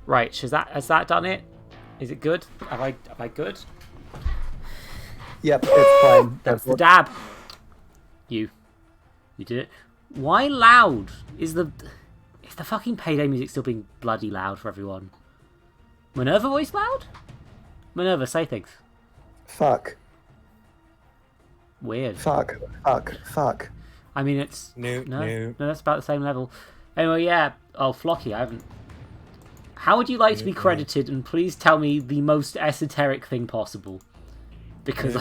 Right, has that done it? Is it good? Am I good? Yep, it's fine. That's the dab. You did it. Why loud? Is the fucking Payday music still being bloody loud for everyone? Minerva voice loud? Minerva, say things. Fuck. Weird. Fuck. I mean, it's No, that's about the same level. Anyway, yeah. Oh, Flocky, I haven't. How would you like to be credited? And please tell me the most esoteric thing possible. Because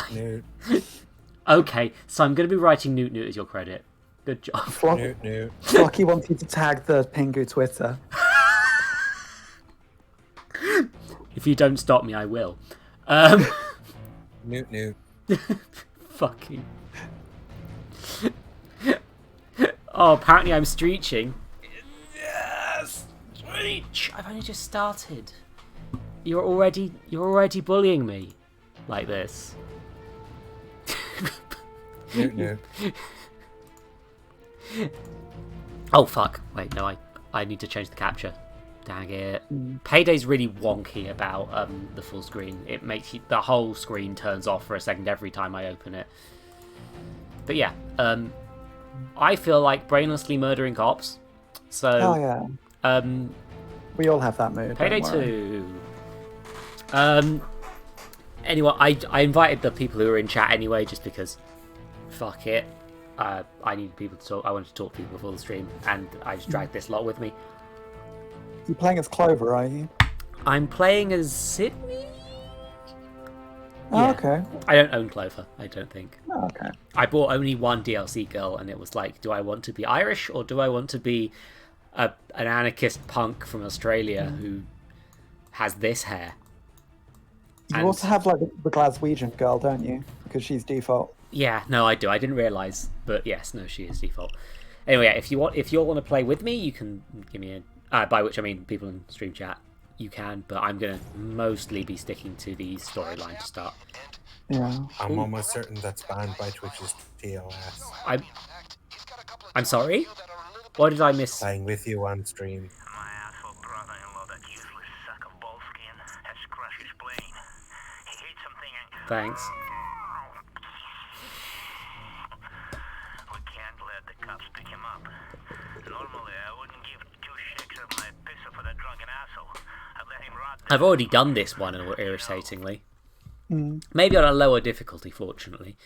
okay, so I'm going to be writing Newt Newt as your credit. Good job. Flocky wants you to tag the Pingu Twitter. If you don't stop me, I will. Newt. Fucking. Oh, apparently I'm streaching. Yes, streach. I've only just started. You're already bullying me, like this. Newt. Oh fuck! Wait, no, I need to change the capture. Dang it! Payday's really wonky about the full screen. It makes the whole screen turns off for a second every time I open it. But yeah, I feel like brainlessly murdering cops. So, we all have that mood. Payday 2. Anyway, I invited the people who were in chat anyway, just because. Fuck it. I need people to talk. I wanted to talk to people before the stream, and I just dragged this lot with me. You're playing as Clover, are you? I'm playing as Sydney. Oh, Yeah. okay. I don't own Clover, I don't think. Oh, okay. I bought only one DLC girl, and it was like, do I want to be Irish, or do I want to be an anarchist punk from Australia who has this hair? You also have like the Glaswegian girl, don't you? Because she's default. Yeah, no, I do. I didn't realise, but yes, no, she is default. Anyway, yeah, if you all want to play with me, you can give me a. By which I mean people in stream chat. You can, but I'm gonna mostly be sticking to the storyline to start. Yeah. I'm almost certain that's banned by Twitch's TOS. I'm sorry? What did I miss? Playing with you on stream. My asshole brother-in-law, that useless sack of bullskin, has crushed his plane. He hit something and... Thanks. We can't let the cops pick him up. Normally, I wouldn't give 2 shakes of my pistol for that drunken asshole. I'd let him rot. I've already done this one irritatingly. Maybe on a lower difficulty, fortunately.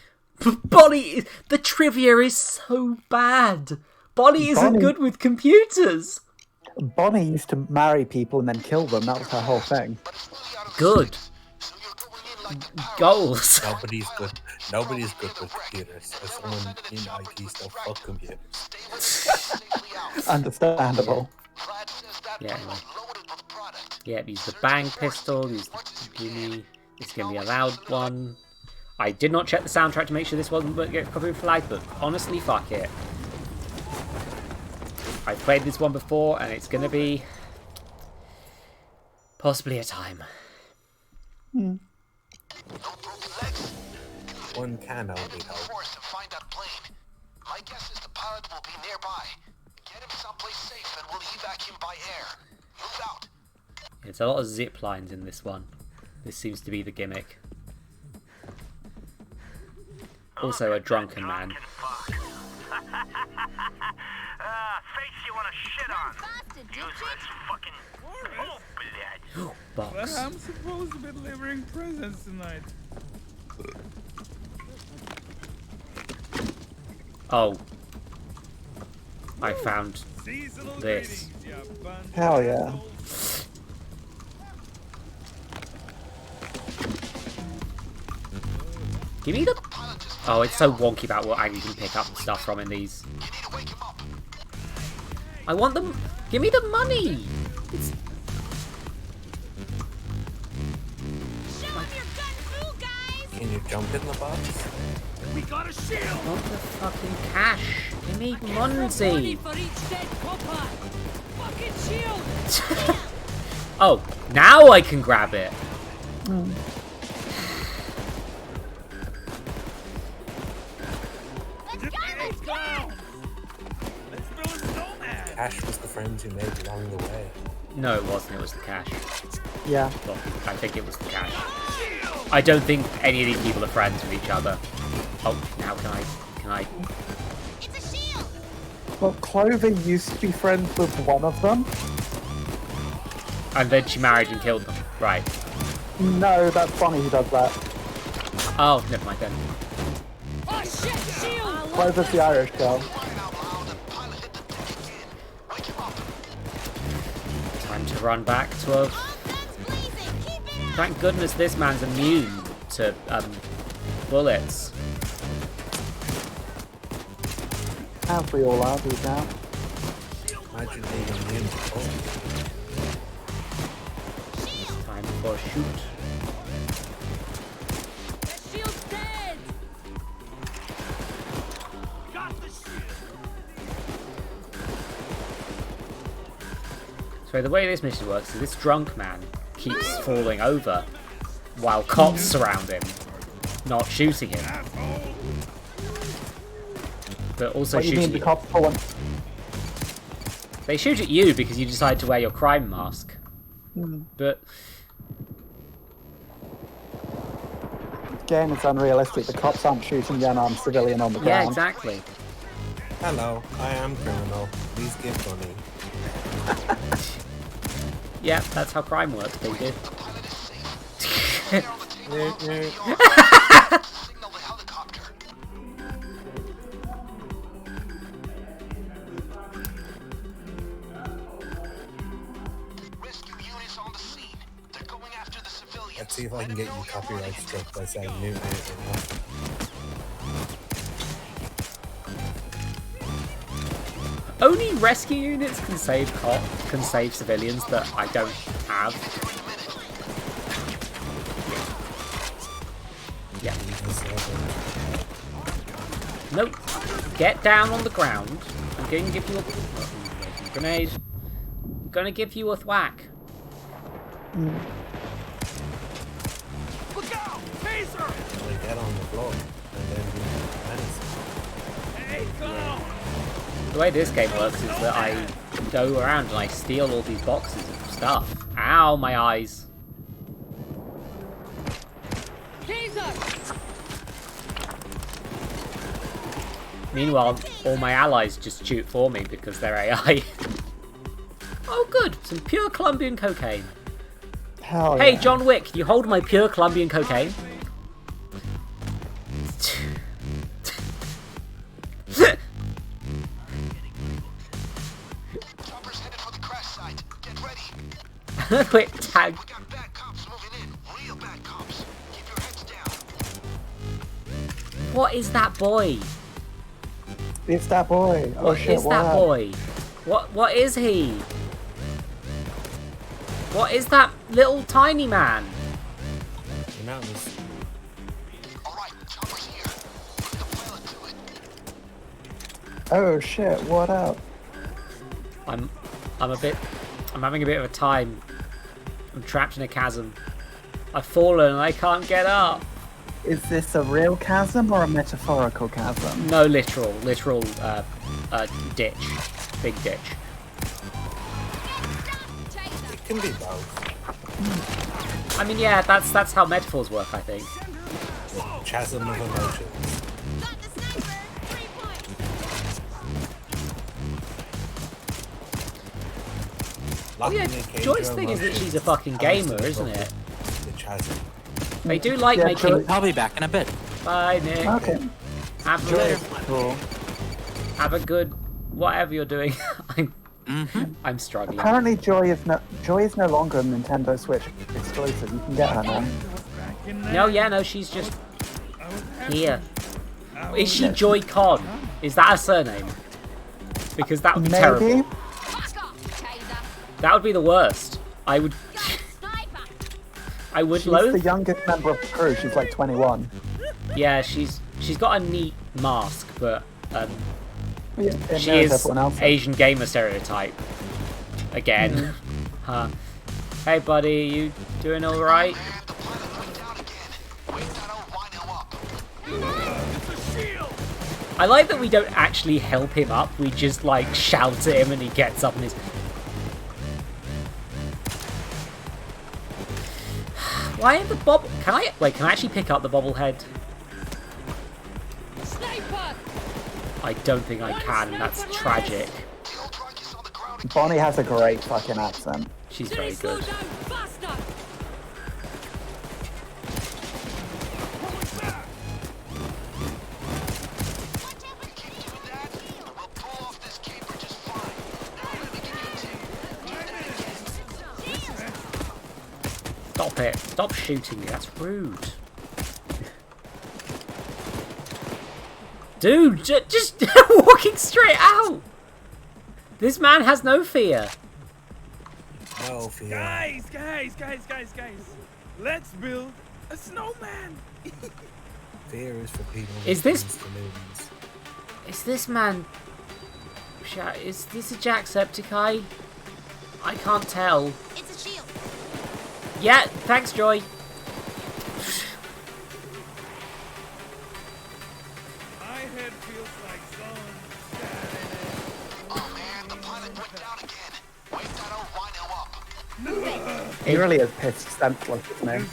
Bonnie, the trivia is so bad. Bonnie isn't good with computers. Bonnie used to marry people and then kill them. That was her whole thing. Good. Goals. Nobody's good. Nobody's good with computers. As someone in IT stuff, fuck computers. Understandable. Yeah. Anyway. Yeah. Use the bang pistol. Use the Gimmy. It's gonna be a loud one. I did not check the soundtrack to make sure this wasn't going to get copyright flagged, but honestly, fuck it. I've played this one before, and it's going to be possibly a time. One can only hope. My guess is the pilot will be nearby. Get him someplace safe, and we'll evac him by air. Move out. It's a lot of zip lines in this one. This seems to be the gimmick. Also a drunken man. Face you wanna shit on. Useless fucking... Oh, blood. Box. But I'm supposed to be delivering presents tonight. Oh. I found this. Hell yeah. Give me the... Oh, it's so wonky about what angle you can pick up stuff from in these. I want them... Give me the money! It's... Can you jump in the box? We got a shield. I want the fucking cash. Give me money. Oh, now I can grab it. cash was the friends you made along the way. No, it wasn't. It was the cash. Yeah. Well, I think it was the cash. I don't think any of these people are friends with each other. Oh, now can I? Well, Clover used to be friends with one of them. And then she married and killed them. Right. No, that's Bonnie who does that. Oh, never mind then. Oh shit, shield! Clover's the Irish girl. Time to run back to a... Thank goodness this man's immune to bullets. As we all are these now. Imagine being immune to bullets. Time for a shoot. The shield's dead! So the way this mission works is this drunk man keeps falling over while cops surround him, not shooting him. But also What do you mean shooting the cops for one? They shoot at you because you decide to wear your crime mask. But Again, it's unrealistic. The cops aren't shooting the unarmed civilian on the ground. yeah, exactly. Hello, I am criminal. Please give money. Yeah, that's how crime works, baby. Signal the helicopter. Rescue units on the scene. They're going after the civilians. Let's see if I can get you copyright struck by saying new Only rescue units can save civilians that I don't have. Yeah. Nope. Get down on the ground. I'm going to give you a grenade. I'm going to give you a thwack. Look out! Taser! They get on the floor and then you menace. Hey, clown! The way this game works is that I go around and I steal all these boxes of stuff. Ow, my eyes. Taser! Meanwhile, all my allies just shoot for me because they're AI. Oh good, some pure Colombian cocaine. Hell Hey, yeah. John Wick, you hold my pure Colombian cocaine? Chopper's headed for the crash site. Get ready. Quick tag. We got bad cops moving in. Real bad cops. Keep your heads down. What is that boy? It's that boy. Oh What shit, is that wow. boy? What is he? What is that little tiny man? You know, this Alright, Chopper's here. Put the pilot to it. Oh shit, what up? I'm having a bit of a time. I'm trapped in a chasm. I've fallen and I can't get up. Is this a real chasm or a metaphorical chasm? No, literal ditch. Big ditch. it can be both. I mean, yeah, that's how metaphors work, I think. Chasm of emotions. Oh yeah, Joy's thing is that she's a fucking gamer, isn't it? The chasm. They do like Yeah, making... Joy- I'll be back in a bit. Bye, Nick. Okay. Have Joy a, is cool. have a good... Whatever you're doing. I'm struggling. Apparently Joy is no longer a Nintendo Switch exclusive. You can get her now. Back in there. No, yeah, no, she's just I was happy. here. I was Is she Joy-Con? Is that a surname? Because that would be terrible. Maybe. That would be the worst. I would She's the loathe. youngest member of the crew. She's like 21. Yeah, she's got a neat mask, but Yeah, it she knows is everyone else. Asian gamer stereotype. Again. Huh. Hey buddy, you doing alright? Man, the pilot went down again. Wake that old wino up. It's a shield! I like that we don't actually help him up. We just like shout at him and he gets up and is. Why have the bob? Can I wait? Can I actually pick up the bobblehead? Sniper! I don't think I can. That's tragic. Bonnie has a great fucking accent. She's Stay very slow good. down faster! Stop it! Stop shooting me. That's rude. Dude, just walking straight out. This man has no fear. No fear. Guys! Let's build a snowman! Fear is for people. Is this- who lose. Is this man? Is this a Jacksepticeye? I can't tell. It's a shield. Yeah, thanks, Joy. My head feels like someone stabbed in it. Oh man, the pilot went down again. Wake that old rhino up. He really is pissed senseless, isn't he?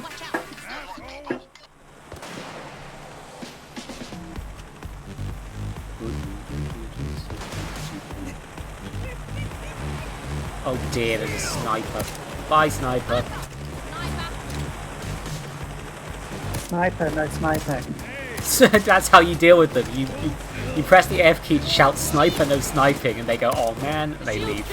Watch out. Asshole. Oh dear, there's a sniper. Bye, sniper. Sniper, no sniping. That's how you deal with them. You press the F key to shout sniper, no sniping, and they go, oh man, and they leave.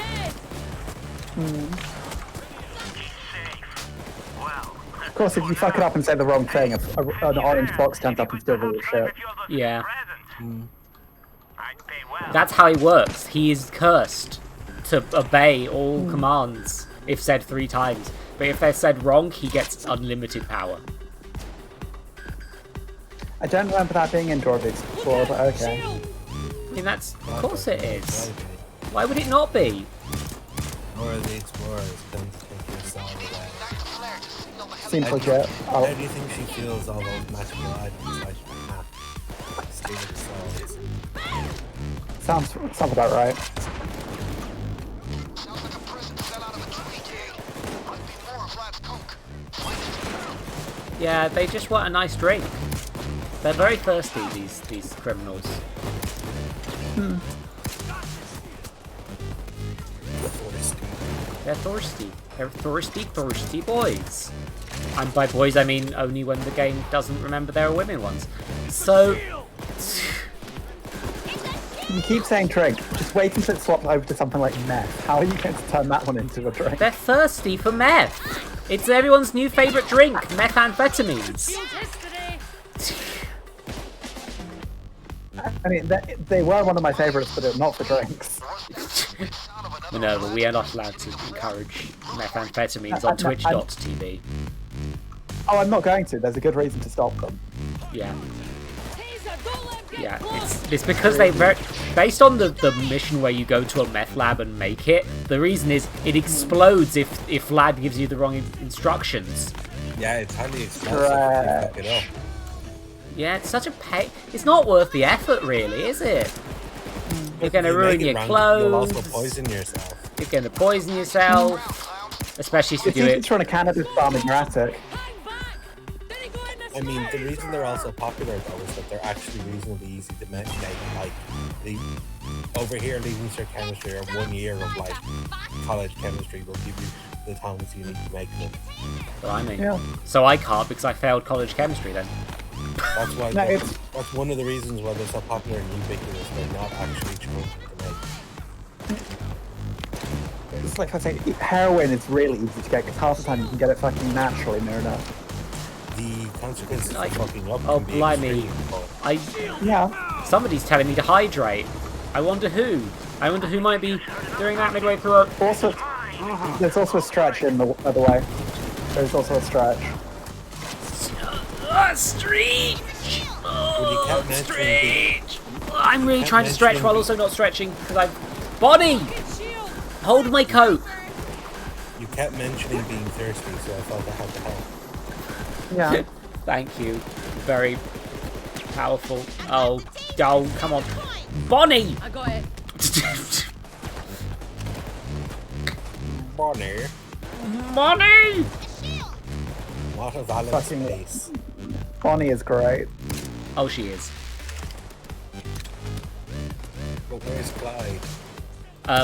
Of course, if you fuck it up and say the wrong thing, an orange box comes up and steals all your shit. Yeah. I'd pay well. That's how it works. He is cursed to obey all commands if said 3 times. But if they're said wrong, he gets unlimited power. I don't remember that being in Dora the Explorer, but okay. Shield! I mean, that's... Of course it is. Why would it not be? Or the explorers come to take your soul away. Seems legit. How Oh, do you think she feels all those magical items like stealing souls? sounds about right. Sounds like a present fell out of a tree, gang. Might be more of Vlad's coke. Find it. Yeah, they just want a nice drink. They're very thirsty, these criminals. They're thirsty. They're thirsty boys. And by boys, I mean only when the game doesn't remember there are women ones. So... You keep saying drink, just wait until it swaps over to something like meth. How are you going to turn that one into a drink? They're thirsty for meth. It's everyone's new favourite drink, methamphetamines. Shield yesterday! I mean, they were one of my favourites, but not for drinks. No, but we are not allowed to encourage methamphetamines on twitch.tv. Oh, I'm not going to. There's a good reason to stop them. Yeah. Taser, don't let him get Yeah, close! it's because they based on the mission where you go to a meth lab and make it. The reason is it explodes if Vlad gives you the wrong instructions. Yeah, it's highly explosive if you fuck it up. Yeah, it's such a pain. It's not worth the effort, really, is it? You're gonna If you ruin make it your wrong, clothes. You'll also poison yourself. You're gonna poison yourself, especially if you It's do easy it. to run a cannabis farm in your attic. Hang back! Then he go in the I mean, the sky. reason they're also popular though is that they're actually reasonably easy to make. Like, over here, leaving cert chemistry or 1 year of like college chemistry will give you the times you need to make them. So I mean, Yeah. so I can't because I failed college chemistry then. That's why. No, it's- that's one of the reasons why they're so popular and ubiquitous. They're not actually chosen to make. It's like I say, heroin is really easy to get because half the time you can get it fucking naturally near enough. The consequences Like- of fucking up oh, can be blimey. extreme, but Yeah. Somebody's telling me to hydrate. I wonder who. I wonder who might be doing that midway through a... Also, there's also a stretch in the other way. There's also a stretch. Stretch! Well, you can't mention Stretch! I'm really can't trying to stretch mention while the- also not stretching because I'm... Bonnie! Shield! Hold my coat! you kept mentioning being thirsty, so I felt I had to help. Yeah. Thank you. Very Powerful. Oh, come on. Bonnie! I got it. Bonnie. Bonnie! What a valid Fucking- space. Bonnie is great. Oh, she is. But where's Clyde?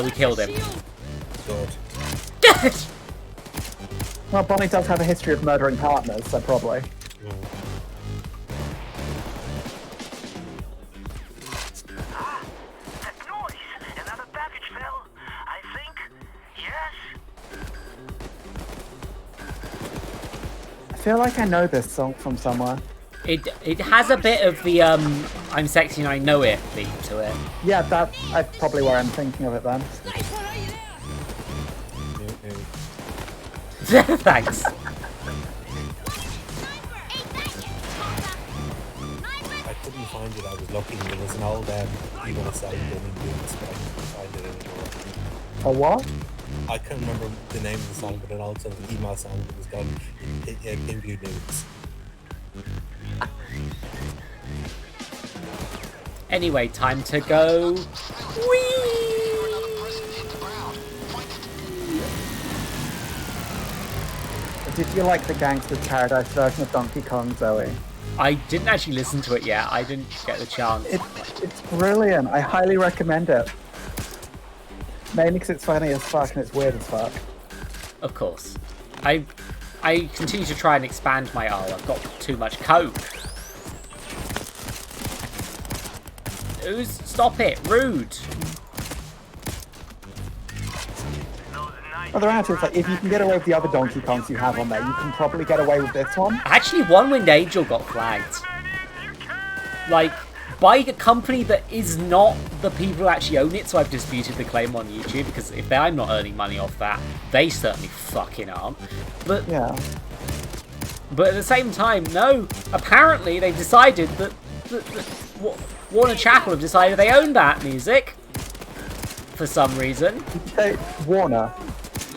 We killed him. Shield. Good. Well, Bonnie does have a history of murdering partners, so probably. That noise! Another package fell. I think. Yes? I feel like I know this song from somewhere. It has a bit of the I'm sexy and I know it theme to it. Yeah, that's probably where I'm thinking of it then. Sniper, are you there? Thanks. I couldn't find it. I was looking. There was an old email sound running boots, but I couldn't find it anymore. A what? I can't remember the name of the song, but it also was an email sound that was gone in view nudes. Anyway, time to go. Whee! Did you like the Gangster's Paradise version of Donkey Kong, Zoe? I didn't actually listen to it yet. I didn't get the chance. It's brilliant. I highly recommend it. Mainly because it's funny as fuck and it's weird as fuck. Of course. I continue to try and expand my I've got too much coke. Stop it! Rude! Well, the reality is, like, if you can get away with the other Donkey Kongs you have on there, you can probably get away with this one. Actually, One Winged Angel got flagged. Like, by a company that is not the people who actually own it, so I've disputed the claim on YouTube, because if I'm not earning money off that, they certainly fucking aren't. But Yeah. But at the same time, no. Apparently, they've decided that Warner Chappell have decided they own that music for some reason, Hey, Warner.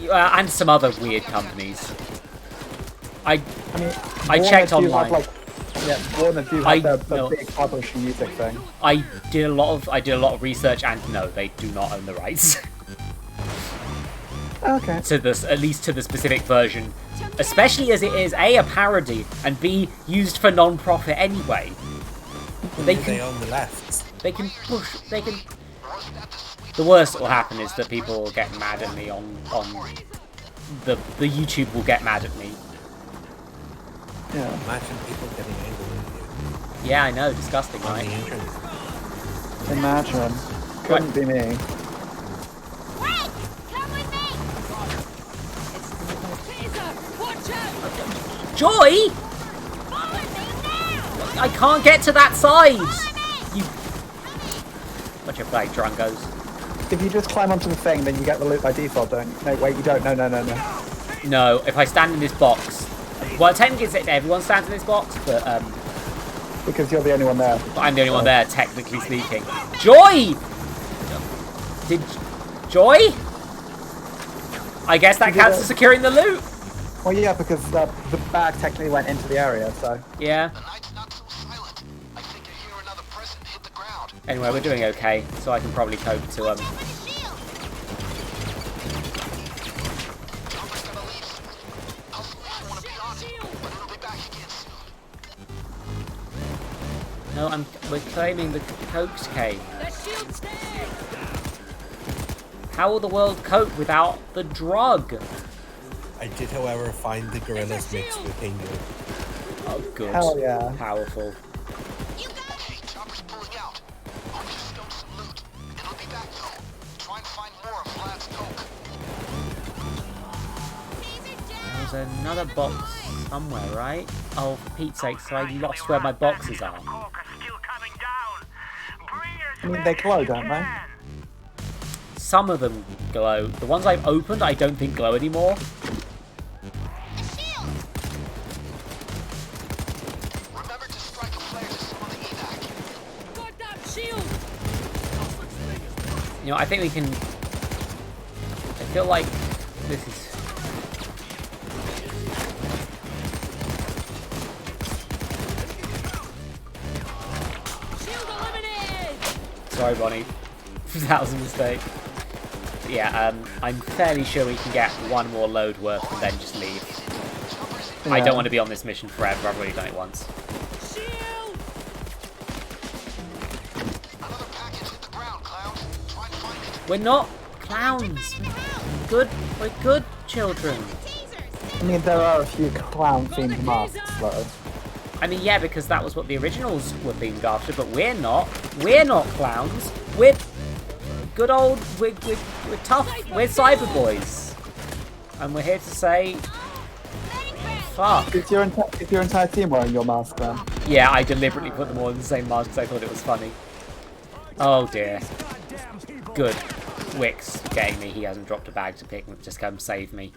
and some other weird companies. I I mean, checked Warner do online. Have, yeah, Warner do I have the know. big publishing music thing. I did a lot of research, and no, they do not own the rights Okay. to this, at least to the specific version, especially as it is a parody and b used for non-profit anyway. They They can own the left. they can push they can. The worst that will happen is that people will get mad at me on the YouTube will get mad at me. Yeah. Imagine people getting angry with Yeah, I know, disgusting, you on the right? internet. Imagine. Couldn't be me. Wait! Come with me! Taser! Watch out! Joy, Follow me now! I can't get to that side. Follow me! You bunch of like drunkos. If you just climb onto the thing, then you get the loot by default, don't you? No, wait, you don't. No. No, if I stand in this box, well, technically it's everyone stands in this box, but Because you're the only one there. I'm the only one there, technically speaking. Joy! Did Joy? I guess that counts as securing the loot. Well, yeah, because the bag technically went into the area, so. Yeah. The night's not so silent. I think I hear another present hit the ground. Anyway, we're doing okay, so I can probably cope to With a shield! Chopper's gonna leave soon. Hustle if you wanna be on it, but it'll be back again soon. No, we're claiming the Coke's cave. The shield's dead! How will the world cope without the drug? I did, however, find the gorillas mixed with Hindu. Oh, good. Hell yeah. Powerful. Okay, Chopper's pulling out. Hope you stoked some loot. It'll be back though. Try and find more of Vlad's coke. There's another box somewhere, right? Oh, for Pete's sake, so I lost where my boxes are. Coke is still coming down. Bring us I mean, they back glow, if you don't they? can. Some of them glow. The ones I've opened, I don't think glow anymore. Remember to strike a flare to some of the evac. Got that shield! You know, I think we can... I feel like this is... Sorry, Bonnie. That was a mistake. Yeah, I'm fairly sure we can get one more load worth and then just leave. I don't want to be on this mission forever. I've already done it once. Shield! Another package hit the ground, clown. Try to find it. We're not clowns. We're good children. I mean, there are a few clown-themed masks, though. I mean, yeah, because that was what the originals were themed after, but we're not. We're not clowns. We're good old. We're tough. We're cyber boys, and we're here to say, fuck. Is your entire team wearing your mask, then? Yeah, I deliberately put them all in the same mask because I thought it was funny. Oh dear. Good. Wick's getting me. He hasn't dropped a bag to pick. Just come save me.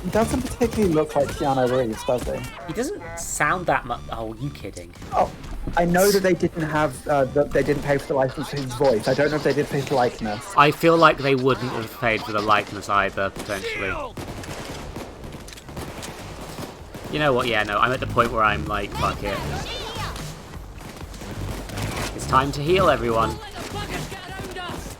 He doesn't particularly look like Keanu Reeves, does he? He doesn't sound that much. Oh, you kidding? Oh, I know that they didn't have, they didn't pay for the license for his voice. I don't know if they did pay for the likeness. I feel like they wouldn't have paid for the likeness either, potentially. You know what? Yeah, no, I'm at the point where I'm like, fuck it. It's time to heal everyone. Don't let the buggers get around us!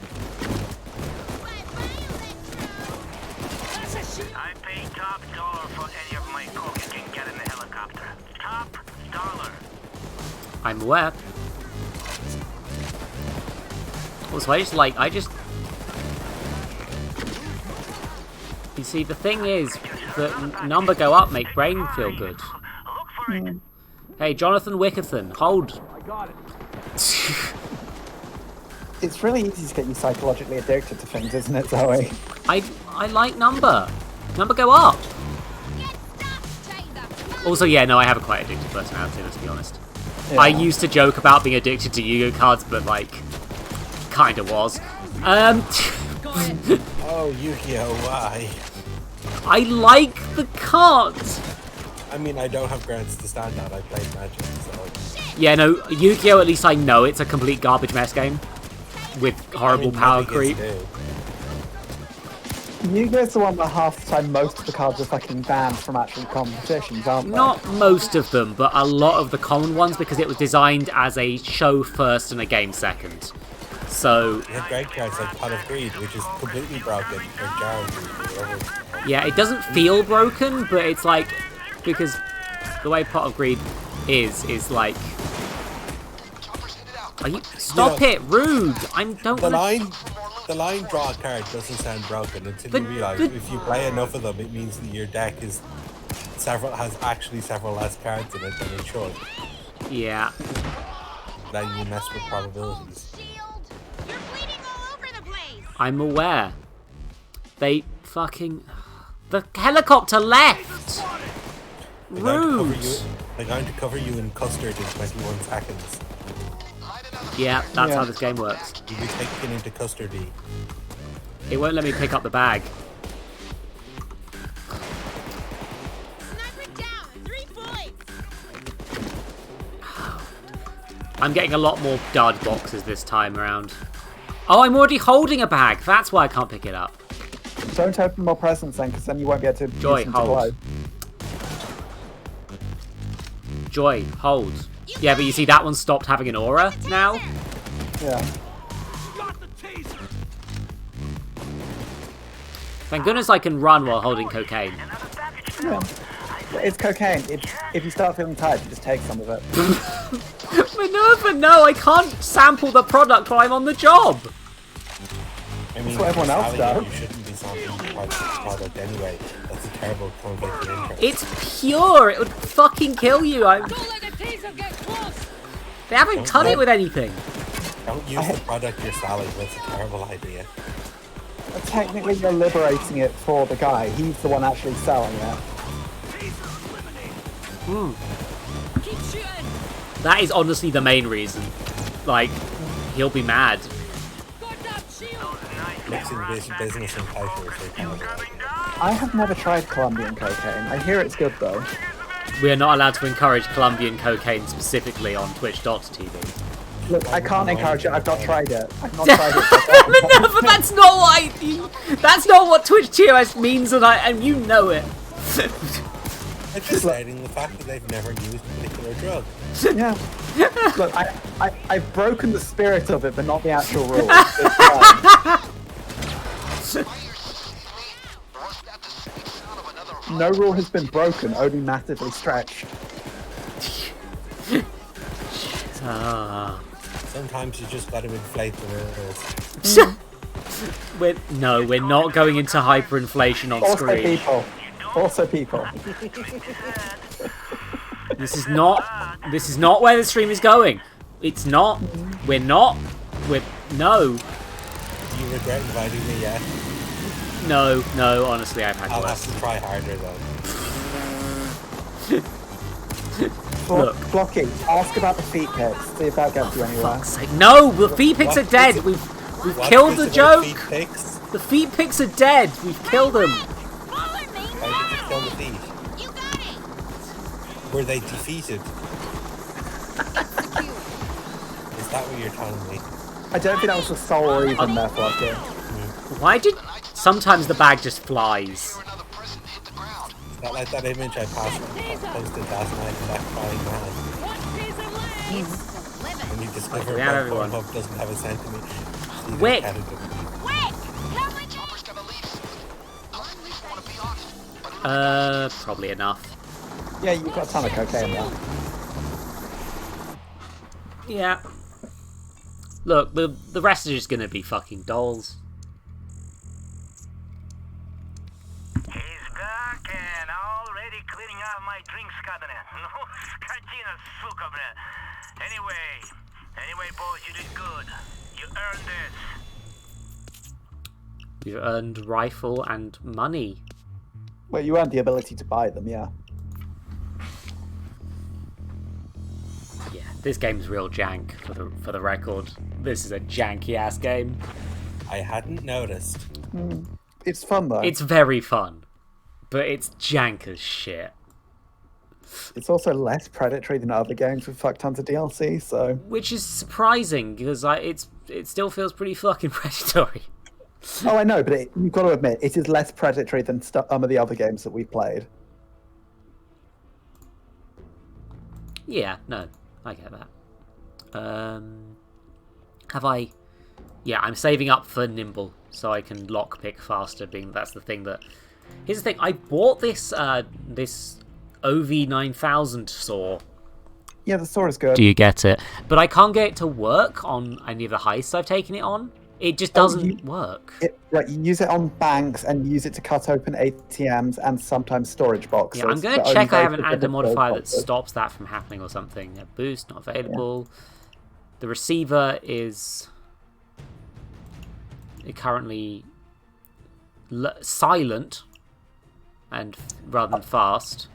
That's a shield! I pay top dollar for any of my coke can get in the helicopter. Top dollar. I'm aware. Also, I just... You see, the thing is that number go up make brain feel good. Look for it. Hey, Jonathan Wickerton, hold. It's really easy to get you psychologically addicted to things, isn't it, Zoe? I like number. Number go up. Also, yeah, no, I have a quite addictive personality, let's be honest. Yeah. I used to joke about being addicted to Yu-Gi-Oh cards, but like, kinda was. Oh, Yu-Gi-Oh! Why? I like the cards. I mean, I don't have grounds to stand that. I played Magic, so... Yeah, no, Yu-Gi-Oh! At least I know it's a complete garbage mess game with horrible power creep. Yu-Gi-Oh's the one where half the time most of the cards are fucking banned from actual competitions, aren't they? Not most of them, but a lot of the common ones because it was designed as a show first and a game second. So You have great cards like Pot of Greed, which is completely broken, or Jar of Greed, yeah, it doesn't feel broken, but it's like because the way Pot of Greed is like. Are you stop it, rude! Don't. The line draw a card doesn't sound broken until you realise if you play enough of them, it means that your deck has actually several less cards in it than it should. Yeah. Then you mess with probabilities. You're bleeding all over the place! I'm aware. They fucking. The helicopter left! Rude! They're going to cover you in custard in 21 seconds. Yeah, that's how this game works. You'll be taken into custardy. It won't let me pick up the bag. Sniper down! 3 points! I'm getting a lot more dud boxes this time around. Oh, I'm already holding a bag. That's why I can't pick it up. Don't open more presents then, because then you won't be able to Joy, use them to hold. glow. Joy, hold. Yeah, but you see that one stopped having an aura now? Yeah. Got the taser. Thank goodness I can run while holding cocaine. Yeah. It's cocaine. If you start feeling tired, you just take some of it. Minerva, no, I can't sample the product while I'm on the job. I mean, what everyone else does. You shouldn't be sampling the product anyway. That's a terrible conflict of interest. It's pure. It would fucking kill you. Don't let the taser get close! They haven't cut it with anything. Don't use the product you're selling. That's a terrible idea. Technically, you're liberating it for the guy. He's the one actually selling it. Keep shooting! That is honestly the main reason. Like, he'll be mad. Goddamn shield! Mixing business and pleasure is a terrible idea. I have never tried Colombian cocaine. I hear it's good though. We are not allowed to encourage Colombian cocaine specifically on Twitch.tv. Look, I can't encourage it. I've not tried it. I've not tried it. No, but that's not what that's not what Twitch TOS means, and you know it. I'm just stating the fact that they've never used a particular drug. Yeah. Look, I've broken the spirit of it, but not the actual rules. It's fine. Was that the same sound of another No rule has been broken, only massively stretched. Sometimes you just got to inflate the rules. We're not going into hyperinflation on screen. Also people. This is not where the stream is going. It's not. We're no. Do you regret inviting me yet? No, honestly, I've had I'll worse. have to try harder though. Look. Blocky, ask about the feet pics. See if that gets you anywhere. Fuck's sake. No, the feet pics are dead. We've What's killed this the about joke. feet pics? The feet pics are dead. We've killed them. Follow me How did you kill the feet? You got it. Were they defeated? Is that what you're telling me? I don't think that was the sole reason there, Blocky. Why did sometimes the bag just flies? another prison hit the ground? It's not like that image I posted last night of that crying man. One piece of land. When you discover we have everyone. Pornhub doesn't have a centimeter. Wait. Quick, come with me. Chopper's gonna leave soon. I'll at least want to be on it. But Probably enough. Yeah, you've got a ton of cocaine there. Yeah. Look, the rest are just gonna be fucking dolls. He's back and already cleaning out my drinks cabinet. No, скотина, сука, bro. Anyway, boys, you did good. You earned this. You've earned rifle and money. Well, you earned the ability to buy them, yeah. Yeah, this game's real jank for the record. This is a janky ass game. I hadn't noticed. It's fun though. It's very fun, but it's jank as shit. It's also less predatory than other games with fuck tons of DLC, so... Which is surprising because it still feels pretty fucking predatory. Oh, I know, but you've got to admit, it is less predatory than some of the other games that we've played. Yeah, no, I get that. Have I? Yeah, I'm saving up for Nimble so I can lockpick faster. Being that's the thing that. Here's the thing. I bought this this OV9000 saw. Yeah, the saw is good. Do you get it? But I can't get it to work on any of the heists I've taken it on. It just doesn't work. Right, you use it on banks and you use it to cut open ATMs and sometimes storage boxes. Yeah, I'm going to check I haven't added a modifier that stops that from happening or something. A boost, not available. Yeah. The receiver is currently silent and rather than fast.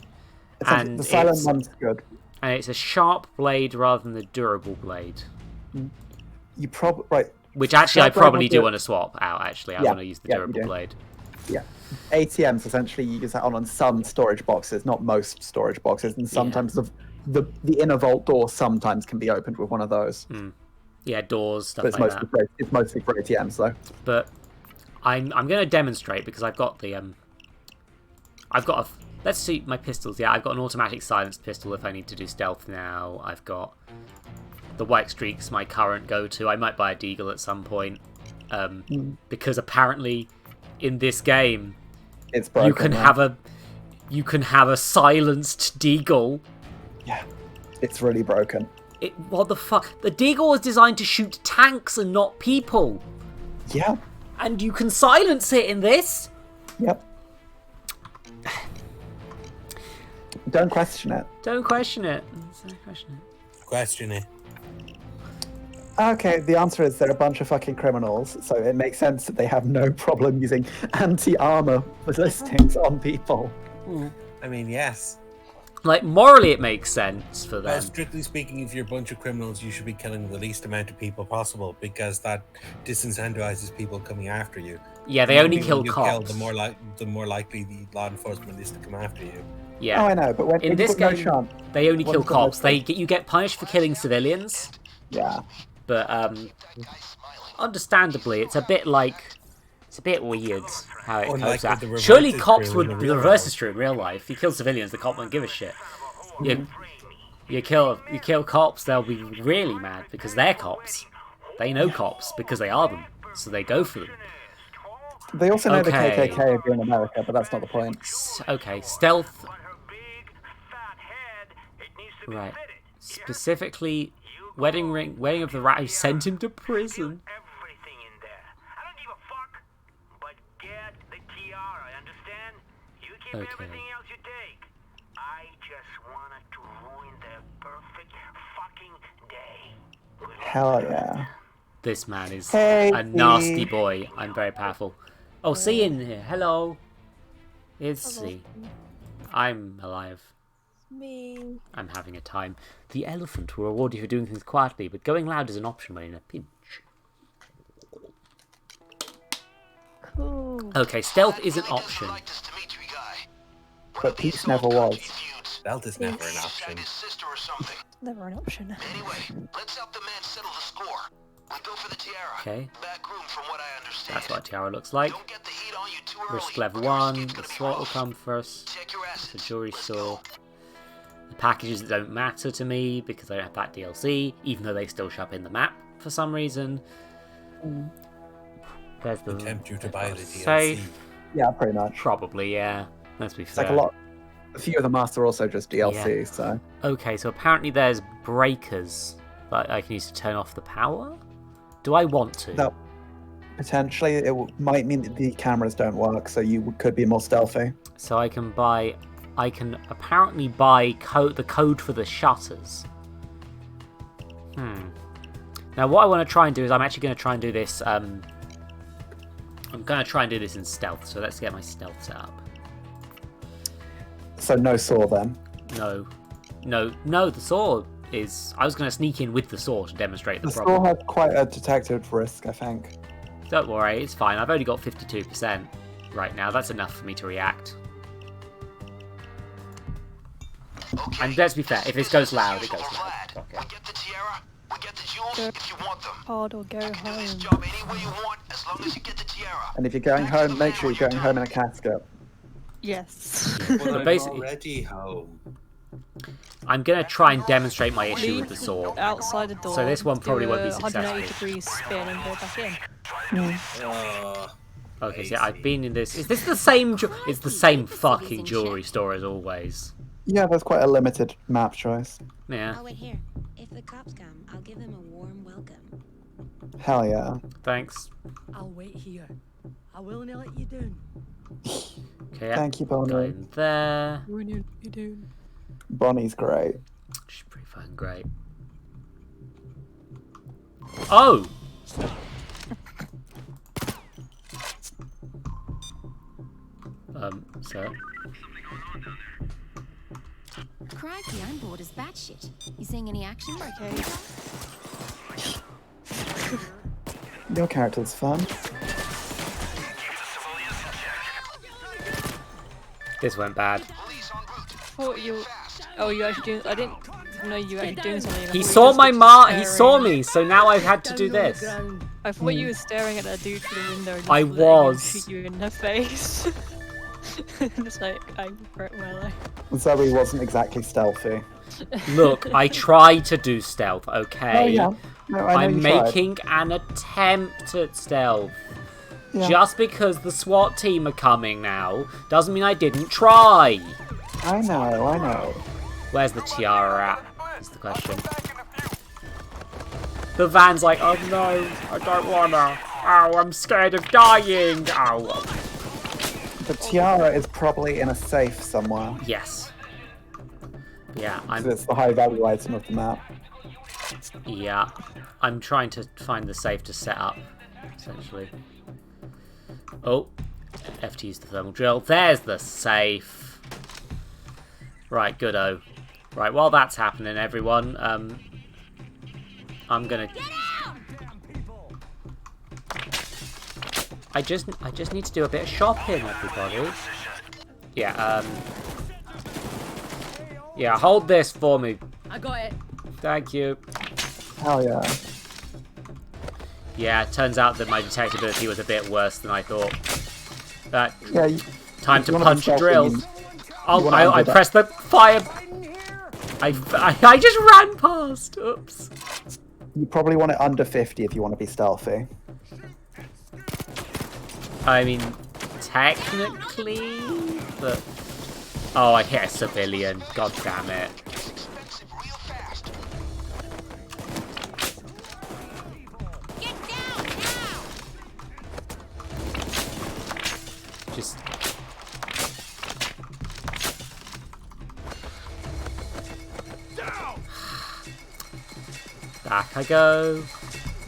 And the silent one's good. And it's a sharp blade rather than the durable blade. You probably... Right. Which actually I probably do want to swap out, actually. I want to use the durable blade. Yeah. ATMs, essentially, you use that on some storage boxes, not most storage boxes, and sometimes the inner vault door sometimes can be opened with one of those. Yeah, doors, stuff but like that. It's mostly for ATMs, though. But I'm going to demonstrate, because I've got the... Let's see my pistols. Yeah, I've got an automatic silenced pistol if I need to do stealth now. I've got... The White Streak's my current go-to. I might buy a Deagle at some point. Because apparently in this game it's broken, you can have a silenced Deagle. Yeah. It's really broken. What the fuck? The Deagle was designed to shoot tanks and not people. Yeah. And you can silence it in this? Yep. Don't question it. Don't question it. Question it. Okay, the answer is they're a bunch of fucking criminals, so it makes sense that they have no problem using anti-armor listings on people. I mean, yes. Like, morally it makes sense for them. Well, strictly speaking, if you're a bunch of criminals, you should be killing the least amount of people possible, because that disincentivizes people coming after you. Yeah, they only kill cops. The more likely the law enforcement is to come after you. Yeah. Oh, I know, but when in this game, they only kill cops. You get punished for killing civilians. Yeah. But That guy smiling. understandably, it's a bit weird how it Unlike goes out. the reverse Surely is cops true would. in the The real reverse world. is true in real life. You kill civilians, the cop won't give a shit. You kill cops, they'll be really mad because they're cops. They know cops because they are them, so they go for them. They also know the Okay. KKK are in America, but that's not the point. Okay, stealth. On her big, fat head, it needs to be Right. fitted. Specifically, wedding of the rat who sent him to prison. Everything in there. I don't give a fuck. But get the tiara, understand? You keep Okay. everything else you take. I just wanted to ruin their perfect fucking day. Good Hell yeah. This man is Hey, a nasty Steve. boy. I'm very powerful. Oh, C in here. Hello. It's C. I'm alive. Me. I'm having a time. The elephant will reward you for doing things quietly, but going loud is an option when in a pinch. Cool. Okay, stealth is an option. Like this Dimitri guy. One But of the peace assault never was. company feuds. Stealth is never an Shot option. his sister or something. Never an option. Anyway, let's help the man settle the score. We go for the tiara. Okay. Back room from what I understand. That's what a tiara looks like. Don't get the heat on you too early. Risk level or your 1. skin's The gonna be SWAT will rough. come first. Check your assets. The jewelry Let's store. go. The packages that don't matter to me because I don't have that DLC, even though they still show up in the map for some reason. There's the Tempt you to buy the DLC. safe. Yeah, pretty much. Probably, yeah. Let's be It's fair. like a lot. A few of them are also just DLC, Yeah. so. Okay, so apparently there's breakers that I can use to turn off the power. Do I want to? That potentially it might mean that the cameras don't work, so you could be more stealthy. So I can apparently buy the code for the shutters. Now what I want to try and do is I'm actually going to try and do this. I'm going to try and do this in stealth. So let's get my stealth set up. So no saw then. No. The saw is. I was going to sneak in with the saw to demonstrate the The problem. saw has quite a detected risk, I think. Don't worry, it's fine. I've only got 52% right now. That's enough for me to react. Okay. And let's be fair, if this goes loud, it goes Usual, loud. Vlad. Okay. We get the tiara. We get the jewels Go if you want them. hard or go You can do this home. job any way you want as long as you get the tiara. And if you're going home, make sure you're going home in a casket. Yes. Well, I'm basically- already home. I'm going to try and demonstrate my issue with the saw. Outside the door. So this one probably do won't be a 180 successful. degrees spin and go back in. Okay, so I've been in this. Is this the same? It's the same fucking jewelry store as always. Yeah, there's quite a limited map choice. Yeah, Oh, wait, here. If the cops come, I'll give them a warm welcome. Hell yeah. thanks. I'll wait here. I will not let you down. Okay, yeah. Thank you, Go Bonnie. in there. When you doing? Bonnie's great. She's pretty fucking great. Oh! Sir? Crikey, I'm bored as batshit. You seeing any action? Okay. Your character's fun. This went bad. Thought you. Oh, you actually doing? I didn't know you were actually doing something. I He thought you saw just my were he saw staring. me, so now I've had to do Down on the this. ground. I thought you were staring at that dude through the window. And just I letting him was. shoot you in the face. It's like I'm well. Zoe wasn't exactly stealthy. Look, I tried to do stealth, okay? Oh yeah. No, I know I'm you tried. making an attempt at stealth. Yeah. Just because the SWAT team are coming now doesn't mean I didn't try. I know. Where's the tiara at? Is the question. The van's like, oh no, I don't wanna. Oh, I'm scared of dying. Oh, The tiara is probably in a safe somewhere. yes. Yeah, So it's the high value item of the map. I'm trying to find the safe to set up, essentially. Oh, F to use the thermal drill. There's the safe. Right, good-o. Right, while that's happening, everyone, I'm gonna... I just need to do a bit of shopping, everybody. Yeah, yeah, hold this for me. I got it. Thank you. Hell yeah. Yeah, it turns out that my detectability was a bit worse than I thought. Yeah, Time to wanna punch a be drill. stealthy, Oh, wanna I undo that. pressed the fire. I just ran past. Oops. you probably want it under 50 if you want to be stealthy. I mean, technically, but... Oh, I hit a civilian. God damn it. Expensive real fast. Get down now! Just... Back I go.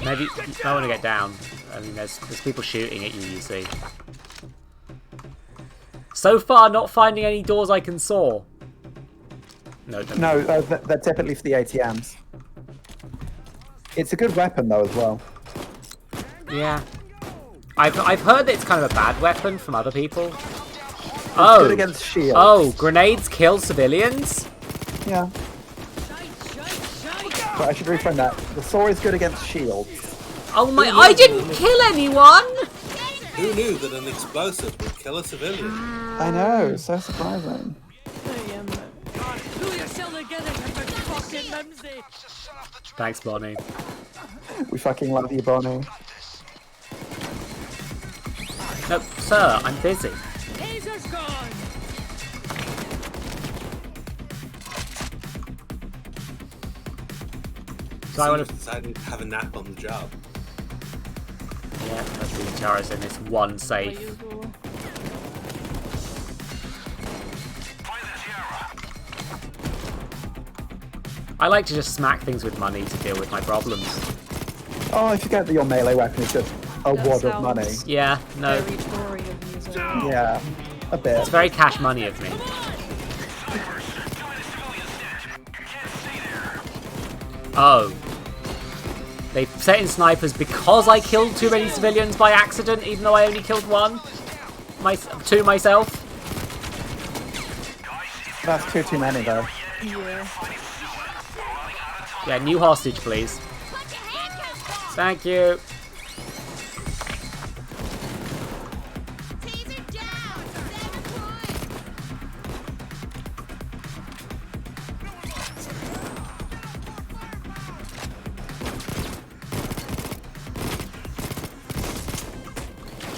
Maybe I want to get down. I mean, there's people shooting at you, you see. So far, not finding any doors I can saw. No. No, they're typically for the ATMs. It's a good weapon though as well. Yeah. I've heard that it's kind of a bad weapon from other people. It's Oh. good against shields. Oh, grenades kill civilians? Yeah. But I should reframe that. The saw is good against shields. Oh my, I didn't kill anyone! Who knew that an explosive would kill a civilian? I know, so surprising. Oh, yeah, man. Pull yourself together, you fucking mimsy. Thanks, Bonnie. We fucking love you, Bonnie. No, sir, I'm busy. Taser's gone. So I want Someone decided to have a nap on the job. Yeah, that's the Tara's in this one My safe. usual. I like to just smack things with money to deal with my problems. Oh, I forget that your melee weapon is just a That wad of money. sounds Yeah, no, Very Tory of you, Zoe. Yeah, a bit. it's very cash money of me. Oh. They set in snipers because I killed too many civilians by accident, even though I only killed one? Two myself? That's too many though. Yeah. Yeah, new hostage, please. Thank you. Taser down! 7 points!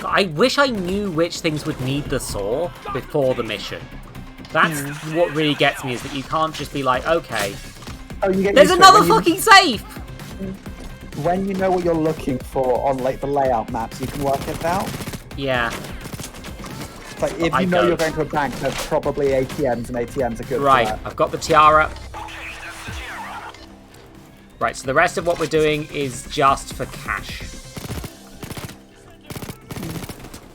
I wish I knew which things would need the saw before the mission. That's what really gets me, is that you can't just be like, okay, Oh, you get there's used to it another when you- fucking safe! When you know what you're looking for on like the layout maps, you can work it out. Yeah, Like if I you know you're don't. going to a bank, there's probably ATMs, and ATMs are good right, for that. I've got the tiara. Right, so the rest of what we're doing is just for cash.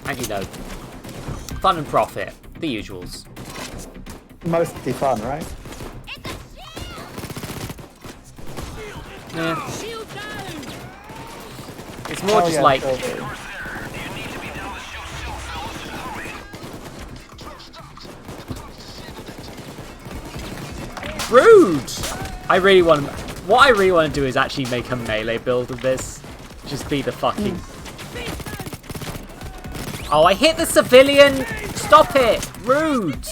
And you know, fun and profit, the usuals. Mostly fun, right? Yeah. Shield down. It's more Oh, just yeah, like, totally. rude! What I really want to do is actually make a melee build of this. Just be the fucking... Oh, I hit the civilian! Stop it! Rude!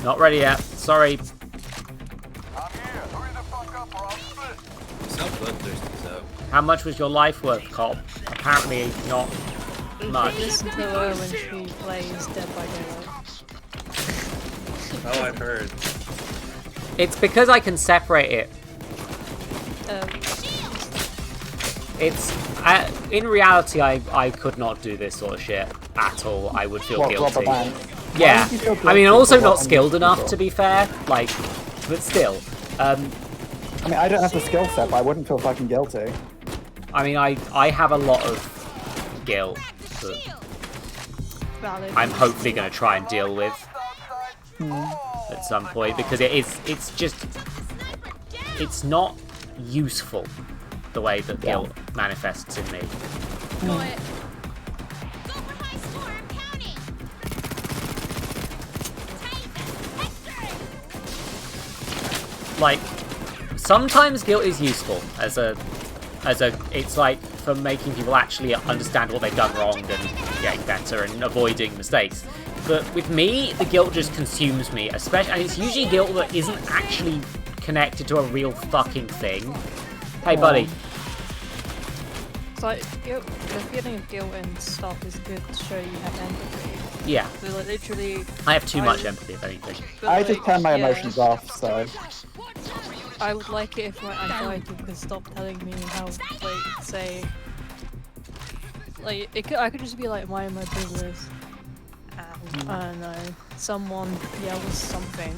Not ready yet. Sorry. So bloodthirsty, so. How much was your life worth, cop? Apparently not much. Listen to her when she plays Dead by Daylight. Oh, I've heard. It's because I can separate it. It's... in reality, I could not do this sort of shit at all. I would feel What, rob a guilty. bank? Yeah. Why would you feel I mean, guilty also for not robbing skilled enough, people? to be fair. Like, but still. I mean, I don't have the skill set, but I wouldn't feel fucking guilty. I mean, I have a lot of guilt that Valid. I'm hopefully going to try and deal with at some point, because it's just, it's not useful the way that guilt manifests in me. Go it. Go for high score, I'm counting. Taser, like, sometimes guilt is useful as a, it's like for making people actually understand what they've done wrong and getting better and avoiding mistakes. But with me, the guilt just consumes me, especially, and it's usually guilt that isn't actually connected to a real fucking thing. Hey, buddy. It's like, the feeling of guilt and stuff is good to show you have empathy. Yeah. So, like, literally... I have too much empathy, if anything. I just turn my emotions off, so... I would like it if my anxiety could stop telling me how, like, say... Like, I could just be like, mind my business. And, I don't know, someone yells something.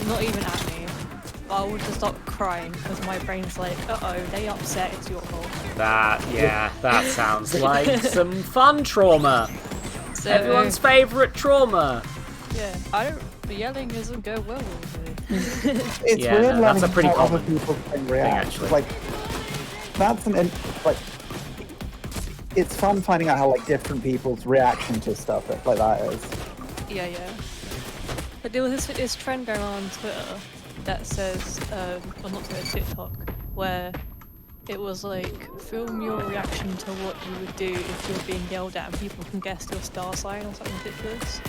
Not even at me. But I would just start crying because my brain's like, uh-oh, they upset, it's your fault. That sounds like some fun trauma. So, Everyone's favourite trauma. Yeah, the yelling doesn't go well with me. It's weird learning that's a pretty how other common people can react. actually. Like, that's it's fun finding out how like different people's reaction to stuff like that is. Yeah. But there was this trend going on Twitter that says, well not Twitter, TikTok, where it was like, film your reaction to what you would do if you're being yelled at and people can guess your star sign or something ridiculous.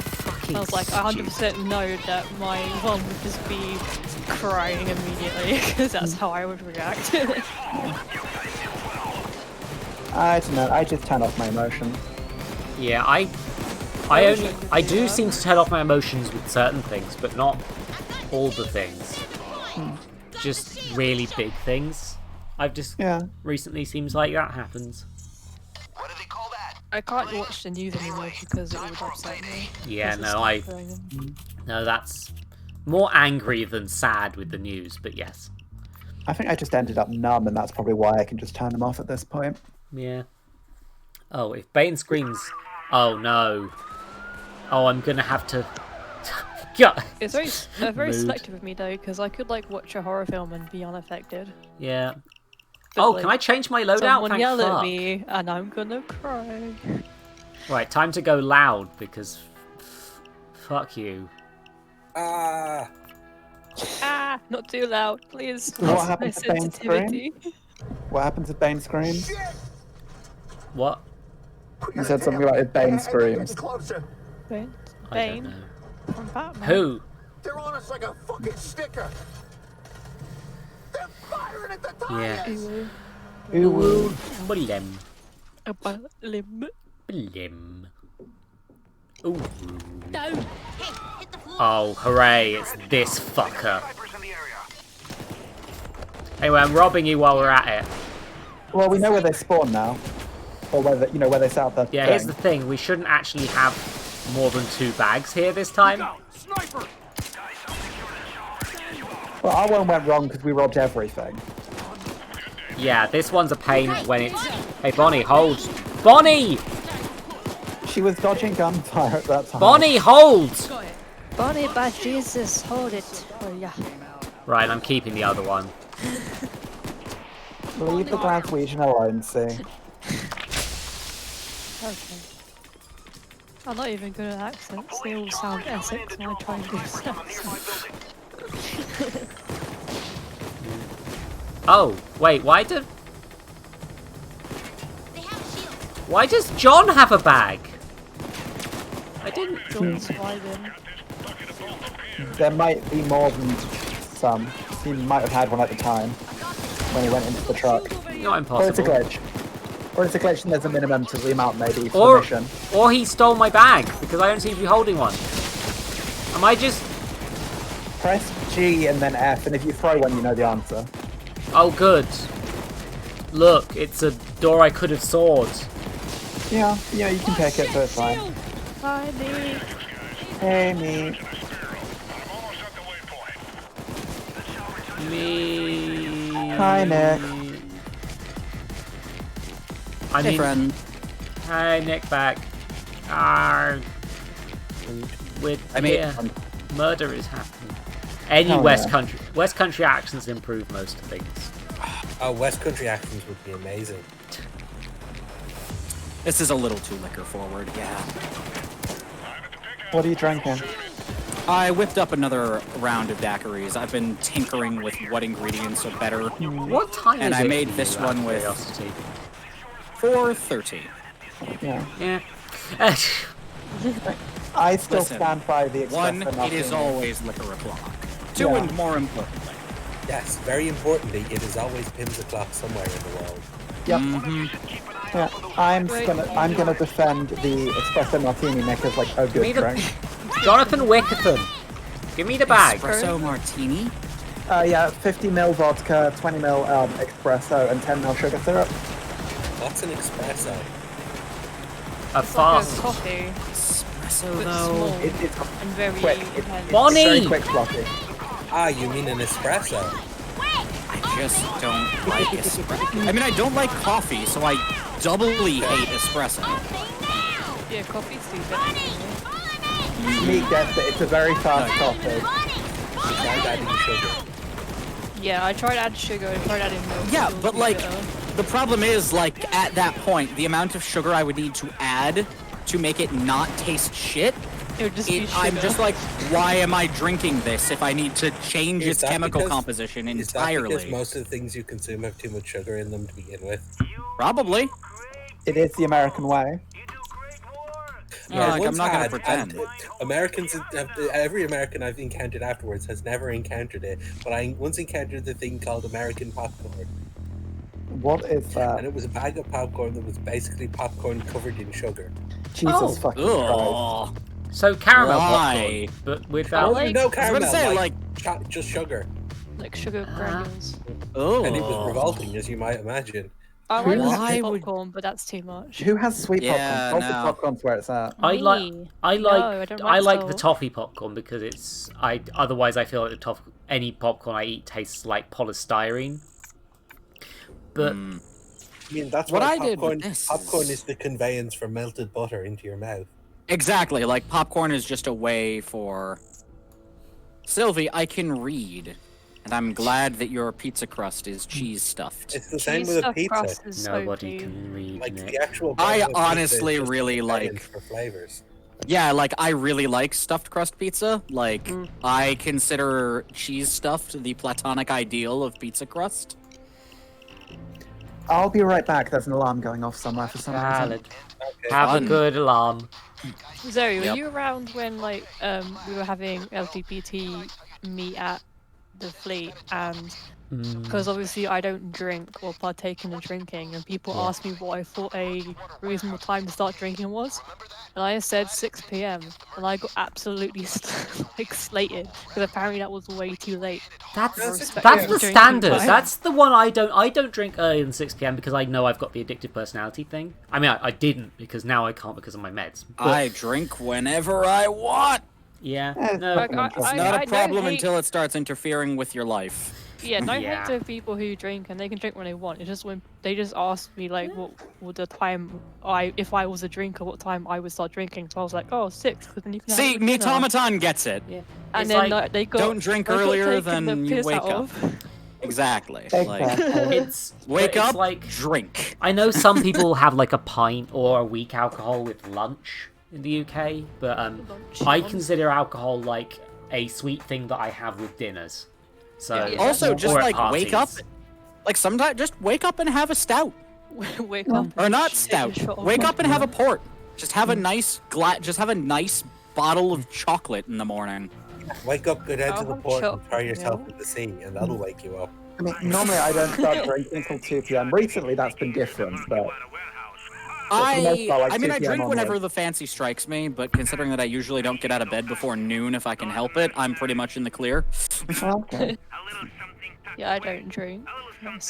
And I was like, 100% know that my one would just be crying immediately, because that's how I would react. I don't know, I just turn off my emotions. Yeah, I do seem to turn off my emotions with certain things, but not all the things. Just really big things. I've just recently seems like that happens. What do they call that? I can't watch the news anymore because it would upset me. Yeah, no, that's more angry than sad with the news, but yes. I think I just ended up numb, and that's probably why I can just turn them off at this point. Yeah. Oh, if Bane screams... Oh, no. Oh, I'm gonna have to... Yeah. It's very selective of me, though, because I could, like, watch a horror film and be unaffected. Yeah. But, oh, like, can I change my loadout? Someone yell at me, and I'm gonna cry. Right, time to go loud, because... Fuck you. Not too loud, please. What happens if Bane screams? What happens if Bane screams? What? You said something about if Bane screams. Bane? I don't know. From Batman. Who? They're on us like a fucking sticker. They're firing at the tires. Yeah. Ooh. Blim. Blim. Blim. Ooh. Oh, hooray, it's this fucker. Anyway, I'm robbing you while we're at it. Well, we know where they spawn now. Or where where they set up their Yeah, here's the thing, we shouldn't actually have more than 2 bags here this time. Well, our one went wrong because we robbed everything. Yeah, this one's a pain when it's... Hey, Bonnie, hold! Bonnie! She was dodging gunfire at that time. Bonnie, hold! Bonnie, by Jesus, hold it. Oh, yeah. Right, I'm keeping the other one. Leave the Glaswegian alone, see. Okay. I'm not even good at accents. They all sound Essex when I try and do accents. Oh, wait, why does John have a bag? I didn't... John's hiding. There might be more than some. He might have had one at the time when he went into the truck. Not impossible. Or it's a glitch. Or it's a glitch and there's a minimum to the amount maybe for the mission. Or he stole my bag, because I don't seem to be holding one. Am I just... Press G and then F, and if you throw one, you know the answer. Oh, good. Look, it's a door I could have sawed. Yeah, you can pick it, so it's fine. Hi, me. Hey, me. Me. Hi, Nick. Hey, friend. Hi, Nick back. Murder is happening. Any West Country accents improve most things. Oh, West Country accents would be amazing. This is a little too liquor forward, yeah. What are you drinking? I whipped up another round of daiquiris. I've been tinkering with what ingredients are better. What time And is I it made for this you, out of one with curiosity? 4:30. Yeah. Yeah. I still Listen, stand by the One, espresso it is martini. always liquor o'clock. Two, Yeah. and more importantly. Yes, very importantly, it is always Pim's o'clock somewhere in the world. Yep. Yeah, I'm Wait. gonna defend the espresso martini Nick as like a Give me good the drink. Jonathan Wickerton. Give me the bag. Espresso martini? Yeah, 50ml vodka, 20ml espresso, and 10ml sugar syrup. What's an espresso? A Like a fast. coffee, Espresso, but though. small It's and very quick. intense. Bonnie! It's very quick, fluffy. Ah, you mean an espresso? I just don't like espresso. I mean, I don't like coffee, so I doubly hate espresso. Yeah, coffee's too bitter. Meat gets it. It's a very fast coffee. Without adding sugar. Yeah, I tried to add sugar, I tried adding milk. Yeah, it was but too like, bitter. the problem is, like, at that point, the amount of sugar I would need to add to make it not taste shit, It would just be I'm sugar. just like, why am I drinking this if I need to change Is its that chemical because- composition Is that because entirely? most of the things you consume have too much sugar in them to begin with? Probably. It is the American way. Yeah, like, I'm once not gonna had, pretend. and Americans, every American I've encountered afterwards has never encountered it, but I once encountered the thing called American popcorn, What is and that? it was a bag of popcorn that was basically popcorn covered in sugar. Jesus Oh. fucking Christ. Ugh. So caramel Why? popcorn, but without. like- no I was caramel, gonna say, like, just sugar, Like sugar granules. oh. and it was revolting, as you might imagine. I like Why sweet would- popcorn, but that's too much. Who has sweet Yeah, popcorn? Salted no. popcorn's where it's at. I like. Me. I No, like. I don't I like like the salt. toffee popcorn because it's. Otherwise, I feel like any popcorn I eat tastes like polystyrene. But I mean, that's What why I did with popcorn, this popcorn is- is the conveyance for melted butter into your mouth. Exactly, like, popcorn is just a way for... Sylvie, I can read. And I'm glad that your pizza crust is cheese stuffed. It's the same Cheese with a stuffed pizza. crust is nobody so can read Like Nick. the actual. I bottom of pizza honestly is just really a like- conveyance for flavors. Yeah, like, I really like stuffed crust pizza. Like, I consider cheese stuffed the platonic ideal of pizza crust. I'll be right back. There's an alarm going off somewhere for some reason. Valid. Have Fun. a good alarm. Zoe, were Yep. you around when like we were having LGBT meet at the fleet and because obviously I don't drink or partake in the drinking and people asked me what I thought a reasonable time to start drinking was and I said 6 p.m. and I got absolutely like slated because apparently that was way too late. That's respect that's for the drinking standard. time. That's the one I don't drink earlier than 6 p.m. because I know I've got the addictive personality thing. I mean, I didn't because now I can't because of my meds. But, I drink whenever I want. yeah, Eh, no, Like, It's I not a don't problem hate- until it starts interfering with your life. Yeah, no Yeah. hate to people who drink and they can drink when they want. It's just when they just asked me like what would the time if I was a drinker, what time I would start drinking. So I was like, oh, 6, because then you can have See, it with dinner. Automaton gets it. yeah. And It's then like, they got don't drink they got earlier taken than the you piss wake out up. of. Exactly. Like, Exactly. it's wake but it's up, like drink. I know some people have like a pint or a week alcohol with lunch in the UK, but I consider alcohol like a sweet thing that I have with dinners. So Yeah. Also, just or at like wake up. parties. Like sometimes, just wake up and have a stout, Wake up. or not take a stout. shot of Wake up and vodka. have a port. Just have a nice Just have a nice bottle of chocolate in the morning. Wake up, go down to the I'll port, and chocolate throw yourself milk. in the sea, and that'll wake you up. I mean, normally I don't start drinking until 2 p.m. Recently that's been different, but for the most part, like I mean, 2 I PM drink whenever onwards. the fancy strikes me, but considering that I usually don't get out of bed before noon if I can help it, I'm pretty much in the clear. Okay. Yeah, I don't drink.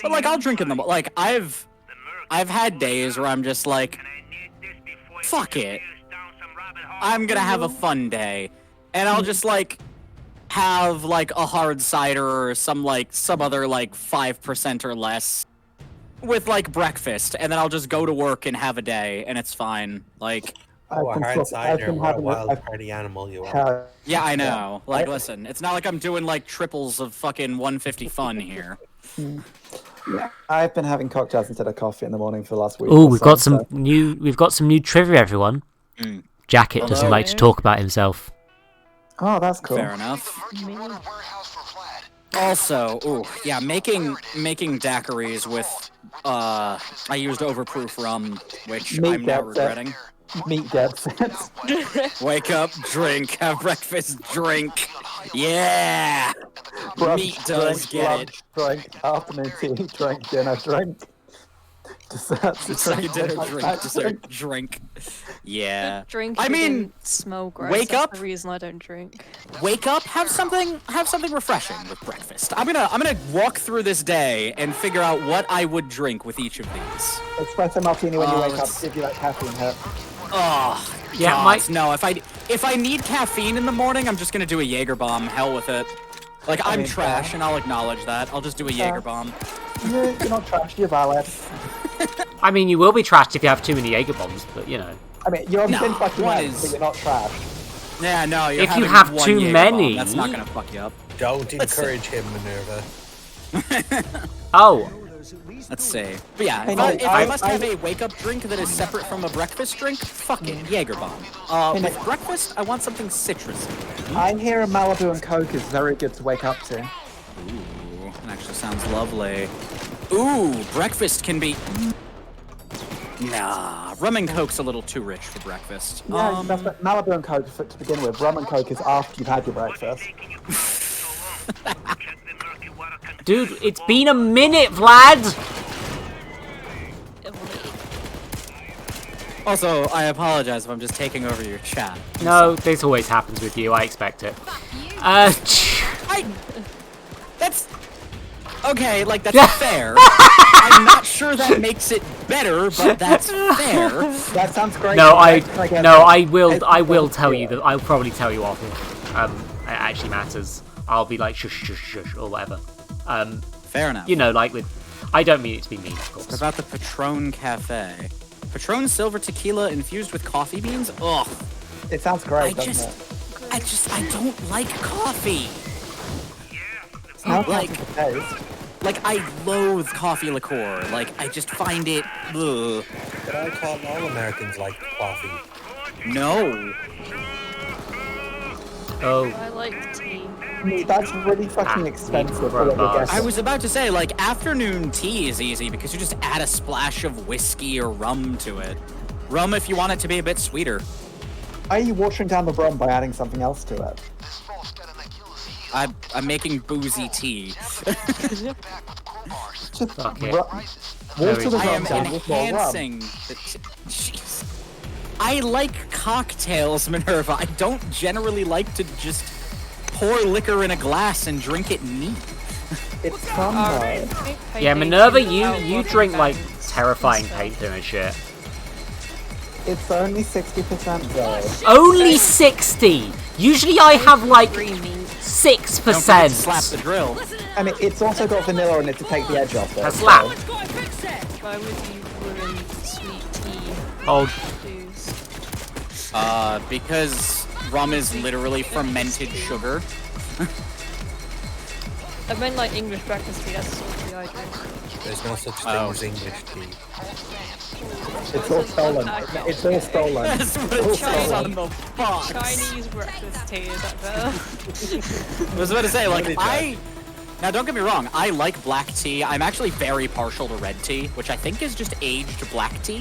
But like, I'll drink in the like I've had days where I'm just like, fuck it, I'm gonna have a fun day, and I'll just like have like a hard cider or some other like 5% or less with like breakfast, and then I'll just go to work and have a day, and it's fine. Like, Oh, a I've been hard I've cider, been what a having wild I've party animal you are. had- yeah, I know. Like, I- listen, it's not like I'm doing like triples of fucking 150 fun here. I've been having cocktails instead of coffee in the morning for the last week. Oh, or we've so, got so- some new trivia, everyone. Mm. Jacket doesn't Hello. like to talk about himself. Oh, that's cool. Fair enough. Emerging water warehouse for Vlad. Also, ooh, yeah, making daiquiris with I used overproof rum, which Meat I'm now gets it. regretting. Meat gets it. Wake up, drink, have breakfast, drink. Yeah! Brunch, Meat does drink, get lunch, drink, afternoon tea, drink, dinner, drink. Desserts, it. Second dinner, drink, dessert, drink. Yeah. Drink. I mean, didn't smell gross. wake That's up. the reason I don't drink. Wake up, have something refreshing with breakfast. I'm gonna walk through this day and figure out what I would drink with each of these. Espresso martini when you wake up let's- to give you that caffeine hit. Oh, Yeah, God, no. If I need caffeine in the morning, I'm just gonna do a Jaeger bomb. Hell with it. Like I'm mean, trash, and I'll acknowledge that. I'll just do a Jaeger bomb. You're not trash, you're valid. I mean, you will be trashed if you have too many Jaeger bombs, but you know. I mean, you're No, been fucking one up, is- but you're not trash. Yeah, no. You're If you having have one too Jaeger many- bomb. That's not gonna fuck you up. Don't Let's see. encourage him, Minerva. Oh, Let's see. But yeah, Hey, if, no, I, if I I- must I- have a wake-up drink that is separate from a breakfast drink, fuck it, Jaeger bomb. Hey, With no. breakfast, I want something citrusy. I hear a Malibu and Coke is very good to wake up to. Ooh, that actually sounds lovely. Ooh, breakfast can be. Nah, rum and Coke's a little too rich for breakfast. Yeah, that's what Malibu and Coke to begin with. Rum and Coke is after you've had your breakfast. dude, it's been a minute, Vlad! Also, I apologize if I'm just taking over your chat. No, this always happens with you, I expect it. That's okay. Like that's fair. I'm not sure that makes it better, but that's fair. That sounds great. No, Can I will tell you that. I'll probably tell you off if it actually matters. I'll be like shush shush shush or whatever. Fair enough. You know, like with, I don't mean it to be mean, of What course. about the Patron Cafe? Patron silver tequila infused with coffee beans? Ugh. It sounds great, doesn't it? I don't like coffee. How Like, can it taste? like I loathe coffee liqueur. Like, I just find it, ugh. But I thought all Americans like coffee. No. Oh, I like tea. That's really fucking expensive for what you're robots. getting. I was about to say, like, afternoon tea is easy because you just add a splash of whiskey or rum to it. Rum if you want it to be a bit sweeter. Are you watering down the rum by adding something else to it? This false got an Achilles heel. I'm making boozy tea. Back with crowbars. Just Fuck it. water the I rum am down with more rum. enhancing the jeez. I like cocktails, Minerva. I don't generally like to just pour liquor in a glass and drink it neat. It's fun though. yeah, Minerva, you drink like terrifying paint thinner shit. It's only 60% though. Only 60. Usually I have like Green meat. Don't forget to 6%. slap the drill. I mean, it's also got vanilla in it to take the edge off it. A slap. Why would you ruin sweet tea? Oh, Booze. Because rum is literally fermented sugar. I meant like English breakfast tea, that's the sort of tea I drink. There's no such thing Oh. as English tea. It's all stolen. It's all stolen. That's what it says on the box. Chinese breakfast tea, is that better? I was about to say, like, Really now don't get me wrong, I like black tea. I'm actually very partial to red tea, which I think is just aged black tea.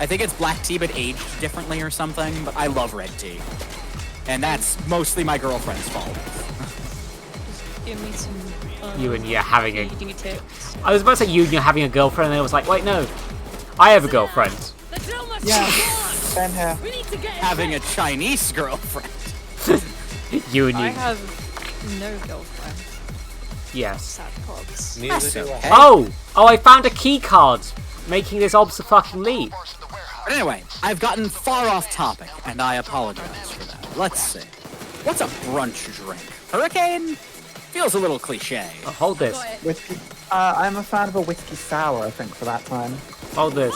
I think it's black tea but aged differently or something, but I love red tea. And that's mostly my girlfriend's fault. Give me some. you and you're having a. Eating tips. I was about to say you and you're having a girlfriend, and I was like, wait, no, I have a girlfriend. Yeah, same here. Having a Chinese girlfriend. You and I you. have no girlfriend. Yes. Sad cogs. Neither That's do okay. I. Oh, I found a key card, making this obso-fucking-lee. But anyway, I've gotten far off topic, and I apologize for that. Let's see. What's a brunch drink? Hurricane? Feels a little cliche. Oh, hold this. Whiskey. I'm a fan of a whiskey sour, I think, for that time. Hold this.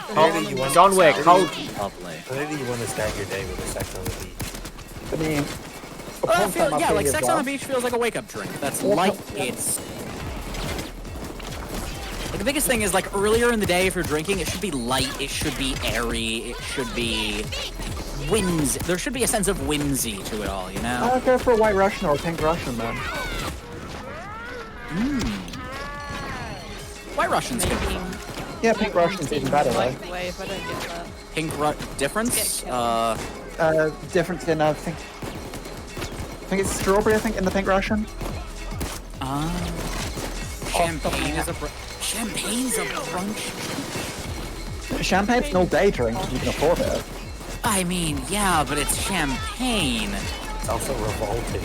Clearly you want- John Wick, hold. Lovely. Clearly you want to start your day with a sex on the beach. I mean, Yeah, like sex on the beach feels like a wake-up drink. That's light. It's like the biggest thing is like earlier in the day if you're drinking, it should be light. It should be airy. It should be whimsy. There should be a sense of whimsy to it all, you know? I'll go for a white Russian or a pink Russian then. White Russian's good. Yeah, pink Russian's even better though. Microwave, I don't get that. Pink difference? Difference in I think it's strawberry. I think in the pink Russian. Champagne's a brunch. Champagne's an all-day drink if you can afford it. I mean, yeah, but it's champagne. It's also revolting.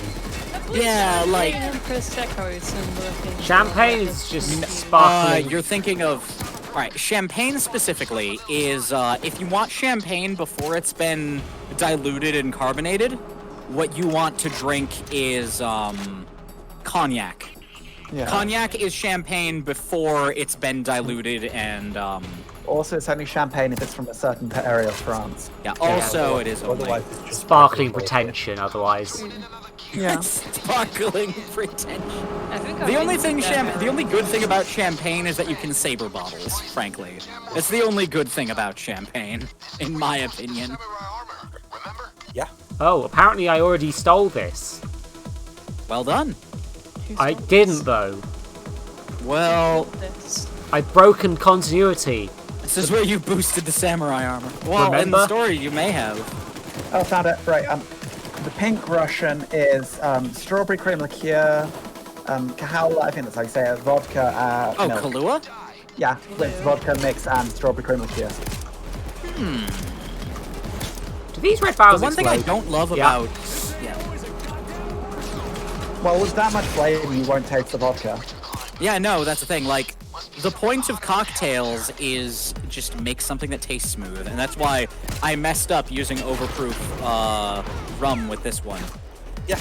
Yeah, like Prosecco is similar thing. Champagne is just sparkling. you're thinking of. All right, champagne specifically is if you want champagne before it's been diluted and carbonated, what you want to drink is cognac. Yeah. Cognac is champagne before it's been diluted and Also, it's only champagne if it's from a certain area of France. yeah. Also, it is only Otherwise, it's just Sparkling pretension, otherwise. Yeah. sparkling pretension. I think The only good thing about champagne is that you can saber bottles. Frankly, it's the only good thing about champagne, in my opinion. Yeah. Oh, apparently I already stole this. Well done. I didn't though. Well, I've broken continuity. this is where you boosted the samurai armor. Well, in Remember? the story, you may have. Oh, found it. Right. The pink Russian is strawberry cream liqueur, Kahala, I think that's how you say it, vodka. Milk. Kahlua? Yeah, with vodka mix and strawberry cream liqueur. Do these red barrels The one thing I explode? don't love Yeah. about Well, with that much flavor, you won't taste the vodka. Yeah, no, that's the thing. Like, the point of cocktails is just make something that tastes smooth, and that's why I messed up using overproof rum with this one. Yeah.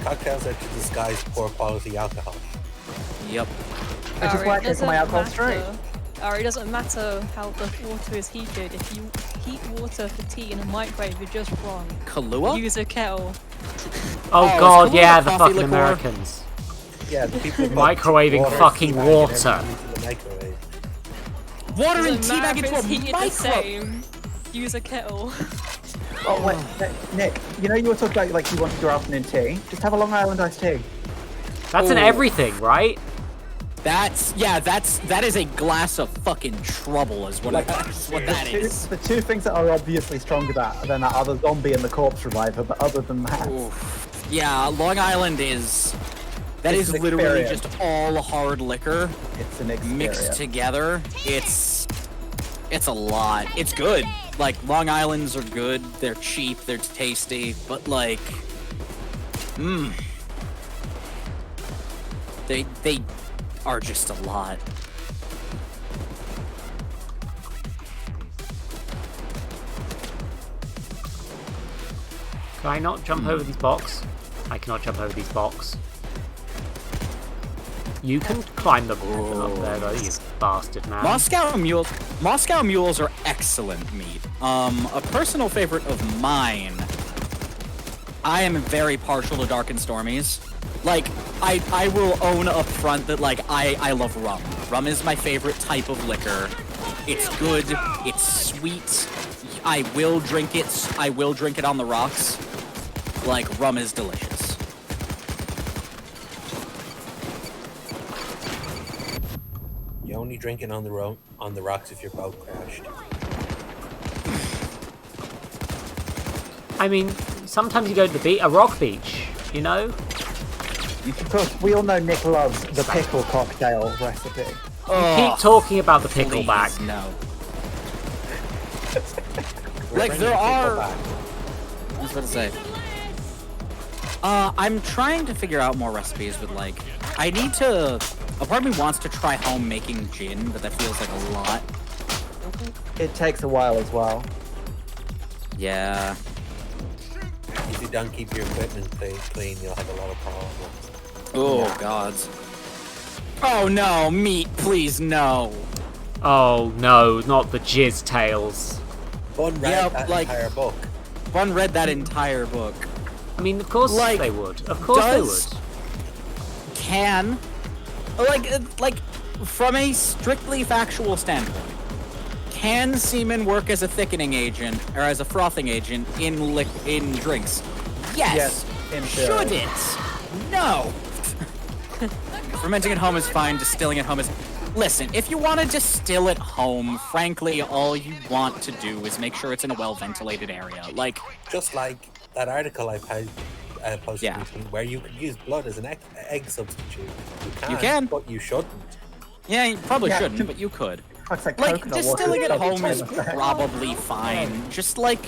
Cocktails are to disguise poor quality alcohol. Yep. Which is why I take my alcohol straight. It doesn't matter how the water is heated. If you heat water for tea in a microwave, you're just wrong. Kahlua? Use a kettle. Oh is god, Kahlua yeah, a the coffee fucking liqueur? Americans. Yeah, the people Microwaving fucking water. Into the microwave. Water and Doesn't matter teabag if into it's a heated the micro. same. Use a kettle. Oh, wait, Nick, you know you were talking about like you wanted your afternoon tea? Just have a Long Island iced tea. That's in Ooh. everything, right? That is a glass of fucking trouble is what that is. The two things that are obviously stronger than that are the zombie and the corpse reviver, but other than that... Oof. Yeah, Long Island is... That It's is an literally experience. just all hard liquor It's an experience. mixed together. It's a lot. It's good. Like, Long Islands are good. They're cheap. They're tasty. But, like... They are just a lot. Can I not jump over these blocks? I cannot jump over these blocks. You can climb the up there though, you bastard man. Moscow mules are excellent meat. A personal favorite of mine. I am very partial to Dark and Stormies. Like, I will own up front that, like, I love rum. Rum is my favorite type of liquor. It's good. It's sweet. I will drink it. I will drink it on the rocks. Like, rum is delicious. You're only drinking on the rocks if your boat crashed. I mean, sometimes you go to the beach, a rock beach, you know? Of course, we all know Nick loves the pickle cocktail recipe. Keep talking about the pickleback. Please, no. We're Like, bringing there are... pickle back. I was about to say. I'm trying to figure out more recipes with, like... I need to... A part of me wants to try home making gin, but that feels like a lot. It takes a while as well. Yeah. If you don't keep your equipment clean, you'll have a lot of problems. Oh, gods. Oh, no, meat, please, no. Oh no, not the jizz tales. Bun read that entire book. Bun read that entire book. I mean, of course Like, they would. Of course they would. Like, from a strictly factual standpoint, can semen work as a thickening agent or as a frothing agent in drinks? Yes. in Should theory. it? No. Fermenting at home is fine. Distilling at home is. Listen, if you want to distill at home, frankly, all you want to do is make sure it's in a well-ventilated area. Like, Just like that article I posted Yeah. recently, where you could use blood as an egg substitute. You can. but you shouldn't. yeah, you probably Yeah. shouldn't, but you could. Like Like, distilling at home is probably fine. Just like,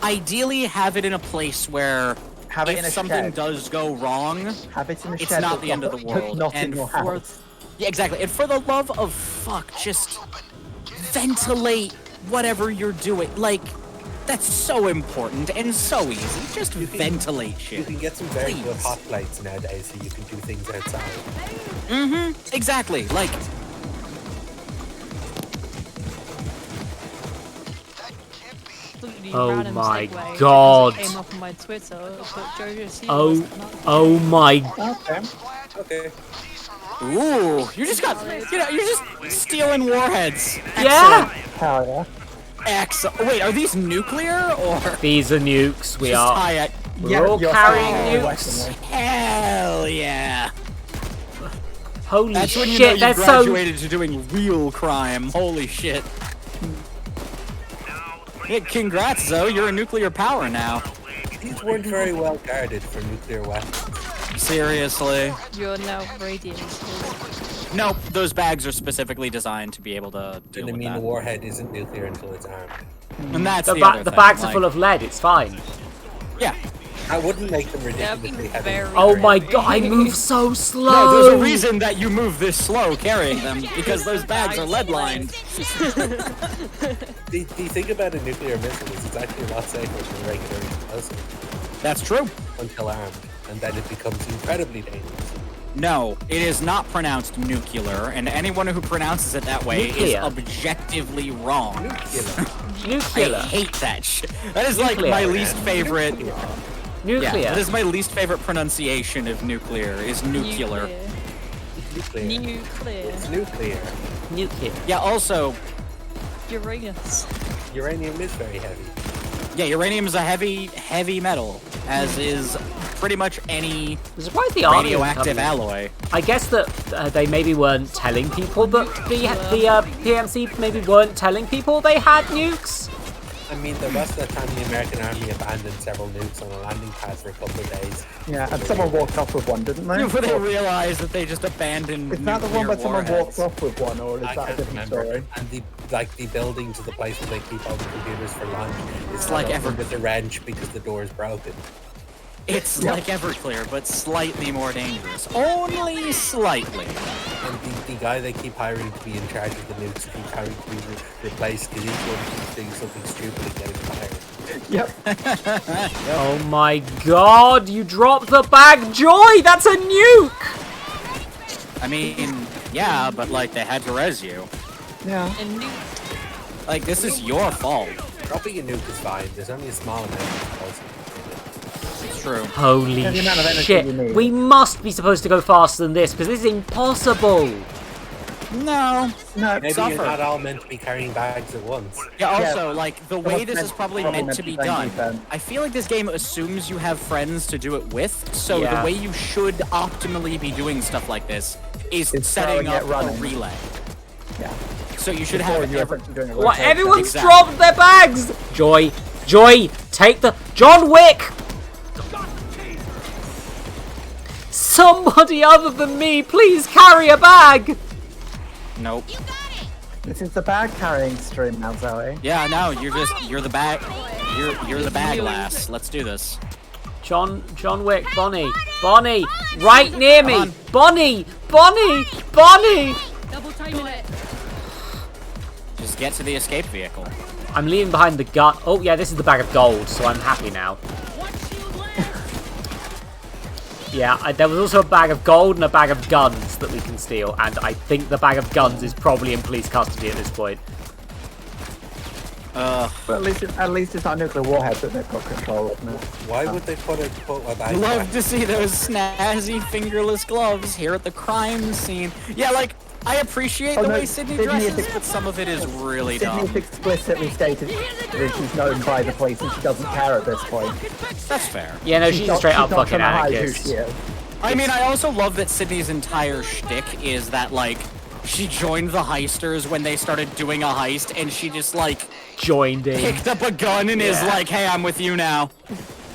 ideally have it in a place where Have it if in a something shed. does go wrong, Have it in a it's shed, not but the end of the world. Not and in your for house. yeah, exactly. And for the love of fuck, just ventilate whatever you're doing. Like, that's so important and so easy. Just ventilate You shit. can get some very good Please. hot plates nowadays, so you can do things outside. Exactly. Like, Completely Oh random my segue, God. It came up on my Twitter, but Jojo C Oh, was not- oh my. Okay. Okay. ooh, you just got, you're just stealing warheads. Yeah. Hell yeah. Excellent. Wait, are these nuclear or These are nukes. We just are. tie it? We're all you're carrying fine. nukes. Hell yeah. Holy That's when you know shit! you That's so. graduated to doing real crime. Holy shit. Yeah, congrats, Zoe. You're a nuclear power now. These weren't very well guarded for nuclear weapons. Seriously. You're now radiant. Nope, those bags are specifically designed to be able to deal And I with mean, that. the warhead isn't nuclear until it's armed. And that's The, the, other the thing, bags are like- full of lead. It's fine. Yeah. I wouldn't make them That'd be ridiculously heavy. very. Oh my god! I move so slow. No, there's a reason that you move this slow carrying them, because those bags are lead lined. The thing about a nuclear missile is it's actually a lot safer than a regular explosive That's true. until armed, and then it becomes incredibly dangerous. No, it is not pronounced nuclear, and anyone who pronounces it that way is Nuclear. objectively wrong. Nuclear. I hate that shit. That is like my least favorite. Nuclear. Yeah, that is my least favorite pronunciation of nuclear. Is nuclear. Nuclear. Nuclear. It's nuclear. Nuclear. Yeah. Also, Uranus. Uranium is very heavy. yeah, uranium is a heavy metal, as is pretty much any I'm surprised the army didn't radioactive come in. alloy. I guess that they maybe weren't telling people that the PMC maybe weren't telling people they had nukes. I mean, the rest of the time, the American army abandoned several nukes on a landing pad for a couple of days. Yeah, and someone walked off with one, didn't they? Before they realized that they just abandoned. Is that the one where someone warheads. walked off with one, or is I that a can't different remember. story? And the building to the place where they keep all the computers for lunch is like open with a wrench because the door is broken. It's like Everclear, but slightly more dangerous. Only slightly. And the guy they keep hiring to be in charge of the nukes keep having to be replaced because each one keeps doing something stupid and getting fired. Yep. Oh my god! You dropped the bag, Joy. That's a nuke. I mean, yeah, but like they had to res you. Yeah. And nuke. Like this is your fault. Dropping a nuke is fine. There's only a small amount of explosive. It's true. Holy And the amount of energy shit! you need. We must be supposed to go faster than this because this is impossible. No. No, Maybe Suffer. you're not all meant to be carrying bags at once. Yeah, also, Yeah. like, the way this is probably meant to be done, defense. I feel like this game assumes you have friends to do it with, so Yeah. the way you should optimally be doing stuff like this is It's setting throwing it up a running. relay. Yeah. So you should Before have you're every... essentially doing a What? rotation. Everyone's Exactly. dropped their bags. Joy, take the John Wick. Somebody other than me, please carry a bag. Nope. This is the bag carrying stream now, Zoe. Yeah, no, you're the bag... You're the bag lass. Let's do this. John Wick, Bonnie, right near me, Come on. Bonnie. Double timing it. Just get to the escape vehicle. I'm leaving behind the gun. Oh yeah, this is the bag of gold, so I'm happy now. Yeah, there was also a bag of gold and a bag of guns that we can steal, and I think the bag of guns is probably in police custody at this point. But at least it's not a nuclear warhead that they've got control of now. Why would they put a bag Love back? to see those snazzy fingerless gloves here at the crime scene. Yeah, like, I appreciate Oh, the no, way Sydney Sydney is dresses, but some of it is really Sydney's dumb. explicitly stated that she's known by the police and she doesn't care at this point. That's fair. Yeah, no, she's a not- straight up she's not fucking trying to hide who anarchist. she is. I mean, I also love that Sydney's entire shtick is that, like, she joined the heisters when they started doing a heist, and she just, like, Joined in. picked up a gun and is Yeah. like, hey, I'm with you now.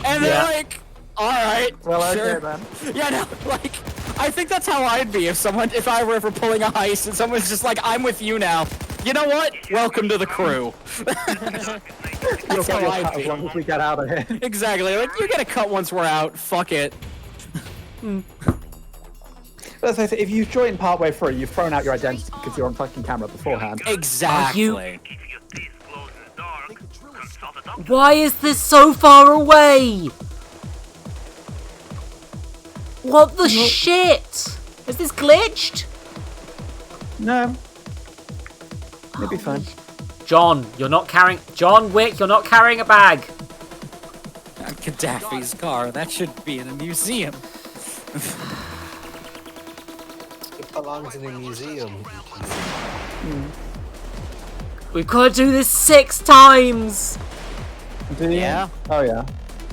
And they're like, alright, Well, sure. okay then. Yeah, no, like, I think that's how I'd be if I were ever pulling a heist and someone's just like, I'm with you now. You know what? Welcome to the crew. You'll That's get how your I'd cut as be. long as we get out of here. Exactly, like, you get a cut once we're out, fuck it. But as I say, if you join partway through, you've thrown out your identity because you're on fucking camera beforehand. Exactly. Why is this so far away? What the shit? Is this glitched? No. It'll be fine. John, you're not carrying... John Wick, you're not carrying a bag. Gaddafi's car, that should be in a museum. It belongs in a museum. We've got to do this 6 times. Do you? Yeah. Oh yeah.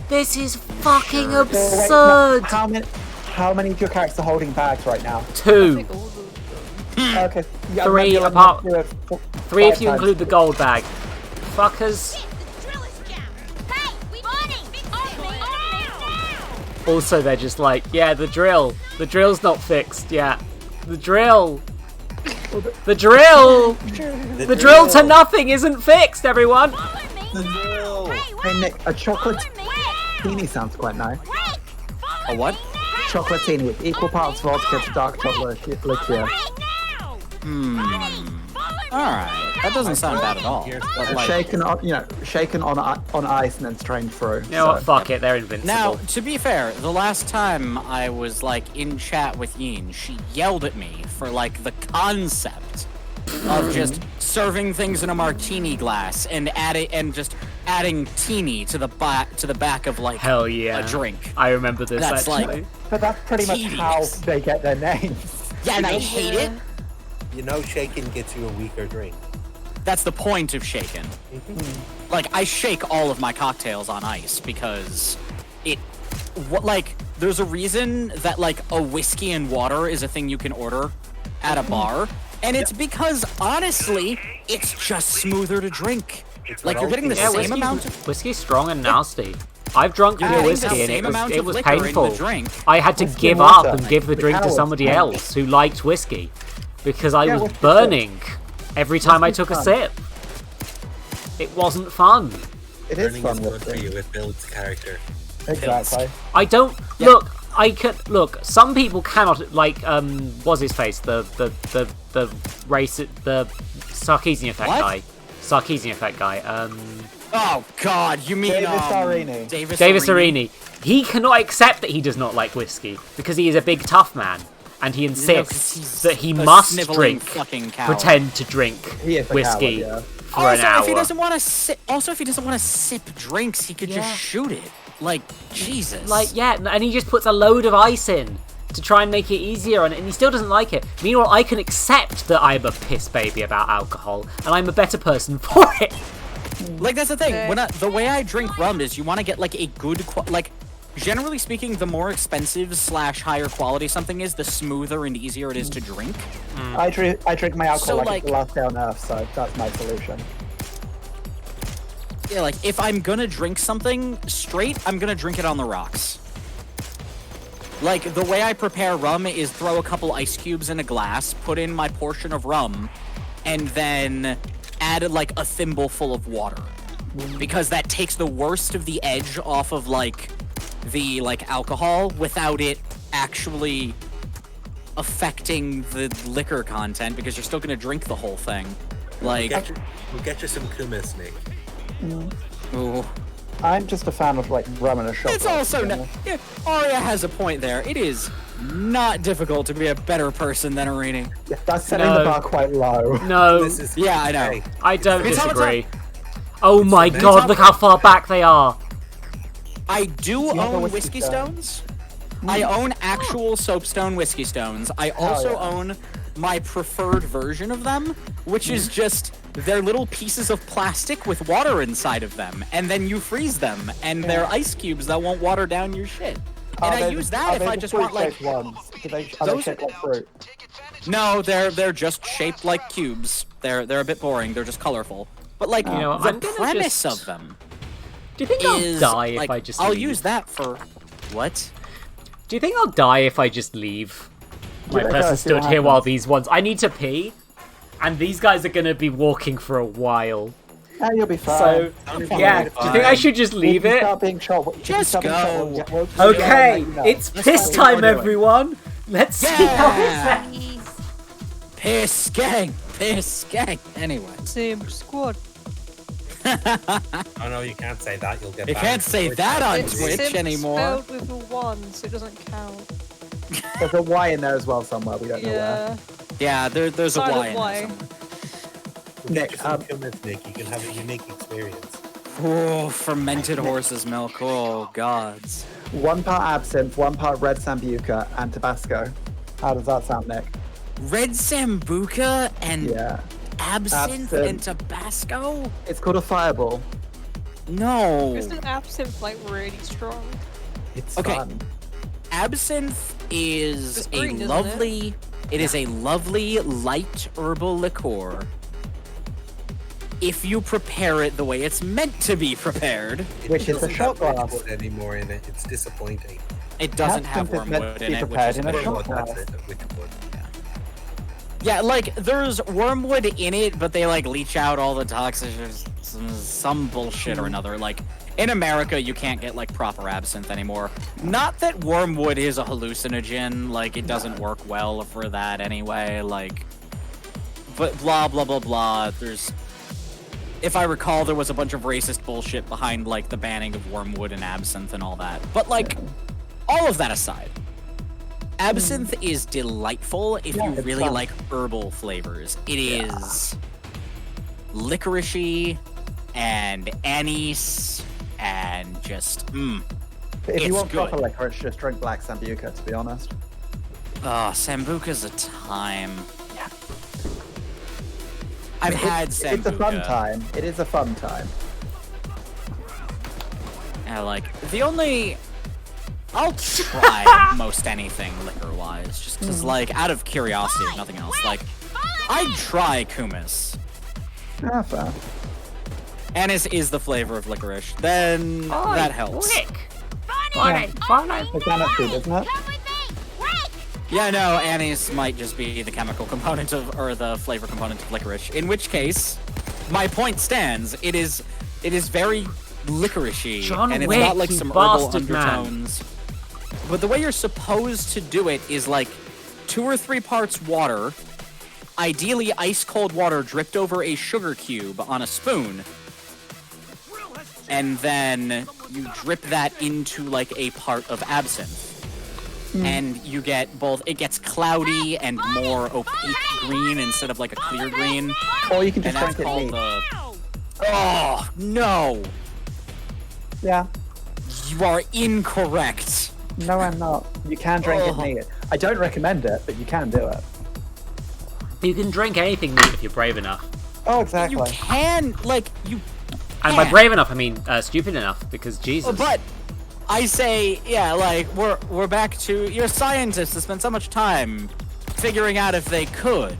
This is fucking So, wait, no, absurd. how many of your characters are holding bags right now? 2. Okay. Yeah, 3 you'll apart. have to do it 3 if five you times. include the gold bag. Fuckers. Also, they're just like, yeah, the drill. The drill's not fixed yet. The drill. The drill. The drill to nothing isn't fixed, everyone. Hey Nick, a chocolatini sounds quite nice. A what? Chocolatini with equal parts vodka to dark chocolate liqueur. Alright, that doesn't sound bad at all. But, like, Shaken on ice and then strained through. You know what? Fuck it. They're invincible. now, to be fair, the last time I was like in chat with Yin, she yelled at me for like the concept of just serving things in a martini glass and just adding teeny to the back of like Hell yeah. a drink. I remember this That's actually. like But that's pretty much how tedious. they get their names. Yeah, and I hate it. You know, shaking gets you a weaker drink. That's the point of shaken. Like, I shake all of my cocktails on ice because there's a reason that, like, a whiskey and water is a thing you can order at a bar, and it's because, honestly, it's just smoother to drink. Like, you're getting the Yeah, same amount of... whiskey's strong and nasty. I've drunk You're pure getting the whiskey and same it amount was of painful. liquor in the drink. I had to Whiskey give and up water. and give the drink to cowards. somebody else who liked whiskey because I was whiskey's burning every time I Whiskey's took a fun. sip. It wasn't fun. It is Burning fun is good for with you. It builds character. Exactly. I don't look. I could look. Some people cannot like. What's his face? The race. The Sarkeesian effect What? guy. Sarkeesian effect guy. Oh, God, you mean... Davis Arini. Davis Arini. He cannot accept that he does not like whiskey because he is a big tough man and he insists that he a must sniveling drink, fucking coward. pretend to drink He is a whiskey coward, yeah. for an Also, hour. if he doesn't want to sip, drinks, he could just shoot it. Like, Jesus. Like, yeah, and he just puts a load of ice in to try and make it easier on it, and he still doesn't like it. Meanwhile, I can accept that I'm a piss baby about alcohol, and I'm a better person for it. Like, that's the thing. The way I drink rum is you want to get, like, a good... generally speaking, the more expensive / higher quality something is, the smoother and easier it is to drink. I drink my alcohol So, like it's the last day on earth, so that's my solution. Yeah, like, if I'm gonna drink something straight, I'm gonna drink it on the rocks. Like, the way I prepare rum is throw a couple ice cubes in a glass, put in my portion of rum, and then add, like, a thimble full of water. Because that takes the worst of the edge off of, like, the, like, alcohol without it actually affecting the liquor content, because you're still gonna drink the whole thing. Like... We'll get you some kumis, Nick. Ooh. I'm just a fan of like rum and a shot. It's also Arya has a point there. It is not difficult to be a better person than Arini. Yeah, that's setting the bar quite low. No, Yeah, I know. I don't It's all the disagree. Oh my god, look how far back they are. I do you have a own whiskey whiskey stone? stones. I own actual soapstone whiskey stones. I also yeah. own my preferred version of them, which is just they're little pieces of plastic with water inside of them, and then you freeze them, and they're ice cubes that won't water down your shit. And I use that if I just want like ones? Are they shaped like fruit? No, they're just shaped like cubes. They're a bit boring. They're just colorful. But like You know, the I'm gonna premise just- of them Do you think is I'll die if like I just I'll leave? use that for what? Do you think I'll die if I just leave? My Yeah, person see stood what here while happens. these ones... I need to pee, and these guys are going to be walking for a while. Yeah, you'll be fine. So, yeah, do you think I should just leave If you it? start being shot, if you Just start being shot, go. we'll just Okay, let you know. it's That's piss what time, we're doing. everyone. Let's see how Yeah. this ends. Piss gang, piss gang. Anyway, Same squad. Oh no, you can't say that. You'll get you banned can't from say Twitch. that on It's Twitch Simp anymore. spelled with a 1, so it doesn't count. There's a Y in there as well somewhere. We don't know where. Yeah. Yeah, there's a Silent Y in there Y. somewhere. Nick, Just some hummus, Nick. You can have a unique experience. Oh, fermented horse's milk. Oh, gods. 1 part absinthe, 1 part red sambuca, and Tabasco. How does that sound, Nick? Red Sambuca and Yeah. absinthe Absinthe. and Tabasco? It's called a fireball. No. Isn't absinthe like really strong? It's Okay. fun. Absinthe is It's green, a isn't lovely. It is a lovely light herbal liqueur. If you prepare it the way it's meant to be prepared, Which is a doesn't shot have glass. Witchwood anymore in it. It's disappointing. it doesn't have Absinthe is meant wormwood to in be it, which prepared is in a good. shot That's glass. it. Witchwood. Yeah, like there's wormwood in it, but they like leach out all the toxins, some bullshit or another. Like in America, you can't get like proper absinthe anymore. Not that wormwood is a hallucinogen, like it doesn't work well for that anyway. Like, but blah blah blah blah. There's, if I recall, there was a bunch of racist bullshit behind like the banning of wormwood and absinthe and all that. But like, all of that aside. Absinthe is delightful if Yeah, you it's really fun. like herbal flavors. It is licoricey and anise and just But if you It's want proper good. licorice, just drink black sambuca, to be honest. Sambuca's a time. I've had Sambuca. It's a fun time. It is a fun time. Yeah, like the only I'll try most anything liquor-wise, just because, like, out of curiosity, if nothing else. Like, I'd try kumis. Ah, fair. Anise is the flavor of licorice. Then that helps. Organic food, isn't it? Yeah, no, anise might just be the chemical component of, or the flavor component of licorice. In which case, my point stands. It is very licoricey, John and it's Wick, got like you some herbal bastard man. undertones. But the way you're supposed to do it is like 2 or 3 parts water, ideally ice cold water dripped over a sugar cube on a spoon, and then you drip that into like a part of absinthe. And you get both, it gets cloudy and more opaque green instead of like a clear green. Or you can And just that's drink it called neat. the... Oh, no! Yeah. You are incorrect. No, I'm not. You can drink it neat. I don't recommend it, but you can do it. You can drink anything neat if you're brave enough. Oh, exactly. You can, like, you And by can. brave enough, I mean stupid enough, because Jesus. But I say, yeah, like, we're back to your scientists that spent so much time figuring out if they could,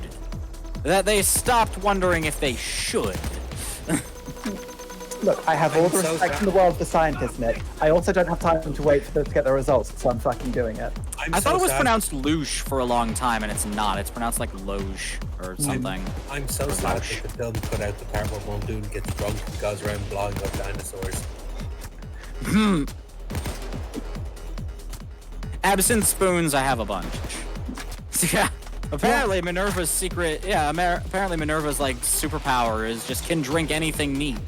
that they stopped wondering if they should. Look, I have all the so respect sad. in the world for scientists, Nick. I also don't have time to wait for them to get the results, so I'm fucking doing it. I thought it was pronounced Luge for a long time, and it's not. It's pronounced like Loge or something. I'm so sad that the film put out the part where one dude gets drunk and goes around blowing up dinosaurs. Absinthe spoons, I have a bunch. Yeah. Apparently Minerva's secret, apparently Minerva's like superpower is just can drink anything neat.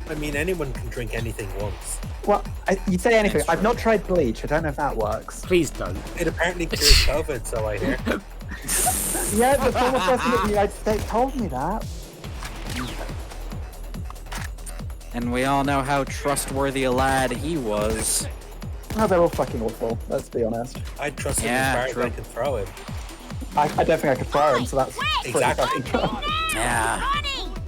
I mean, anyone can drink anything once. Well, you'd say anything. I've not tried bleach. I don't know if that works. Please don't. It apparently cures COVID, so I hear. Yeah, the former president of the United States told me that. And we all know how trustworthy a lad he was. Oh, they're all fucking awful. Let's be honest. I'd trust him Yeah, as far true. as I could throw him. I don't think I could throw him, so that's pretty Exactly. fucking good. Yeah.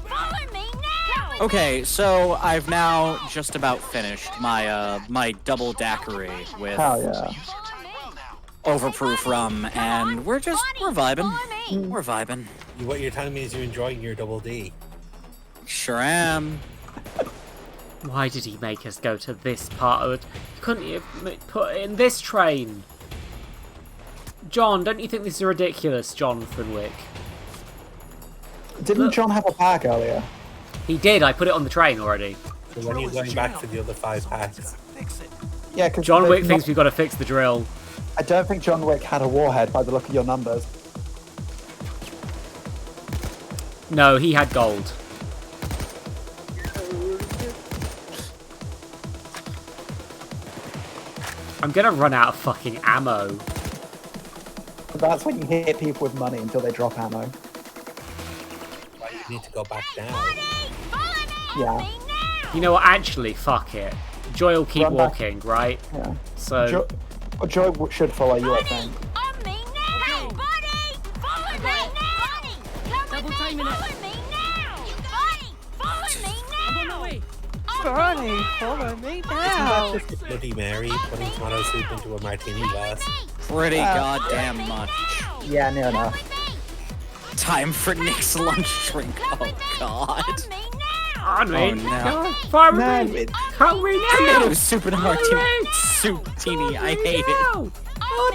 Follow me now! Okay, so I've now just about finished my my double daiquiri with Hell yeah. overproof rum, and we're vibing. We're vibing. What you're telling me is you're enjoying your double D. Sure am. Why did he make us go to this part of it? Couldn't you have put it in this train? John, don't you think this is ridiculous, Jonathan Wick? Didn't John have a bag earlier? He did, I put it on the train already. So when are you going back for the other 5 packs? Yeah, because John Wick thinks we've got to fix the drill. I don't think John Wick had a warhead by the look of your numbers. No, he had gold. I'm gonna run out of fucking ammo. That's when you hit people with money until they drop ammo. You need to go back down. Yeah. You know what, actually, fuck it. Joy will keep Run back. walking, right? Yeah. So... Joy should follow you, I think. On me now, buddy! Follow me now! Double timing it. Follow me now! Buddy! Follow me I'm on now! my way. Bernie, follow me now. Just a Bloody Mary putting tomato soup into a martini glass. Pretty goddamn much. Yeah, near enough. Time for Nick's lunch drink. Oh god. On me! Oh, no. Follow No, me! it- Help me now! Tomato soup and a martini. Alright. Soup teeny. I hate it. On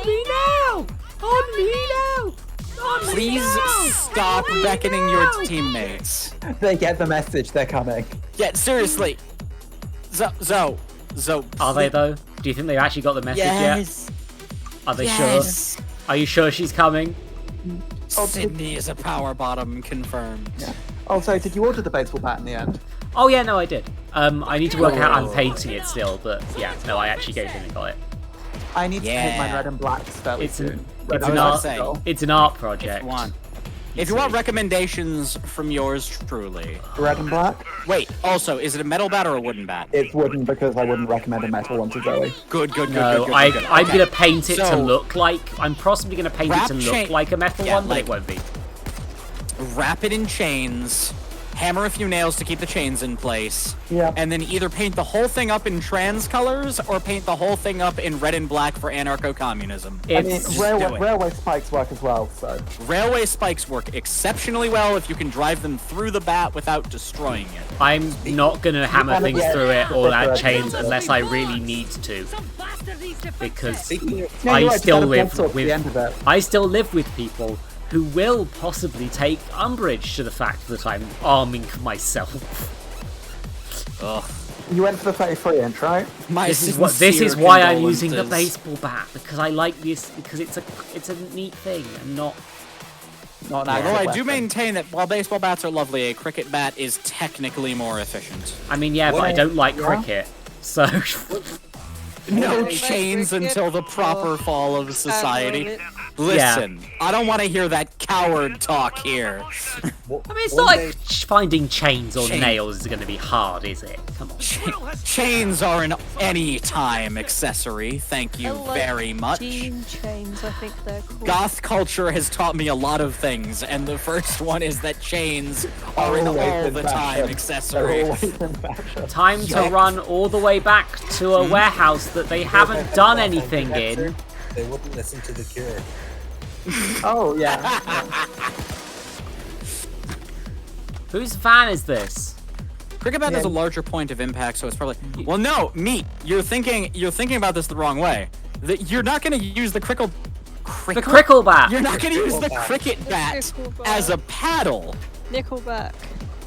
me now! On me now! On me Please now! stop On me beckoning your now! teammates. They get the message, they're coming. Yeah, seriously. Zo. Are they though? Do you think they actually got the message Yes. yet? Are they Yes. sure? Are you sure she's coming? Sydney is a power bottom, confirmed. Yeah. Also, did you order the baseball bat in the end? Oh yeah, no, I did. I need to work out I'm painting it still, but yeah, no, I actually gave in and got it. I need to paint mine Yeah. red and black fairly It's soon. an, Red it's and an black art. still. It's an art project. If you want recommendations from yours truly. Red and black? Wait, also, is it a metal bat or a wooden bat? It's wooden because I wouldn't recommend a metal one to Zoe. Good. No, good. I'm Okay. gonna paint it to So, look like. I'm possibly gonna paint it wrap to look chain- like a metal yeah, one, but like- it won't be. Wrap it in chains, hammer a few nails to keep the chains in place, Yeah. and then either paint the whole thing up in trans colors or paint the whole thing up in red and black for anarcho-communism. I mean, It's do it. railway spikes work as well, so. Railway spikes work exceptionally well if you can drive them through the bat without destroying it. I'm not gonna hammer kinda things get through it or add different. chains unless I really need to, Some bastard needs to fix because Speaking of, No, I you're right, still just add a live pencil to the with end of it. I still live with people who will possibly take umbrage to the fact that I'm arming myself. Ugh. You went for the 33 inch, right? My This is sincere why I'm using the condolences. baseball bat, because I like this, because it's a neat thing and not. Not an Although actual I do weapon. maintain that while baseball bats are lovely, a cricket bat is technically more efficient. I mean, yeah, but I don't like Yeah. cricket, so. No Yeah. chains until the proper fall of society. Yeah. Listen, I don't want to hear that coward talk here. I mean, it's not like finding chains or Chain- nails is going to be hard, is it? Come on. Chains are an anytime accessory, thank I you like very much. Jean chains, I think they're cool. Goth culture has taught me a lot of things, and the first one is that chains are an Always all in the fashion. time They're accessory. always in fashion. Time to Yuck. run all the way back to a warehouse that they haven't done anything in. They wouldn't listen to the Cure. Oh, yeah. Whose van is this? Cricket bat Yeah. has a larger point of impact, so it's probably. Well, no, meat. You're thinking about this the wrong way. You're not going to use the crickle. The crickle bat! You're not going to use the Crickle bat. cricket bat crickle bat. as a paddle. Nickelback.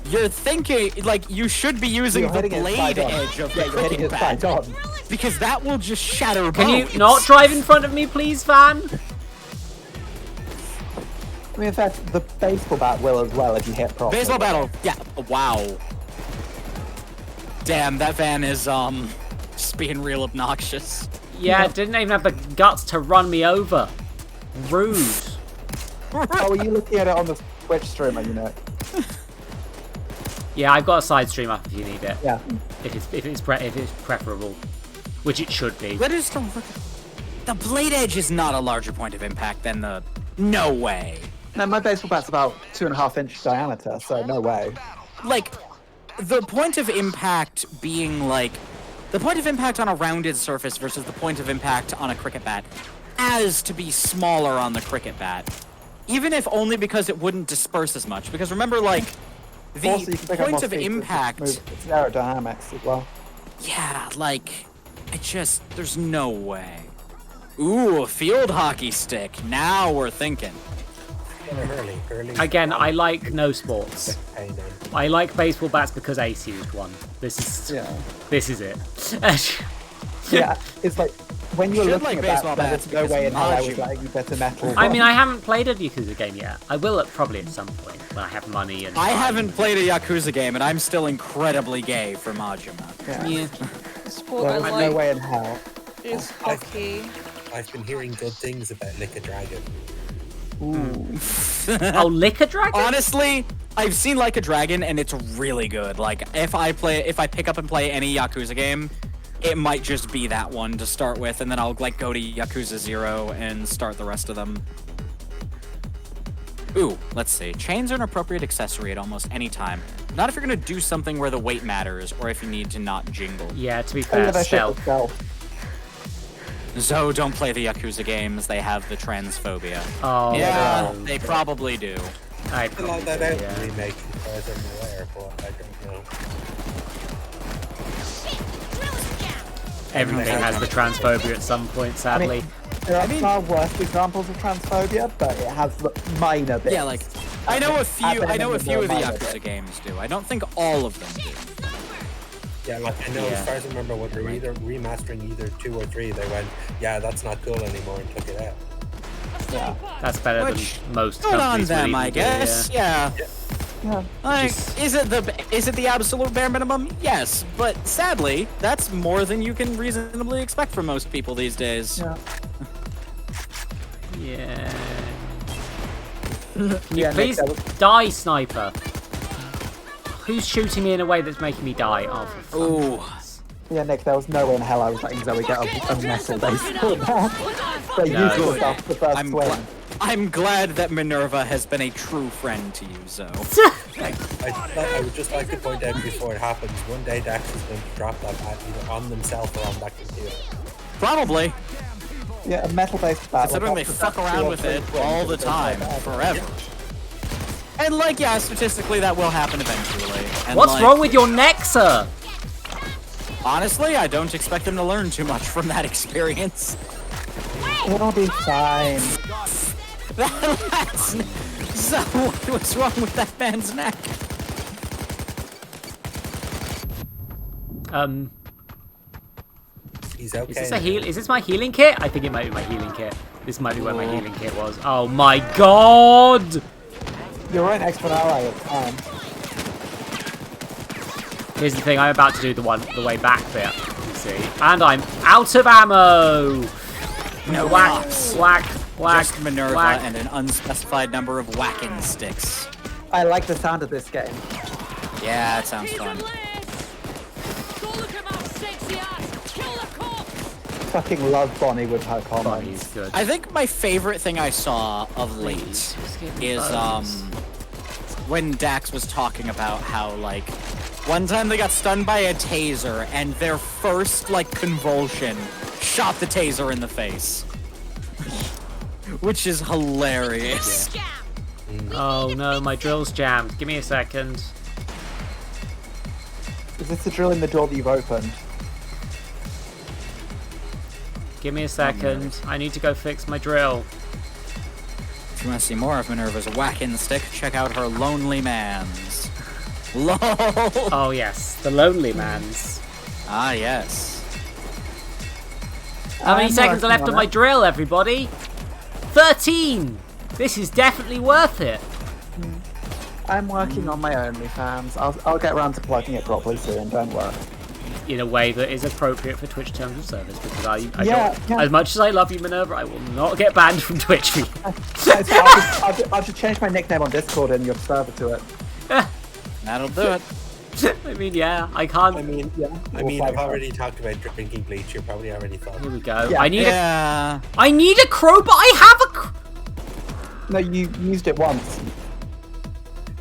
You're thinking like you should be using You're the hitting it blade side on. edge of Yeah, the you're hitting cricket it side bat on. because that will just shatter Can bones. you not drive in front of me, please, van? I mean, in fact, the baseball bat will as well if you hit properly. Baseball battle. Yeah. Wow. Damn, that van is just being real obnoxious. Yeah, didn't even have the guts to run me over. Rude. Oh, are you looking at it on the Twitch streamer, you know? Yeah, I've got a side stream up if you need it. Yeah. If it's preferable, which it should be. That is the blade edge is not a larger point of impact than the No way. No, my baseball bat's about 2.5-inch diameter, so no way. Like, the point of impact being like, the point of impact on a rounded surface versus the point of impact on a cricket bat has to be smaller on the cricket bat. Even if only because it wouldn't disperse as much. Because remember, like, the Also, you can pick up point more of speed, impact... It's aerodynamics as well. Yeah, like, there's no way. Ooh, a field hockey stick. Now we're thinking. Hurley. Again, I like no sports. Payday. I like baseball bats because AC used one. This is it. Yeah, it's like when you're Should looking like at baseball that, bats there's no because way in hell I Majima- was letting you better metal. I mean, I haven't played a Yakuza game yet. I will probably at some point when I have money and I time. haven't played a Yakuza game, and I'm still incredibly gay for Majima. Yeah. The sport I There's like no way in hell. is hockey. I've been hearing good things about Lick a Dragon. Oh, Lick a Dragon? Honestly, I've seen Like a Dragon, and it's really good. Like, if I pick up and play any Yakuza game, it might just be that one to start with, and then I'll like go to Yakuza 0 and start the rest of them. Ooh, let's see. Chains are an appropriate accessory at almost any time. Not if you're gonna do something where the weight matters, or if you need to not jingle. Yeah, to be I fair, love that shit with stealth. stealth. So don't play the Yakuza games, they have the transphobia. Oh, Yeah, no. they probably do. I They allowed probably that do, out in yeah. the remake, as far as I'm aware, but I don't know. Everything has the transphobia at some point, sadly. There are far worse examples of transphobia, but it has minor bits. Yeah, like I know a few of the minor Yakuza bits. games do. I don't think all of them do. Yeah, like I know as far as I remember when they were either remastering either 2 or 3, they went, yeah, that's not cool anymore and took it out. Yeah. That's better Which, than most good on companies would them, even I do, guess. Yeah. Yeah. Like, Just- is it the absolute bare minimum? Yes, but sadly, that's more than you can reasonably expect from most people these days. Yeah. Yeah. Can you Yeah, please Nick, that was- die, sniper? Who's shooting me in a way that's making me die? Oh, for fuck's Ooh. sake. Yeah, Nick, there was no way in hell I was letting Zoe get a metal baseball bat. They No, usual yeah. stuff the first swing. I'm glad that Minerva has been a true friend to you, Zoe. I would just like to point out before it happens, one day Dax is going to drop that bat either on themselves or on that computer. Probably. Yeah, a metal-based bat. Considering they like, fuck up to around 2 or with 3 it swings all of the time, bat. forever. And like, yeah, statistically that will happen eventually. And What's like, wrong with your neck, sir? Honestly, I don't expect them to learn too much from that experience. It'll be fine. That's... So, what's wrong with that man's neck? He's okay. Is this a heal? Is this my healing kit? I think it might be my healing kit. This might be where my healing kit was. Oh my god! You're right next to an ally at the time. Here's the thing. I'm about to do the way back bit. You see, and I'm out of ammo. No Whack, cops. whack, whack, Just Minerva whack. and an unspecified number of whacking sticks. I like the sound of this game. Yeah, it sounds fun. Go look at my sexy ass. Kill the cops. Fucking love Bonnie with her Bonnie's comments. good. I think my favorite thing I saw of late is when Dax was talking about how like one time they got stunned by a taser and their first like convulsion shot the taser in the face. Which is hilarious. Oh no, my drill's jammed. Give me a second. Is this the drill in the door that you've opened? Give me a second. I need to go fix my drill. If you want to see more of Minerva's whacking stick, check out her Lonely Man's. LOL! Oh yes, the lonely man's. Ah, yes. How many I'm seconds are working left on of my it. drill, everybody? 13! This is definitely worth it. I'm working on my OnlyFans. I'll get around to plugging it properly soon, don't worry. In a way that is appropriate for Twitch terms of service, because I Yeah, don't, yeah. as much as I love you, Minerva, I will not get banned from Twitch for you. I should change my nickname on Discord and your server to it. That'll do it. I mean, yeah, I can't. I mean, I've already talked about drinking bleach. You probably already thought. Here we go. Yeah. I need Yeah. a crowbar. I have a. No, you used it once.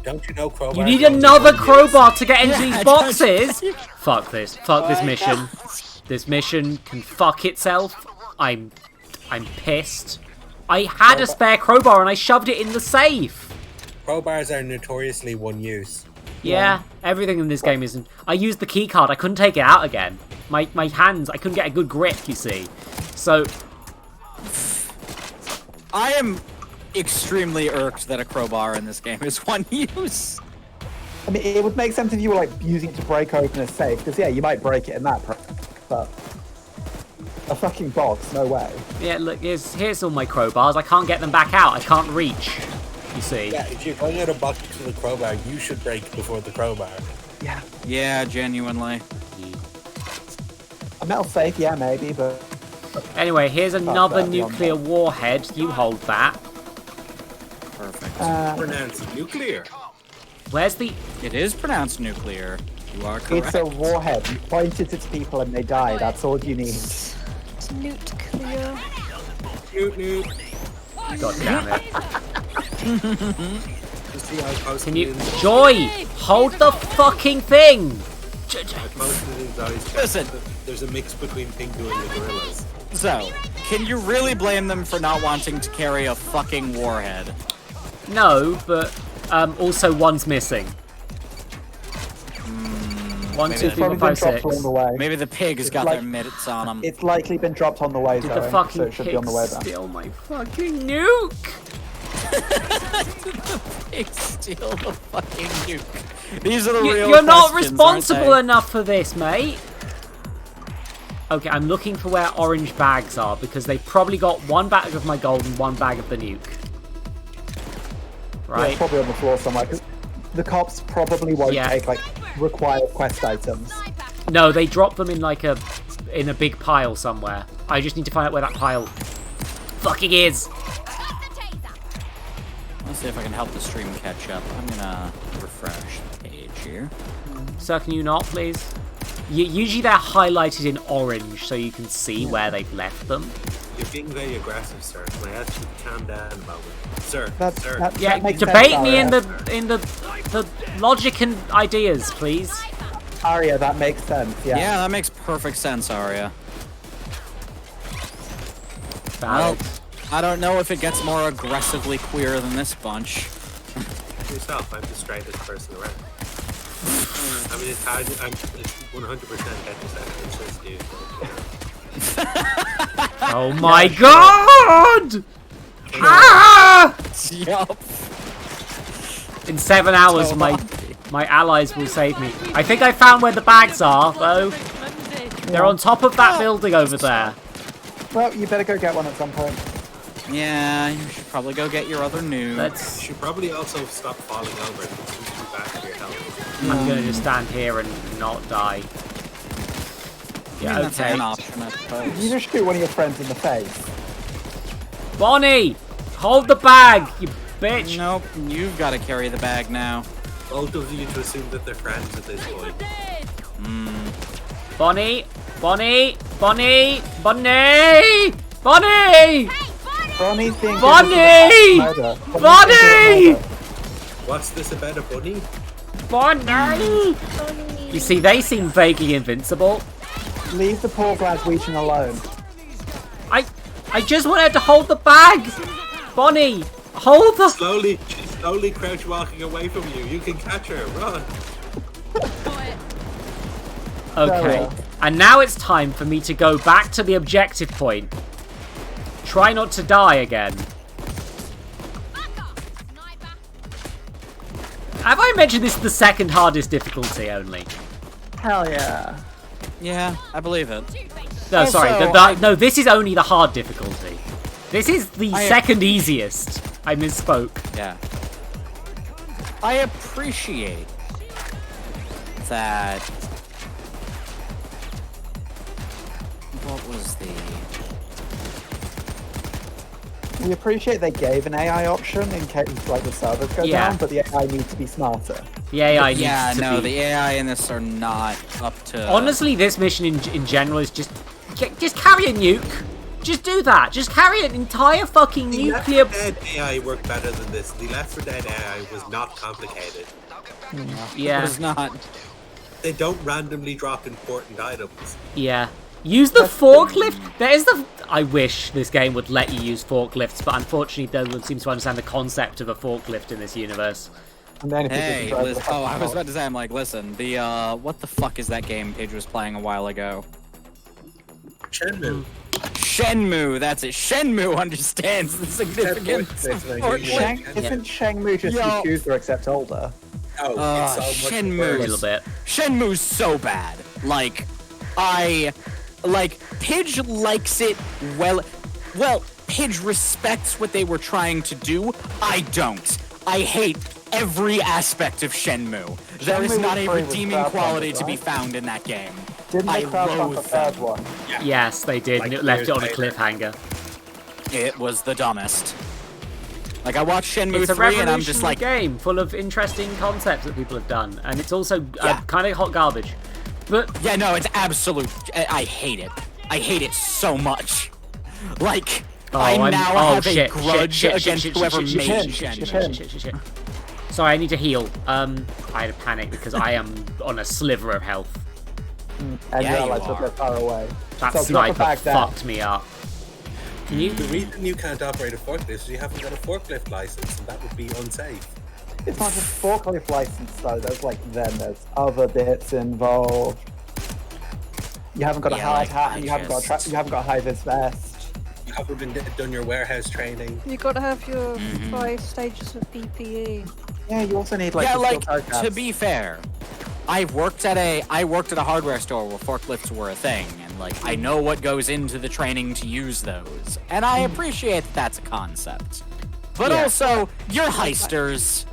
Don't you know crowbar? You need another crowbar to get into these boxes! Fuck this. Fuck this mission. This mission can fuck itself. I'm pissed. I had a spare crowbar and I shoved it in the safe. Crowbars are notoriously one use. Yeah, everything in this game isn't. I used the key card. I couldn't take it out again. My hands, I couldn't get a good grip, you see. So I am extremely irked that a crowbar in this game is one use. I mean, it would make sense if you were like using it to break open a safe, because yeah, you might break it in that, but a fucking box, no way. yeah, look, here's all my crowbars. I can't get them back out. I can't reach. You see. Yeah, if you're going out a box with a crowbar, you should break before the crowbar. Yeah. Yeah, genuinely. A metal safe, yeah, maybe, but. Anyway, here's another nuclear warhead. You hold that. Perfect. Pronounced nuclear. Where's the... It is pronounced nuclear. You are correct. It's a warhead. You point it at people and they die. That's all you need. It's nuclear. Newt. God damn it. You see how close Can it you... is? Joy! Hold the fucking thing! Like most of these guys, Listen. there's a mix between Pingu and the gorillas. So, can you really blame them for not wanting to carry a fucking warhead? No, but also one's missing. 1, 2, 3, 4, 5, 6. On the way. Maybe the pig's got their mitts on them. It's likely been dropped on the way, Did though, the fucking so it should be on the way pig back. steal my fucking nuke? Pig steal the fucking nuke. These are the real You're not questions, responsible aren't enough for this, mate. Okay, I'm looking for where orange bags are, because they probably got one bag of my gold and one bag of the nuke. Yeah, Right? it's probably on the floor somewhere, 'cause the cops probably won't take, like, required quest items. No, they drop them in, like, in a big pile somewhere. I just need to find out where that pile fucking is. Let's see if I can help the stream catch up. I'm gonna refresh the page here. Sir, can you not, please? Usually they're highlighted in orange, so you can see where they've left them. You're being very aggressive, sir. Can I ask you to calm down about it? Sir, sir. Yeah, that makes debate sense, me in Aria. the logic and ideas, please. Aria, that makes sense, yeah. Yeah, that makes perfect sense, Arya. Well, Valid. I don't know if it gets more aggressively queer than this bunch. Yourself, I'm the straightest person around. I mean, it's hard. I'm 100% heterosexual, dude. Oh my god! Ah! Yup. In 7 hours, So my allies will save me. I think I found where the bags are, though. They're on top of that building over there. Well, you better go get one at some point. Yeah, you should probably go get your other nuke. Let's. You should probably also stop falling over. It seems to be bad for your health. I'm gonna just stand here and not die. Yeah, That's okay. an option, I suppose. You just shoot one of your friends in the face. Bonnie, hold the bag, you bitch. Nope, you've got to carry the bag now. Both of you to assume that they're friends at this point. Bonnie, Bonnie, Bonnie, Bonnie, Bonnie, Bonnie's being Bonnie, murder. Bonnie, What's this about a bunny? Bonnie. You see, they seem vaguely invincible. Leave the poor graduation alone. I just wanted to hold the bag. Bonnie, hold the. She's slowly crouch walking away from you. You can catch her. Run. Okay, and now it's time for me to go back to the objective point. Try not to die again. Have I mentioned this is the second hardest difficulty only? Hell yeah. Yeah, I believe it. No, Also, sorry. No, this is only the hard difficulty. This is the second easiest. I misspoke. Yeah. I appreciate that. What was the... We appreciate they gave an AI option in case like the servers go down, but the AI needs to be smarter. The AI needs Yeah, to no, be... the AI in this are not up to... Honestly, this mission in general is just carry a nuke. Just do that. Just carry an entire fucking The nuclear. Left 4 Dead AI worked better than this. The Left 4 Dead AI was not complicated. Yeah. It was not. They don't randomly drop important items. Yeah. Use the forklift. There's the. I wish this game would let you use forklifts, but unfortunately, no one seems to understand the concept of a forklift in this universe. And then if you Hey, drive Liz, the fucking I was car. about to say, I'm like, listen, the, what the fuck is that game Paige was playing a while ago? Shenmue. Shenmue, that's it. Shenmue understands the significance of forklift. Isn't Shenmue just Yo. Yakuza except older? Oh, it's so much Shenmue. A worse. little bit. Shenmue's so bad. Like, Pidge likes it well, Pidge respects what they were trying to do. I don't. I hate every aspect of Shenmue. There is Shenmue not a was free with redeeming crowdfunded, quality to be right? found in that game. Didn't I they crowdfund the loathe third them. one? Yes, they did, and Like it left it years on a later. cliffhanger. It was the dumbest. Like, I watched Shenmue It's a 3 and I'm just revolutionary like, game full of interesting concepts that people have done, and it's also Yeah. kind of hot garbage. But yeah, no, it's absolute. I hate it. I hate it so much. Like, I now have a grudge against whoever made Shenmue. shit. Sorry, I need to heal. I had a panic because I am on a sliver of health. And Yeah, you you realize that are. they're far away. That So drop it sniper back down. fucked me up. Can you? The reason you can't operate a forklift is you haven't got a forklift license, and that would be unsafe. It's not just forklift license though. There's other bits involved. You haven't got a Yeah, hard like, hat, I and you haven't got just- you haven't got a high vis vest. You haven't done your warehouse training. You gotta have your 5 stages of PPE. Yeah, you also need like Yeah, the like, steel toe to caps. be fair, I worked at a hardware store where forklifts were a thing, and like, I know what goes into the training to use those, and I appreciate that that's a concept. But Yeah. also, you're heisters,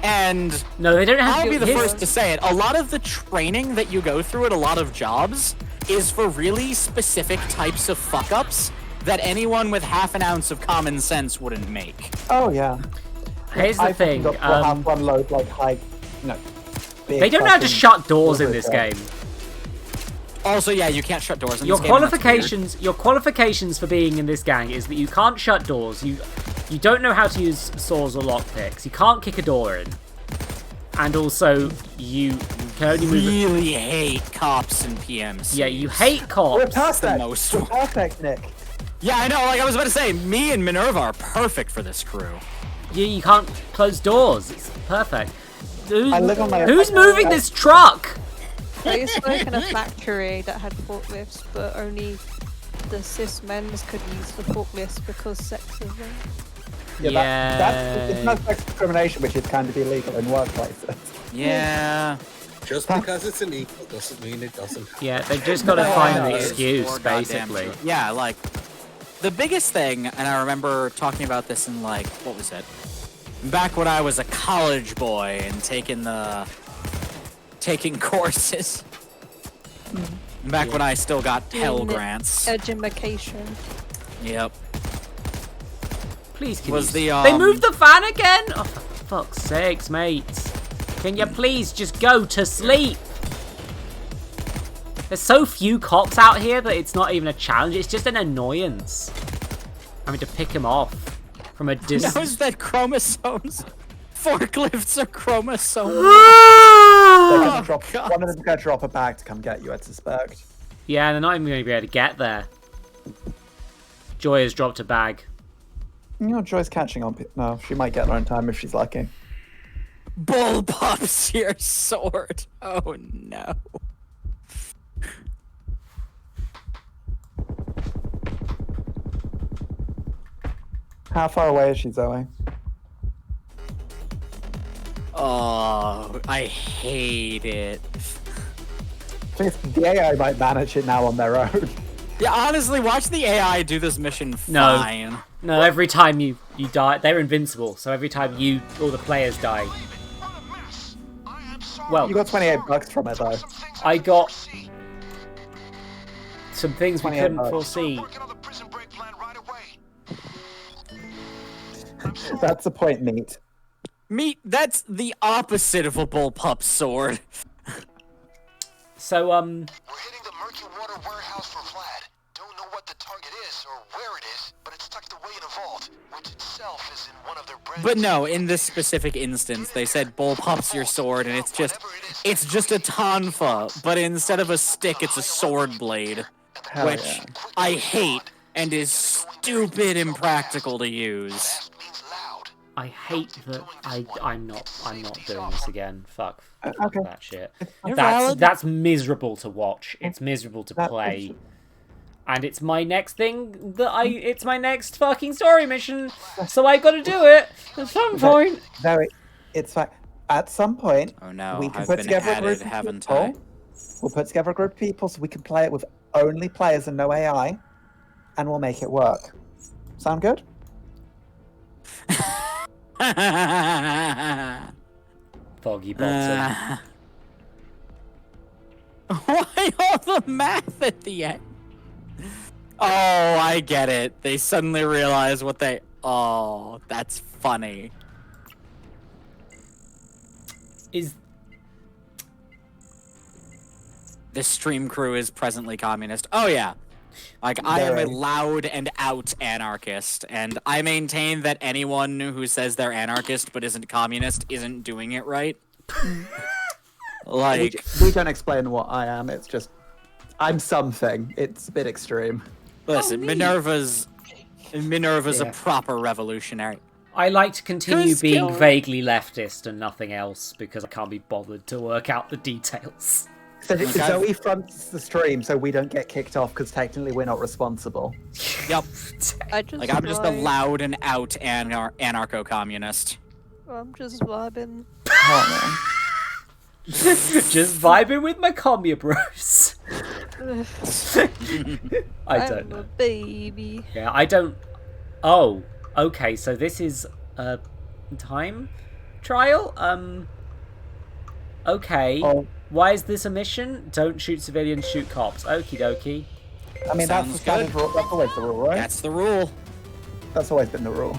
and No, they don't have. I'll to be the here's- first to say it. A lot of the training that you go through at a lot of jobs is for really specific types of fuck-ups that anyone with half an ounce of common sense wouldn't make. Oh yeah. Here's the I thing. Got, we'll have one load like high, big They don't know how to fucking shut doors in delivery this truck. game. Also, yeah, you can't shut doors in Your this game, and that's weird. your qualifications for being in this gang is that you can't shut doors. You don't know how to use saws or lockpicks. You can't kick a door in, and also you can only move. Really hate cops and PMs. Yeah, you hate We're cops. perfect. most We're one. perfect, Nick. Yeah, I know. Like I was about to say, me and Minerva are perfect for this crew. You can't close doors. It's perfect. I live on my- Who's moving this truck? I used to work in a factory that had forklifts, but only the cis men's could use the forklifts because sexism. That's it's not sex discrimination, which is kind of illegal in workplaces. Yeah. Just because it's illegal doesn't mean it doesn't. Yeah, they've just got to find an no. excuse, Or goddamn basically. true. Yeah, like the biggest thing, and I remember talking about this in like what was it? Back when I was a college boy and taking courses. Back when I still got Pell Doing the Grants. Education. Yep. Please, can Was you... the, They moved the fan again? Oh, for fuck's sakes, mates. Can you please just go to sleep? There's so few cops out here that it's not even a challenge. It's just an annoyance. Having to pick him off from a distance. Knows that chromosomes, forklifts are chromosomes. They're Oh, gonna drop, God. one of them's going to drop a bag to come get you, I'd suspect. Yeah, they're not even going to be able to get there. Joy has dropped a bag. You know, Joy's catching on. No, she might get there in time if she's lucky. Bull pops your sword. Oh no. How far away is she, Zoe? Oh, I hate it. I think the AI might manage it now on their own. Yeah, honestly, watch the AI do this mission No. fine. No, every time you die, they're invincible. So every time all the players die. Well, You got $28 from it though. I got some things we 28 couldn't bucks. foresee. Working on the prison break plan right away. That's the point, Meat. Meat, that's the opposite of a bullpup sword. So, We're hitting the murky water warehouse for Vlad. Don't know what the target is or where it is, but it's tucked away in a vault, which itself is in one of their branches. But no, in this specific instance, they said bull pops your sword, and it's just a tonfa, but instead of a stick, it's a sword blade, Hell which yeah. I hate and is stupid impractical to use. Fast means loud. I hate that I'm not doing this again. Fuck Okay. that shit. You're That's valid. that's miserable to watch. It's miserable to That play. is- And it's my next thing it's my next fucking story mission. So I gotta do it at some point. It's fine. At some point, Oh no, we can I've put been together a group added, of haven't people. I? We'll put together a group of people so we can play it with only players and no AI, and we'll make it work. Sound good? Foggy bottom. Why all the math at the end? Oh, I get it. They suddenly realize what they... Oh, that's funny. Is The stream crew is presently communist. Oh, yeah. Like, I am a Very. loud and out anarchist, and I maintain that anyone who says they're anarchist but isn't communist isn't doing it right. Like... We don't explain what I am. It's just I'm something. It's a bit extreme. Listen, Minerva's Yeah. a proper revolutionary. I like to continue Who's being killed? vaguely leftist and nothing else because I can't be bothered to work out the details. So Okay. Zoe fronts the stream so we don't get kicked off because technically we're not responsible. Yep. I just Like, I'm just a vibe. loud and out anarcho-communist. I'm just vibing. Oh, Just vibing with my commie bros. I don't I'm know. a baby. Yeah, I don't. Oh, okay. So this is a time trial. Okay. Oh. Why is this a mission? Don't shoot civilians, shoot cops. Okie dokie. I mean, that's the Sounds standard good. rule. That's always the rule, right? That's the rule. That's always been the rule.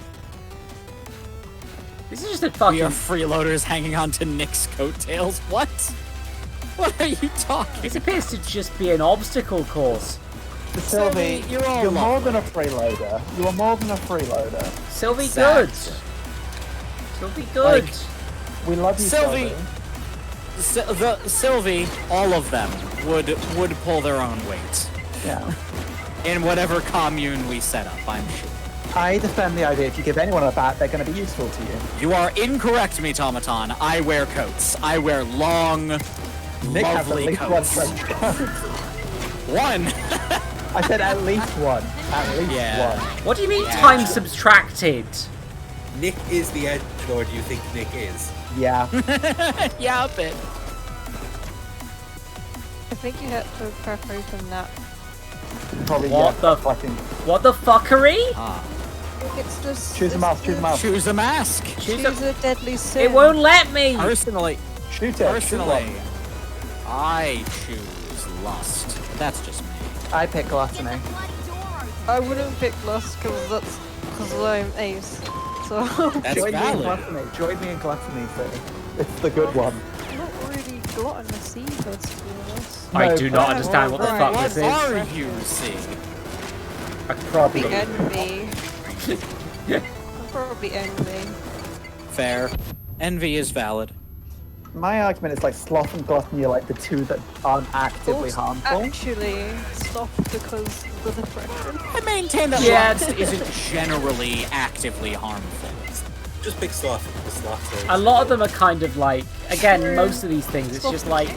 This is just a We fucking. are freeloaders hanging on to Nick's coattails. What? What are you talking? This appears to just be an obstacle course. Sylvie, you're all you're more lovely. than a freeloader. You are more than a freeloader. Sylvie, Sad. good. Sylvie, good. Like- We love you, Sylvie- Sylvie. Sylvie, all of them would pull their own weight Yeah. in whatever commune we set up. I'm sure. I defend the idea if you give anyone a bat, they're going to be useful to you. You are incorrect, Automaton. I wear coats. I wear long, Nick has at lovely least one coats. trench coat. One. I said at least one. At least Yeah. one. What do you mean Yeah. time subtracted? Nick is the edgelord you think Nick is. Yeah. Yeah, a bit. I think you had to crack open that. Probably What yeah, the fucking What the fuckery? It's just. choose a mouse, choose a mouse. Choose a mask. Choose Choose a- a deadly sin. It won't let me. Personally, Shoot it. personally, I choose lust. That's just me. I pick gluttony. I wouldn't pick lust because I'm ace. So That's Join me in valid. gluttony. Join me in gluttony, so it's the good one. I'm not really gluttonous either, to be honest. I No, do not but- understand what the Right, fuck What this is. are you seeing? Probably. Envy. Probably envy. Fair. Envy is valid. My argument is like sloth and gluttony are like the two that aren't actively Also, harmful. Actually, stop because of the depression. I maintain that Yeah. lust isn't generally actively harmful. Just pick sloth. The sloth. A lot of them are kind of like, again, most of these things, it's just like,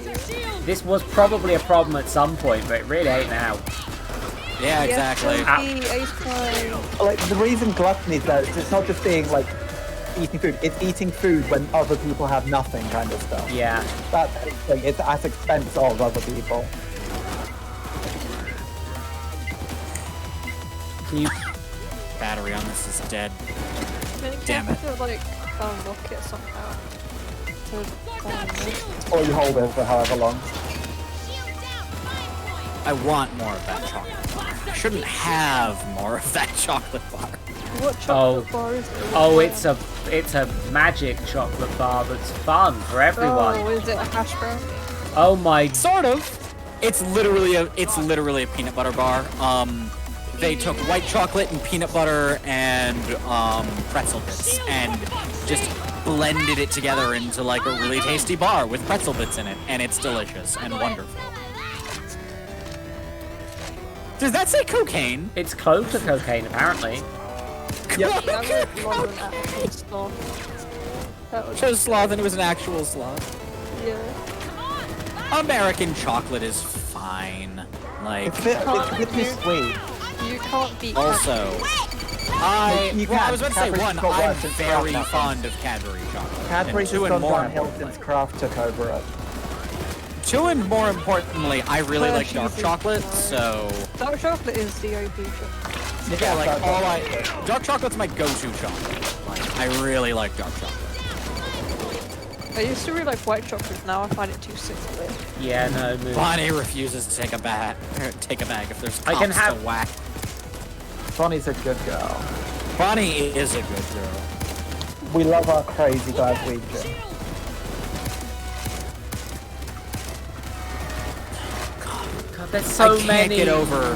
this was probably a problem at some point, but it really ain't now. Yeah, exactly. Yes, ace pie. Like the reason gluttony is that it's not just being like eating food; it's eating food when other people have nothing, kind of stuff. Yeah. That's the thing. It's at expense of other people. Can you... Battery on this is dead. Then you Damn have to like unlock it somehow. To find it. Or you hold it for however long. I want more of that chocolate bar. I shouldn't have more of that chocolate bar. What chocolate bar is it? Oh, it's a magic chocolate bar that's fun for everyone. Oh, is it a hash brown? Oh my... Sort of. It's literally a peanut butter bar. they took white chocolate and peanut butter and pretzel bits and just blended it together into like a really tasty bar with pretzel bits in it, and it's delicious and wonderful. Does that say cocaine? It's close to cocaine, apparently. Yep. Chose sloth and it was an actual sloth. Yeah. American chocolate is fine. Like, It's a bit too sweet. You can't beat also, I was about to say, Cadbury's one, got I'm worse since very Kraft fond of Cadbury chocolate. Cadbury's and has two, and gone more downhill importantly, since Kraft took over it. two, and more importantly, I really like dark Hershey's chocolate, is so Dark chocolate is the OG chocolate. yeah, like dark chocolate's my go-to chocolate. Like, I really like dark chocolate. I used to really like white chocolate, now I find it too sickly. Yeah, no, move. Bonnie refuses to take a bag if there's I can cops have- to whack. Bonnie's a good girl. Bonnie is a good girl. We love our crazy Glaswegian. God, there's so I can't many. get over.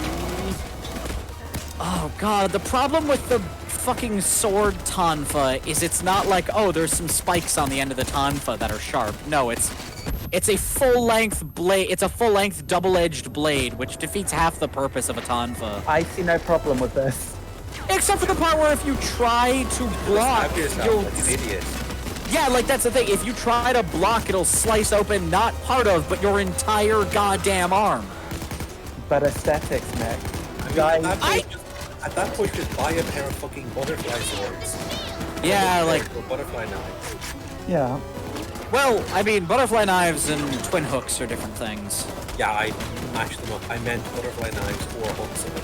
Oh god, the problem with the fucking sword tonfa is it's not like, oh, there's some spikes on the end of the tonfa that are sharp. No, it's a full-length blade. It's a full-length double-edged blade, which defeats half the purpose of a tonfa. I see no problem with this. Except for the part where if you try to block, Stab yourself you'll... like an idiot. Yeah, like that's the thing. If you try to block, it'll slice open not part of, but your entire goddamn arm. But aesthetics, Nick. At that point, just buy a pair of fucking butterfly swords. Yeah, like... Or butterfly knives. Yeah. Well, I mean, butterfly knives and twin hooks are different things. Yeah, I matched them up. I meant butterfly knives or hooks of it.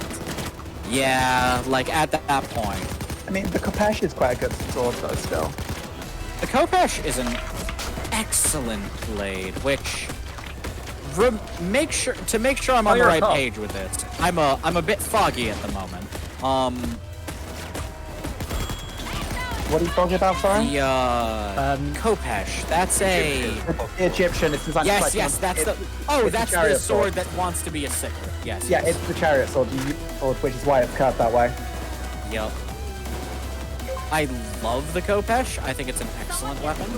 Yeah, like at that point. I mean, the Kopesh is quite a good sword, though, still. The Kopesh is an excellent blade, which make sure I'm on the right page with this. I'm a bit foggy at the moment. What are you talking about, sorry? The Kopesh. That's a The Egyptian. It's designed yes, like yes. That's the that's the chariot sword that wants to be a sickle. Yes. Yeah, yes. it's the chariot sword, which is why it's curved that way. Yep. I love the Kopesh. I think it's an excellent weapon.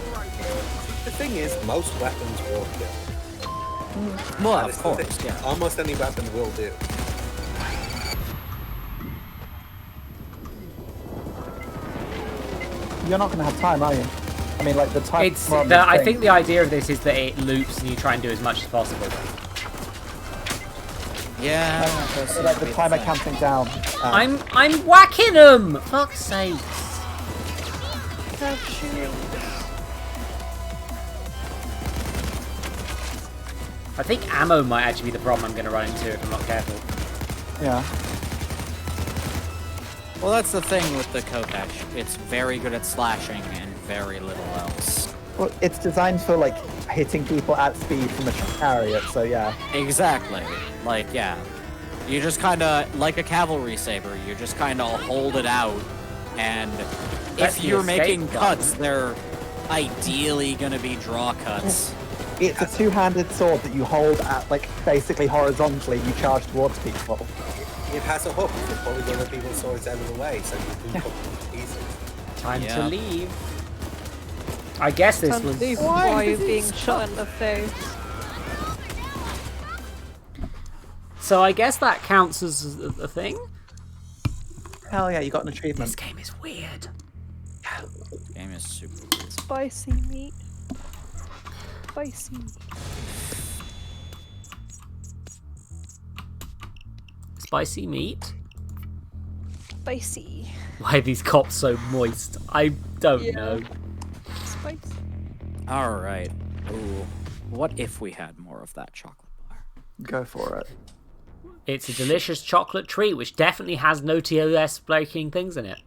The thing is, most weapons will kill. Well, That of is the course, thing. yeah. Almost any weapon will do. You're not going to have time, are you? I mean, like, the time... It's I think the idea of this is that it loops and you try and do as much as possible. Yeah. Like, the timer counting down. I'm whacking them! Fuck's sake. I think ammo might actually be the problem I'm going to run into if I'm not careful. Yeah. Well, that's the thing with the Kopesh. It's very good at slashing and very little else. Well, it's designed for, like, hitting people at speed from a chariot, so yeah. Exactly. Like, yeah. You just kind of, like a cavalry saber, you just kind of hold it out, and That's if the you're escape making button. cuts, they're ideally going to be draw cuts. It's a two-handed sword that you hold at, like, basically horizontally, you charge towards people. It has a hook for pulling other people's swords out of the way, so you do cut them to pieces. Time Yeah. to leave. I guess this was... Why are you being shot in the face? So I guess that counts as a thing? Hell yeah, you got an achievement. This game is weird. This game is super. Spicy meat. Spicy. Spicy meat? Spicy. Why are these cops so moist? I don't Yeah. know. Spicy. All right. Ooh. What if we had more of that chocolate bar? Go for it. It's a delicious chocolate treat, which definitely has no TOS breaking things in it.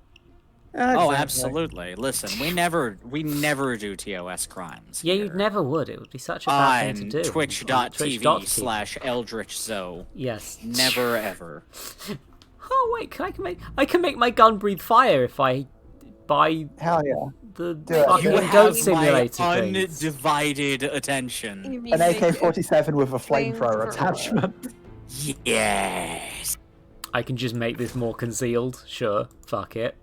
Oh, absolutely. Listen, we never do TOS crimes. Yeah, you here. never would. It would be such a bad On thing to do. twitch.tv/eldritchzo. Yes. Never ever. Oh wait, I can make my gun breathe fire if I buy Hell yeah. the it. fucking You goat have simulator my thing. undivided attention. You mean An make it AK-47 with a flamethrower flamethrower. attachment. Yes. I can just make this more concealed. Sure, fuck it.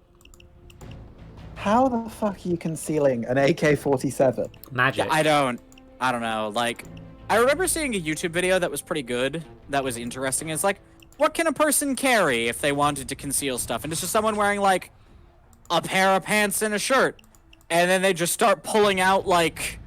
How the fuck are you concealing an AK-47? Magic. I don't know. Like, I remember seeing a YouTube video that was pretty good. That was interesting. It's like, what can a person carry if they wanted to conceal stuff? And it's just someone wearing like a pair of pants and a shirt, and then they just start pulling out like,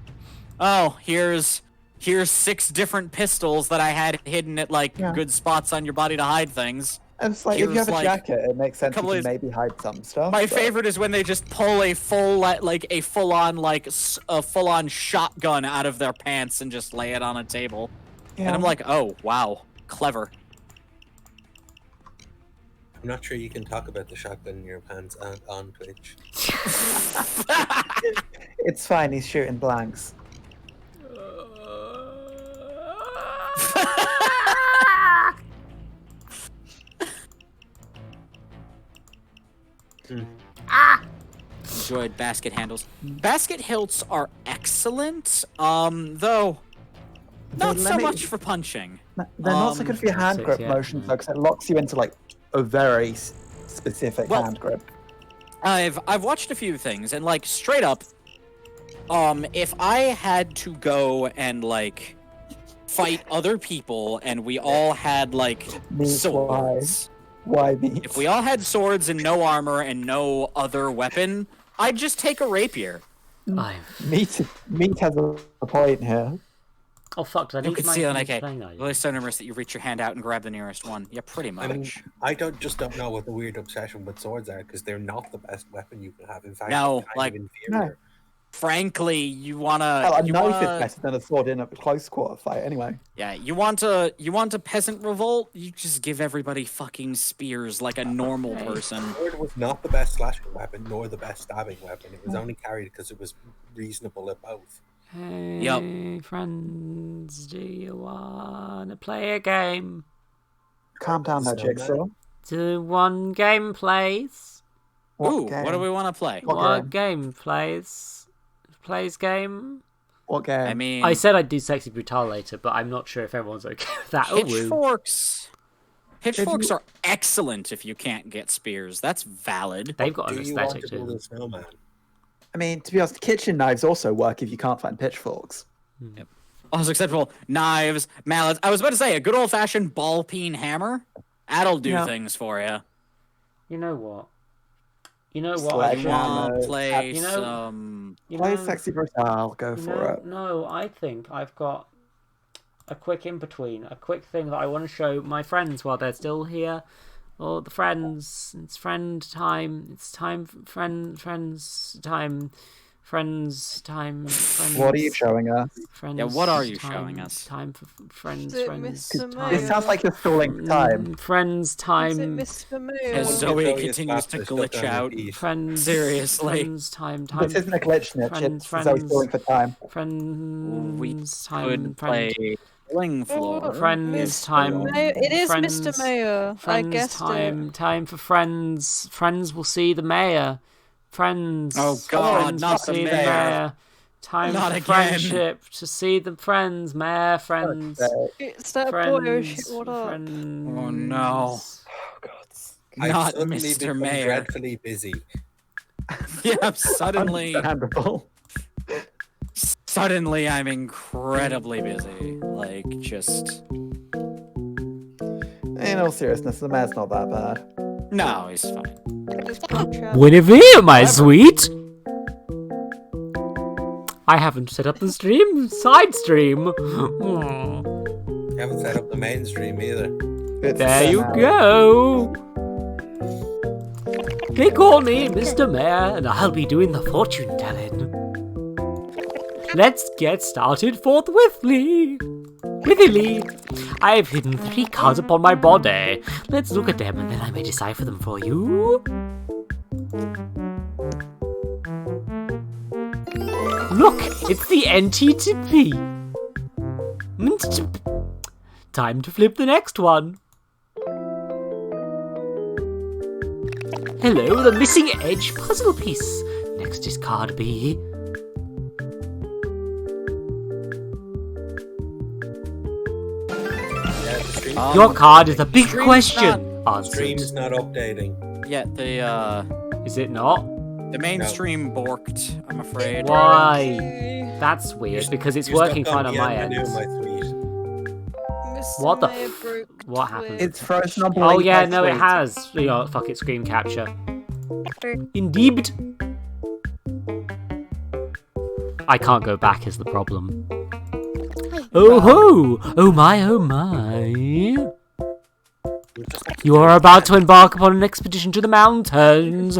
oh, here's 6 different pistols that I had hidden at like good spots on your body to hide things. And it's like, if you have a jacket, it makes sense you can maybe hide some stuff. My favorite is when they just pull a full-on shotgun out of their pants and just lay it on a table. Yeah. And I'm like, oh, wow, clever. I'm not sure you can talk about the shotgun in your pants on Twitch. It's fine, he's shooting blanks. Enjoyed basket handles. Basket hilts are excellent, though not so much for punching. They're not so good for your hand grip motions, though, because it locks you into, like, a very specific hand grip. I've watched a few things, and, like, straight up, if I had to go and, like, fight other people, and we all had, like, swords... Why me? If we all had swords and no armor and no other weapon, I'd just take a rapier. Meat has a point here. Oh fuck! Did I You need could see an AK. playing that? Well, it's so numerous that you reach your hand out and grab the nearest one. Yeah, pretty much. I mean, I don't know what the weird obsession with swords are, because they're not the best weapon you can have. In fact, no, they're like, inferior. Frankly, you wanna. Hell, a knife is better than a sword in a close quarter fight, anyway. Yeah, you want a peasant revolt? You just give everybody fucking spears like a normal person. Sword was not the best slashing weapon, nor the best stabbing weapon. It was only carried because it was reasonable at both. Hey, friends, do you wanna play a game? Calm down there, Jigsaw. Do one game, please. What do we want to play? What game, please? Plays game? What game? I mean, I said I'd do Sexy Brutale later, but I'm not sure if everyone's okay with that. Pitchforks. Pitchforks are excellent if you can't get spears. That's valid. They've got an aesthetic to too. build a snowman? I mean, to be honest, kitchen knives also work if you can't find pitchforks. Yep. Also acceptable. Knives, mallets. I was about to say a good old-fashioned ball-peen hammer. That'll do things for you. You know what? You know what? Play Sexy Brutale. Go for it. No, I think I've got a quick in-between. A quick thing that I want to show my friends while they're still here. Or the friends. It's friend time. It's time for friends time. Friends time. Friends. What are you showing us? Friends, yeah, what are you showing us? Time for friends. It sounds like you're stalling time. Friends time. As Zoe continues to glitch out. Friends. Seriously. Friends time. This isn't a glitch, Nick. It's Zoe stalling for time. Friends time. Could play Fling Floor. Friends time. It is Mr. Mayor. I guess time for friends. Friends will see the mayor. Friends. Oh God, friends not will the see mayor. Time Not for again. friendship to see the friends, mayor, friends. It's that friends, boy. What up? Friends. Oh no. I've Not suddenly Mr. become Mayor. dreadfully busy. Yeah, suddenly. Understandable. Suddenly, I'm incredibly busy. Like, just. In all seriousness, the mayor's not that bad. No, he's fine. Whenever here, my sweet. I haven't set up the side stream. You haven't set up the mainstream either. There you go. They call me Mr. Mayor, and I'll be doing the fortune telling. Let's get started forthwithly. Withily. I've hidden 3 cards upon my body. Let's look at them, and then I may decipher them for you. Look, it's the NTTP. Time to flip the next one. Hello, the missing edge puzzle piece. Next is card B. Your card is a big question. answered. Stream's not updating. Yeah, Is it not? the mainstream borked, I'm afraid. Why? That's weird, because it's You're working stuck fine on my menu, end. my tweet. What the what happened? It's frozen on Oh Blink yeah, my no, it tweet. has. You know, fuck it, screen capture. Indeed. I can't go back is the problem. Oh ho! Oh my, oh my. You are about to embark upon an expedition to the mountains.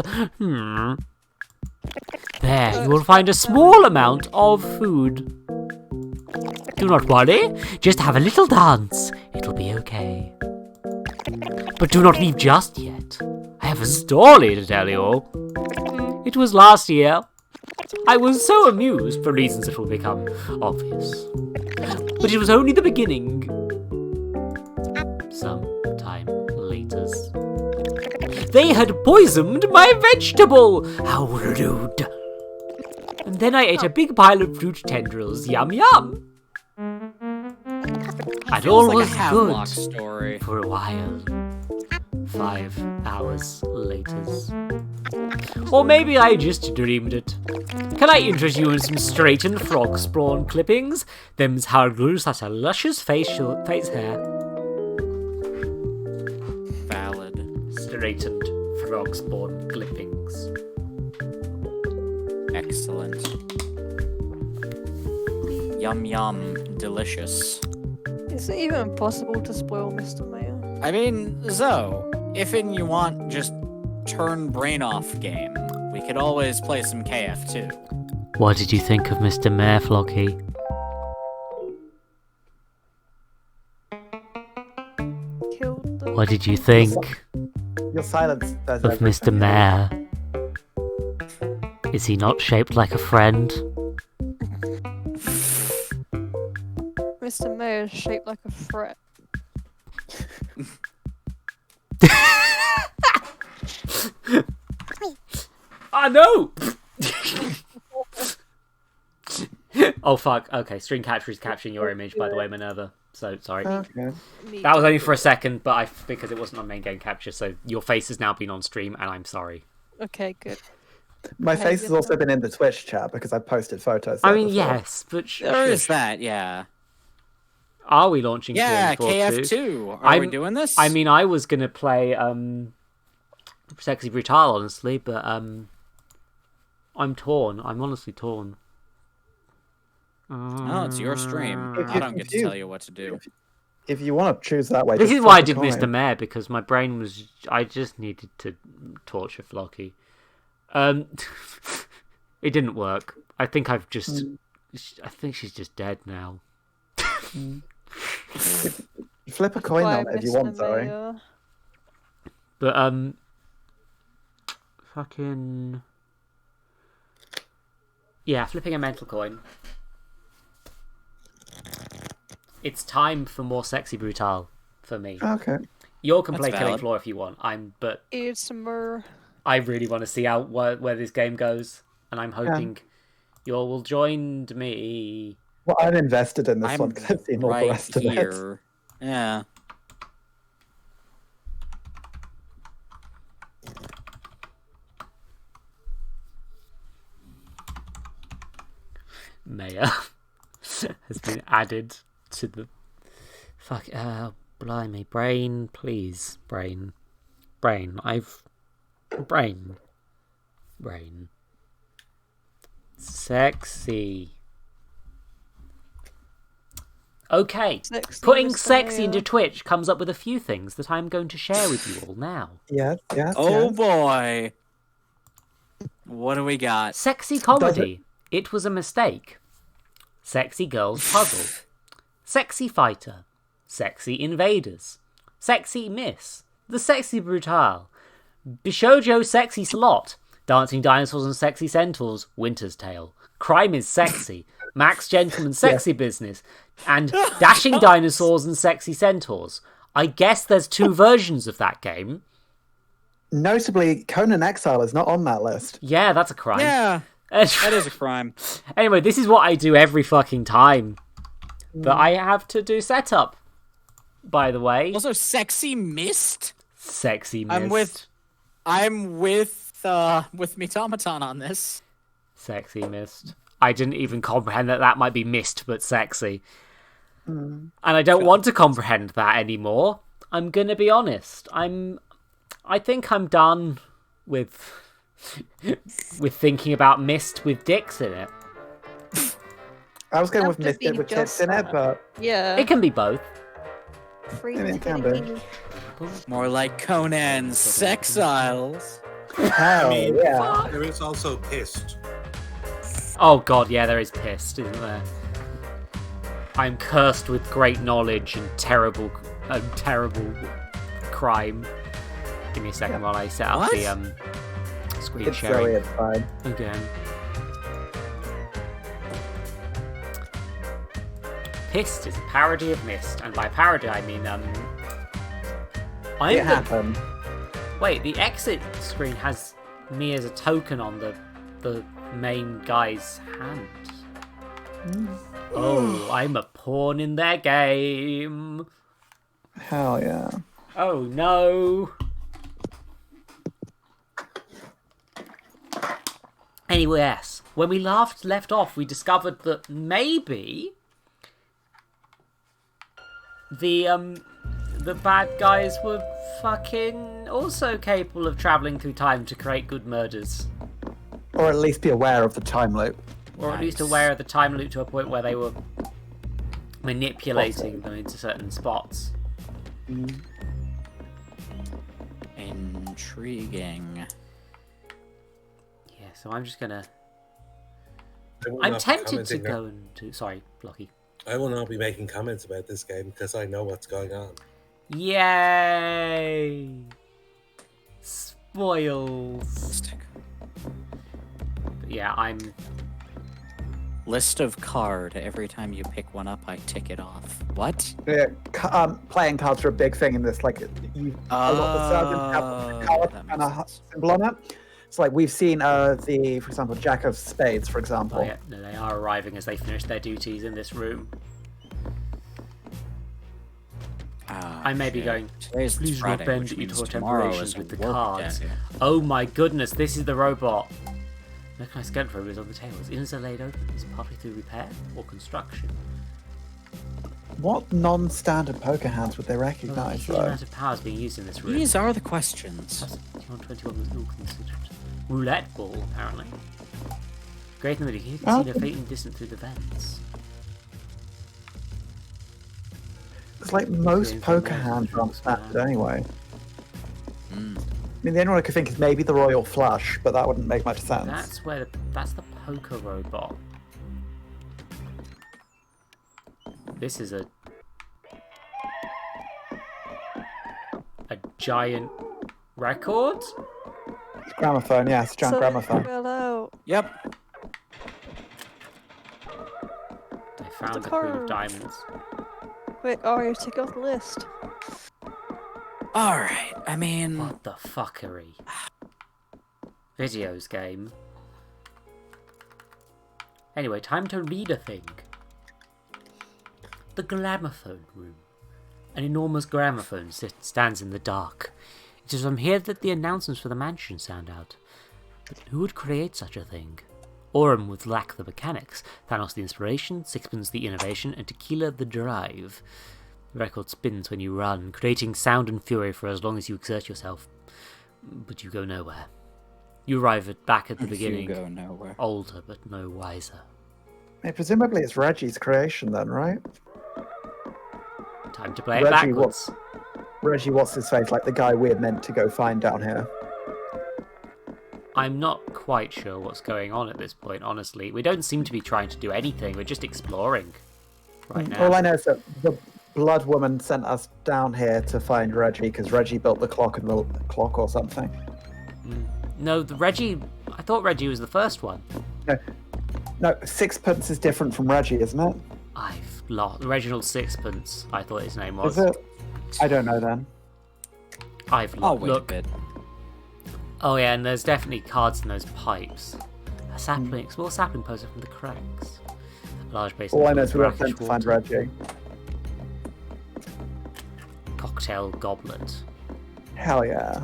There, you will find a small amount of food. Do not worry, just have a little dance. It'll be okay. But do not leave just yet. I have a story to tell you. It was last year. I was so amused for reasons that will become obvious. But it was only the beginning. Sometime later. They had poisoned my vegetable! How rude! And then I ate a big pile of fruit tendrils. Yum yum! And all Feels like was a Havelock good story. for a while. 5 hours later. Or maybe I just dreamed it. Can I interest you in some straightened frog spawn clippings? Them's how it grew such a luscious face hair. Valid. Straightened frog spawn clippings. Excellent. Yum yum. Delicious. Is it even possible to spoil Mr. Mayor? I mean, Zoe, if you want just turn brain off game, we could always play some KF2. What did you think of Mr. Mayor, Flocky? Killed them. What did you think Your silence says of everything. Mr. Mayor? Is he not shaped like a friend? Mr. Mayor is shaped like a threat. I know! Oh fuck, okay, string capture is capturing your image, by the way, Minerva. So, sorry. Okay. That was only for a second, but because it wasn't on main game capture, so your face has now been on stream, and I'm sorry. Okay, good. My face has also been in the Twitch chat because I posted photos. there before. Yes, but There is that, yeah. Are we launching Yeah, KF2? KF2. Are we doing this? I mean, I was gonna play Sexy Brutale, honestly, but I'm torn. I'm honestly torn. Oh, it's your stream. I don't get to tell you what to do. If you want to choose that way, This just is why I flip did a coin. Mr. Mayor, because my brain was... I just needed to torture Flocky. It didn't work. I think I've just... I think she's just dead now. Flip a coin on it if you want, sorry. But, fucking... Yeah, flipping a mental coin. It's time for more Sexy Brutale for me. Okay. You can play That's Killing valid. Floor if you want. But It's more. I really want to see out where this game goes, and I'm hoping you all will join me. Well, I'm invested in this I'm one because I've seen all the right rest of it. here. Yeah. Mayor has been added to the... Fuck, blimey. Brain, please. Brain. Brain. Brain. Sexy. Okay. Putting sexy into Twitch comes up with a few things that I'm going to share with you all now. Yes. Oh boy. What do we got? Sexy comedy. It was a mistake. Sexy girls puzzle. Sexy fighter. Sexy invaders. Sexy miss. The Sexy Brutale. Bishojo Sexy Slot. Dancing Dinosaurs and Sexy Centaurs. Winter's Tale. Crime is Sexy. Max Gentleman Sexy Business. And Dashing Dinosaurs and Sexy Centaurs. I guess there's 2 versions of that game. Notably, Conan Exile is not on that list. Yeah, that's a crime. Yeah, that is a crime. Anyway, this is what I do every fucking time. But I have to do setup, by the way. Also, Sexy Mist? Sexy Mist. I'm with Metamaton on this. Sexy Mist. I didn't even comprehend that might be mist, but sexy. And I don't want to comprehend that anymore. I'm gonna be honest. I think I'm done with thinking about mist with dicks in it. I was going with Have to mist be with tits just in it, that. but Yeah. It can be both. it can be. More like Conan's Sex Isles. Hell yeah. There is also pissed. Oh god, yeah, there is pissed, isn't there? I'm cursed with great knowledge and terrible crime. Give me a second while I set up the screen It's sharing silly, it's fine. again. Pissed is a parody of Mist, and by parody I mean It happened. Wait, the exit screen has me as a token on the main guy's hand. Oh, I'm a pawn in their game. Hell yeah. Oh no. Anyway, yes. When we left off, we discovered that maybe the bad guys were fucking also capable of traveling through time to create good murders. Or at least be aware of the time loop. Or at least aware of the time loop to a point where they were manipulating them into certain spots. Intriguing. Yeah, so I'm just gonna... I will I'm not be tempted to commenting go into... Sorry, Lockie. I will not be making comments about this game because I know what's going on. Yay! Spoils. But yeah, I'm... List of card. Every time you pick one up, I tick it off. What? Yeah, playing cards are a big thing in this. Like, a lot of sergeants have a card and a symbol on it. It's like we've seen for example, Jack of Spades, for example. Oh yeah, no, they are arriving as they finish their duties in this room. I may be going, Today's please not Friday, bend which your means torch tomorrow temperations is a with the work cards. day. Oh my goodness, this is the robot. Mechanized gun probe is on the table. Its innards are laid open. It's partly through repair or construction. What non-standard poker hands would they recognize, The though? amount of power is being used in this room. These are the questions. Plus 21 was ill considered. Roulette ball, apparently. Greater than the you can see no faintly distant through the vents. It's like most poker hands aren't standard anyway. I mean, the only one I could think is maybe the Royal Flush, but that wouldn't make much sense. That's the poker robot. This is a giant record? It's gramophone, yeah, it's a giant gramophone. Hello. Yep. They found the Queen of Diamonds. Quick, Aria, take off the list. Alright, I mean... What the fuckery? Videos game. Anyway, time to read a thing. The gramophone room. An enormous gramophone stands in the dark. It is from here that the announcements for the mansion sound out. But who would create such a thing? Aurum would lack the mechanics, Thanos the inspiration, Sixpence the innovation, and Tequila the drive. The record spins when you run, creating sound and fury for as long as you exert yourself. But you go nowhere. You arrive back at the beginning, You go nowhere. older but no wiser. Hey, presumably it's Reggie's creation then, right? Time to play it Reggie, backwards. Reggie, what's his face? Like the guy we're meant to go find down here. I'm not quite sure what's going on at this point, honestly. We don't seem to be trying to do anything. We're just exploring right now. All I know is that the Blood Woman sent us down here to find Reggie because Reggie built the clock and the clock or something. No, I thought Reggie was the first one. No, Sixpence is different from Reggie, isn't it? I've lost. Reginald Sixpence, I thought his name was. Is it? I don't know then. I've I'll wait look. a bit. Oh yeah, and there's definitely cards in those pipes. A sapling, small sapling poster from the cracks. A large basin. All I full know of is we were brackish sent to find water. Reggie. Cocktail goblet. Hell yeah.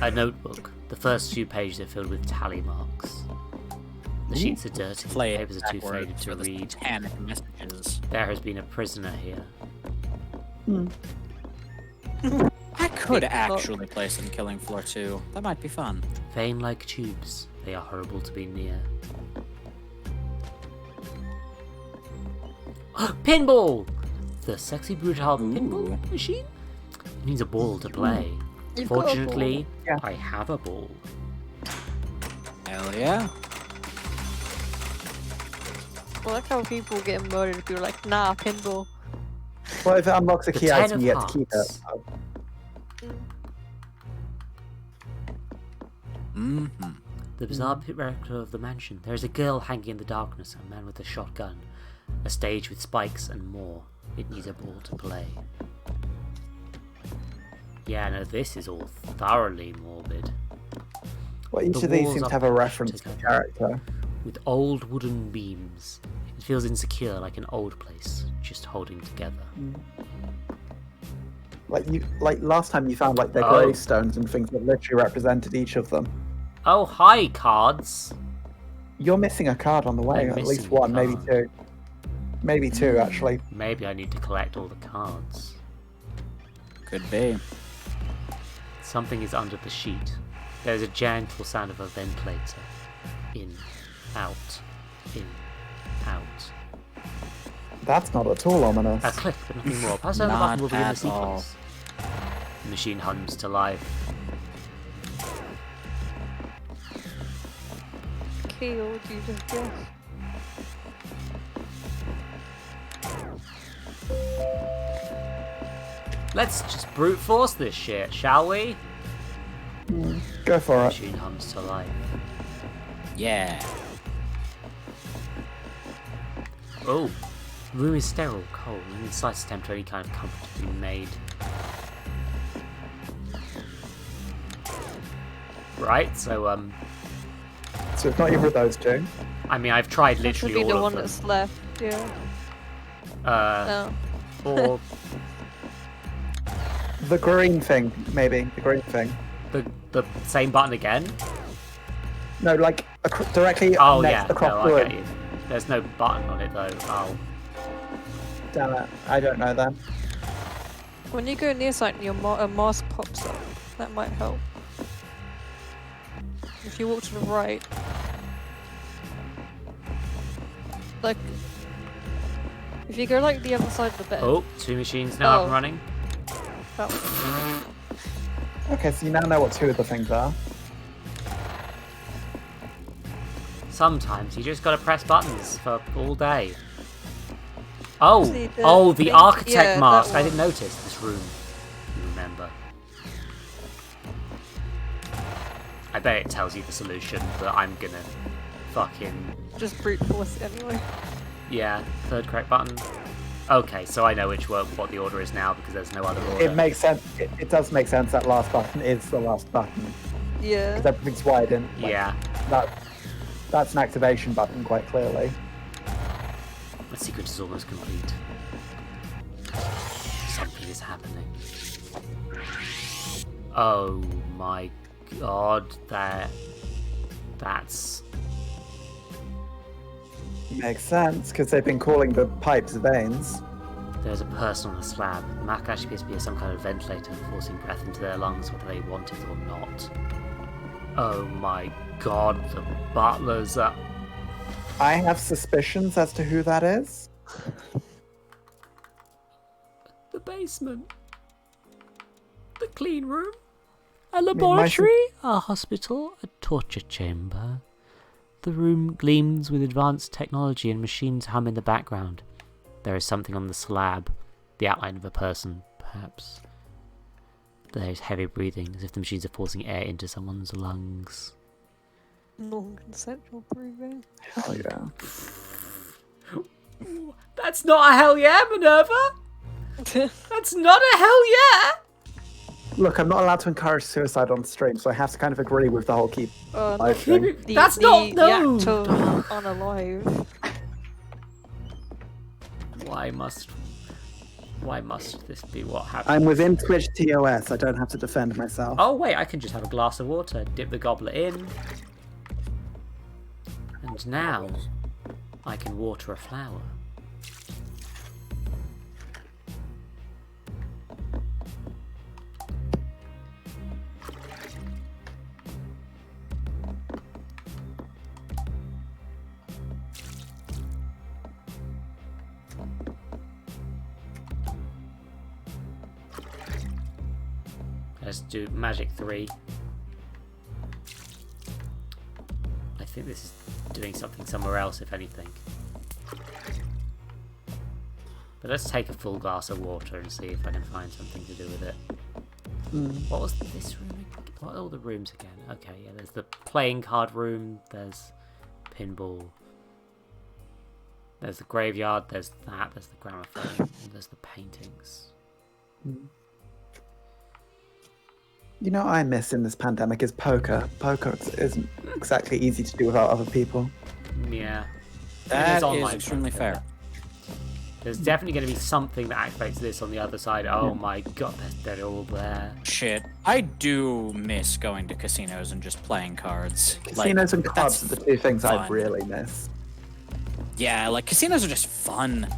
A notebook. The first few pages are filled with tally marks. The sheets are dirty, the Play it papers are too backwards faded to for the read. satanic messages. There has been a prisoner here. I could actually play some Killing Floor 2. That might be fun. Vein like tubes, they are horrible to be near. Pinball! The Sexy Brutale pinball machine? It needs a ball to play. You've got a ball. Fortunately, Yeah. I have a ball. Hell yeah. I like how people get murdered if you're like, nah, pinball. Well, if it unlocks a The key Ten item, of you get to keep it. Hearts. Mm-hmm. The bizarre record of the mansion. There is a girl hanging in the darkness, a man with a shotgun, a stage with spikes, and more. It needs a ball to play. Yeah, no, this is all thoroughly morbid. Well, each The of these walls seems are to have a packed reference to together. character. With old wooden beams. It feels insecure, like an old place, just holding together. Like last time you found like their Oh. gravestones and things that literally represented each of them. Oh, hi, cards! You're missing a card on the way, I'm at least missing a one, maybe card. two. Maybe two, actually. Maybe I need to collect all the cards. Could be. Something is under the sheet. There's a gentle sound of a ventilator. In, out, in, out. That's not at all ominous. A click, but nothing more. Press down the Not button will begin the at all. sequence. The machine hums to life. Okay, what would you just guess? Let's just brute force this shit, shall we? Go for The it. machine hums to life. Yeah. Oh, the room is sterile, cold, and inside attempt to any kind of comfort to be made. Right, so So it's not either of those two. I mean, I've tried That should literally be the all one of them. that's left, yeah. No. Or The green thing, maybe. The green thing. the same button again. No, like directly Oh next yeah, across no, the I room. get you. There's no button on it though. Oh, Damn it. I don't know then. When you go near something, a mask pops up. That might help. If you walk to the right, like, if you go like the other side of the bed. oh, two machines now up Oh. and running. That one. Okay, so you now know what two of the things are. Sometimes you just gotta press buttons for all day. Oh, See, the oh, the thing- architect yeah, that mask. I one. didn't notice this room. You remember? I bet it tells you the solution, but I'm gonna fucking Just brute force it anyway. yeah. Third correct button. Okay, so I know what the order is now because there's no other order. It makes sense. It does make sense that last button is the last button. Yeah. Because everything's widened. Like, Yeah, That's an activation button, quite clearly. the sequence is almost complete. Something is happening. Oh my god, that's Makes sense, because they've been calling the pipes veins. there's a person on the slab. The Mac actually appears to be some kind of ventilator forcing breath into their lungs whether they want it or not. Oh my god, the butlers are... I have suspicions as to who that is. The basement. The clean room. A my laboratory. A hospital. A torture chamber. The room gleams with advanced technology and machines hum in the background. There is something on the slab. The outline of a person, perhaps. There is heavy breathing, as if the machines are forcing air into someone's lungs. Non-consensual breathing. Hell yeah. That's not a hell yeah, Minerva! That's not a hell yeah! Look, I'm not allowed to encourage suicide on stream, so I have to kind of agree with the whole keep Oh, live thing. That's not- no! The actor unalive. Why must Why must this be what happens? I'm within Twitch TOS. I don't have to defend myself. Oh wait, I can just have a glass of water, dip the goblet in, and now I can water a flower. Let's do magic 3. I think this is doing something somewhere else, if anything. But let's take a full glass of water and see if I can find something to do with it. What was this room? What are all the rooms again? Okay, yeah, there's the playing card room, there's pinball, there's the graveyard, there's that, there's the gramophone, and there's the paintings. You know what I miss in this pandemic is poker. Poker isn't exactly easy to do without other people. Yeah. That It is extremely fair. There's definitely going to be something that activates this on the other side. Oh my god, they're all there. Shit. I do miss going to casinos and just playing cards. Casinos and cards are the two things I fun. really miss. Yeah, like casinos are just fun.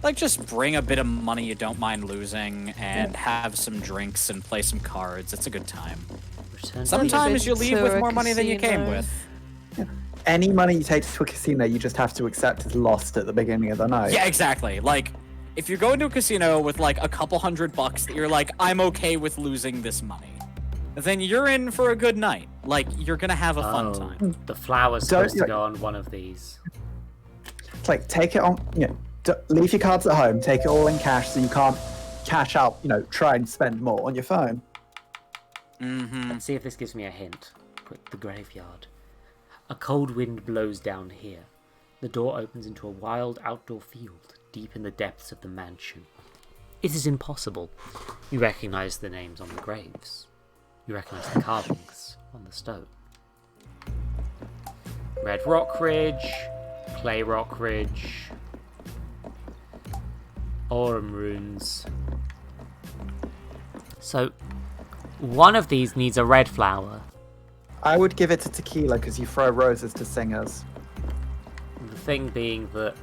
Like, just bring a bit of money you don't mind losing and have some drinks and play some cards. It's a good time. Sometimes you leave with more money than you came with. Any money you take to a casino, you just have to accept is lost at the beginning of the night. Yeah, exactly. Like, if you're going to a casino with like a couple $100 that you're like, I'm okay with losing this money, then you're in for a good night. Like, you're gonna have a fun time. The flower's supposed to go on one of these. It's like, take it on, leave your cards at home, take it all in cash so you can't cash out, try and spend more on your phone. Let's see if this gives me a hint. The graveyard. A cold wind blows down here. The door opens into a wild outdoor field, deep in the depths of the mansion. It is impossible. You recognize the names on the graves. You recognize the carvings on the stone. Red Rock Ridge, Clay Rock Ridge, Aurum Runes. So, one of these needs a red flower. I would give it to tequila because you throw roses to singers. The thing being that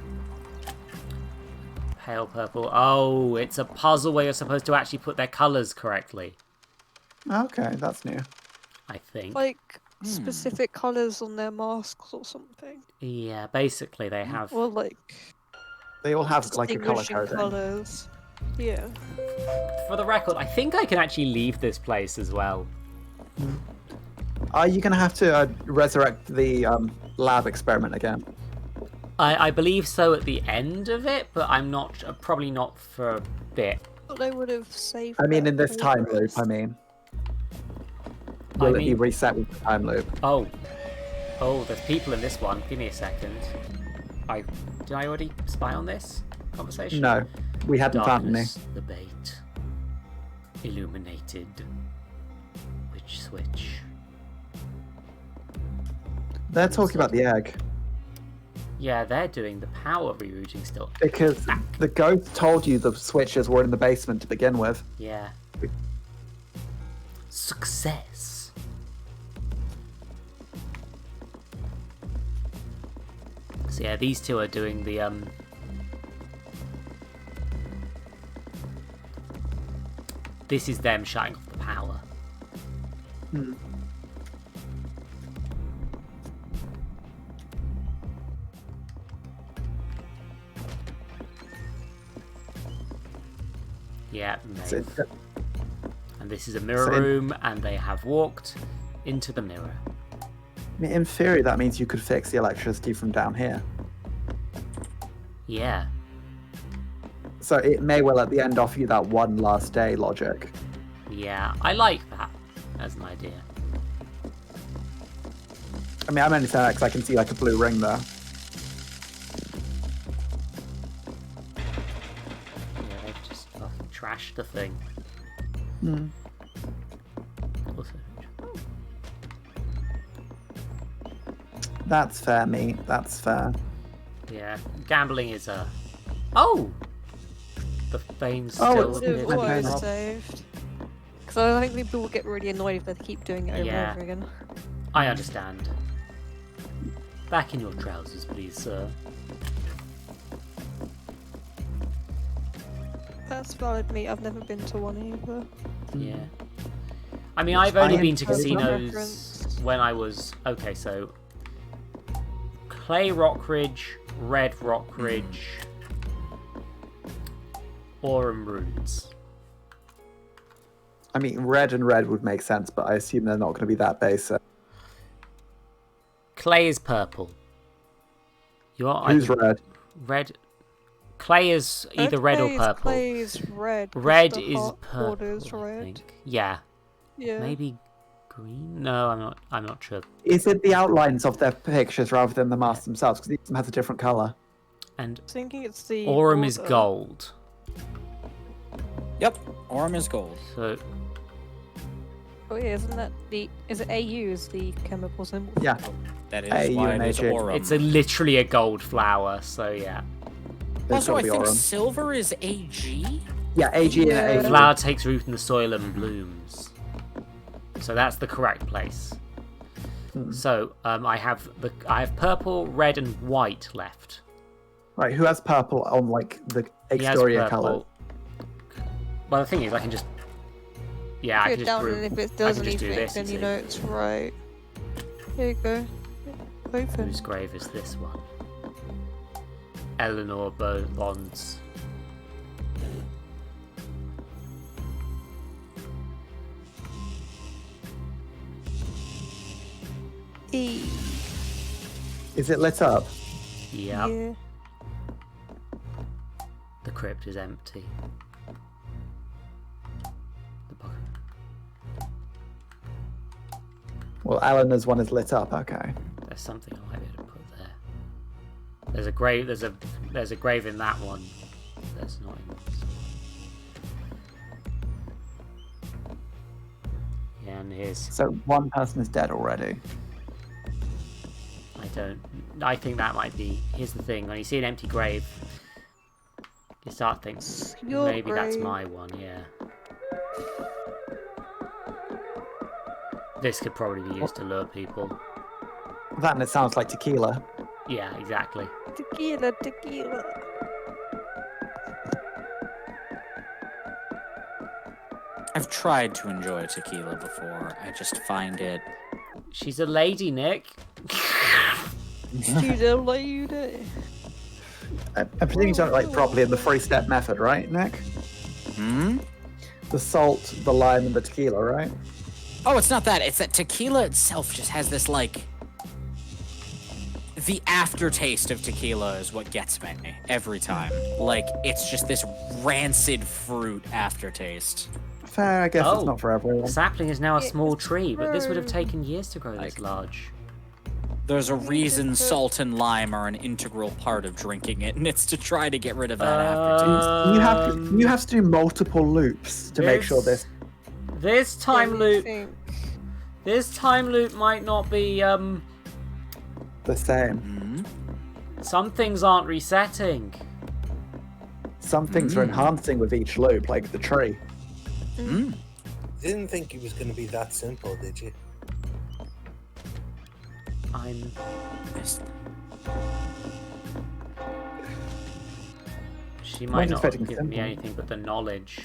pale purple. Oh, it's a puzzle where you're supposed to actually put their colours correctly. Okay, that's new. I think. Like specific colours on their masks or something. Yeah, basically they have. Or like. They all have like a colour distinguishing coding. colours. Yeah. For the record, I think I can actually leave this place as well. Are you going to have to resurrect the lab experiment again? I believe so at the end of it, but I'm not. Probably not for a bit. But they would have saved. I mean, that in this for time us. loop, Will it be reset with the time loop? Oh, there's people in this one. Give me a second. Did I already spy on this conversation? No, we hadn't found any. Darkness, the bait. Illuminated. Which switch? They're talking about the egg. Yeah, they're doing the power rerouting still. Because the ghost told you the switches were in the basement to begin with. Yeah. Success. So yeah, these two are doing the This is them shutting off the power. Yeah, and this is a mirror room, and they have walked into the mirror. I mean, in theory, that means you could fix the electricity from down here. Yeah. So it may well at the end offer you that one last day logic. Yeah, I like that as an idea. I mean, I'm only saying that because I can see like a blue ring there. Yeah, they've just fucking trashed the thing. Also, That's fair, mate. That's fair. yeah, gambling is a. Oh, the Bane's Oh, still it's It here. was Okay. auto saved. Because I think people will get really annoyed if they keep doing it over Yeah. and over again. I understand. Back in your trousers, please, sir. That's valid, mate. I've never been to one either. Yeah. I mean, I've only I been to enjoy some casinos reference. when I was... Okay, so... Clay Rockridge, Red Rockridge, Aurum Runes. I mean, red and red would make sense, but I assume they're not going to be that basic. Clay is purple. Who's red? Red. Clay is either red or purple. Clay is red. 'cause Red the is heart border purple, is I red. think. Yeah. Yeah. Maybe green? No, I'm not sure. Is it the outlines of their pictures rather than the masks themselves? Because each of them has a different color. And I'm thinking it's the Aurum is border. gold. Yep, Aurum is gold. So Oh yeah, isn't that the... Is it AU is the chemical symbol? Yeah. That is Hey, why it is UNAG. Aurum. it's literally a gold flower, so yeah. There's Also, gotta I be think Aurum. silver is AG? Yeah, AG Yeah. and The AU. flower takes root in the soil and blooms. So that's the correct place. So I have purple, red, and white left. Right, who has purple on like the He has exterior purple. color? Well, the thing is, I can just I can Go just down and if it I does can just do anything, this. then you you see. know it's right. Here you go. Open. Whose grave is this one? Eleanor Bond's. E. Is it lit up? Yeah. Yeah. The crypt is empty. The bucket. Well, Eleanor's one is lit up. Okay. There's something I might be able to put there. There's a grave. There's a grave in that one. There's not in this. Yeah, and here's. So one person is dead already. I think that might be. Here's the thing: when you see an empty grave, you start thinking Your maybe that's grave. my one. Yeah. This could probably be used to lure people. That and it sounds like tequila. Yeah, exactly. Tequila, tequila. I've tried to enjoy tequila before. I just find it. She's a lady, Nick. She's a lady. I'm presuming you done it like properly in the 3-step method, right, Nick? Hmm? The salt, the lime, and the tequila, right? Oh, it's not that. It's that tequila itself just has this, like... The aftertaste of tequila is what gets me every time. Like, it's just this rancid fruit aftertaste. Fair, I guess it's not for everyone. The sapling is now a small It's tree, but this would have true. taken years to grow this large. There's a reason salt and lime are an integral part of drinking it, and it's to try to get rid of that aftertaste. You have to do multiple loops to make sure this. This time loop. Think. This time loop might not be. The same. Hmm? Some things aren't resetting. Some things are enhancing with each loop, like the tree. Hmm? Didn't think it was going to be that simple, did you? I'm. She might not have expecting given me simple. anything but the knowledge.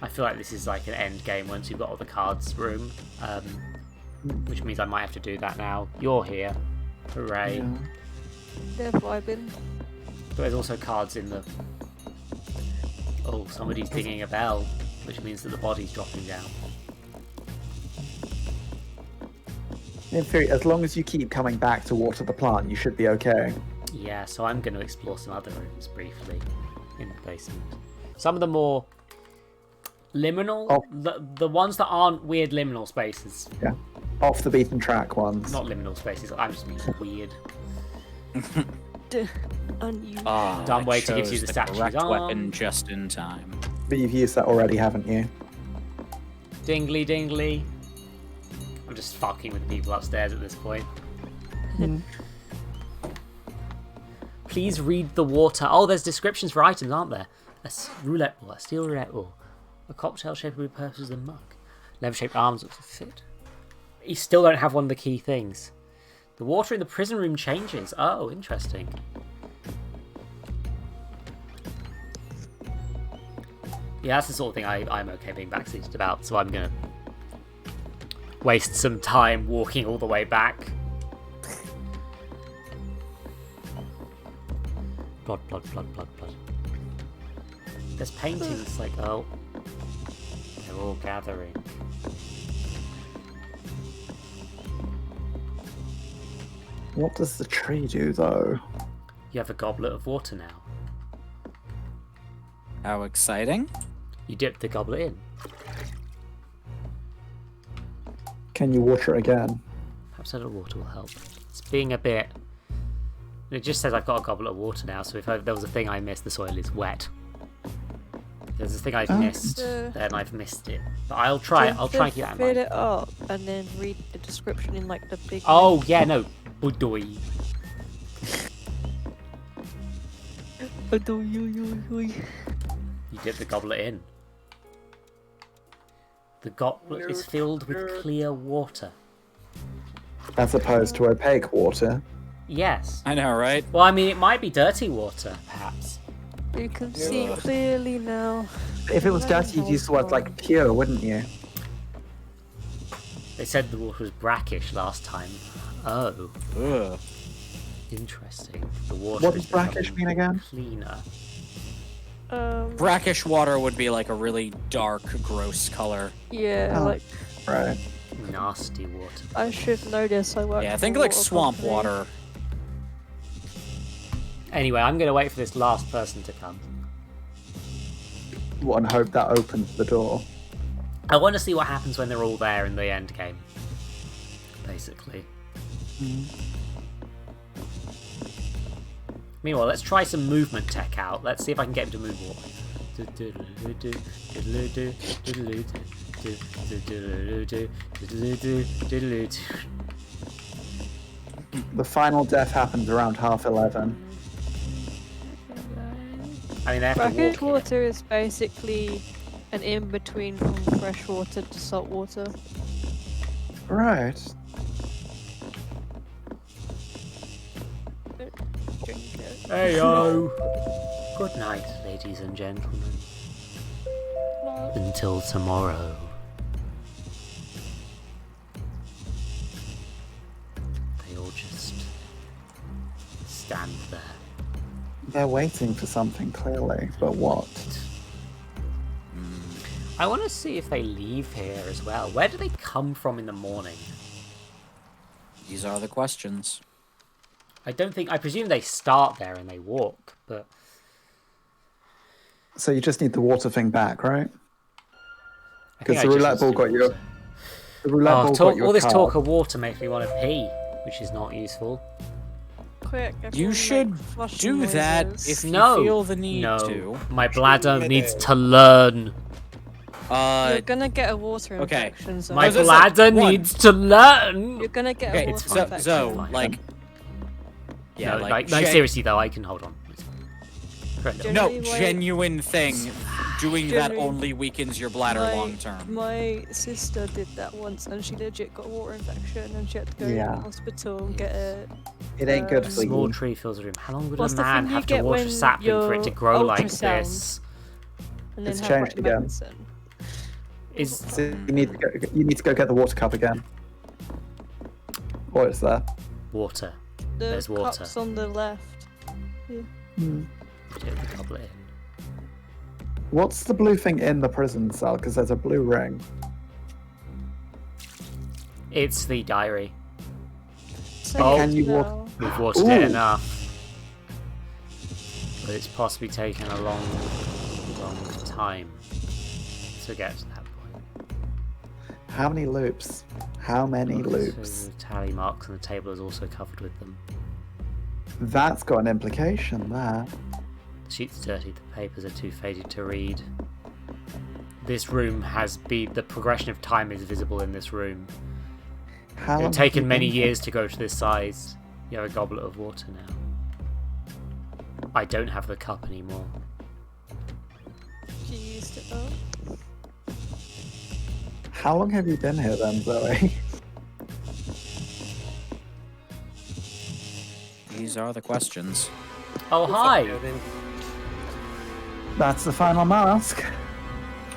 I feel like this is like an end game once you've got all the cards room, which means I might have to do that now. You're here, hooray! Yeah. They're vibing. But there's also cards in the. Oh, somebody's dinging a bell, which means that the body's dropping down. In theory, as long as you keep coming back to water the plant, you should be okay. Yeah, so I'm going to explore some other rooms briefly in the basement. Some of the more liminal, the ones that aren't weird liminal spaces. Yeah. Off the beaten track ones. Not liminal spaces. I'm just being weird. Unusual. Dumb I way to give you chose the the statue's correct arm. weapon just in time. But you've used that already, haven't you? Dingly dingly. I'm just fucking with people upstairs at this point. Please read the water. Oh, there's descriptions for items, aren't there? Roulette ball, a steel roulette ball, a cocktail shaped with purposes of mug, lever-shaped arms that fit. You still don't have one of the key things. The water in the prison room changes. Oh, interesting. Yeah, that's the sort of thing I'm okay being backseated about, so I'm gonna waste some time walking all the way back. Blood, blood, blood, blood, blood. There's paintings like, oh, they're all gathering. What does the tree do, though? You have a goblet of water now. How exciting. You dip the goblet in. Can you water it again? Perhaps a little water will help. It's being a bit... It just says I've got a goblet of water now, so if there was a thing I missed, the soil is wet. If there's a thing I've missed, then I've missed it. But I'll try and keep that in mind. Fill it up and then read the description in like the big... Oh, yeah, no. Budoy. You dip the goblet in. The goblet is filled with clear water. As opposed to opaque water. Yes. I know, right? Well, I mean, it might be dirty water, perhaps. You can see clearly now. If it was dirty, you'd use the word like pure, wouldn't you? They said the water was brackish last time. Oh. Ugh. Interesting. The water What does brackish mean again? Cleaner. Brackish water would be like a really dark, gross color. Yeah, Oh. like Right. Nasty water. I should know this. I work. Yeah, for think a like water swamp company. water. Anyway, I'm going to wait for this last person to come. What, and hope that opens the door. I want to see what happens when they're all there in the end game. Basically. Meanwhile, let's try some movement tech out. Let's see if I can get him to move more. The final death happens around 11:30. I mean, they have to Brackish walk water is basically an in-between from fresh water to salt water. Right. Drink it. Hey-yo! Good night, ladies and gentlemen. Until tomorrow. They all just stand there. They're waiting for something, clearly. But what? I want to see if they leave here as well. Where do they come from in the morning? These are the questions. I presume they start there and they walk, but... So you just need the water thing back, right? I think Because I the just roulette used ball to got you. water. The roulette ball got you. All this a talk card. of water makes me want to pee, which is not useful. Quick, You everyone should make flushing do that noises. if No. you feel the need No, to. my bladder needs to learn. You're gonna get a water okay. infection. So My was gonna say, bladder one. needs to learn. You're gonna get Okay, a it's water so, infection. Fine. like... Yeah, No, like... no, seriously though, I can hold on. Correct. No, Generally, like- genuine thing. Doing that Generally, only weakens your bladder long term. My sister did that once, and she legit got a water infection, and she had to go to Yeah. the hospital and get it. It ain't good A for small you. tree fills the room. How long would What's a the man thing you have to get water a when sapling for it to you're grow like ultrasound? this? And then It's have changed like again. medicine. Is So you need to go get the water cup again. What is that? water. The There's water. cup's on the left. Dip the goblet in. What's the blue thing in the prison cell? Because there's a blue ring. It's the diary. So Can you walk- now- We've watered it Ooh. enough. But it's possibly taken a long time to get to that point. How many loops? How many So loops? the tally marks on the table is also covered with them. That's got an implication there. The sheet's dirty, the papers are too faded to read. This room has been... The progression of time is visible in this room. How long It's have taken you many been- years to go to this size. You have a goblet of water now. I don't have the cup anymore. You used it though. How long have you been here then, Zoe? These are the questions. Oh, hi! That's the final mask.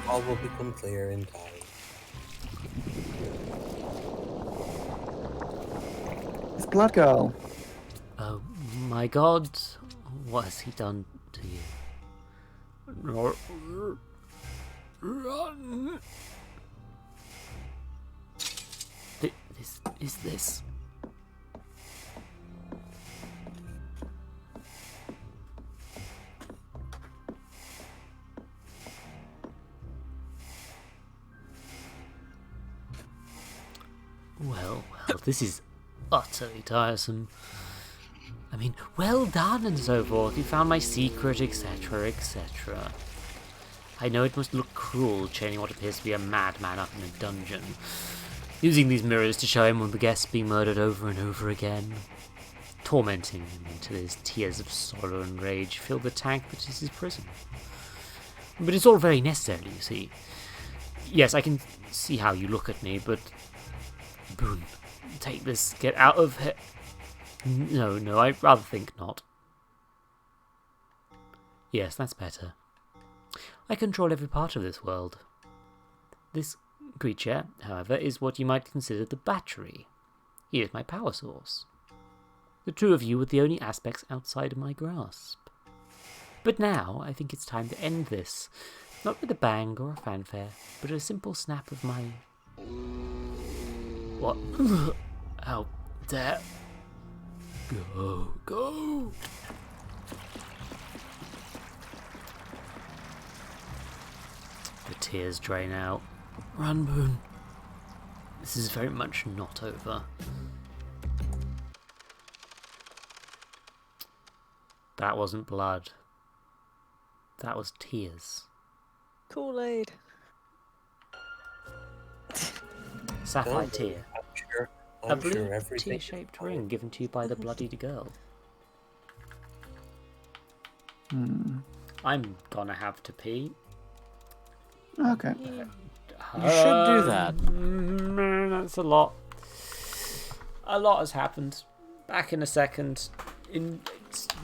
All will become clear in time. It's Blood Girl. Oh my god, what has he done to you? Run! This is this. Well, this is utterly tiresome. I mean, well done and so forth. You found my secret, etc., etc. I know it must look cruel chaining what appears to be a madman up in a dungeon, using these mirrors to show him all the guests being murdered over and over again, tormenting him until his tears of sorrow and rage fill the tank that is his prison. But it's all very necessary, you see. Yes, I can see how you look at me, but... Boone, take this, get out of here. No, I'd rather think not. Yes, that's better. I control every part of this world. This creature, however, is what you might consider the battery. He is my power source. The two of you are the only aspects outside of my grasp. But now, I think it's time to end this. Not with a bang or a fanfare, but a simple snap of my... What? How dare... Go! The tears drain out. Run, Boone. This is very much not over. That wasn't blood. That was tears. Kool-Aid. Sapphire tear. I'm A blue sure everything. tear-shaped ring given to you by the bloodied girl. I'm gonna have to pee. Okay. You should do that. That's a lot. A lot has happened. Back in a second. You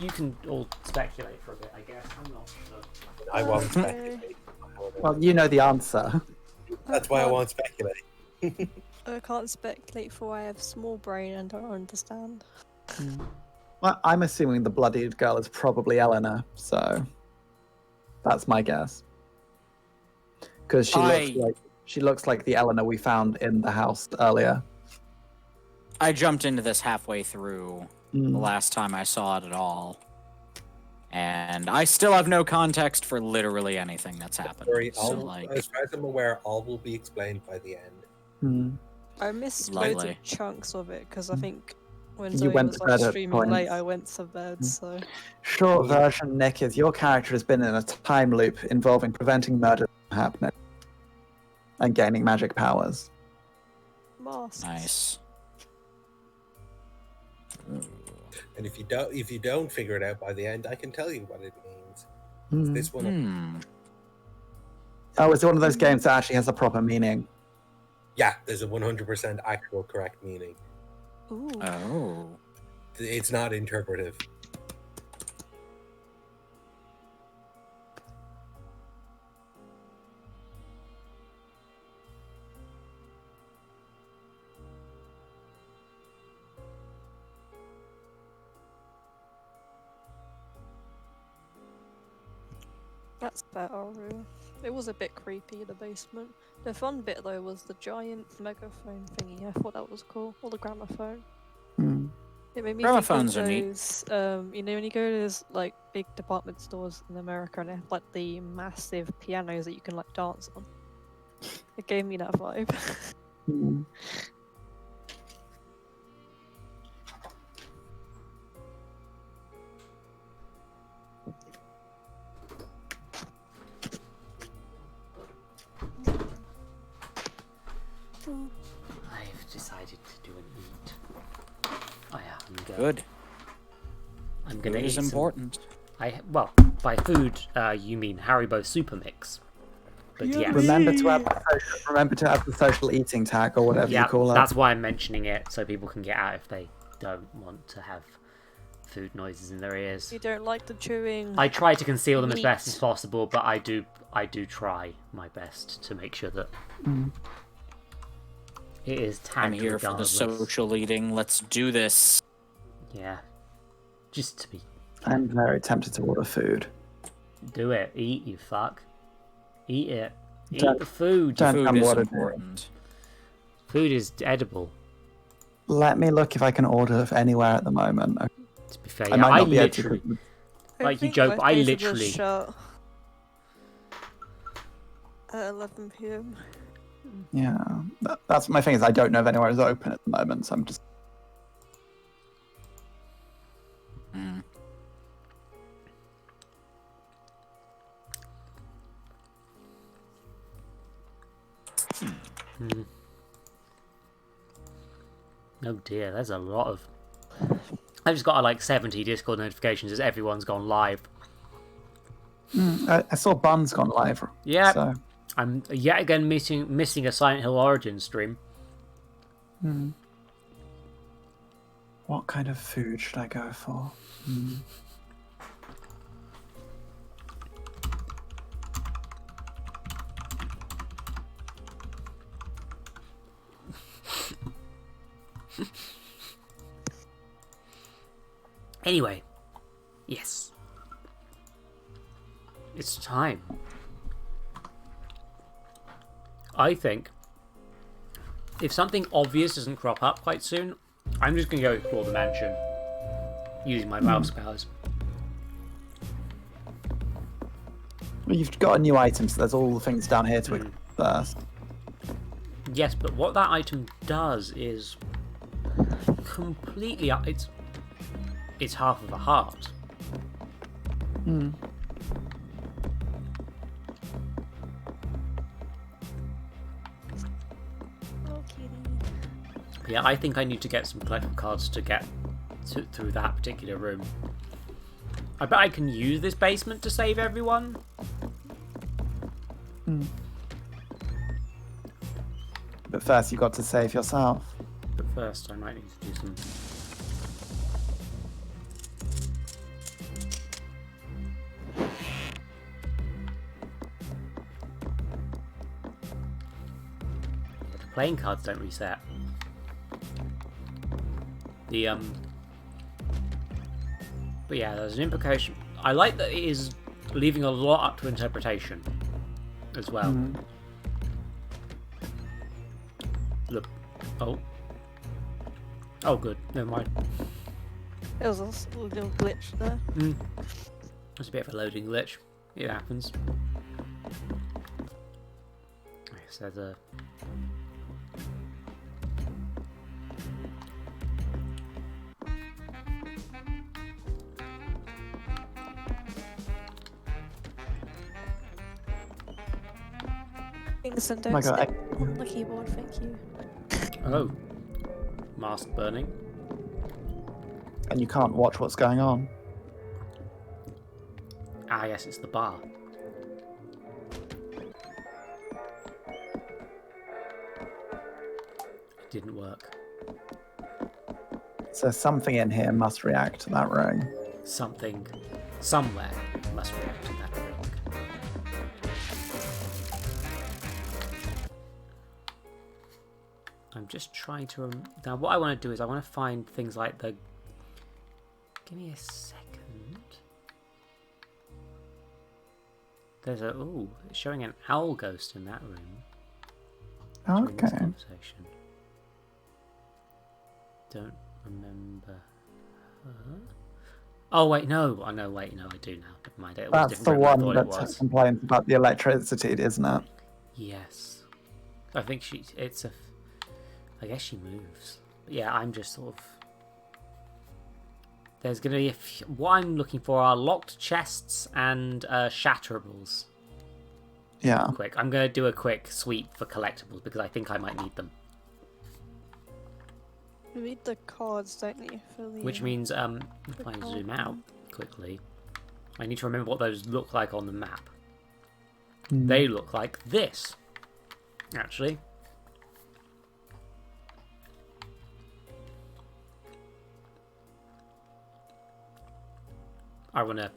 can all speculate for a bit, I guess. I'm not sure. I won't speculate. Well, you know the answer. That's why I won't speculate. I can't speculate for I have a small brain and don't understand. Well, I'm assuming the bloodied girl is probably Eleanor, so that's my guess. Because she looks like the Eleanor we found in the house earlier. I jumped into this halfway through the last time I saw it at all. And I still have no context for literally anything that's happened. Sorry, So, as far as I'm aware, all will be explained by the end. I missed Lovely. loads of chunks of it because I think when You Zoe went was to like bed at streaming late, points. I went to bed. So Short version, Nick, is your character has been in a time loop involving preventing murder from happening and gaining magic powers. masks. Nice. And if you don't figure it out by the end, I can tell you what it means. This one. Oh, it's one of those games that actually has a proper meaning. Yeah, there's a 100% actual correct meaning. Ooh. Oh. It's not interpretive. That's better. It was a bit creepy in the basement. The fun bit though was the giant megaphone thingy. I thought that was cool. Or the gramophone. It made me Gramophones think are of neat. those, you know, when you go to those like big department stores in America and they have like the massive pianos that you can like dance on. It gave me that vibe. I've decided to do an eat. I am Good. I'm gonna Food eat is important. Well, by food, you mean Haribo Super Mix. But yes. Remember to add the social eating tag or whatever you call it. That's why I'm mentioning it, so people can get out if they don't want to have food noises in their ears. You don't like the chewing. I try to conceal them as meat. best as possible, but I do try my best to make sure that it is tagged. I'm here for the social eating. Let's do this. Yeah. Just to be... I'm very tempted to order food. Do it. Eat, you fuck. Eat it. Eat Don't- the food. don't Food tell me is what to do. important. Food is edible. Let me look if I can order anywhere at the moment. To be fair, I yeah, might I not be able literally... to. Like, you think joke, most but I places are literally... shut at 11 p.m. Yeah, that's my thing. Is I don't know if anywhere is open at the moment, so I'm just. Oh dear, there's a lot of... I've just got like 70 Discord notifications as everyone's gone live. I saw Bun's gone live. Yeah, So. I'm yet again missing a Silent Hill Origins stream. What kind of food should I go for? Anyway, yes. It's time. I think if something obvious doesn't crop up quite soon, I'm just going to go explore the mansion using my mouse powers. Well, you've got a new item, so there's all the things down here to explore first. Yes, but what that item does is completely... It's half of a heart. Yeah, I think I need to get some collectible cards to get through that particular room. I bet I can use this basement to save everyone. But first, you've got to save yourself. But first, I might need to do some... The playing cards don't reset. But yeah, there's an implication. I like that it is leaving a lot up to interpretation as well. Look. Oh, good. Never mind. There was a little glitch there. It's a bit of a loading glitch. It happens. I guess there's a... Vincent, Oh my don't God, stick on the keyboard, thank you. Oh. Mask burning. And you can't watch what's going on. Ah, yes, it's the bar. It didn't work. So something in here must react to that ring. Something, somewhere, must react to that ring. I'm just trying to... Now, what I want to do is I want to find things like the... Give me a second. There's a... Ooh, it's showing an owl ghost in that room. During this Okay. conversation. Don't remember her. Oh, wait, no. I know, wait, no, I do now. Never mind. It was a That's the different room one than I thought it that was. complains about the electricity, isn't it? Yes. I think it's a... I guess she moves. But yeah, I'm just sort of... There's going to be what I'm looking for are locked chests and shatterables. Yeah. Quick. I'm going to do a quick sweep for collectibles because I think I might need them. You need the cards, don't you? For the, Which means, if I zoom out quickly, I need to remember what those look like on the map. They look like this, actually. I want to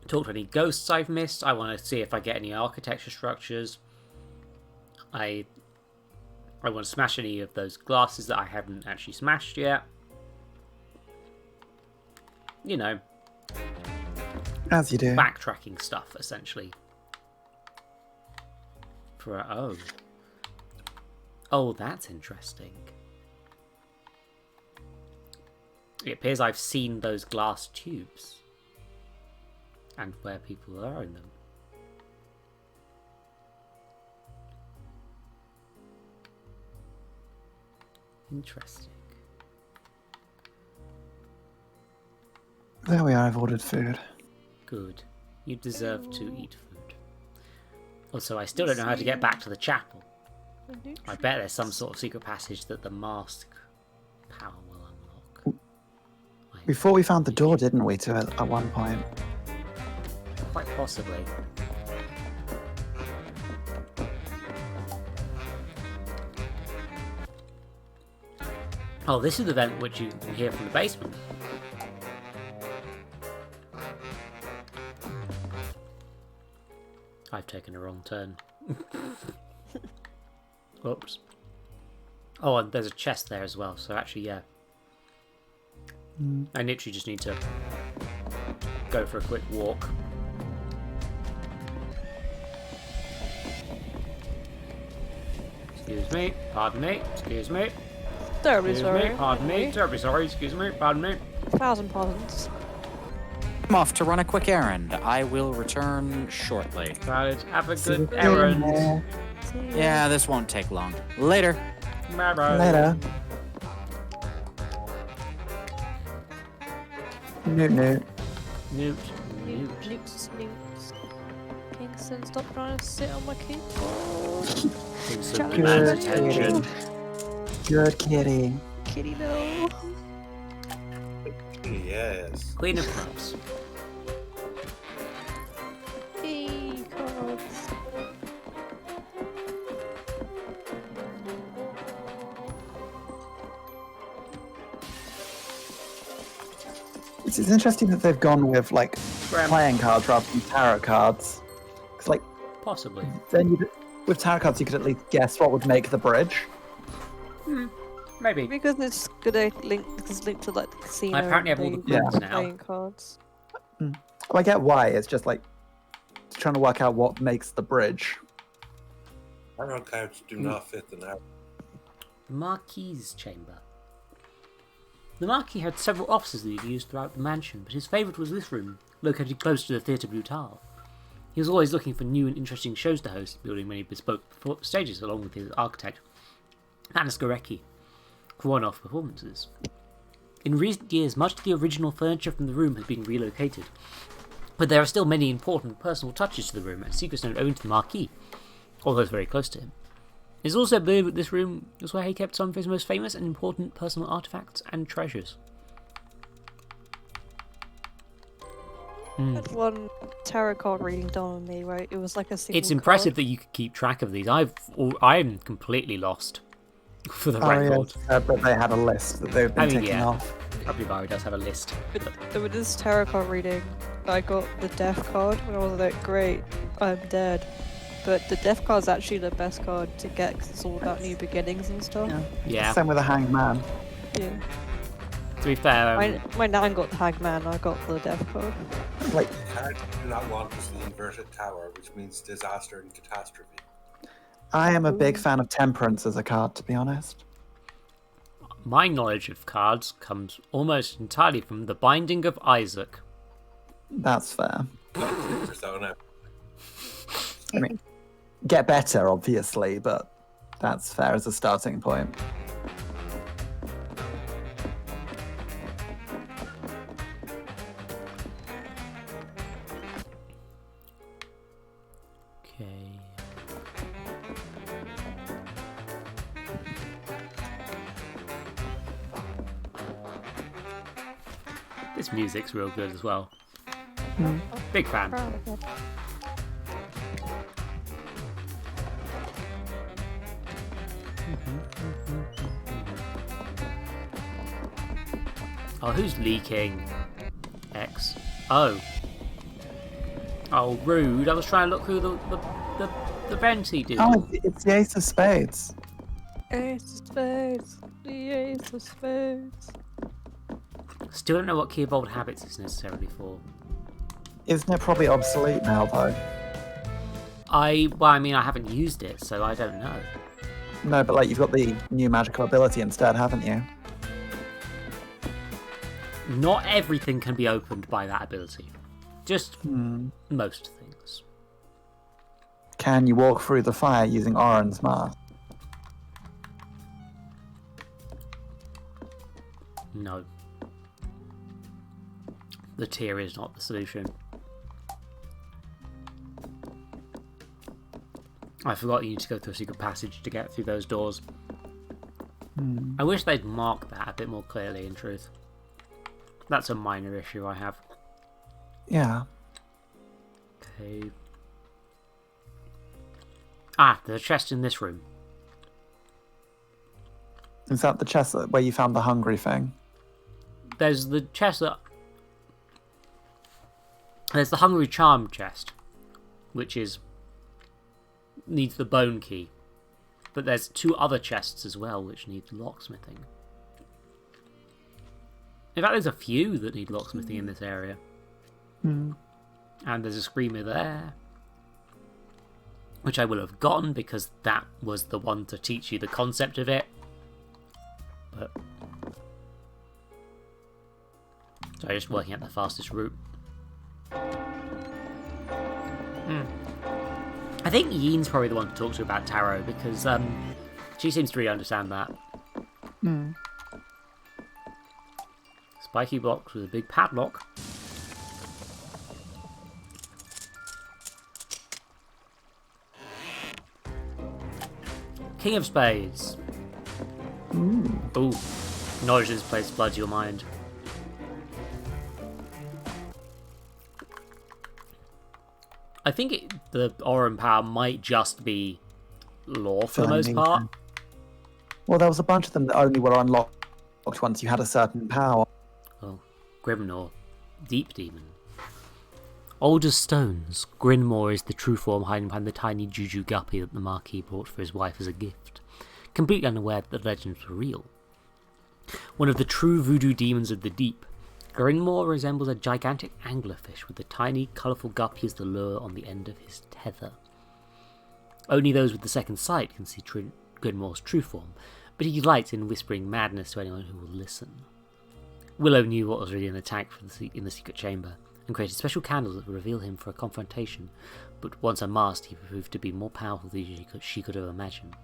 talk to any ghosts I've missed. I want to see if I get any architecture structures. I want to smash any of those glasses that I haven't actually smashed yet. You know. As you do. Backtracking stuff, essentially. Oh, that's interesting. It appears I've seen those glass tubes. And where people are in them. Interesting. There we are, I've ordered food. Good. You deserve to eat food. Also, I still don't know how to get back to the chapel. I bet there's some sort of secret passage that the mask power will unlock. Before we found the door, didn't we, to at one point? Quite possibly. Oh, this is the vent which you can hear from the basement. I've taken a wrong turn. Whoops. Oh, and there's a chest there as well, so actually, yeah. I literally just need to go for a quick walk. Excuse me, pardon me, excuse me. Terribly sorry. Pardon me, terribly sorry, excuse me, pardon me. 1,000 pardons. I'm off to run a quick errand. I will return shortly. Valid, have a good errand. Yeah, this won't take long. Later. Bye bye. Later. Newt. Newt. Newts. Kingston, stop trying to sit on my keyboard. Kingston demands attention. Good kitty. Kitty, no. Yes. Queen of Clubs. Hey, cards. It's interesting that they've gone with like Graham. playing cards rather than tarot cards. Because like Possibly. then with tarot cards you could at least guess what would make the bridge. Maybe. Because it's gonna link to like the casino. I apparently have all the and cards now. playing cards. Oh, I get why. It's just like trying to work out what makes the bridge. Tarot cards do not fit the narrative. The Marquis's chamber. The Marquis had several offices that he'd used throughout the mansion, but his favourite was this room, located close to the Theatre Brutale. He was always looking for new and interesting shows to host, building many bespoke stages along with his architect, Hannes Gorecki, for one-off performances. In recent years, much of the original furniture from the room has been relocated, but there are still many important personal touches to the room and secrets not owned to the Marquis, all those very close to him. It is also believed that this room was where he kept some of his most famous and important personal artifacts and treasures. I had one tarot card reading done on me, right? It was like a single It's impressive card. that you could keep track of these. I'm completely lost for the record. But they had a list that they've been ticking yeah. off. Capybara does have a list. But with this tarot card reading, I got the death card, and I was like, great, I'm dead. But the death card's actually the best card to get because it's all about new beginnings and stuff. Yeah. Same with the Hanged Man. Yeah. To be fair, My nan got the hangman, I got the death card. Like Cards do not want us the inverted tower, which means disaster and catastrophe. I am a big fan of Temperance as a card, to be honest. my knowledge of cards comes almost entirely from The Binding of Isaac. That's fair. Persona. I mean, get better, obviously, but that's fair as a starting point. Okay. This music's real good as well. Big fan. Proud of it. Oh, who's leaking? X. Oh. Oh, rude. I was trying to look through the venti dude. Oh, it's the Ace of Spades. Ace of spades. The ace of spades. Still don't know what key evolved habits is necessarily for. Isn't it probably obsolete now, though? Well, I mean, I haven't used it, so I don't know. No, but like you've got the new magical ability instead, haven't you? Not everything can be opened by that ability. Just most things. Can you walk through the fire using Oren's mask? No. The tier is not the solution. I forgot you need to go through a secret passage to get through those doors. I wish they'd mark that a bit more clearly, in truth. That's a minor issue I have. Yeah. Okay. Ah, there's a chest in this room. Is that the chest where you found the hungry thing? There's the chest that... There's the Hungry Charm chest, which needs the bone key. But there's 2 other chests as well, which need locksmithing. In fact, there's a few that need locksmithing in this area. And there's a screamer there, which I will have gotten because that was the one to teach you the concept of it. But so I'm just working out the fastest route. I think Yeen's probably the one to talk to about tarot because she seems to really understand that. Spiky blocks with a big padlock. King of Spades. Ooh. Knowledge in this place floods your mind. I think the Oran power might just be law for the most part. Well, there was a bunch of them that only were unlocked once you had a certain power. Oh, Grimnor. Deep Demon. Old as stones, Grinmore is the true form hiding behind the tiny juju guppy that the Marquis brought for his wife as a gift, completely unaware that the legends were real. One of the true voodoo demons of the deep, Grinmore resembles a gigantic anglerfish with a tiny, colourful guppy as the lure on the end of his tether. Only those with the second sight can see Grinmore's true form, but he delights in whispering madness to anyone who will listen. Willow knew what was really in the tank in the secret chamber, and created special candles that would reveal him for a confrontation, but once unmasked he proved to be more powerful than she could have imagined.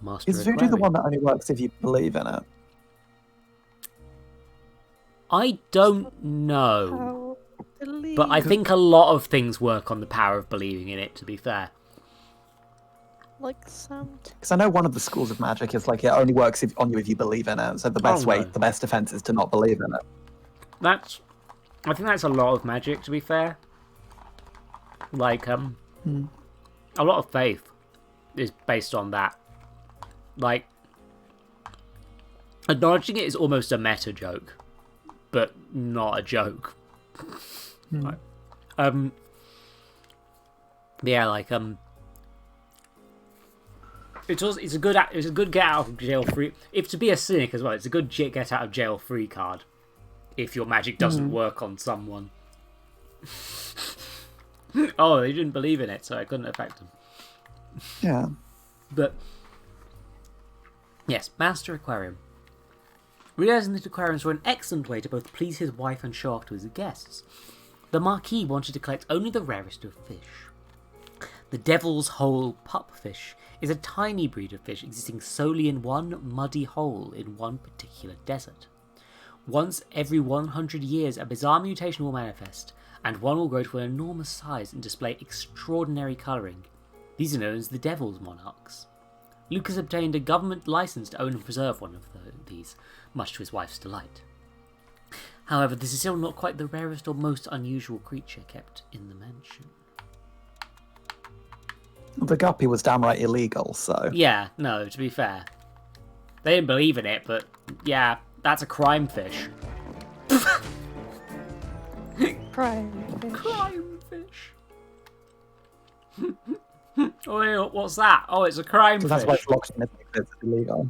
Master Is voodoo the one that only works if you believe in it? I don't know, but I think a lot of things work on the power of believing in it, to be fair. Like some... Because I know one of the schools of magic is like it only works on you if you believe in it, so the best the best defense is to not believe in it. I think that's a lot of magic, to be fair. Like, a lot of faith is based on that. Like, acknowledging it is almost a meta joke, but not a joke. It's a good get out of jail free. If to be a cynic as well, it's a good get out of jail free card. If your magic doesn't work on someone. Oh, they didn't believe in it, so it couldn't affect them. Yeah. But yes, Master Aquarium. Realising that aquariums were an excellent way to both please his wife and show off to his guests, the Marquis wanted to collect only the rarest of fish. The Devil's Hole pupfish is a tiny breed of fish existing solely in one muddy hole in one particular desert. Once every 100 years, a bizarre mutation will manifest, and one will grow to an enormous size and display extraordinary colouring. These are known as the Devil's Monarchs. Lucas obtained a government license to own and preserve one of these, much to his wife's delight. However, this is still not quite the rarest or most unusual creature kept in the mansion. The guppy was downright illegal, so... Yeah, no, to be fair. They didn't believe in it, but yeah, that's a crime fish. Crime fish. Crime fish. Oh, wait, what's that? Oh, it's a crime So fish. that's why it's locked in it, because it's illegal.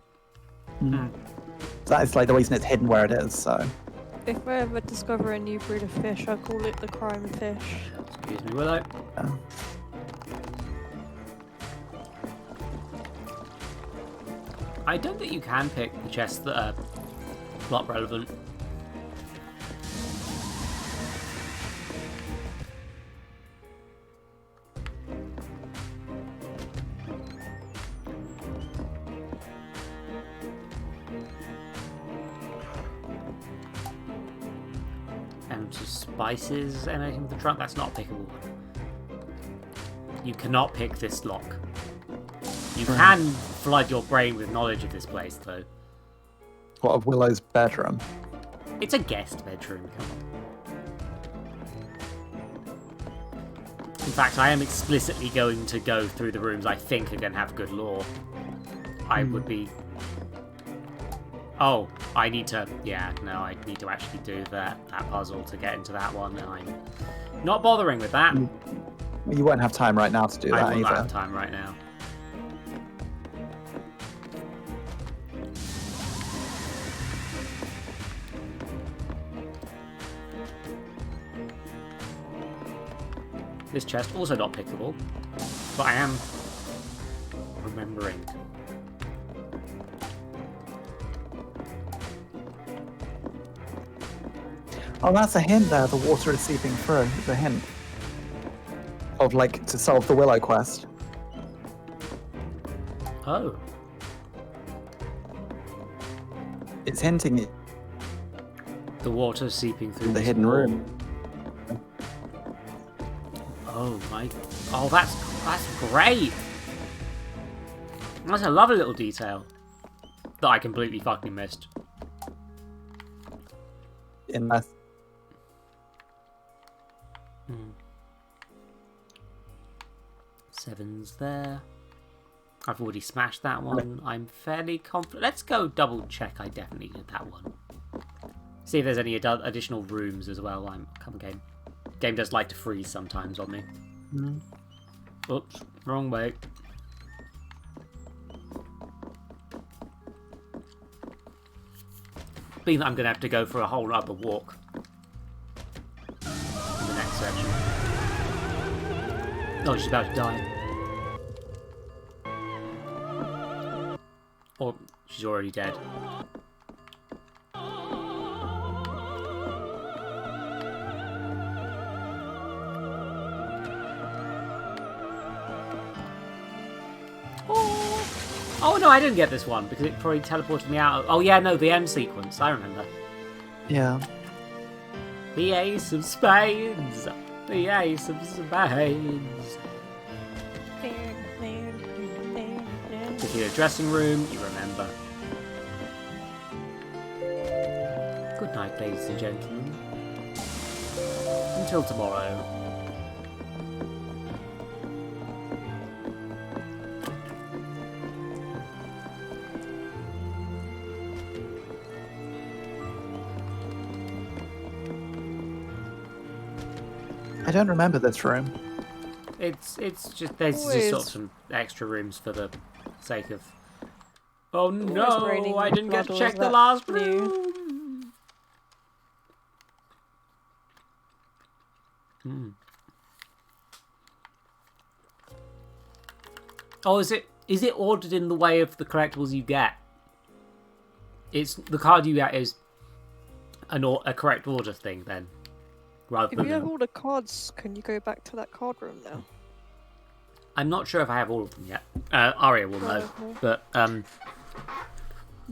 That is like the reason it's hidden where it is, so... If I ever discover a new breed of fish, I call it the crime fish. Excuse me, Willow. Yeah. I don't think you can pick the chests that are plot relevant. And just spices, anything with the trunk, that's not pickable. You cannot pick this lock. You can flood your brain with knowledge of this place, though. What, of Willow's bedroom? It's a guest bedroom, come on. In fact, I am explicitly going to go through the rooms I think are going to have good lore. I would be... Oh, I need to... Yeah, no, I need to actually do that puzzle to get into that one, and I'm not bothering with that. You won't have time right now to do that I will not either. have time right now. This chest also not pickable, but I am remembering. Oh, that's a hint there. The water is seeping through. It's a hint of like to solve the Willow quest. Oh. It's hinting at The water seeping through the this hidden wall. room. Oh my! Oh, that's great. That's a lovely little detail that I completely fucking missed. In that. Seven's there. I've already smashed that one. I'm fairly confident. Let's go double check. I definitely did that one. See if there's any additional rooms as well. Come on, game. Game does like to freeze sometimes on me. Oops, wrong way. Being that I'm going to have to go for a whole other walk in the next section. Oh, she's about to die. Or she's already dead. Oh no, I didn't get this one because it probably teleported me out. Oh yeah, no, the end sequence. I remember. Yeah. The ace of spades. The ace of spades. The dressing room, you remember. Good night, ladies and gentlemen. Until tomorrow. I don't remember this room. It's just there's just sort of some extra rooms for the sake of. Oh no! I didn't get to check the last room. Oh, is it ordered in the way of the collectibles you get? It's the card you get is a correct order thing then. Rather If than you have all the cards, can you go back to that card room now? I'm not sure if I have all of them yet. Aria will know, but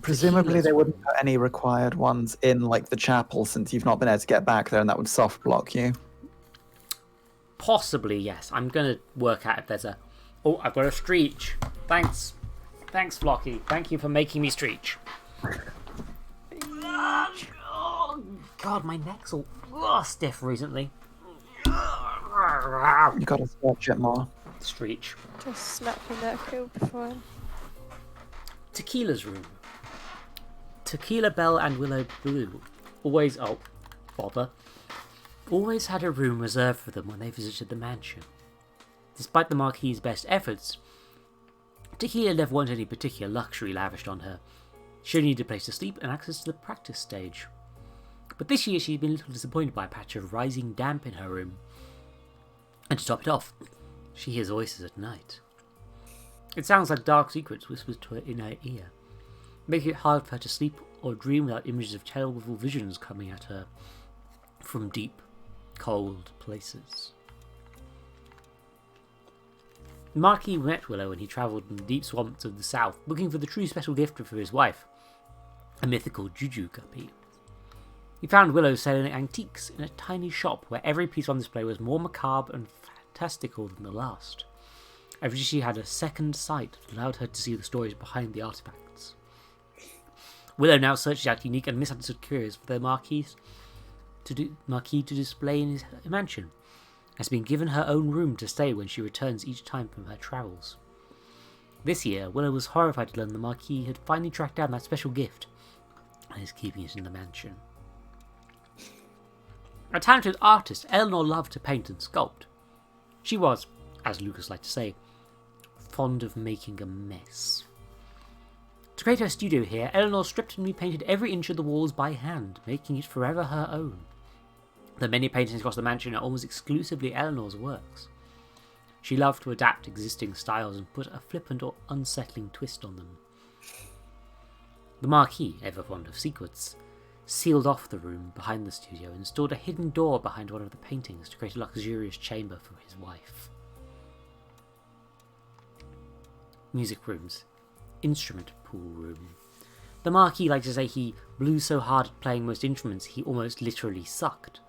Presumably they wouldn't put any required ones in like the chapel since you've not been able to get back there and that would soft block you. Possibly, yes. I'm gonna work out if there's a... Oh, I've got a Streech. Thanks, Flocky. Thank you for making me Streech. God, my neck's all stiff recently. You gotta stretch it more. Streech. Just snap your neck, it'll be fine. Tequila's room. Tequila, Belle, and Willow Blue always had a room reserved for them when they visited the mansion. Despite the Marquis's best efforts, Tequila never wanted any particular luxury lavished on her. She only needed a place to sleep and access to the practice stage. But this year she'd been a little disappointed by a patch of rising damp in her room. And to top it off, she hears voices at night. It sounds like dark secrets whispered to her in her ear, making it hard for her to sleep or dream without images of terrible visions coming at her from deep, cold places. The Marquis met Willow when he travelled in the deep swamps of the south, looking for the true special gift for his wife, a mythical juju guppy. He found Willow selling antiques in a tiny shop where every piece on display was more macabre and fantastical than the last. Every she had a second sight that allowed her to see the stories behind the artifacts. Willow now searches out unique and misunderstood curios for the Marquis to display in his mansion, has been given her own room to stay when she returns each time from her travels. This year, Willow was horrified to learn the Marquis had finally tracked down that special gift and is keeping it in the mansion. A talented artist, Eleanor loved to paint and sculpt. She was, as Lucas liked to say, fond of making a mess. To create her studio here, Eleanor stripped and repainted every inch of the walls by hand, making it forever her own. The many paintings across the mansion are almost exclusively Eleanor's works. She loved to adapt existing styles and put a flippant or unsettling twist on them. The Marquis, ever fond of secrets, sealed off the room behind the studio and installed a hidden door behind one of the paintings to create a luxurious chamber for his wife. Music rooms. Instrument pool room. The Marquis liked to say he blew so hard at playing most instruments he almost literally sucked.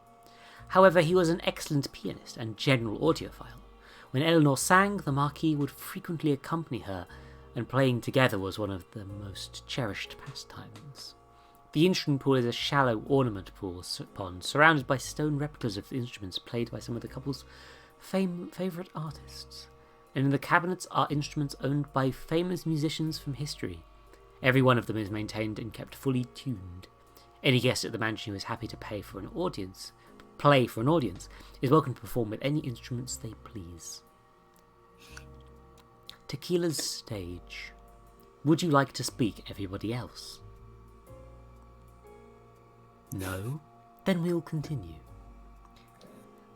However, he was an excellent pianist and general audiophile. When Eleanor sang, the Marquis would frequently accompany her, and playing together was one of the most cherished pastimes. The instrument pool is a shallow ornament pond surrounded by stone replicas of instruments played by some of the couple's favourite artists. And in the cabinets are instruments owned by famous musicians from history. Every one of them is maintained and kept fully tuned. Any guest at the mansion who is happy to play for an audience, is welcome to perform with any instruments they please. Tequila's stage. Would you like to speak, everybody else? No? Then we'll continue.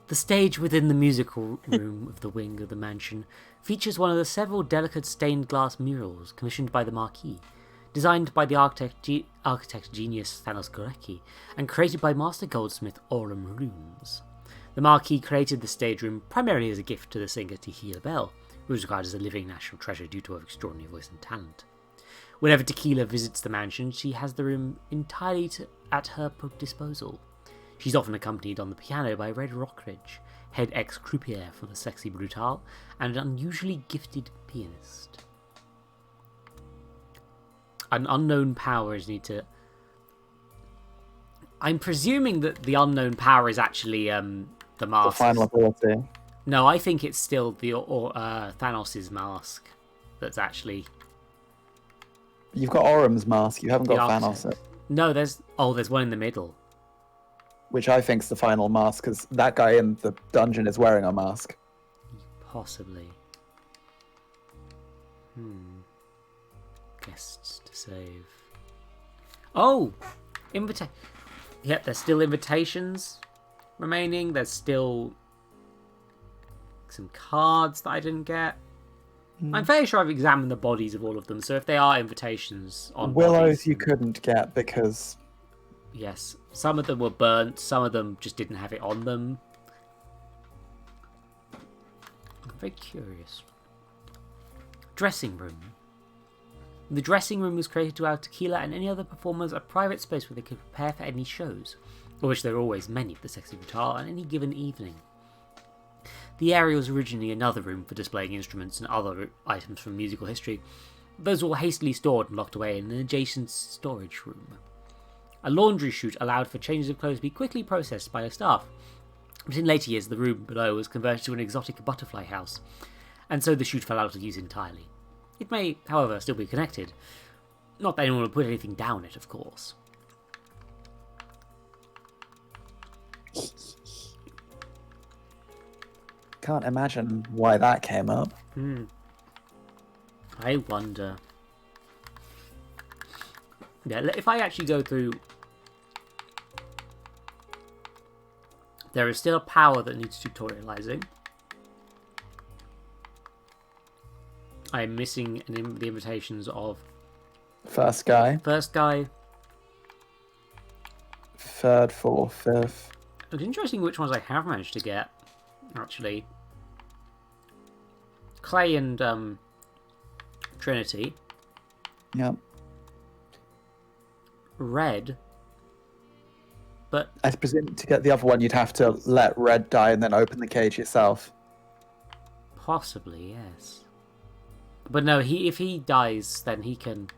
The stage within the musical room of the wing of the mansion features one of the several delicate stained glass murals commissioned by the Marquis, designed by the architect genius Thanos Gorecki, and created by master goldsmith Aurum Rooms. The Marquis created the stage room primarily as a gift to the singer Tequila Belle, who was regarded as a living national treasure due to her extraordinary voice and talent. Whenever Tequila visits the mansion, she has the room entirely at her disposal. She's often accompanied on the piano by Red Rockridge, head ex-croupier for the Sexy Brutale, and an unusually gifted pianist. An unknown power is needed to... I'm presuming that the unknown power is actually the mask. The final ability. No, I think it's still the Thanos' mask that's actually... You've got Aurum's mask, you haven't got architect. Thanos. No, there's one in the middle. Which I think's the final mask, because that guy in the dungeon is wearing a mask. Possibly. Guests to save. Oh! Yep, there's still invitations remaining. There's still some cards that I didn't get. I'm fairly sure I've examined the bodies of all of them, so if they are invitations on Willow's bodies, you couldn't get because... Yes, some of them were burnt, some of them just didn't have it on them. I'm very curious. Dressing room. The dressing room was created to allow Tequila and any other performers a private space where they could prepare for any shows, of which there are always many at the Sexy Brutale on any given evening. The area was originally another room for displaying instruments and other items from musical history. Those were hastily stored and locked away in an adjacent storage room. A laundry chute allowed for changes of clothes to be quickly processed by the staff. But in later years, the room below was converted to an exotic butterfly house, and so the chute fell out of use entirely. It may, however, still be connected. Not that anyone would put anything down it, of course. Can't imagine why that came up. I wonder. Yeah, if I actually go through... There is still a power that needs tutorializing. I am missing the invitations of... First guy. First guy. Third, fourth, fifth. It's interesting which ones I have managed to get, actually. Clay and Trinity. Yep. Red. But I presume to get the other one, you'd have to let Red die and then open the cage yourself. possibly, yes. But no, if he dies, then he can...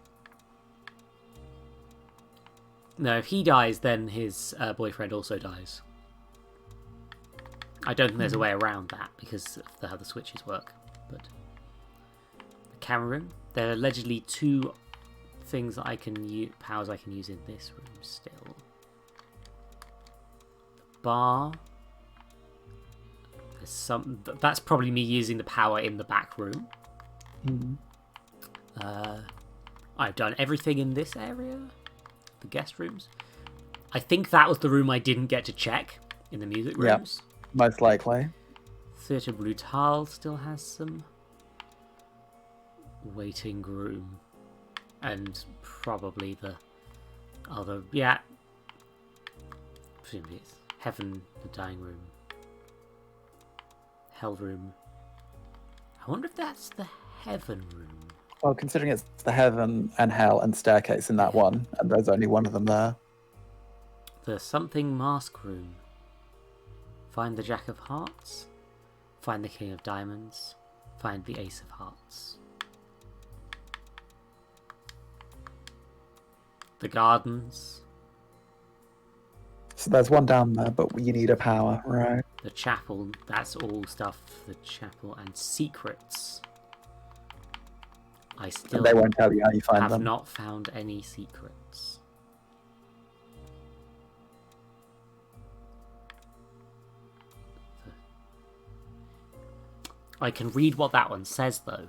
No, if he dies, then his boyfriend also dies. I don't think there's a way around that because of how the switches work. But the camera room, there are allegedly 2 things that I can use, powers I can use in this room still. The bar. There's some. That's probably me using the power in the back room. I've done everything in this area. The guest rooms. I think that was the room I didn't get to check in the music rooms. Yep, most likely. Sexy Brutale still has some. Waiting room. And probably the other... Yeah. Presumably it's Heaven, the Dying Room. Hell Room. I wonder if that's the Heaven Room. Well, considering it's the Heaven and Hell and Staircase in that one, and there's only one of them there. The Something Mask Room. Find the Jack of Hearts. Find the King of Diamonds. Find the Ace of Hearts. The Gardens. So there's one down there, but you need a power, right? The Chapel. That's all stuff for the Chapel. And Secrets. I still And they won't tell you how you find have them. not found any secrets. I can read what that one says, though.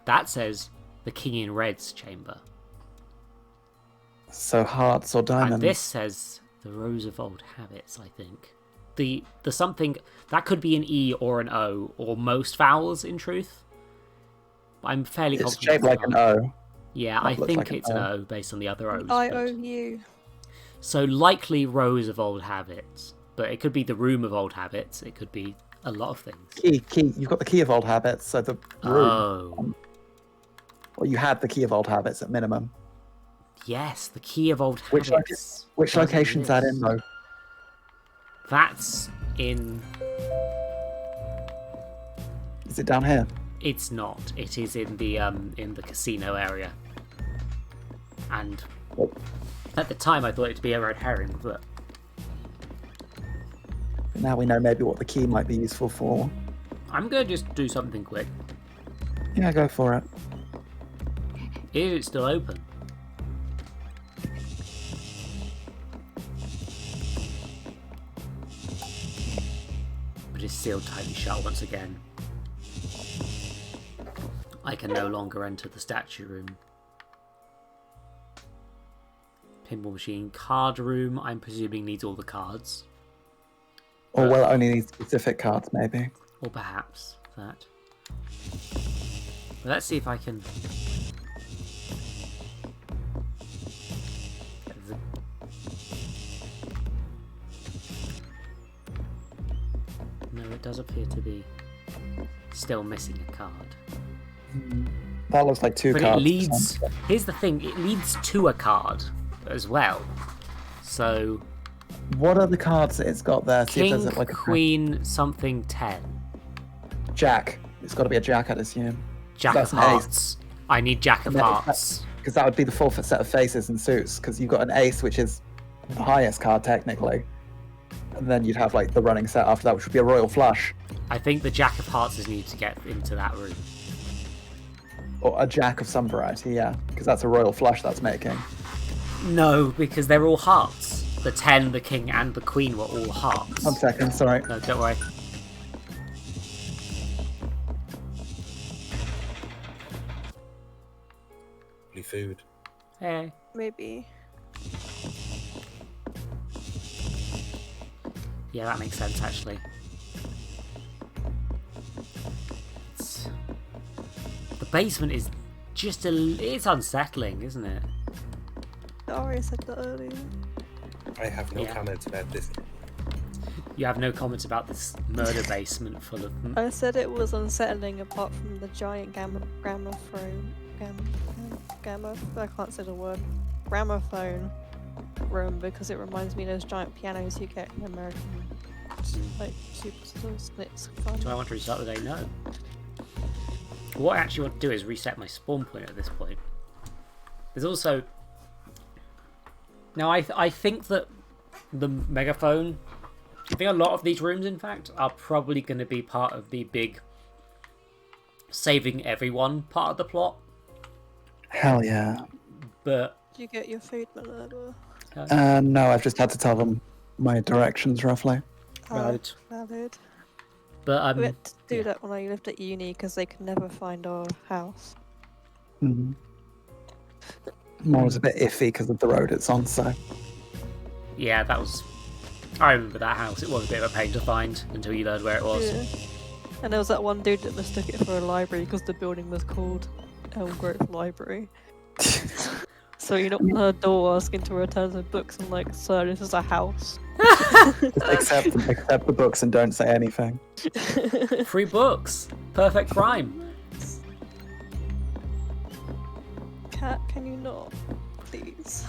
That says the King in Red's chamber. So hearts or diamonds? And this says the Rose of Old Habits, I think. The something... That could be an E or an O, or most vowels, in truth. I'm fairly It's confident. shaped like an O. Yeah, That I looks think like an it's an O. O based on the other O's. IOU. So likely Rose of Old Habits. But it could be the Room of Old Habits. It could be a lot of things. Key. You've got the Key of Old Habits, so the room. Oh. Well, you had the Key of Old Habits at minimum. Yes, the Key of Old Which Habits. Which does location's that in, exist. though? That's in... Is it down here? It's not. It is in the casino area. And at the time I thought it to be a red herring, but Now we know maybe what the key might be useful for. I'm going to just do something quick. Yeah, go for it. Is it still open? But it's sealed tightly shut once again. I can no longer enter the statue room. Pinball machine. Card room, I'm presuming needs all the cards. Or well, only need specific cards, maybe. Or perhaps that. But let's see if I can... No, it does appear to be still missing a card. That looks like 2 But cards. it leads... Here's the thing, it leads to a card as well. So... What are the cards that it's got there? See if King, there's like a Queen, something 10. Jack. It's got to be a Jack, I'd assume. Jack That's of an ace. Hearts. I need Jack of And then Hearts. Because that would be the full set of faces and suits. Because you've got an ace, which is the highest card technically. And then you'd have like the running set after that, which would be a royal flush. I think the Jack of Hearts is needed to get into that room. Or a jack of some variety, yeah. Because that's a royal flush that's making. No, because they're all hearts. The 10, the king, and the queen were all hearts. 1 second, sorry. No, don't worry. Food. Hey. Maybe. Yeah, that makes sense, actually. The basement is just it's unsettling, isn't it? I already said that earlier. I have no comments about this. You have no comments about this murder basement full of... I said it was unsettling apart from the giant gramophone. I can't say the word. Gramophone room because it reminds me of those giant pianos you get in American like superstores. It's fun. Do I want to restart the day? No. What I actually want to do is reset my spawn point at this point. There's also... Now I think that the megaphone... I think a lot of these rooms, in fact, are probably going to be part of the big saving everyone part of the plot. Hell yeah. But... Did you get your food, my lord? No, I've just had to tell them my directions, roughly. Right. Valid. But, we had to do that when I lived at uni because they could never find our house. Mm. More was a bit iffy because of the road it's on, so... Yeah, that was... I remember that house. It was a bit of a pain to find until you learned where it was. Yeah. And there was that one dude that mistook it for a library because the building was called Elm Grove Library. So you knock on her door asking to return some books and like, sir, this is a house. Just accept the books and don't say anything. Free books. Perfect crime. Cat, can you not? Please.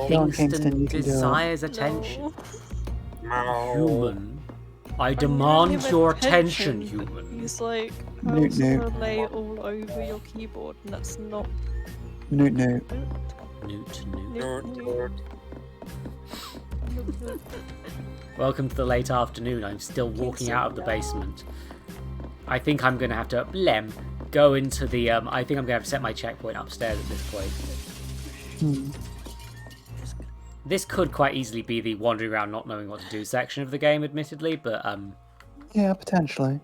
Kingston desires attention. Human. I demand your attention, human. He's like, I was gonna lay all over your keyboard, and that's not... Newt. Welcome to the late afternoon. I'm still walking out of the basement. I think I'm going to have to go into the... I think I'm going to have to set my checkpoint upstairs at this point. This could quite easily be the wandering around not knowing what to do section of the game, admittedly, but... Yeah, potentially.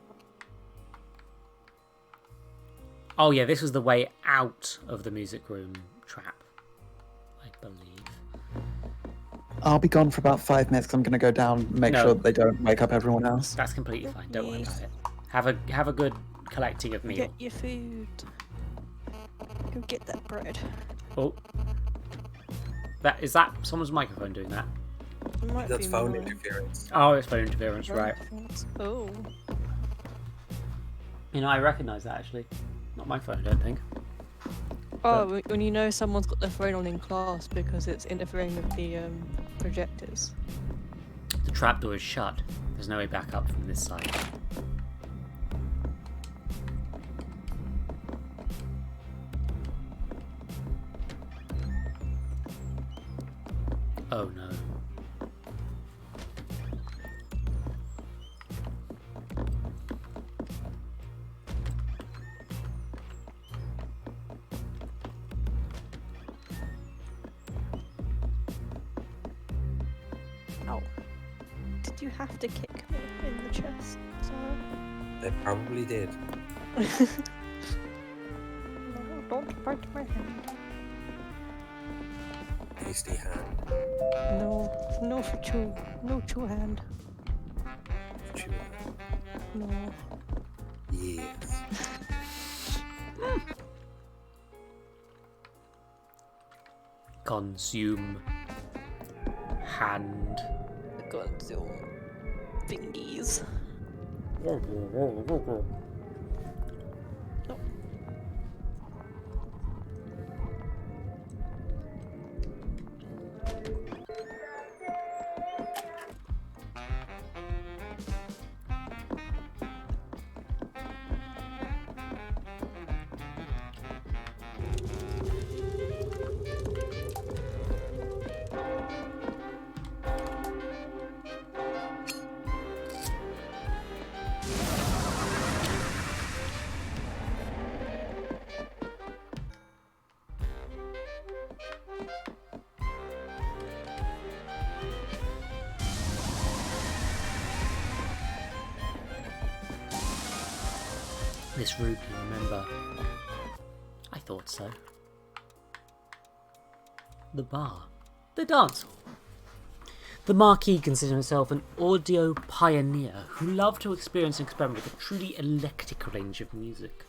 Oh yeah, this was the way out of the music room trap, I believe. I'll be gone for about 5 minutes because I'm going to go down and make sure that they don't wake up everyone else. That's completely fine, don't worry about it. Have a good collecting of meal. Get your food. Go get that bread. Oh. Is that someone's microphone doing that? That's phone interference. Oh, it's phone interference, right. Oh. You know, I recognise that actually. Not my phone, I don't think. Oh, but... when you know someone's got their phone on in class because it's interfering with the projectors. The trapdoor is shut. There's no way back up from this side. Oh no. Ow. Did you have to kick me in the chest, Sarah? They probably did. No, don't bite my hand. Tasty hand. No for chew. No chew hand. Chew hand. No. Yes. Consume hand. Consume thingies. No. This room, you remember? I thought so. The bar. The dance hall. The Marquis considered himself an audio pioneer who loved to experience and experiment with a truly eclectic range of music.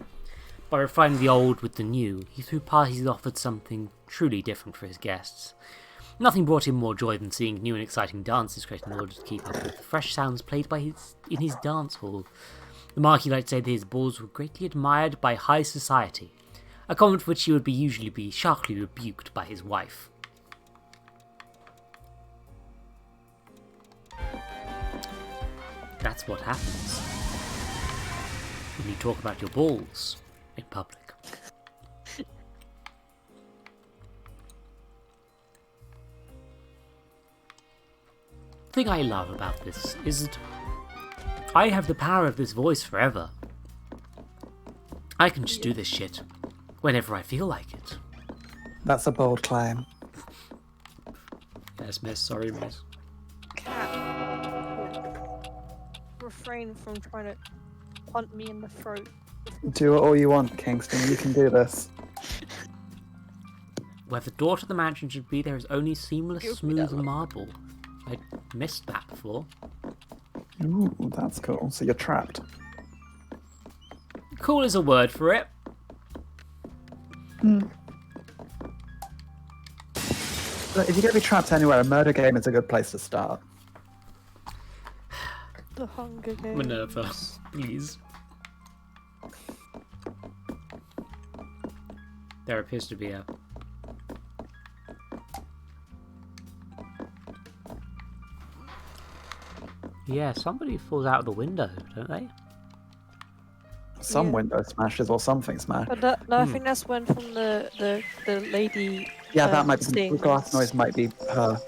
By refining the old with the new, he threw parties that offered something truly different for his guests. Nothing brought him more joy than seeing new and exciting dances created in order to keep up with the fresh sounds played in his dance hall. The Marquis liked to say that his balls were greatly admired by high society, a comment for which he would usually be sharply rebuked by his wife. That's what happens when you talk about your balls in public. The thing I love about this is that I have the power of this voice forever. I can just do this shit whenever I feel like it. That's a bold claim. Yes, miss. Sorry, miss. Refrain from trying to punt me in the throat. Do it all you want, Kingston. You can do this. Where the door to the mansion should be, there is only seamless, smooth marble. I missed that before. Ooh, that's cool. So you're trapped. Cool is a word for it. But if you're going to be trapped anywhere, a murder game is a good place to start. The Hunger Games. Minerva, please. There appears to be a... Yeah, somebody falls out of the window, don't they? Some window smashes or something smashed. But no, I think that's when from the lady. Yeah, that might be. The glass noise might be her.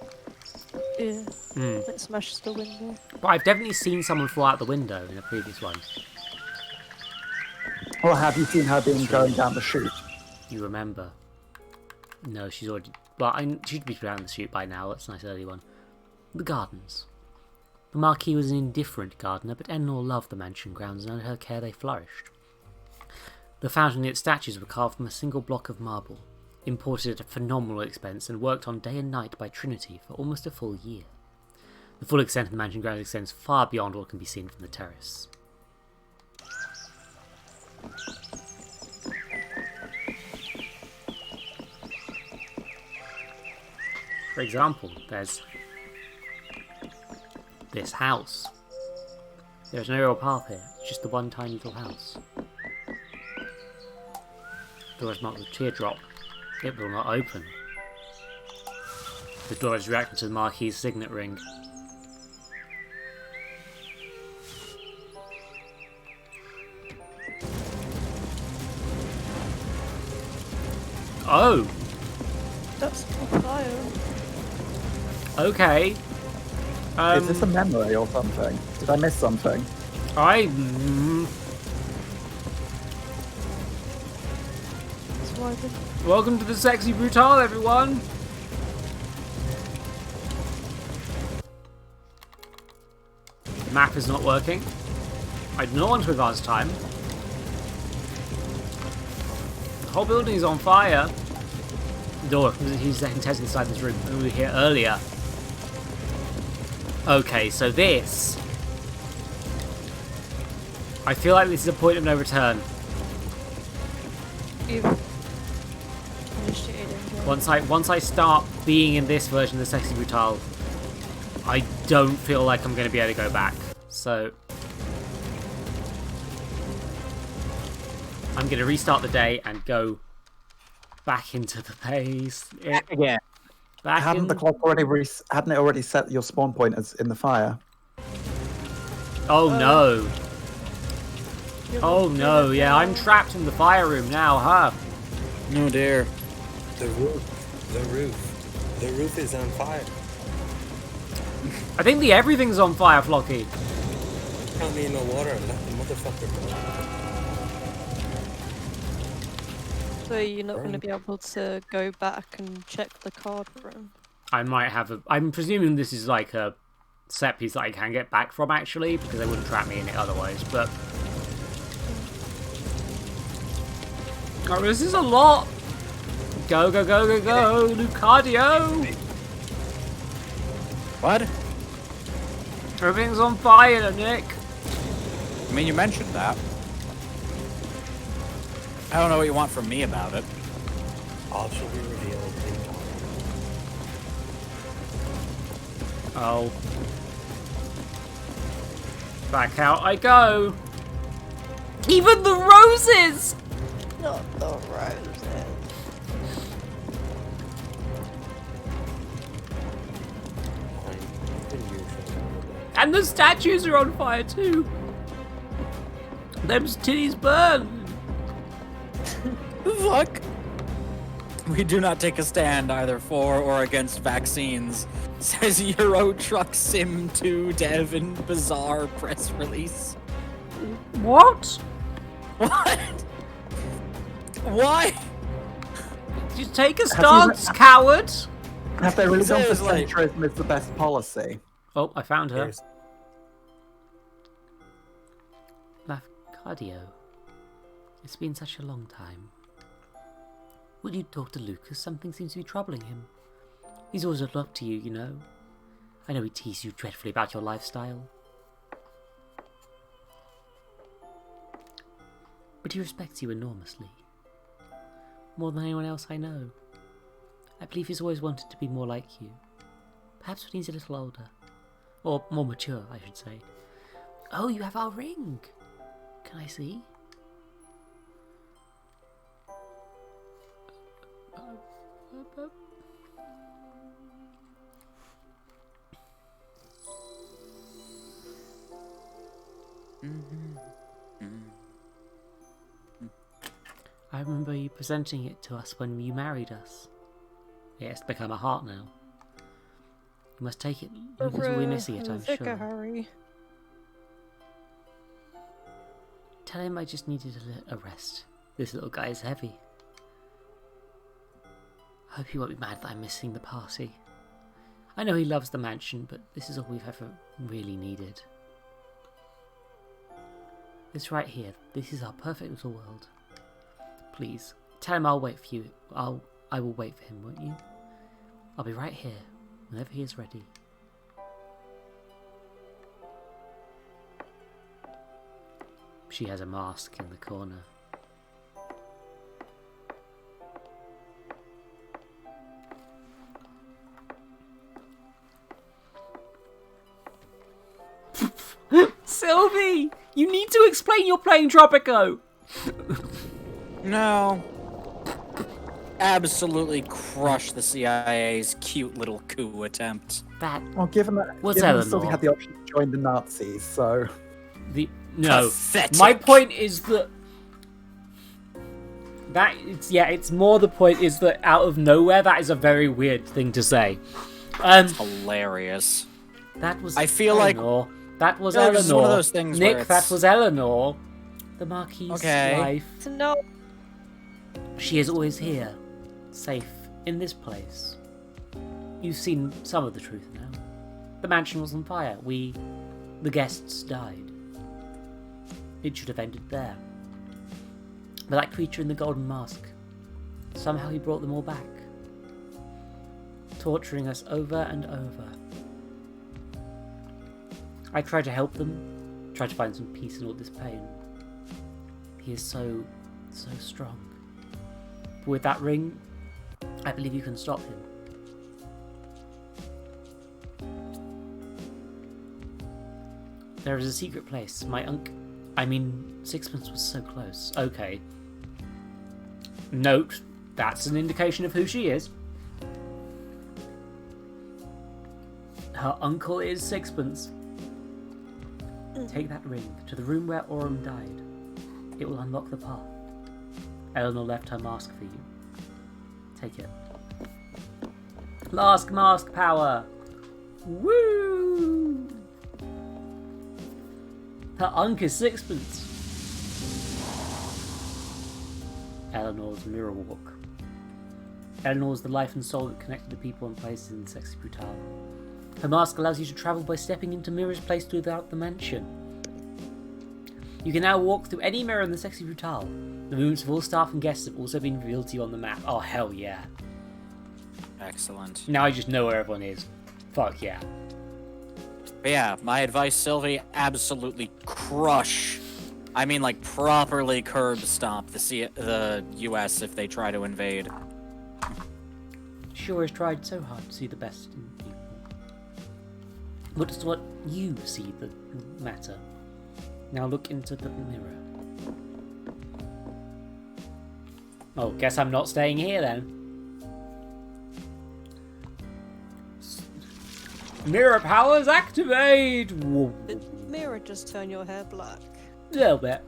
Yeah. It smashes the window. But I've definitely seen someone fall out the window in a previous one. Or have you seen her going down the chute? You remember? No, she's already... Well, she'd be down the chute by now. That's a nice early one. The gardens. The Marquis was an indifferent gardener, but Eleanor loved the mansion grounds, and under her care they flourished. The fountain and its statues were carved from a single block of marble, imported at a phenomenal expense, and worked on day and night by Trinity for almost a full year. The full extent of the mansion grounds extends far beyond what can be seen from the terrace. For example, there's this house. There's no real path here, it's just the one tiny little house. The door is marked with a teardrop. It will not open. The door is reacting to the Marquis' signet ring. Oh! That's a fire. Okay. Is this a memory or something? Did I miss something? Welcome to the Sexy Brutale, everyone! The map is not working. I do not want to advance time. The whole building is on fire. The door. He's contesting inside this room. We were here earlier. Okay, so this... I feel like this is a point of no return. Once I start being in this version of the Sexy Brutale, I don't feel like I'm going to be able to go back. So... I'm going to restart the day and go back into the base. Yeah. Hadn't the clock hadn't it already set your spawn point as in the fire? Oh no. Oh no, yeah, I'm trapped in the fire room now, huh? No dear. The roof is on fire. I think everything's on fire, Flocky. Can't be in no water, let the motherfucker. So you're not going to be able to go back and check the card room? I might have a... I'm presuming this is like a set piece that I can get back from, actually, because they wouldn't trap me in it otherwise, but... Oh, this is a lot. Go, go, go, go, go. New cardio. What? Everything's on fire, Nick. I mean, you mentioned that. I don't know what you want from me about it. All shall be revealed in time. Oh. Back out I go. Even the roses! Not the roses. And the statues are on fire too. Them's titties burn. Fuck. We do not take a stand either for or against vaccines, says Euro Truck Sim 2 Dev in bizarre press release. What? What? Why? You take a stance, coward. Have they really gone for Says, like- centrism is the best policy? Oh, I found her. Here's- Cardio. It's been such a long time. Would you talk to Lucas? Something seems to be troubling him. He's always looked up to you, you know. I know he teased you dreadfully about your lifestyle. But he respects you enormously. More than anyone else I know. I believe he's always wanted to be more like you. Perhaps when he's a little older. Or more mature, I should say. Oh, you have our ring. Can I see? I remember you presenting it to us when you married us. Yeah, it's become a heart now. You must take it. Lucas will be missing it, I'm sure. Hurry. Tell him I just needed a rest. This little guy is heavy. Hope he won't be mad that I'm missing the party. I know he loves the mansion, but this is all we've ever really needed. This right here, this is our perfect little world. Please, tell him I'll wait for you. I will wait for him, won't you? I'll be right here, whenever he is ready. She has a mask in the corner. Sylvie! You need to explain you're playing Tropico! No. Absolutely crush the CIA's cute little coup attempt. That Well, given that Sylvie had the option to join the Nazis, so no. Pathetic. My point is that it's more the point is that out of nowhere that is a very weird thing to say. Hilarious. That was I feel Eleanor. That was Yeah, Eleanor. this is one of those things Nick, where that it's- was Eleanor. The Marquis's Okay. wife. No. She is always here, safe in this place. You've seen some of the truth now. The mansion was on fire. The guests died. It should have ended there. But that creature in the golden mask, somehow he brought them all back, torturing us over and over. I tried to help them, tried to find some peace in all this pain. He is so strong. But with that ring, I believe you can stop him. There is a secret place. Sixpence was so close. Okay. Note, that's an indication of who she is. Her uncle is Sixpence. Take that ring to the room where Aurum died. It will unlock the path. Eleanor left her mask for you. Take it. Last mask power! Woo! Her uncle is Sixpence. Eleanor's mirror walk. Eleanor is the life and soul that connected the people and places in Sexy Brutale. Her mask allows you to travel by stepping into mirrors placed throughout the mansion. You can now walk through any mirror in the Sexy Brutale. The movements of all staff and guests have also been revealed to you on the map. Oh, hell yeah. Excellent. Now I just know where everyone is. Fuck yeah. But yeah, my advice, Sylvie, absolutely crush. I mean, like, properly curb stomp the US if they try to invade. Sure has tried so hard to see the best in people. But it's what you see that matter. Now look into the mirror. Oh, guess I'm not staying here then. Mirror powers activate! Whoa. Did mirror just turn your hair black? A little bit.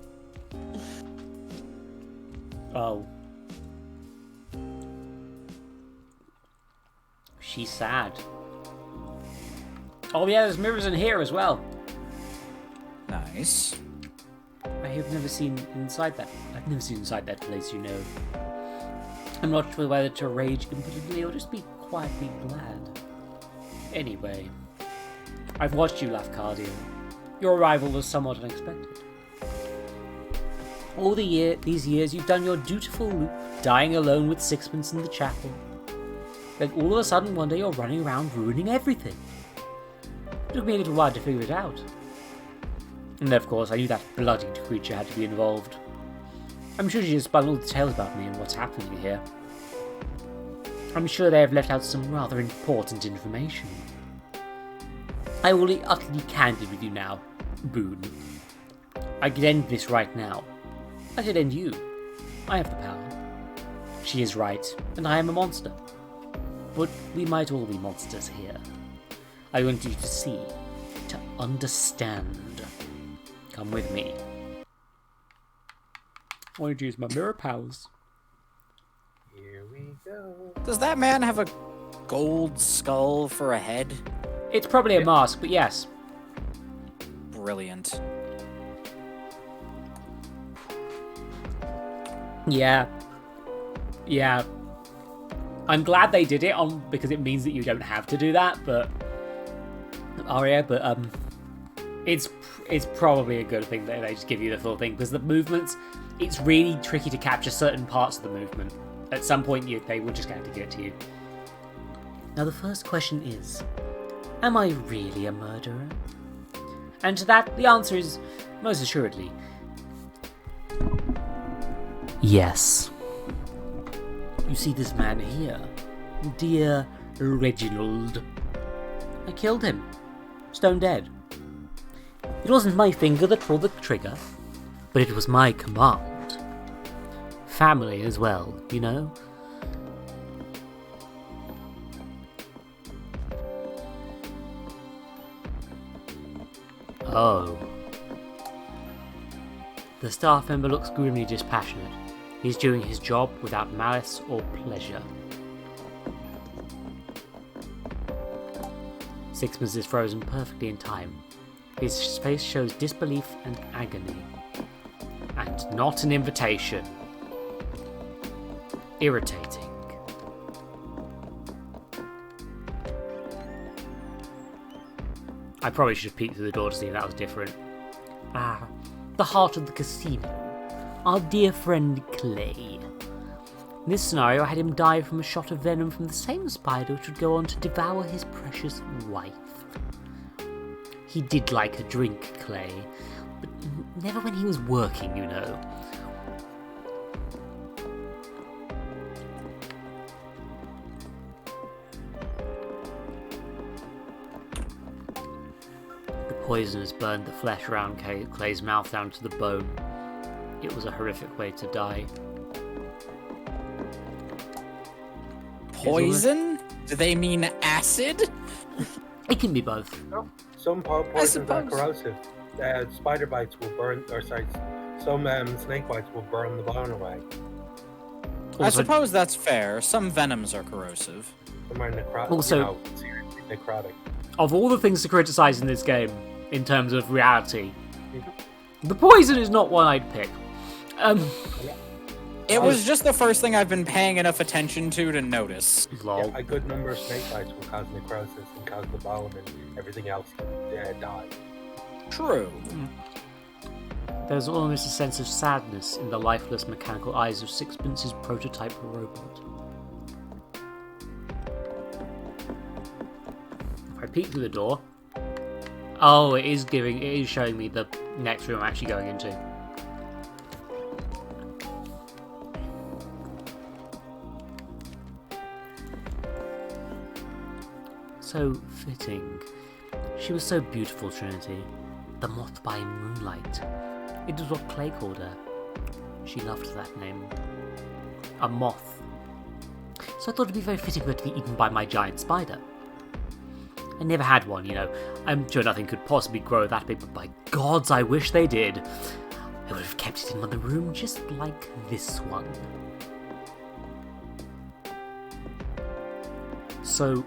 Oh. She's sad. Oh yeah, there's mirrors in here as well. Nice. I have never seen inside that. I've never seen inside that place, you know. I'm not sure whether to rage impotently or just be quietly glad. Anyway, I've watched you, Lafcardian. Your arrival was somewhat unexpected. All these years you've done your dutiful loop, dying alone with sixpence in the chapel. Then all of a sudden one day you're running around ruining everything. It took me a little while to figure it out. And of course I knew that bloodied creature had to be involved. I'm sure she just spun all the tales about me and what's happening here. I'm sure they have left out some rather important information. I will be utterly candid with you now, Boone. I could end this right now. I could end you. I have the power. She is right, and I am a monster. But we might all be monsters here. I want you to see, to understand. Come with me. I wanted to use my mirror powers. Here we go. Does that man have a gold skull for a head? It's probably a mask, but yes. Brilliant. Yeah. Yeah. I'm glad they did it because it means that you don't have to do that, but it's probably a good thing that they just give you the full thing, because the movements, it's really tricky to capture certain parts of the movement. At some point they will just have to give it to you. Now the first question is, am I really a murderer? And to that, the answer is most assuredly yes. You see this man here, dear Reginald. I killed him, stone dead. It wasn't my finger that pulled the trigger, but it was my command. Family as well, you know? Oh. The staff member looks grimly dispassionate. He's doing his job without malice or pleasure. Sixpence is frozen perfectly in time. His face shows disbelief and agony. And not an invitation. Irritating. I probably should have peeked through the door to see if that was different. Ah, the heart of the casino. Our dear friend Clay. In this scenario, I had him die from a shot of venom from the same spider which would go on to devour his precious wife. He did like a drink, Clay, but never when he was working, you know. The poison has burned the flesh around Clay's mouth down to the bone. It was a horrific way to die. Poison? Do they mean acid? It can be both. No, some poisons are corrosive. Spider bites will burn, some snake bites will burn the bone away. I suppose that's fair. Some venoms are corrosive. Some are also, seriously necrotic. Of all the things to criticize in this game, in terms of reality, the poison is not one I'd pick. It was just the first thing I've been paying enough attention to notice. Lol. Yeah, a good number of snake bites will cause necrosis and cause the bone and everything else to die. True. There was almost a sense of sadness in the lifeless mechanical eyes of Sixpence's prototype robot. If I peek through the door... Oh, it is showing me the next room I'm actually going into. So fitting. She was so beautiful, Trinity. The moth by moonlight. It was what Clay called her. She loved that name. A moth. So I thought it'd be very fitting for her to be eaten by my giant spider. I never had one, you know. I'm sure nothing could possibly grow that big, but by gods, I wish they did. I would have kept it in another room just like this one. So,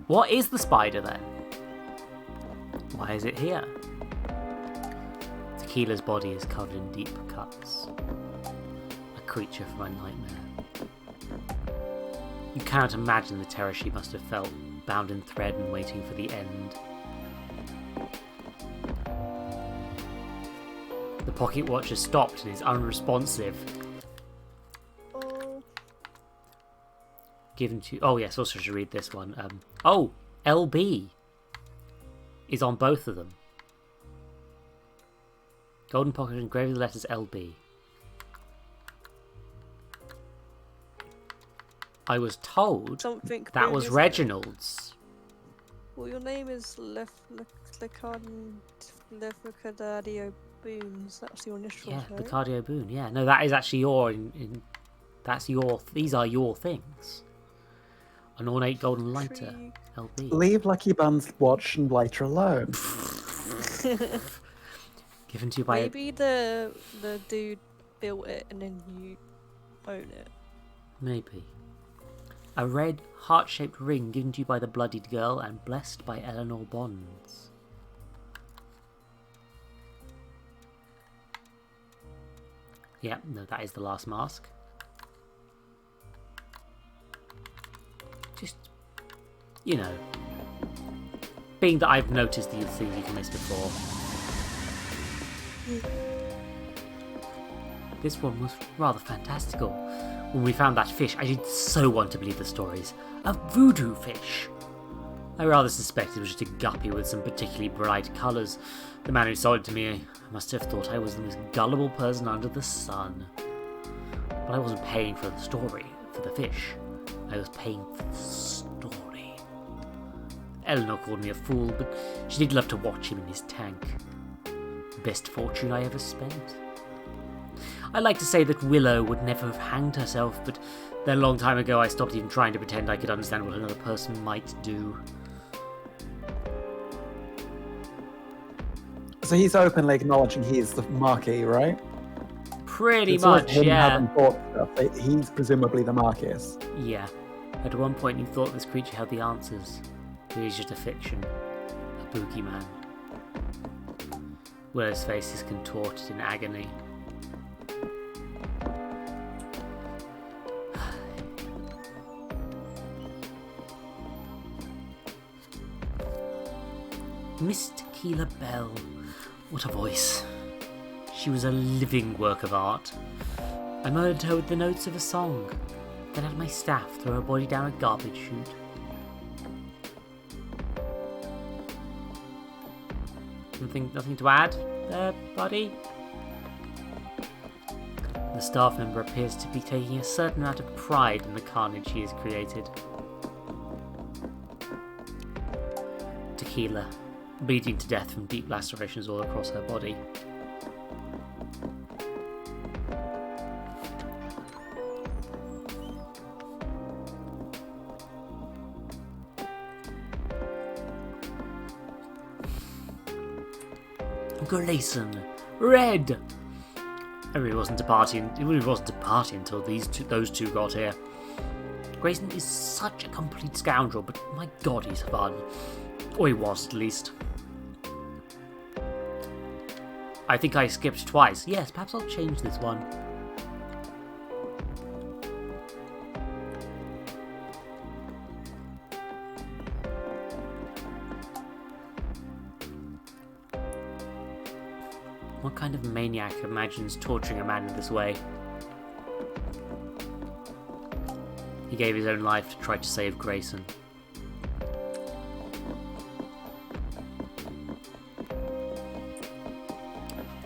what is the spider then? Why is it here? Tequila's body is covered in deep cuts. A creature from a nightmare. You cannot imagine the terror she must have felt, bound in thread and waiting for the end. The pocket watch has stopped and is unresponsive. Given to... Oh yes, also should read this one. Oh! LB is on both of them. Golden pocket engraved with the letters LB. I was told Something that was Reginald's. Well, your name is Lefricadadio Boons. That's your initials, Yeah, right? Picardio Boone. Yeah, no, that is actually your. That's your. These are your things. An ornate golden lighter, LB. Leave Lucky Bun's watch and lighter alone. Given to you by. Maybe the dude built it and then you own it. Maybe. A red, heart-shaped ring given to you by the bloodied girl and blessed by Eleanor Bonds. Yeah, no, that is the last mask. Just, you know, being that I've noticed these things you can miss before. This one was rather fantastical. When we found that fish, I did so want to believe the stories. A voodoo fish! I rather suspected it was just a guppy with some particularly bright colours. The man who sold it to me must have thought I was the most gullible person under the sun. But I wasn't paying for the story, for the fish. I was paying for the story. Eleanor called me a fool, but she did love to watch him in his tank. Best fortune I ever spent. I like to say that Willow would never have hanged herself, but then a long time ago I stopped even trying to pretend I could understand what another person might do. So he's openly acknowledging he's the Marquis, right? Pretty It's always much, him yeah. having thought stuff. He's presumably the Marquis. Yeah. At one point you thought this creature had the answers. But he's just a fiction. A boogeyman. Willow's face is contorted in agony. Miss Tequila Bell. What a voice. She was a living work of art. I murdered her with the notes of a song, then had my staff throw her body down a garbage chute. Nothing to add there, buddy? The staff member appears to be taking a certain amount of pride in the carnage he has created. Tequila, bleeding to death from deep lacerations all across her body. Grayson, Red. It really wasn't a party. It really wasn't a party until those two got here. Grayson is such a complete scoundrel, but my God, he's fun. Or he was, at least. I think I skipped twice. Yes, perhaps I'll change this one. What kind of maniac imagines torturing a man in this way? He gave his own life to try to save Grayson.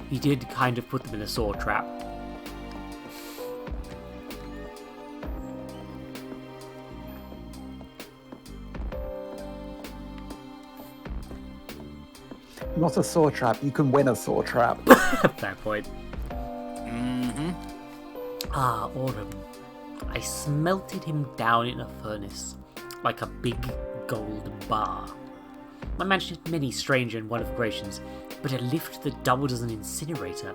He did kind of put them in a saw trap. Not a saw trap. You can win a saw trap. Fair point. Mm-hmm. Ah, Autumn. I smelted him down in a furnace, like a big gold bar. My mansion had many strange and wonderful creations, but a lift that doubled as an incinerator,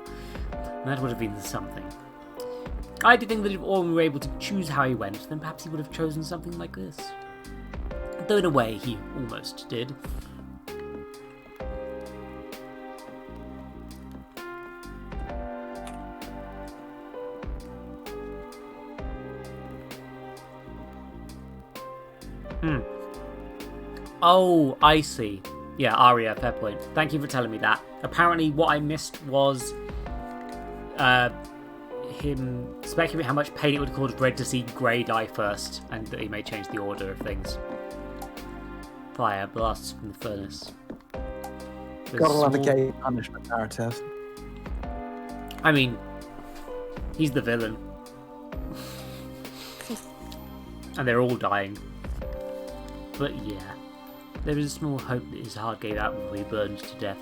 that would have been something. I did think that if Autumn were able to choose how he went, then perhaps he would have chosen something like this. Though in a way, he almost did. Oh, I see. Yeah, Arya, fair point. Thank you for telling me that. Apparently what I missed was him speculating how much pain it would cause Red to see Grey die first, and that he may change the order of things. Fire blasts from the furnace. Gotta love a gay punishment narrative. I mean, he's the villain. And they're all dying. But yeah, there is a small hope that his heart gave out before he burned to death.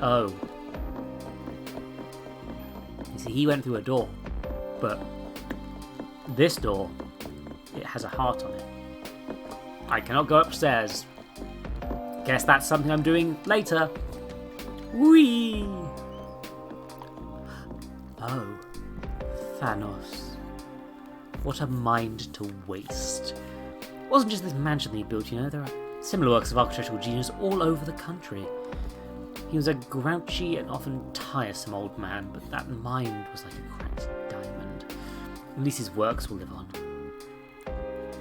Oh. You see, he went through a door, but this door, it has a heart on it. I cannot go upstairs. Guess that's something I'm doing later. Whee! Oh, Thanos. What a mind to waste. It wasn't just this mansion that he built, you know, there are similar works of architectural genius all over the country. He was a grouchy and often tiresome old man, but that mind was like a cracked diamond. At least his works will live on.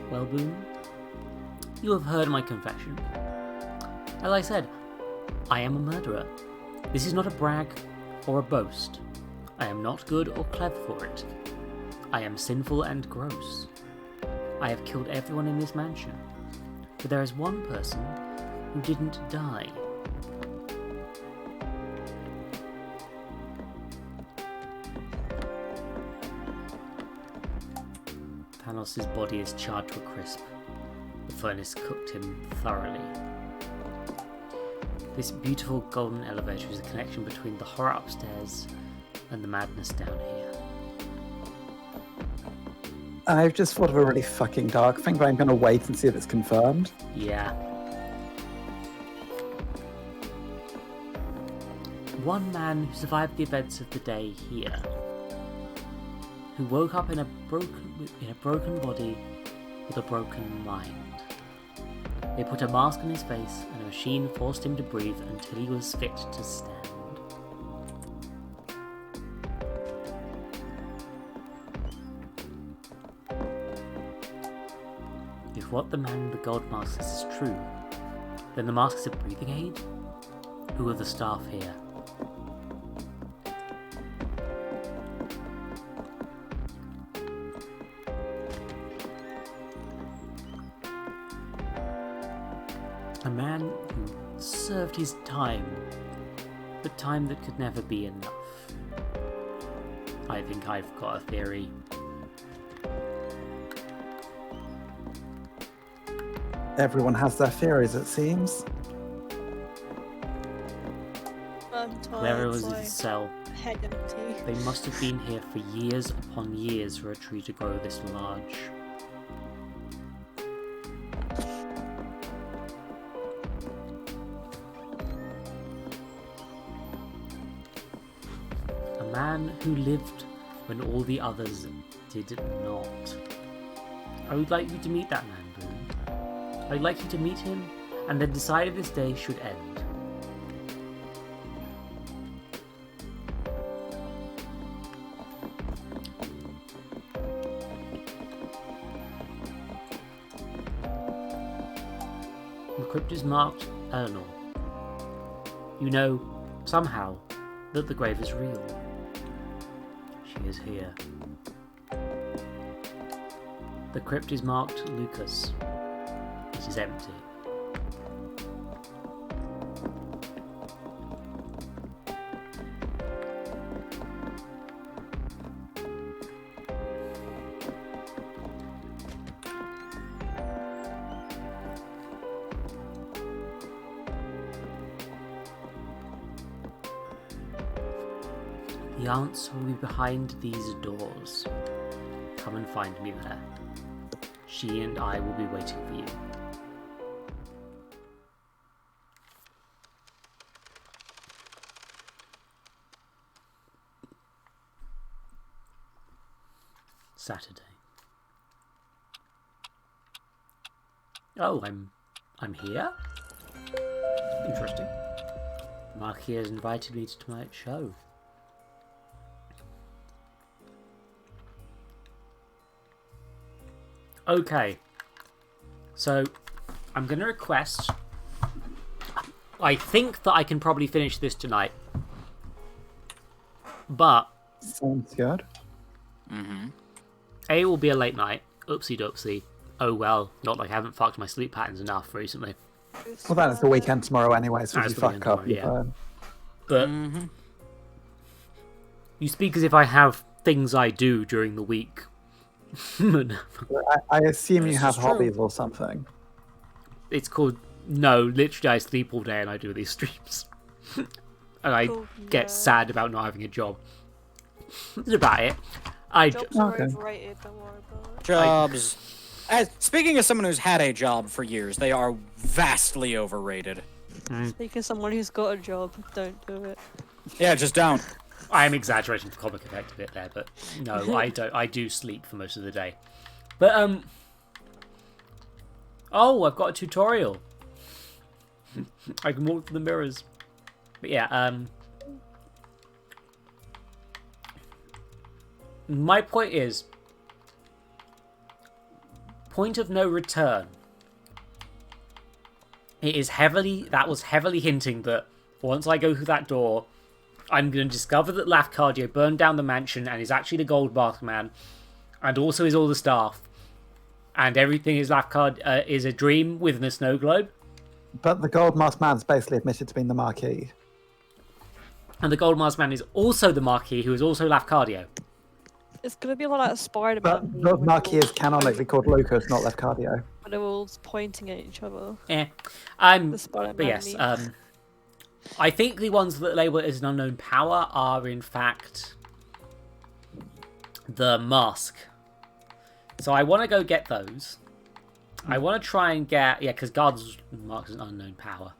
Well, Boone, you have heard my confession. As I said, I am a murderer. This is not a brag or a boast. I am not good or clever for it. I am sinful and gross. I have killed everyone in this mansion. But there is one person who didn't die. Thanos' body is charred to a crisp. The furnace cooked him thoroughly. This beautiful golden elevator is a connection between the horror upstairs and the madness down here. I've just thought of a really fucking dark thing, but I'm gonna wait and see if it's confirmed. Yeah. One man who survived the events of the day here, who woke up in a broken body with a broken mind. They put a mask on his face, and a machine forced him to breathe until he was fit to stand. If what the man in the gold mask says is true, then the mask is a breathing aid? Who are the staff here? A man who served his time, but time that could never be enough. I think I've got a theory. Everyone has their theories, it seems. Whoever was in the cell, head empty. they must have been here for years upon years for a tree to grow this large. A man who lived when all the others did not. I would like you to meet that man, Boone. I'd like you to meet him and then decide if this day should end. crypt is marked Eleanor. You know, somehow, that the grave is real. She is here. The crypt is marked Lucas. It is empty. The answer will be behind these doors. Come and find me there. She and I will be waiting for you. Saturday. Oh, I'm here? Interesting. Marquis has invited me to tonight's show. Okay, so I'm going to request. I think that I can probably finish this tonight, but sounds good. A, it will be a late night. Oopsie doopsie. Oh well, not like I haven't fucked my sleep patterns enough recently. Well, then it's the weekend tomorrow anyway, so if you fuck up, you're fine. But you speak as if I have things I do during the week. I assume you have hobbies or something. It's called no. Literally, I sleep all day and I do these streams, and I get sad about not having a job. That's about it. Jobs are overrated. Don't worry about it. Jobs. Speaking as someone who's had a job for years, they are vastly overrated. Speaking as someone who's got a job, don't do it. Yeah, just don't. I am exaggerating the comic effect a bit there, but no, I don't. I do sleep for most of the day. But oh, I've got a tutorial. I can walk through the mirrors. But yeah, my point is, point of no return. That was heavily hinting that once I go through that door, I'm going to discover that Lafcadio burned down the mansion and is actually the Gold Mask Man, and also is all the staff, and everything is is a dream within a snow globe. But the Gold Mask Man's basically admitted to being the Marquis. And the Gold Mask Man is also the Marquis, who is also Lafcadio. It's going to be like a Spider-Man. But the Marquis is canonically called Lucas, not Lafcadio. But they're all pointing at each other. Yeah. But yes, I think the ones that label it as an unknown power are, in fact, the mask. So I want to go get those. I want to try and get... Yeah, because Guards marked as an unknown power.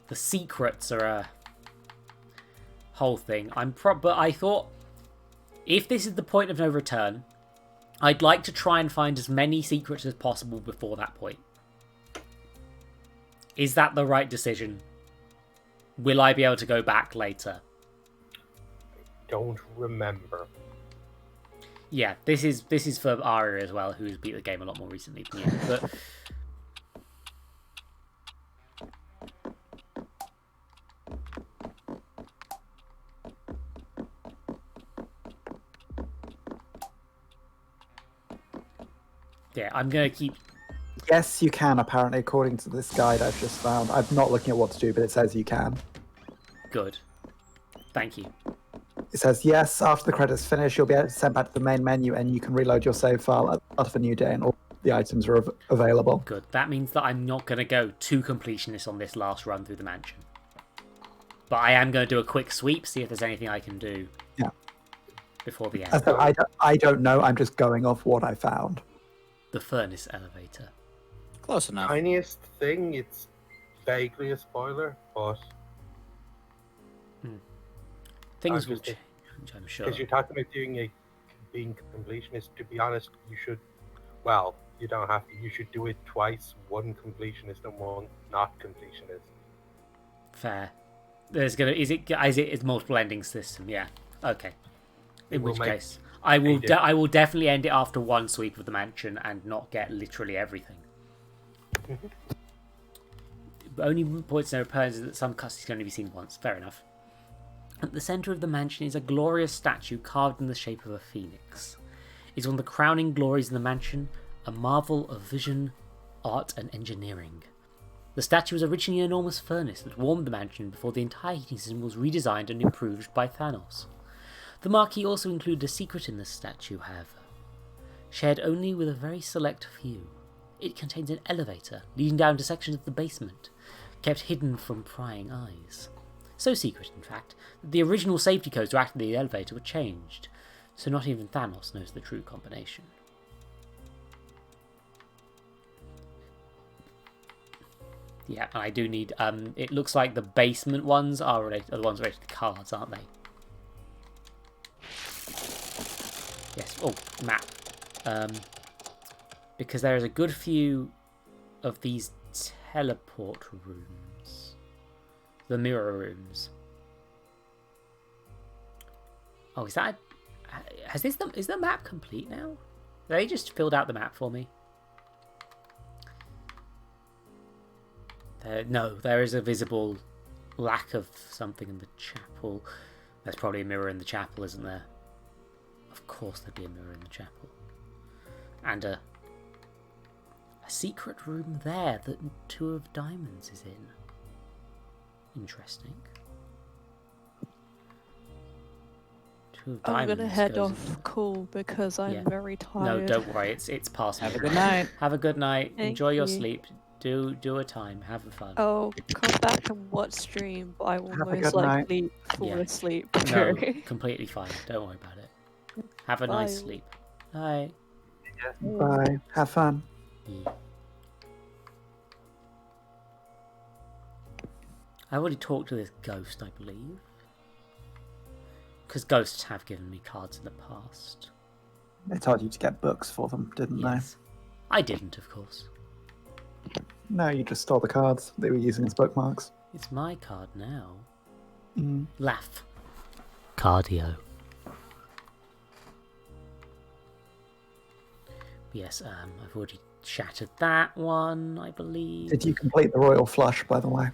The secrets are a whole thing. But I thought, if this is the point of no return, I'd like to try and find as many secrets as possible before that point. Is that the right decision? Will I be able to go back later? Don't remember. Yeah, this is for Aria as well, who's beat the game a lot more recently than you. But yeah, I'm gonna keep. Yes, you can, apparently, according to this guide I've just found. I'm not looking at what to do, but it says you can. Good. Thank you. It says, yes, after the credits finish, you'll be able to send back to the main menu and you can reload your save file at the start of a new day and all the items are available. Good. That means that I'm not going to go to completionist on this last run through the mansion. But I am going to do a quick sweep, see if there's anything I can do before the end. I don't know, I'm just going off what I found. The furnace elevator. Close enough. Tiniest thing, it's vaguely a spoiler, but... Things will change, I'm sure. Because you're talking about being completionist, to be honest, you should... Well, you don't have to. You should do it twice. One completionist and one not completionist. Fair. There's gonna... Is it multiple ending system? Yeah. Okay. In which case... I will definitely end it after one sweep of the mansion and not get literally everything. Only points no returns is that some customs can only be seen once. Fair enough. At the centre of the mansion is a glorious statue carved in the shape of a phoenix. It's one of the crowning glories in the mansion, a marvel of vision, art and engineering. The statue was originally an enormous furnace that warmed the mansion before the entire heating system was redesigned and improved by Thanos. The marquee also included a secret in the statue, however, shared only with a very select few. It contains an elevator leading down to sections of the basement, kept hidden from prying eyes. So secret, in fact, that the original safety codes to activate the elevator were changed, so not even Thanos knows the true combination. Yeah, and I do need, it looks like the basement ones are the ones related to cards, aren't they? Yes, oh, map. Because there is a good few of these teleport rooms. The mirror rooms. Oh, is that... is the map complete now? They just filled out the map for me. No, there is a visible lack of something in the chapel. There's probably a mirror in the chapel, isn't there? Of course there'd be a mirror in the chapel. And a secret room there that Two of Diamonds is in. Interesting. Two of Diamonds. I'm gonna head off call because I'm very tired. No, don't worry. It's past. Have a good night. Have a good night. Thank Enjoy your you. sleep. Do a time. Have fun. I'll come back and watch stream, but I will Have a most good night. likely fall asleep. No, completely fine. Don't worry about it. Have a nice Bye. sleep. Bye. Bye. Have fun. Yeah. I already talked to this ghost, I believe. Because ghosts have given me cards in the past. They told you to get books for them, didn't Yes. I didn't, of course. they? No, you just stole the cards they were using as bookmarks. It's my card now. Mm. Laugh. Cardio. Yes, I've already shattered that one, I believe. Did you complete the royal flush, by the way?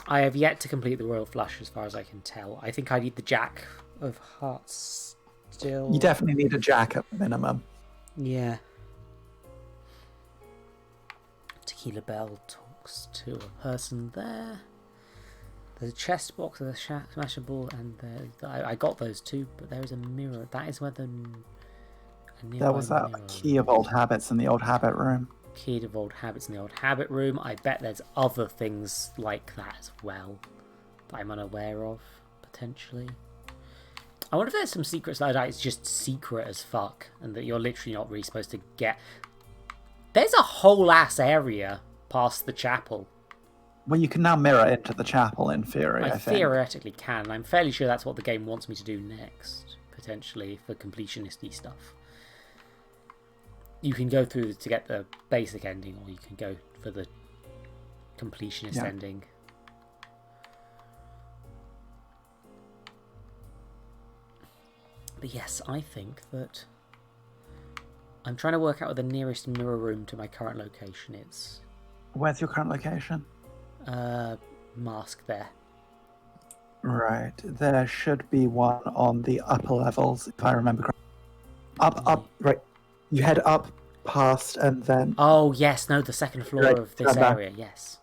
I have yet to complete the royal flush, as far as I can tell. I think I need the Jack of Hearts still. You definitely need a jack at minimum. Yeah. Tequila Bell talks to a person there. There's a chest box, there's a smashable, and I got those too, but there is a mirror. That is where the... There was that key of old habits in the old habit room. Key of old habits in the old habit room. I bet there's other things like that as well that I'm unaware of, potentially. I wonder if there's some secrets that it's just secret as fuck, and that you're literally not really supposed to get... There's a whole ass area past the chapel. Well, you can now mirror into the chapel in theory, I think. Theoretically can, and I'm fairly sure that's what the game wants me to do next, potentially, for completionist-y stuff. You can go through to get the basic ending, or you can go for the completionist ending. But yes, I think that I'm trying to work out where the nearest mirror room to my current location is. Where's your current location? Mask there. Right. There should be one on the upper levels, if I remember correctly. Up, right. You head up past and then... Oh, yes, no, the second floor of this area, yes.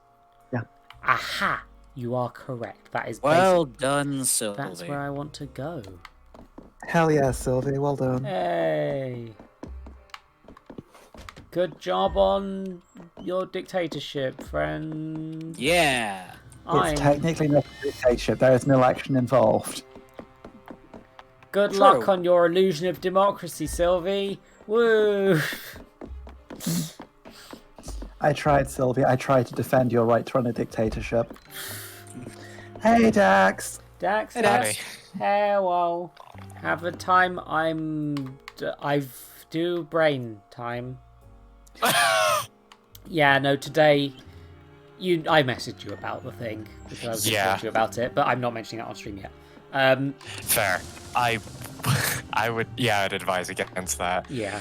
Yeah. Aha! You are correct. That is Well done, Sylvie. That's where I want to go. Hell yeah, Sylvie. Well done. Hey! Good job on your dictatorship, friend. Yeah. It's technically not a dictatorship. There is no election involved. Good True. luck on your illusion of democracy, Sylvie. Woo! I tried, Sylvie. I tried to defend your right to run a dictatorship. Hey, Dax. Dax, Hey, Dax. hello. Have a time. I've do brain time. Yeah, no, today I messaged you about the thing because I was going to talk to you about it, but I'm not mentioning it on stream yet. Fair. I'd advise against that. Yeah.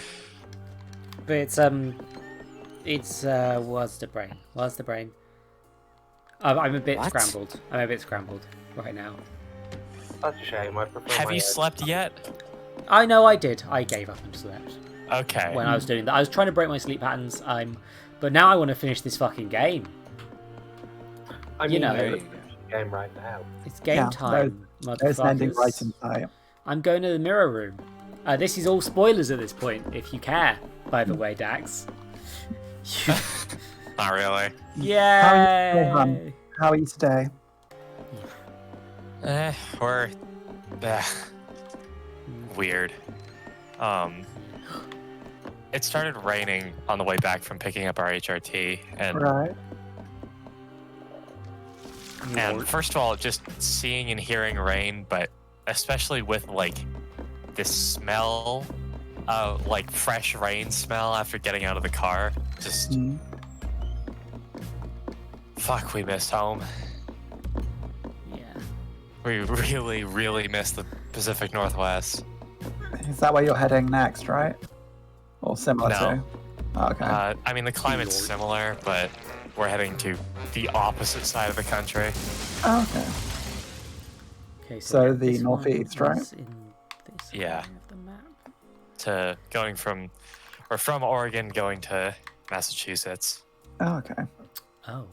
But it's It's what's the brain? What's the brain? I'm a bit What? scrambled. I'm a bit scrambled right now. That's a shame. I prefer Have my you head. slept yet? I know I did. I gave up and slept Okay. when I was doing that. I was trying to break my sleep patterns. But now I want to finish this fucking game. I mean, You know. it's a game right now. It's game Yeah, time, There's an ending right motherfuckers. in sight. I'm going to the mirror room. This is all spoilers at this point, if you care. By the way, Dax. Not really. Yay! How are you today? We're weird. It started raining on the way back from picking up our HRT, and Right. first of all, just seeing and hearing rain, but especially with like this smell, like fresh rain smell after getting out of the car, just Mm. fuck, we missed home. Yeah. We really, really missed the Pacific Northwest. Is that where you're heading next, right? Or similar No. to? Oh, okay. I mean, the climate's similar, but we're heading to the opposite side of the country. Oh, okay. Okay, So yeah, the this one northeast, right? is in this Yeah. area of the map. To going from Oregon going to Massachusetts. Oh, okay. Oh,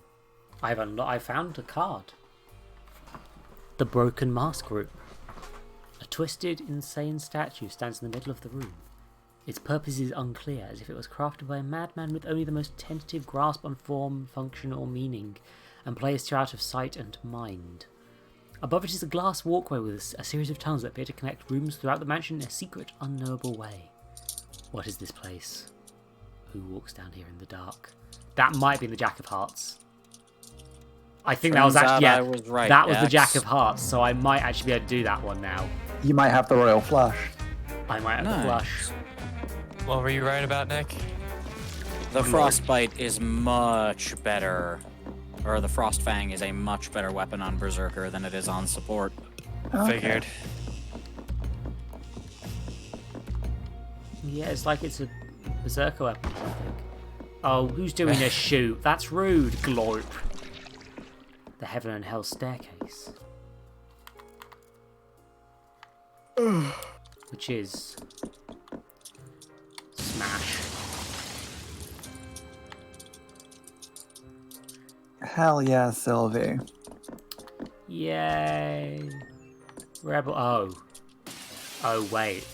I found a card. The Broken Mask Group. A twisted, insane statue stands in the middle of the room. Its purpose is unclear, as if it was crafted by a madman with only the most tentative grasp on form, function, or meaning, and placed her out of sight and mind. Above it is a glass walkway with a series of tunnels that appear to connect rooms throughout the mansion in a secret, unknowable way. What is this place? Who walks down here in the dark? That might be the Jack of Hearts. I think that was Turns actually, out yeah, I was right, that was the Dax. Jack of Hearts, so I might actually be able to do that one now. You might have the royal flush. I might have the Nice. flush. What were you right about, Nick? The Frostbite is much better. Or the Frostfang is a much better weapon on Berserker than it is on support. Okay. Figured. Yeah, it's like it's a berserker weapon or something. Oh, who's doing a shoot? That's rude, Glorp. The Heaven and Hell Staircase. Which is... Smash. Hell yeah, Sylvie. Yay. Rebel... Oh. Oh, wait.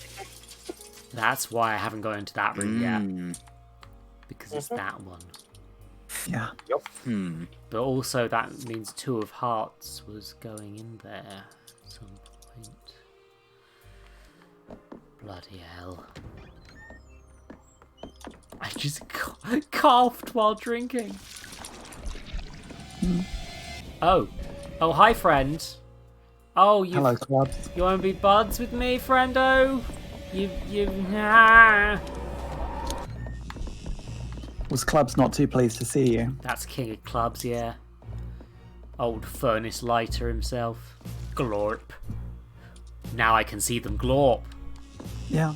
That's why I haven't gone into that room yet. Because it's that one. Yeah. But also that means Two of Hearts was going in there at some point. Bloody hell. I just coughed while drinking. Oh. Oh, hi, friend. Oh, you... Hello, Club. You want to be buds with me, friendo? Nah. Was Clubs not too pleased to see you? That's King of Clubs, yeah. Old furnace lighter himself. Glorp. Now I can see them glorp. Yeah.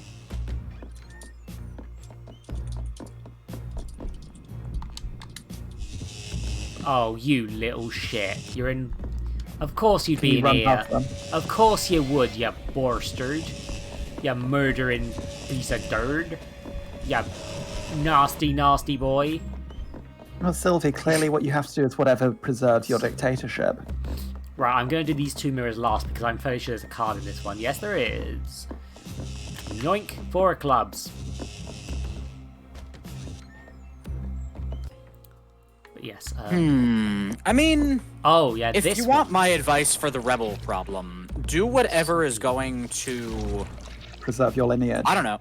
Oh, you little shit. You're in... Of course you'd Can be you in run here. past them? Of course you would, you bastard. You murdering piece of dirt. You nasty, nasty boy. Well, Sylvie, clearly what you have to do is whatever preserves your dictatorship. Right, I'm going to do these two mirrors last because I'm fairly sure there's a card in this one. Yes, there is. Yoink, 4 of clubs. But yes. I mean... Oh, yeah, if this you want my advice for the rebel problem, do whatever is going to... Preserve your lineage. I don't know.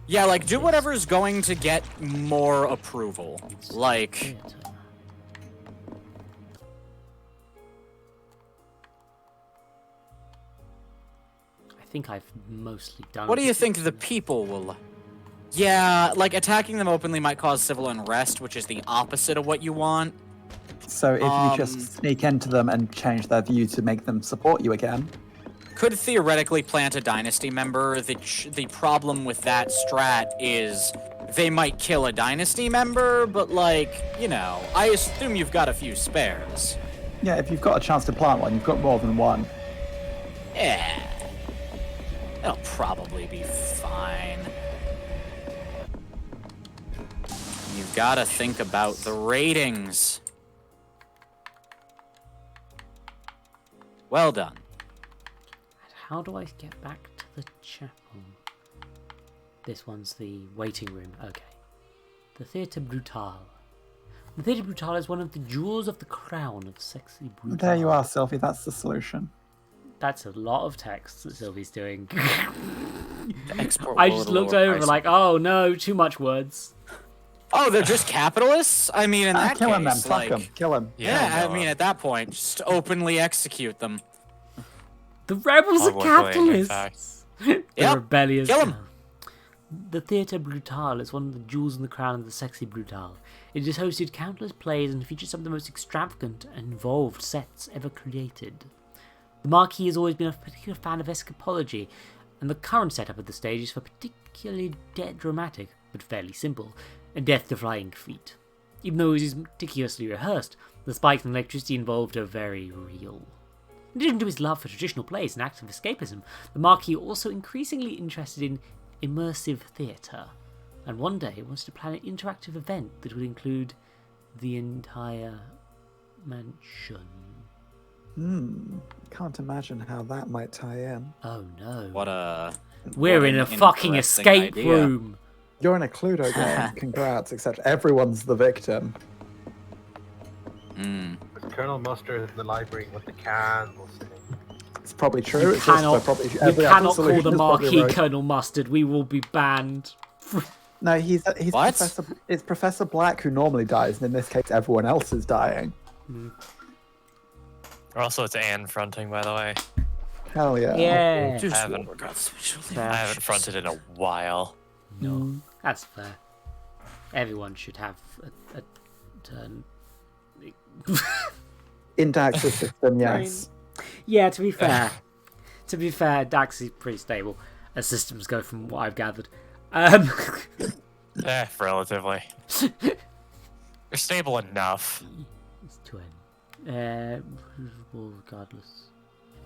Yeah, like, do whatever is going to get more approval. Like... I think I've mostly done... What do you think the people will... Yeah, like, attacking them openly might cause civil unrest, which is the opposite of what you want. So if you just sneak into them and change their view to make them support you again, could theoretically plant a dynasty member. The problem with that strat is they might kill a dynasty member, but like, you know, I assume you've got a few spares. Yeah, if you've got a chance to plant one, you've got more than one. Yeah. It'll probably be fine. You've got to think about the ratings. Well done. How do I get back to the chapel? This one's the waiting room. Okay. The Theatre Brutale. The Theatre Brutale is one of the jewels of the crown of Sexy Brutale. There you are, Sylvie. That's the solution. That's a lot of text that Sylvie's doing. Export I just looked over like, oh no, too much words. Oh, they're just capitalists? I mean, in that kill case, him then. Fuck like, him. Kill him. Yeah, I mean, at that point, just openly execute them. The rebels are Publicly, in capitalists. The Yep, rebellious. kill 'em. The Theatre Brutale is one of the jewels in the crown of the Sexy Brutale. It has hosted countless plays and features some of the most extravagant and involved sets ever created. The Marquis has always been a particular fan of escapology, and the current setup of the stage is for particularly dramatic, but fairly simple, a death-defying feat. Even though it is meticulously rehearsed, the spikes and electricity involved are very real. In addition to his love for traditional plays and acts of escapism, the Marquis also increasingly interested in immersive theatre, and one day wants to plan an interactive event that would include the entire mansion. Can't imagine how that might tie in. Oh no. We're in a fucking escape room. You're in a Cluedo game. Congrats, except everyone's the victim. Colonel Mustard in the library with the candles. It's probably true. You It's just cannot, probably, you every other cannot call solution the is probably Marquis right. Colonel Mustard. We will be banned. No, he's What? it's Professor Black who normally dies, and in this case, everyone else is dying. Also, it's Anne fronting, by the way. Hell yeah. Yeah. I haven't fronted in a while. No, that's fair. Everyone should have a turn. In Dax's system, yes. Yeah, to be fair, Dax is pretty stable as systems go, from what I've gathered. Relatively. They're stable enough. It's to end. Regardless.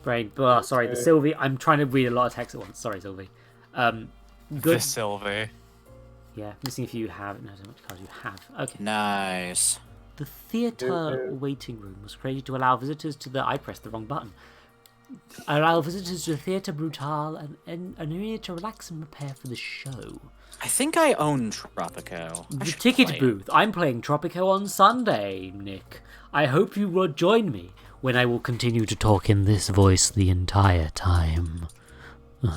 Brain. Sorry, the Sylvie. I'm trying to read a lot of text at once. Sorry, Sylvie. Good. The Sylvie. Yeah, missing if you have. No, how much cards you have. Okay. Nice. The theatre waiting room was created to allow visitors to the. I pressed the wrong button. Allow visitors to the Theatre Brutale and an area to relax and prepare for the show. I think I own Tropico. The ticket booth. I'm playing Tropico on Sunday, Nick. I hope you will join me when I will continue to talk in this voice the entire time.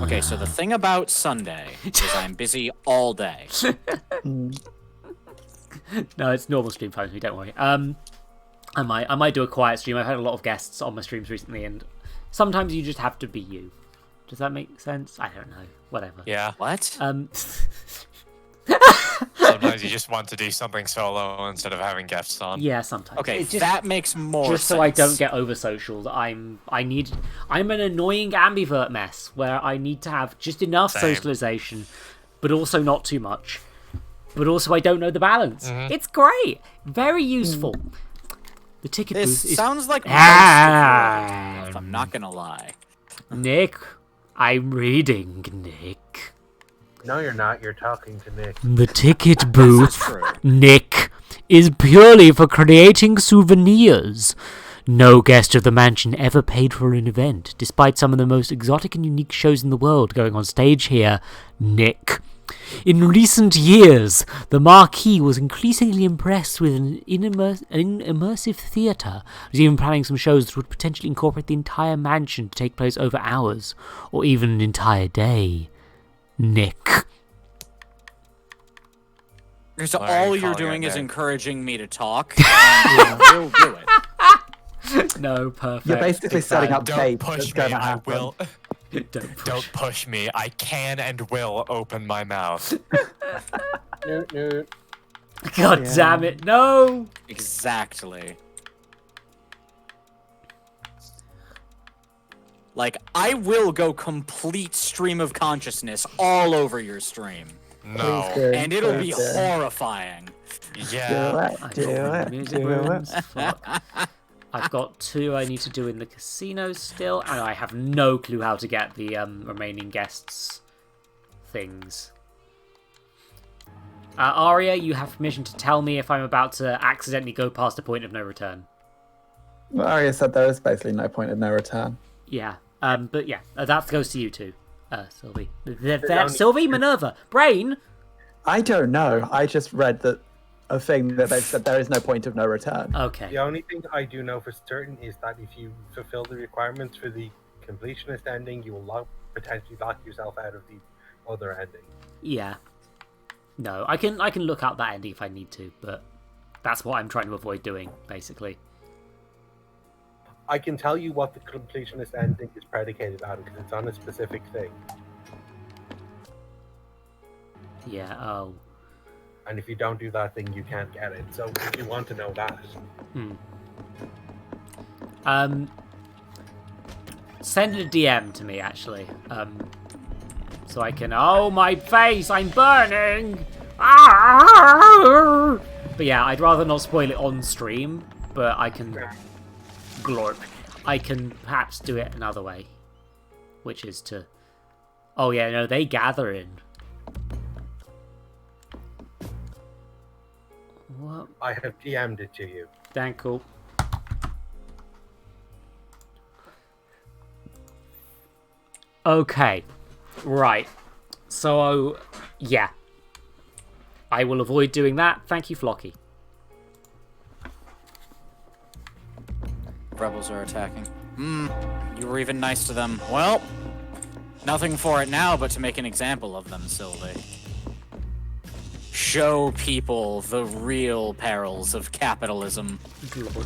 Okay, so the thing about Sunday is I'm busy all day. No, it's normal stream time for me, don't worry. I might do a quiet stream. I've had a lot of guests on my streams recently, and sometimes you just have to be you. Does that make sense? I don't know. Whatever. Yeah. What? Sometimes you just want to do something solo instead of having guests on. Yeah, sometimes. Okay, It's just, that makes more just sense. so I don't get over social. I'm an annoying ambivert mess where I need to have just enough Same. socialization, but also not too much. But also I don't know the balance. It's great. Very useful. The ticket This booth is... sounds like most of your life, I'm not gonna lie. Nick, I'm reading, Nick. No, you're not. You're talking to Nick. The ticket booth, true. Nick, is purely for creating souvenirs. No guest of the mansion ever paid for an event, despite some of the most exotic and unique shows in the world going on stage here, Nick. In recent years, the Marquis was increasingly impressed with an immersive theatre. Was even planning some shows that would potentially incorporate the entire mansion to take place over hours, or even an entire day. Nick. So Why are you all you're calling doing it is Nick? encouraging me to talk, and we'll do it. No, perfect. You're basically setting up Don't tape push that's me. going to I happen. will. Don't push me. I can and will open my mouth. Noot. God damn it, no! Exactly. Like, I will go complete stream of consciousness all over your stream. No. Please do. And it'll be Please do. horrifying. Yeah. Do it. Music Do rooms. it. Fuck. I've got 2 I need to do in the casinos still, and I have no clue how to get the remaining guests things. Arya, you have permission to tell me if I'm about to accidentally go past a point of no return. Well, Arya said there is basically no point of no return. Yeah, but yeah, that goes to you two, Sylvie. Sylvie, Minerva, Brain. I don't know. I just read that a thing that they said there is no point of no return. Okay. The only thing I do know for certain is that if you fulfill the requirements for the completionist ending, you will potentially lock yourself out of the other ending. Yeah. No, I can look out that ending if I need to, but that's what I'm trying to avoid doing, basically. I can tell you what the completionist ending is predicated on because it's on a specific thing. Yeah, oh. And if you don't do that thing, you can't get it. So if you want to know that. Send a DM to me, actually. So I can... Oh, my face! I'm burning! Ah! But yeah, I'd rather not spoil it on stream, but I can... Glorp. I can perhaps do it another way. Which is to... Oh yeah, no, they gather in. What? I have DM'd it to you. Damn cool. Okay. Right. So, yeah. I will avoid doing that. Thank you, Flocky. Rebels are attacking. You were even nice to them. Well, nothing for it now but to make an example of them, Sylvie. Show people the real perils of capitalism. Lord.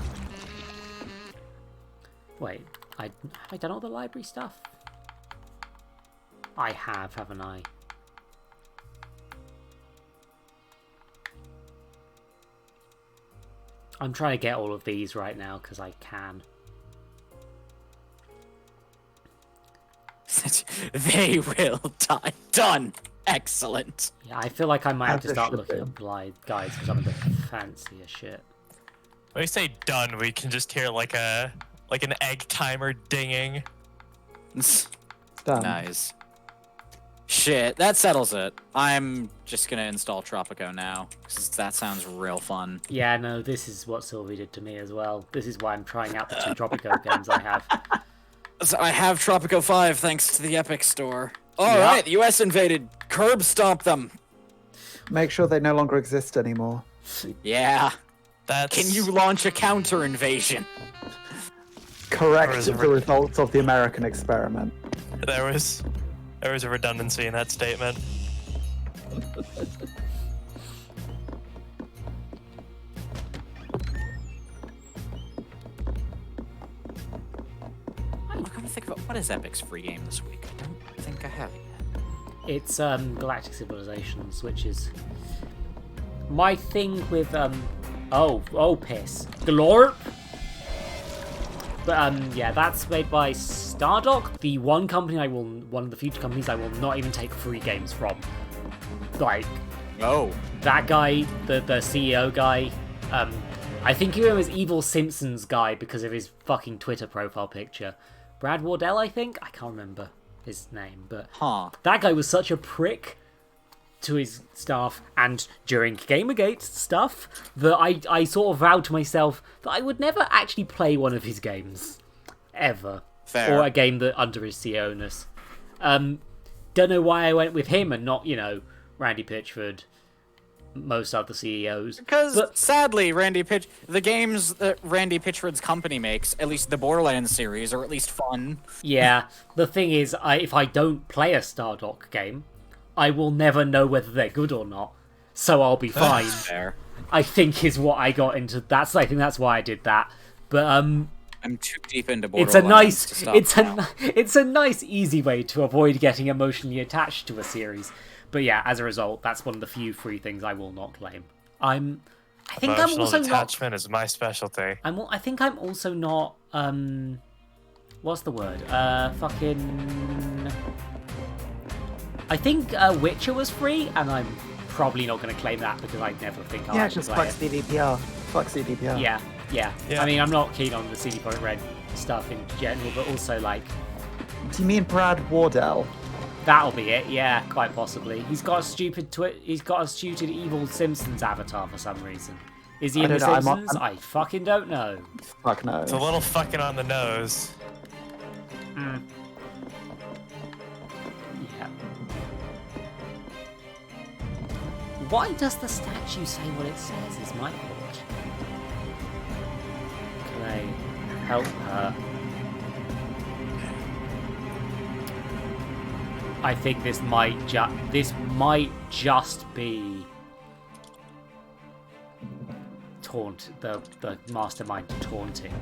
Wait, have I done all the library stuff? I have, haven't I? I'm trying to get all of these right now because I can. They will die. Done. Excellent. Yeah, I feel like I might have to As it start should looking be. at blind guides because I'm a bit fancy as shit. When we say done, we can just hear like an egg timer dinging. Done. Nice. Shit, that settles it. I'm just gonna install Tropico now, because that sounds real fun. Yeah, no, this is what Sylvie did to me as well. This is why I'm trying out the 2 Tropico games I have. So I have Tropico 5 thanks to the Epic Store. Alright, the US invaded. Curb stomp them. Make sure they no longer exist anymore. Yeah. That's... Can you launch a counter invasion? Correct the results of the American experiment. There was a redundancy in that statement. I'm trying to think about what is Epic's free game this week. I don't think I have it yet. It's Galactic Civilizations, which is my thing with oh piss. Glorp. But yeah, that's made by Stardock, the one of the future companies I will not even take free games from. Like, that guy, the CEO guy, I think of him as Evil Simpsons guy because of his fucking Twitter profile picture. Brad Wardell, I think? I can't remember his name, but that guy was such a prick to his staff and during Gamergate stuff that I sort of vowed to myself that I would never actually play one of his games. Ever. Fair. Or a game that under his CEO-ness. Don't know why I went with him and not, Randy Pitchford, most other CEOs. Because, sadly, the games that Randy Pitchford's company makes, at least the Borderlands series, are at least fun. Yeah, the thing is, if I don't play a Stardock game, I will never know whether they're good or not. So I'll be fine. Fair. I think is what I got into. I think that's why I did that. But I'm too deep into Borderlands to stop it's a nice, easy way to avoid getting emotionally attached to a series. But yeah, as a result, that's one of the few free things I will not claim. I think Emotional I'm also detachment is my specialty. I think I'm also not What's the word? Fucking. I think Witcher was free, and I'm probably not going to claim that because I never think I'll Yeah, actually just play fuck it. CDPR. Fuck CDPR. Yeah. I mean, I'm not keen on the CD Projekt Red stuff in general, but also like. Do you mean Brad Wardell? That'll be it. Yeah, quite possibly. He's got a stupid evil Simpsons avatar for some reason. Is he in the Simpsons? I fucking don't know. Fuck no. It's a little fucking on the nose. Yeah. Why does the statue say what it says is my thought. Clay, help her. I think this might just be the mastermind taunting.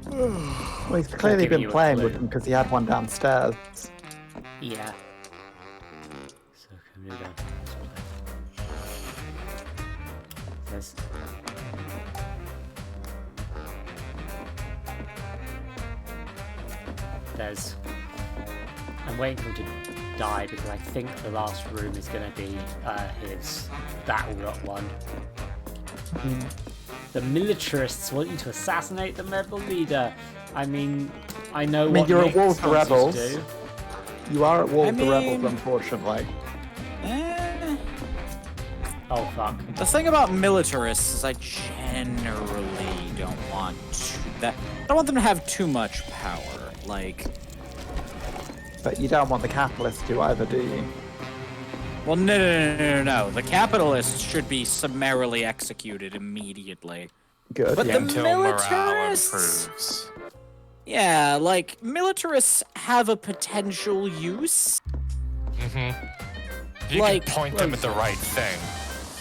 Well, he's clearly been playing with them because he had one downstairs. Yeah. So can we go? There's... I'm waiting for him to die because I think the last room is going to be his battle one. The militarists want you to assassinate the rebel leader. I mean what you're Nick at war with the rebels. To do. You are at war with the rebels, unfortunately. Oh fuck. The thing about militarists is I generally don't want I don't want them to have too much power. Like. But you don't want the capitalists to either, do you? Well, no. The capitalists should be summarily executed immediately. Good. But the Until militarists... morale improves. Yeah, like, militarists have a potential use. You can point them at the right thing.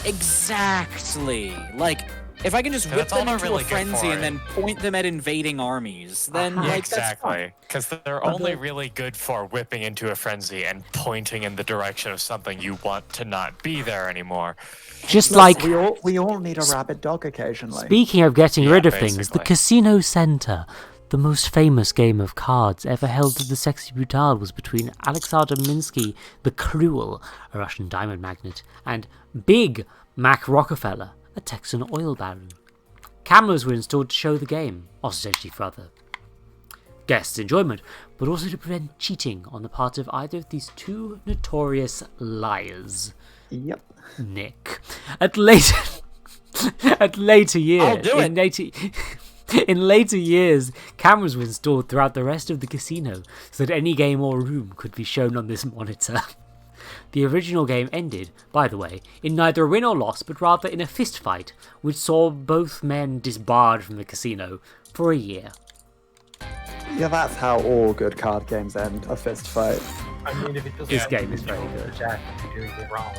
Exactly. Like, if I can just whip them into a frenzy and then point them at invading armies, then like, exactly, because they're only really good for whipping into a frenzy and pointing in the direction of something you want to not be there anymore. Just like we all need a rabid dog occasionally. Speaking of getting rid of things, the Casino Center, the most famous game of cards ever held at the Sexy Brutale, was between Alexander Minsky, the Cruel, a Russian diamond magnate, and Big Mac Rockefeller, a Texan oil baron. Cameras were installed to show the game, ostensibly for other guests' enjoyment, but also to prevent cheating on the part of either of these two notorious liars. Yep. Nick. At later years, I'll do in later years, cameras were installed throughout the rest of the casino so that any game or room could be shown on this monitor. The original game ended, by the way, in neither a win or loss, but rather in a fist fight, which saw both men disbarred from the casino for a year. Yeah, that's how all good card games end, a fist fight. I mean, if it doesn't This game is very good. Jack, you're doing it wrong.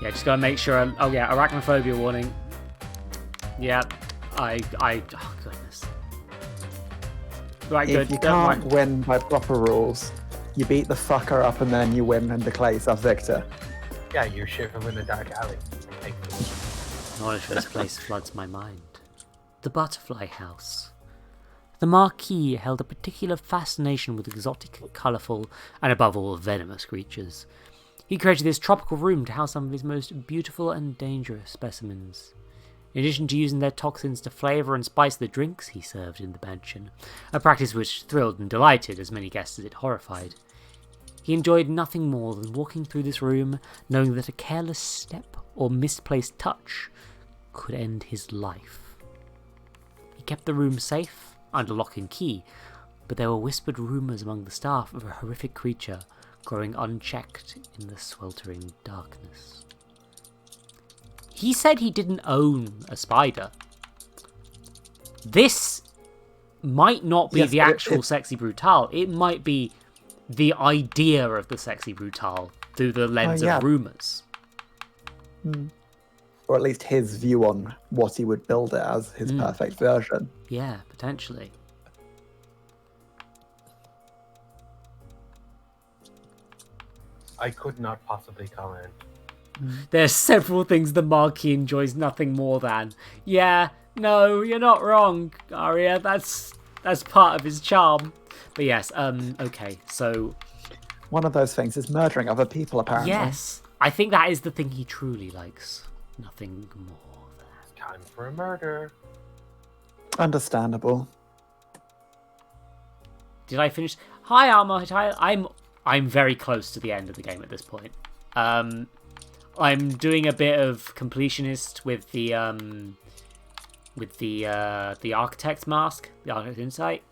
Yeah, just gotta make sure. Oh yeah, arachnophobia warning. Yeah, oh goodness. Right, If good. you can't win by proper rules, you beat the fucker up and then you win and declare yourself victor. Yeah, you shiver in the dark alley. Knowledge of this place floods my mind. The Butterfly House. The Marquis held a particular fascination with exotic, colourful, and above all, venomous creatures. He created this tropical room to house some of his most beautiful and dangerous specimens. In addition to using their toxins to flavour and spice the drinks he served in the mansion, a practice which thrilled and delighted as many guests as it horrified, he enjoyed nothing more than walking through this room knowing that a careless step or misplaced touch could end his life. He kept the room safe, under lock and key, but there were whispered rumours among the staff of a horrific creature growing unchecked in the sweltering darkness. He said he didn't own a spider. This might not be the actual Sexy Brutale. It might be the idea of the Sexy Brutale through the lens of rumours. Or at least his view on what he would build it as, his perfect version. Yeah, potentially. I could not possibly comment. There's several things the Marquis enjoys nothing more than. Yeah, No, you're not wrong, Arya. That's part of his charm. But yes, okay, so... One of those things is murdering other people, apparently. Yes, I think that is the thing he truly likes. Nothing more than... It's time for a murder. Understandable. Did I finish? Hi, Armour. I'm very close to the end of the game at this point. I'm doing a bit of completionist with the architect's mask, the architect's insight,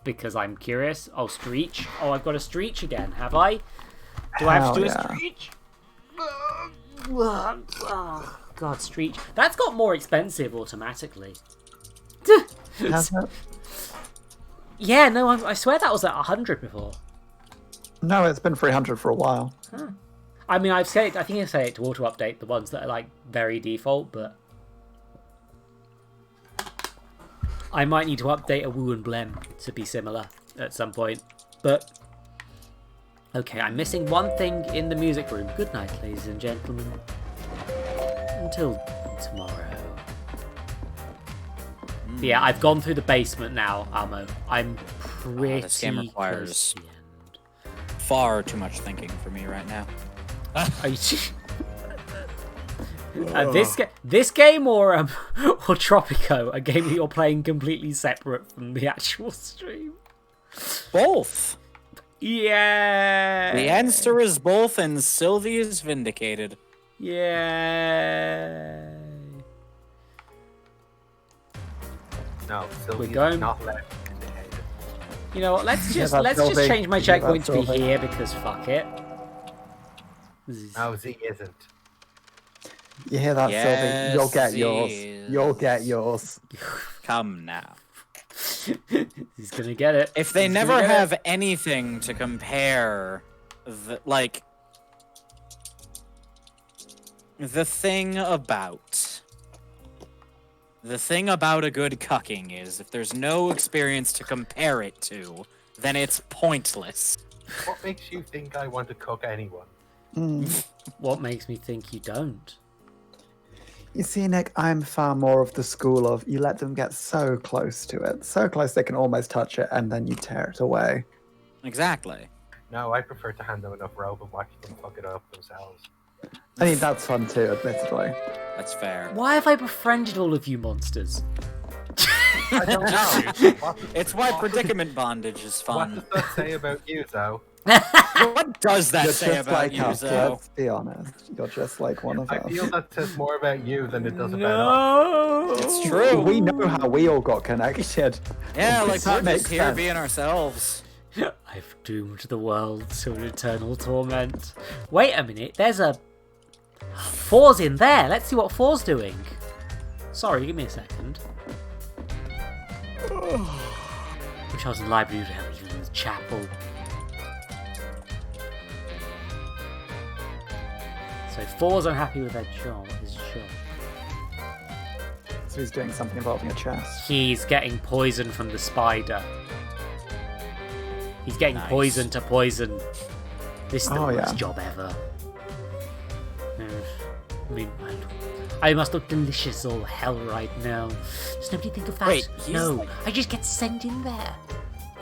because I'm curious. Oh, Streech. Oh, I've got a Streech again. Have I? Do I have to do a Streech? Oh, God, Streech. That's got more expensive automatically. Has it? Yeah, no, I swear that was at 100 before. No, it's been 300 for a while. Huh. I mean, I think I've set it to auto update the ones that are like very default, but I might need to update a Woo and Blem to be similar at some point. But okay, I'm missing one thing in the music room. Good night, ladies and gentlemen. Until tomorrow. But yeah, I've gone through the basement now, Almo. I'm pretty this game requires close to the end. far too much thinking for me right now. Are you... this game or Tropico, a game that you're playing completely separate from the actual stream? Both. Yeah. The answer is both, and Sylvie is vindicated. Yeah. No, Sylvie We're going... not left indicated. You know what? Let's just change my checkpoint to be here because fuck it. No, Z isn't. You hear that, Yes, Sylvie? You'll get he yours. is. You'll get yours. Come now. He's gonna get it. If they never have anything to compare, the thing about a good cucking is if there's no experience to compare it to, then it's pointless. What makes you think I want to cook anyone? What makes me think you don't? You see, Nick, I'm far more of the school of you let them get so close to it, so close they can almost touch it, and then you tear it away. Exactly. No, I prefer to hand them enough rope and watch them fuck it up themselves. I mean, that's fun too, admittedly. That's fair. Why have I befriended all of you monsters? I don't know. It's why predicament bondage is fun. What does that say about you, Zoe? What does that You're say just about like you, us, Zoe? let's be honest. You're just like one of us. I feel that says more about you than it does about us. It's true. We know how we all got connected. Yeah, like That we're makes just here sense. being ourselves. I've doomed the world to an eternal torment. Wait a minute, there's a... Four's in there. Let's see what Four's doing. Sorry, give me a second. Wish I was in the library to help you in the chapel. So Four's unhappy with his job. So he's doing something involving a chest. He's getting poison from the spider. He's getting poison to poison. This is the worst job ever. Meanwhile, I must look delicious all hell right now. Does nobody think of that? Wait, no, I just get sent in there.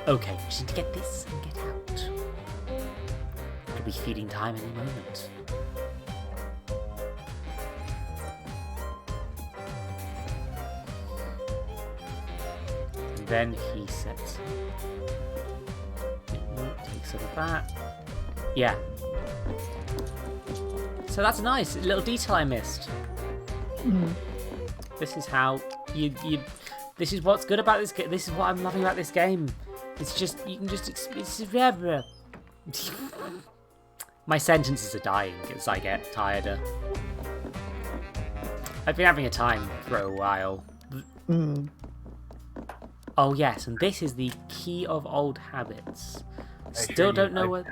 Okay, just need to get this and get out. It'll be feeding time any moment. And then he sets. Take some of that. Yeah. So that's nice. A little detail I missed. This is how you. This is what's good about this game. This is what I'm loving about this game. It's just you can just. My sentences are dying as I get tireder. I've been having a time for a while. Oh yes, and this is the key of old habits. Still don't know what.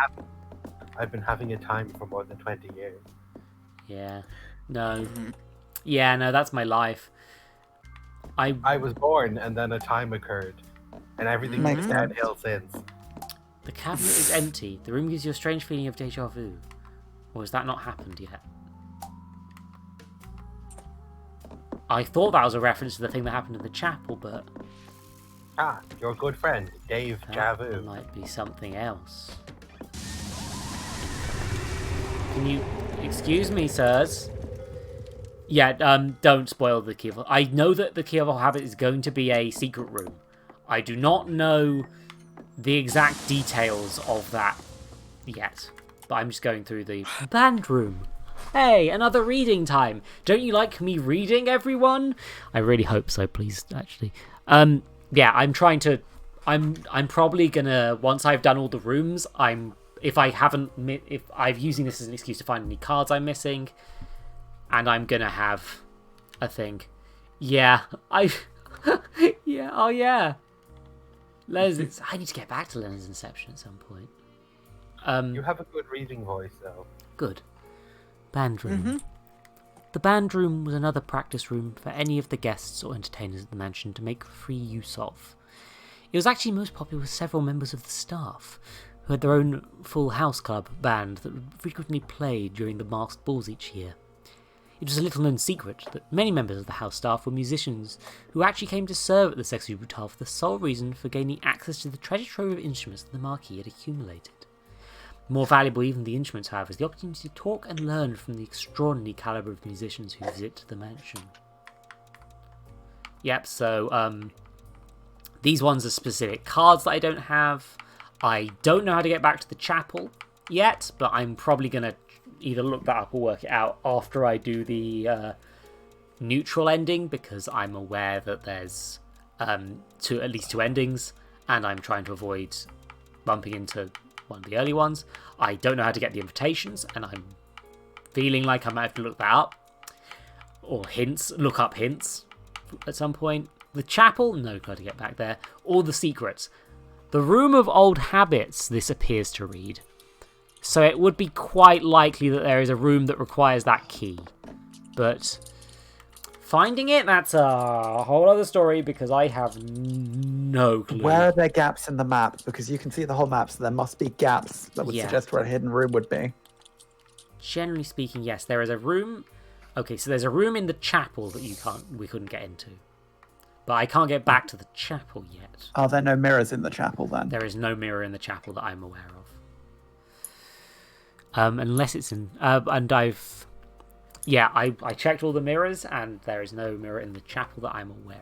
I've been having a time for more than 20 years. Yeah. No. Yeah, no, that's my life. I was born and then a time occurred. And everything's been downhill since. The cabinet is empty. The room gives you a strange feeling of deja vu. Or has that not happened yet? I thought that was a reference to the thing that happened in the chapel, but Ah, your good friend, Dave that Javu. might be something else. Can you excuse me, sirs? Yeah, don't spoil the key. I know that the key of habit is going to be a secret room. I do not know the exact details of that yet, but I'm just going through the band room. Hey, another reading time. Don't you like me reading, everyone? I really hope so, please, actually. Yeah, I'm probably gonna, once I've done all the rooms, if I'm using this as an excuse to find any cards I'm missing, and I'm gonna have a thing. Yeah, yeah, oh yeah. I need to get back to Leonard's Inception at some point. You have a good reading voice, though. Good. Band room. The band room was another practice room for any of the guests or entertainers at the mansion to make free use of. It was actually most popular with several members of the staff, who had their own full house club band that frequently played during the masked balls each year. It was a little-known secret that many members of the house staff were musicians who actually came to serve at the Sexy Brutale for the sole reason for gaining access to the treasure trove of instruments that the Marquis had accumulated. More valuable even than the instruments, however, is the opportunity to talk and learn from the extraordinary calibre of musicians who visit the mansion. Yep, so, these ones are specific cards that I don't have. I don't know how to get back to the chapel yet, but I'm probably going to either look that up or work it out after I do the neutral ending, because I'm aware that there's at least two endings, and I'm trying to avoid bumping into one of the early ones. I don't know how to get the invitations, and I'm feeling like I might have to look that up. Or look up hints at some point. The chapel, no clue to get back there. All the secrets. The Room of Old Habits, this appears to read. So it would be quite likely that there is a room that requires that key. But finding it, that's a whole other story, because I have no clue. Where are there gaps in the map? Because you can see the whole map, so there must be gaps that would suggest where a hidden room would be. Generally speaking, yes. There is a room. Okay, so there's a room in the chapel that we couldn't get into. But I can't get back to the chapel yet. Are there no mirrors in the chapel then? There is no mirror in the chapel that I'm aware of. Unless it's in... and I've... Yeah, I checked all the mirrors, and there is no mirror in the chapel that I'm aware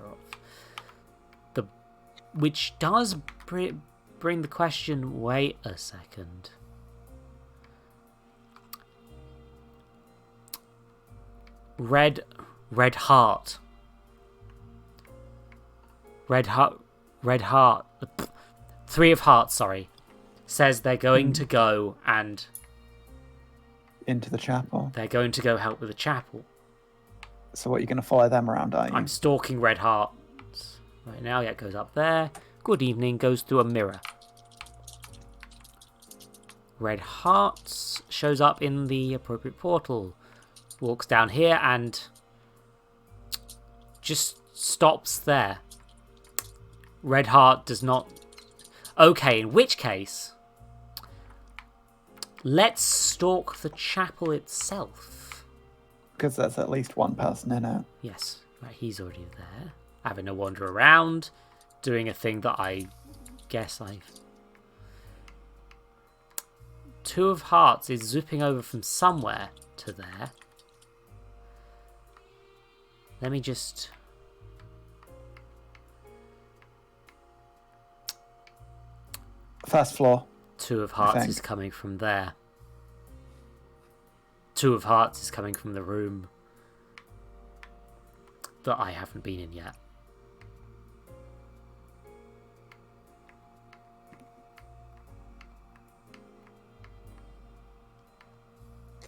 of. Which does bring the question, wait a second. Red Heart. Three of Hearts, sorry. Says they're going to go and... into the chapel. They're going to go help with the chapel. So what, you're going to follow them around, are you? I'm stalking Red Heart right now. Yeah, it goes up there. Good evening, goes through a mirror. Red Hearts shows up in the appropriate portal. Walks down here and just stops there. Red Heart does not... Okay, in which case... Let's stalk the chapel itself. Because there's at least one person in it. Yes, right, he's already there. Having a wander around, doing a thing that I guess Two of Hearts is zipping over from somewhere to there. Let me just... First floor. Two of Hearts is coming from there. Two of Hearts is coming from the room that I haven't been in yet.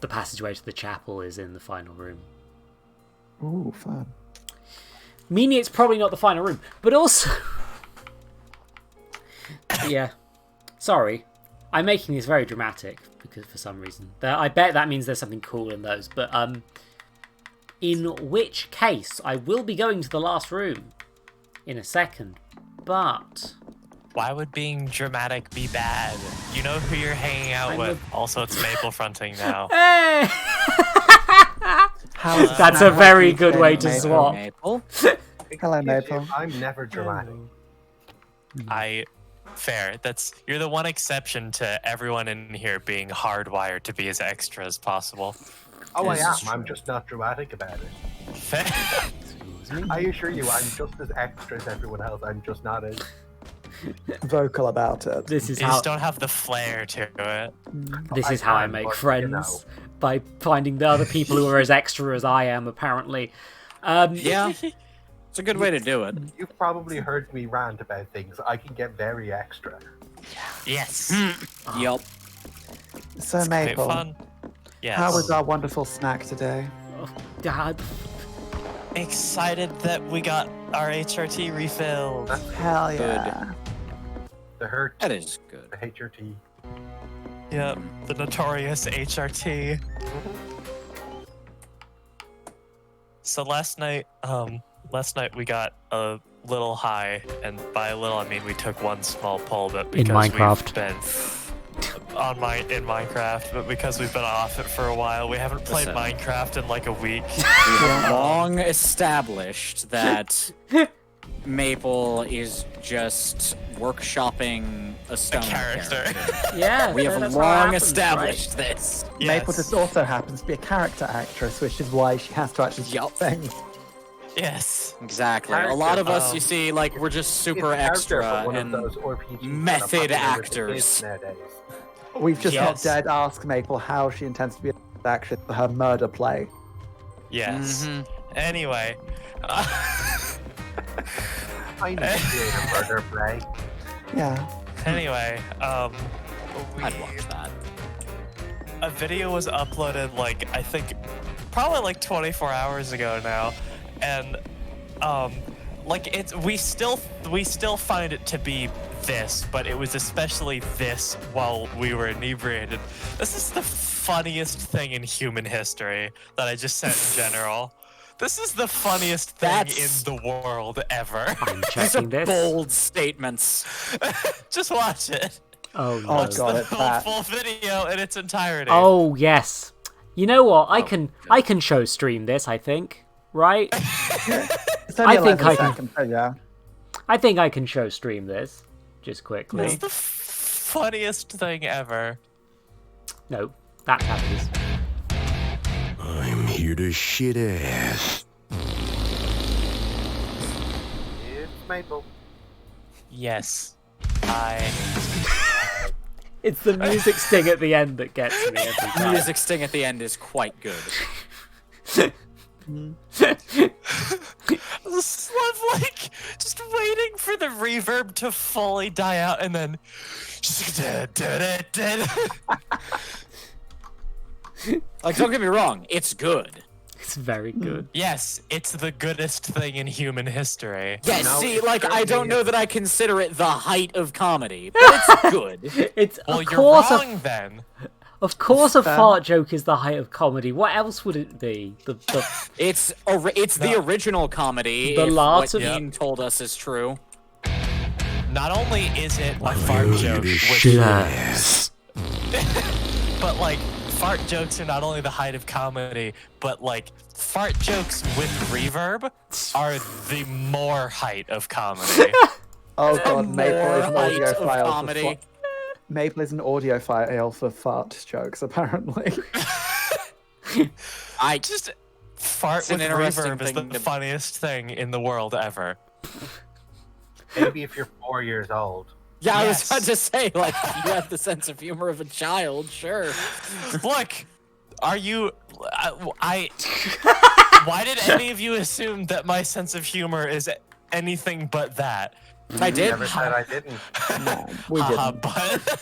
The passageway to the chapel is in the final room. Ooh, fun. Meaning it's probably not the final room, but also... Yeah. Sorry. I'm making this very dramatic because for some reason. I bet that means there's something cool in those. But in which case, I will be going to the last room in a second. But... Why would being dramatic be bad? You know who you're hanging out with. Also, it's Maple fronting now. Hey! How is That's a snack very like good you way doing, to Maple? swap. Maple. Hello, Maple. I'm never dramatic. Fair. You're the one exception to everyone in here being hardwired to be as extra as possible. Oh, I This am. is true. I'm just not dramatic about it. Fair. I assure you, I'm just as extra as everyone else. I'm just not as. Vocal about it. This is You how just don't have the flair to it. this is I how I can, make but, you friends, know. by finding the other people who are as extra as I am. Apparently, Yeah. It's a good way to do it. You've probably heard me rant about things. I can get very extra. Yes. Yup. So, Quite Maple, fun. Yes. how was our wonderful snack today? Dad. Excited that we got our HRT refilled. Hell yeah. The hurt, That is good. the HRT. Yep, the notorious HRT. So last night we got a little high, and by a little I mean we took one small pull, but because Minecraft. we've been in Minecraft, but because we've been off it for a while, we haven't played Listen. Minecraft in like a week. We have long established that Maple is just workshopping a stone character. Yeah, We have that's how it long happens, established this. Maple Yes. just also happens to be a character actress, which is why she has to actually Yup. things. Yes. Exactly. A lot of us, Um, you see, like, we're just super It's character extra for one of and those RPGs that are method popular with the actors. kids nowadays. We've just Yes. not dared ask Maple how she intends to be an actress for her murder play. Yes. Mhm. Anyway. I need to create a murder play. Yeah. I'd Anyway, watch that. a video was uploaded like I think probably like 24 hours ago now, and like we still find it to be this, but it was especially this while we were inebriated. This is the funniest thing in human history that I just said in general. This is the funniest thing That's- in the world ever. I'm These are checking this. bold statements. Just watch it. Oh, no. Oh Watch god, the it's that. full video in its entirety. Oh yes. You know what? I can show stream this. I think. Right. It's only I think 11 I can- seconds, so yeah. I think I can show stream this. Just quickly. It's the funniest thing ever. No, that happens. I'm here to shit ass. It's Maple. Yes. It's the music sting at the end that gets me every The time. music sting at the end is quite good. I just love, like, just waiting for the reverb to fully die out and then. Like, don't get me wrong, it's good. It's very good. Yes, it's the goodest thing in human history. Yeah, No, see, it like, I certainly don't know is. that I consider it the height of comedy, but it's good. It's Well, of you're course wrong then. of course a Fair. fart joke is the height of comedy. What else would it be? The It's the original comedy. The if lot what of- Ian told us is true. Not only is it a fart I'm here joke, to which, shit ass. but like fart jokes are not only the height of comedy, but like fart jokes with reverb are the more height of comedy. Oh god, Maple More is an height audio of file comedy. for Maple is an audio file for fart jokes, apparently. I Just fart It's an with interesting reverb is thing the to- funniest thing in the world ever. Maybe if you're 4 years old. yeah, I was Yes. about to say, like, you have the sense of humor of a child, sure. Look, are you? I why did any of you assume that my sense of humor is anything but that? I did. Never said I didn't. No, we Haha, didn't. but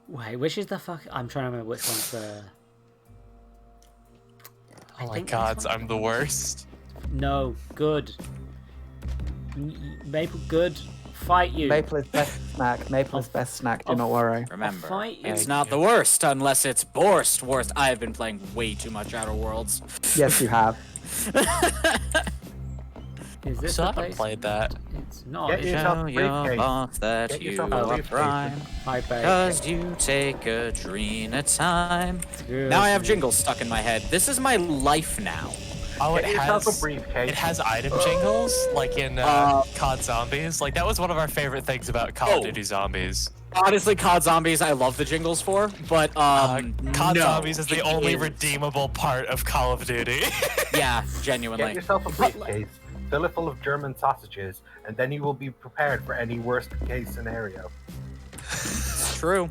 wait, which is the fuck? I'm trying to remember which one's the. oh my think this gods, one's I'm the worst. No, good. Maple, good. Fight you. Maple is best snack. Maple is best snack, do not worry. Remember, fight you. it's not the worst unless it's Borst worst. I have been playing way too much Outer Worlds. Yes, you have. Is this Still the haven't place? played that. It's not. Get is it? yourself Show a your briefcase. boss that Get you yourself a are briefcase. prime. I bet. Cause you take a dream at a time. Good, Now I have man. jingles stuck in my head. This is my life now. Oh, Get yourself a briefcase. It has item jingles, like in COD Zombies. Like, that was one of our favorite things about Call of Duty Zombies. Honestly, COD Zombies I love the jingles for, but COD no, Zombies is the it only is- redeemable part of Call of Duty. Yeah, Get genuinely. yourself a briefcase, fill it full of German sausages, and then you will be prepared for any worst case scenario. It's true.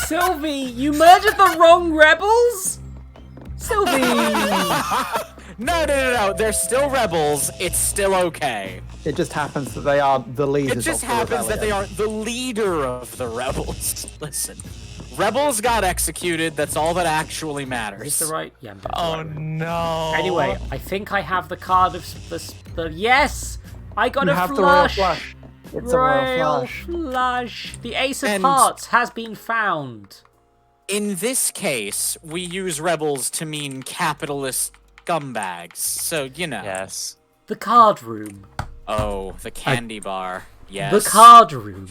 Sylvie, you murdered the wrong rebels? Sylvie! No. They're still rebels. It's still okay. It just happens that they are the leaders. It just of the happens that they rebellion. are the leader of the rebels. Listen, rebels got executed. That's all that actually Is matters. this the right? Yeah, I'm doing the Oh right way. no. Anyway, I think I have the card of the yes! I got You a have the royal flush! flush. It's a royal flush. Flush! The Ace of And- Hearts has been found. In this case, we use rebels to mean capitalist scumbags. So, you know. Yes. The card room. Oh, the candy bar. Yes. The card room.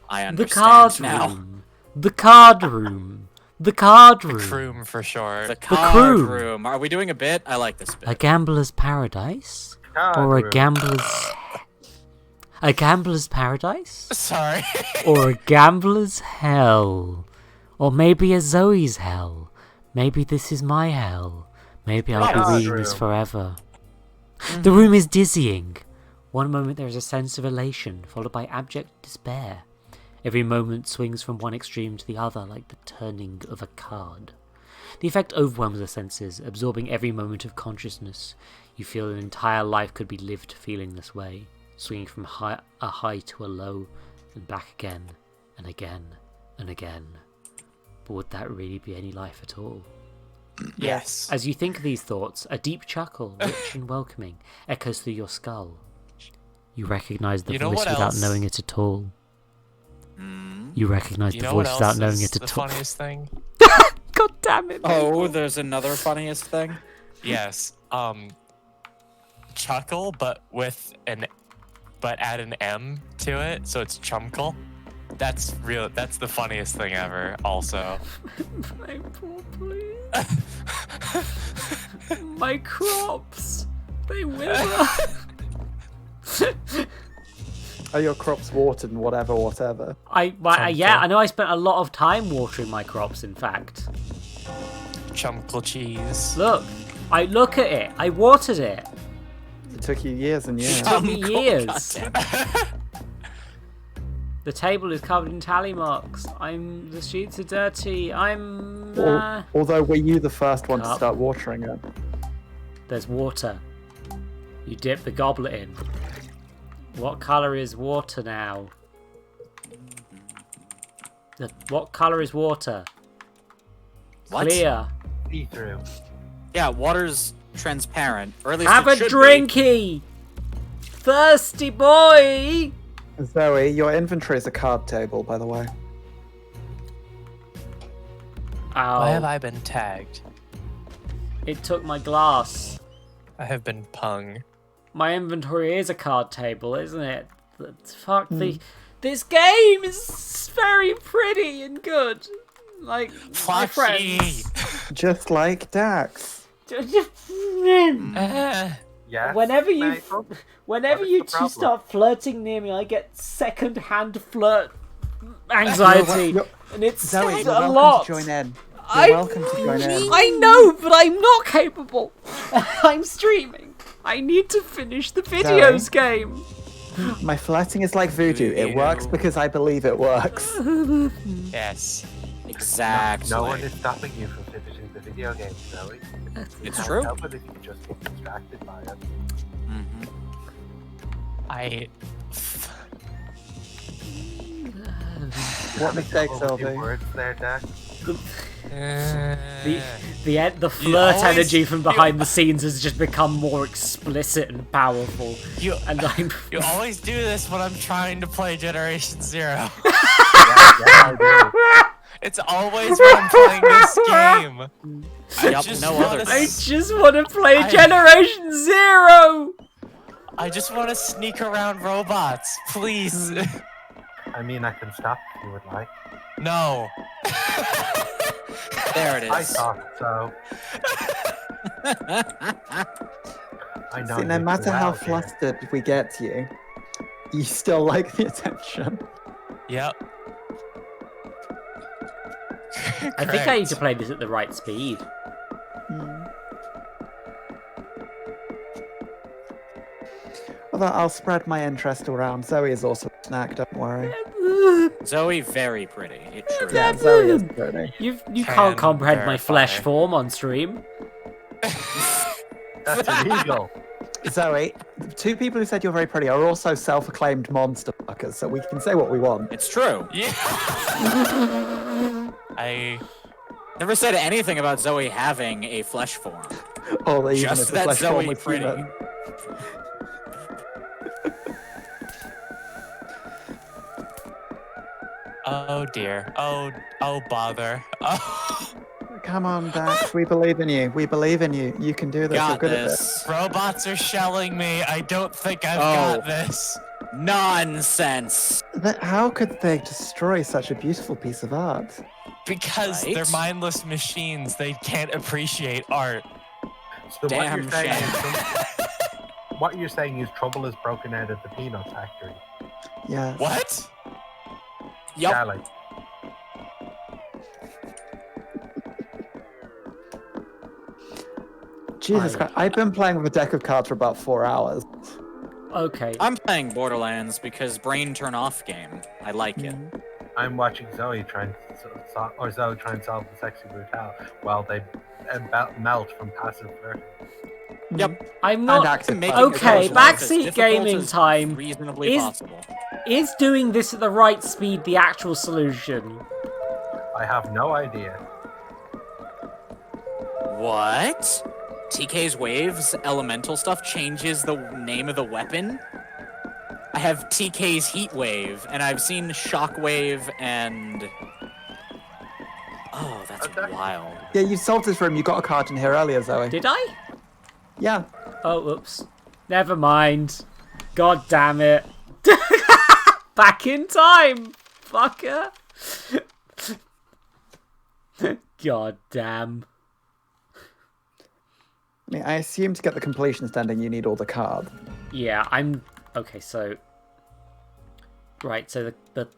I The understand card now. room. The card room. The card room. Croom for short. The card crew. room. Are we doing a bit? I like this bit. A gambler's paradise? Card Or a room. gambler's paradise? Sorry. Or a gambler's hell? Or maybe a Zoe's hell? Maybe this is my hell. Maybe I'll Card be reading this room. forever. The room is dizzying. One moment there is a sense of elation, followed by abject despair. Every moment swings from one extreme to the other like the turning of a card. The effect overwhelms the senses, absorbing every moment of consciousness. You feel an entire life could be lived feeling this way, swinging from a high to a low, and back again, and again, and again. But would that really be any life at all? Yes. As you think these thoughts, a deep chuckle, rich and welcoming, echoes through your skull. You recognize the You know voice what without else? knowing it at all. You recognize You the know what voice else without knowing is it the at all. funniest thing? God damn it! Oh, there's another funniest thing. Yes. Chuckle, but add an M to it, so it's chumkle. That's real. That's the funniest thing ever. Also. My poor please. My crops. They wither. Are your crops watered and whatever? Yeah, I know I spent a lot of time watering my crops, in fact. Chumkle cheese. Look at it. I watered it. It took you years and years. It took me years. The table is covered in tally marks. The sheets are dirty. Although were you the first one to Cup. start watering it? There's water. You dip the goblet in. What colour is water now? What colour is water? What? Clear. See-through. Yeah, water's transparent, or at least Have it a should be. drinky! Thirsty boy! Zoe, your inventory is a card table, by the way. Why have Ow. I been tagged? It took my glass. I have been pung. My inventory is a card table, isn't it? Fuck this game is very pretty and good. Like my Flashy. friends. Just like Dax. Yes. Whenever you Michael? Whenever What is you the two problem? start flirting near me, I get second-hand flirt anxiety, and it's Zoe, you're a welcome lot. to join in. I- You're welcome to join in. I know, but I'm not capable. I'm streaming. I need to finish the videos Zoe? game. My flirting is like voodoo. It works because I believe it works. Yes. Exactly. No one is stopping you from finishing the video game, Zoe. It's Can't true. help it if you just get distracted by it. What mistakes, Couple of few Sylvie? words there, Dax. The flirt always- energy from behind the scenes has just become more explicit and powerful. And I'm You always do this when I'm trying to play Generation Zero. It's always when I'm playing this game. I Yep, just no wanna other I s- just want to play Generation Zero. I just want to sneak around robots, please. I mean, I can stop if you would like. No. There it is. I thought so. I know. See, no you matter too how well, dear. flustered we get you still like the attention. Yep. I think I need to play this at the right speed. Although I'll spread my interest around. Zoe is also a snack, don't worry. Zoe, very pretty. It's true. Yeah, Zoe is pretty. You Can can't comprehend my flesh verify. form on stream. That's illegal. Zoe, the two people who said you're very pretty are also self-acclaimed monster fuckers, so we can say what we want. It's true. Yeah. I Never said anything about Zoe having a flesh form. Or even Just if the that flesh form Zoe was pretty. human. Oh dear. Oh bother. Oh. Come on, Dax. We believe in you. We believe in you. You can do this. You're Got good this. Robots are shelling me. I don't think I've Oh. got this. Nonsense. at this. How could they destroy such a beautiful piece of art? Because Right? they're mindless machines. They can't appreciate art. So Damn what you're saying is trouble is broken out at the peanut factory. Yeah. What? Yup. Charlie. Jesus Christ. I've been playing with a deck of cards for about 4 hours. Okay. I'm playing Borderlands because brain turn off game. I like it. I'm watching Zoe try and solve the Sexy Brutale while they melt from passive flirting. Yep. I'm And not. active Making fire. Okay, social life as backseat difficult gaming as time. Reasonably Is- possible. Is doing this at the right speed the actual solution? I have no idea. What? TK's waves, elemental stuff changes the name of the weapon? I have TK's heat wave, and I've seen shockwave and... Oh, that's Okay. wild. Yeah, you solved this room. You got a card in here earlier, Zoe. Did I? Yeah. Oh, oops. Never mind. God damn it. Back in time, fucker. God damn. I mean, I assume to get the completionist ending, you need all the cards. Yeah, I'm... Okay, so... Right, so the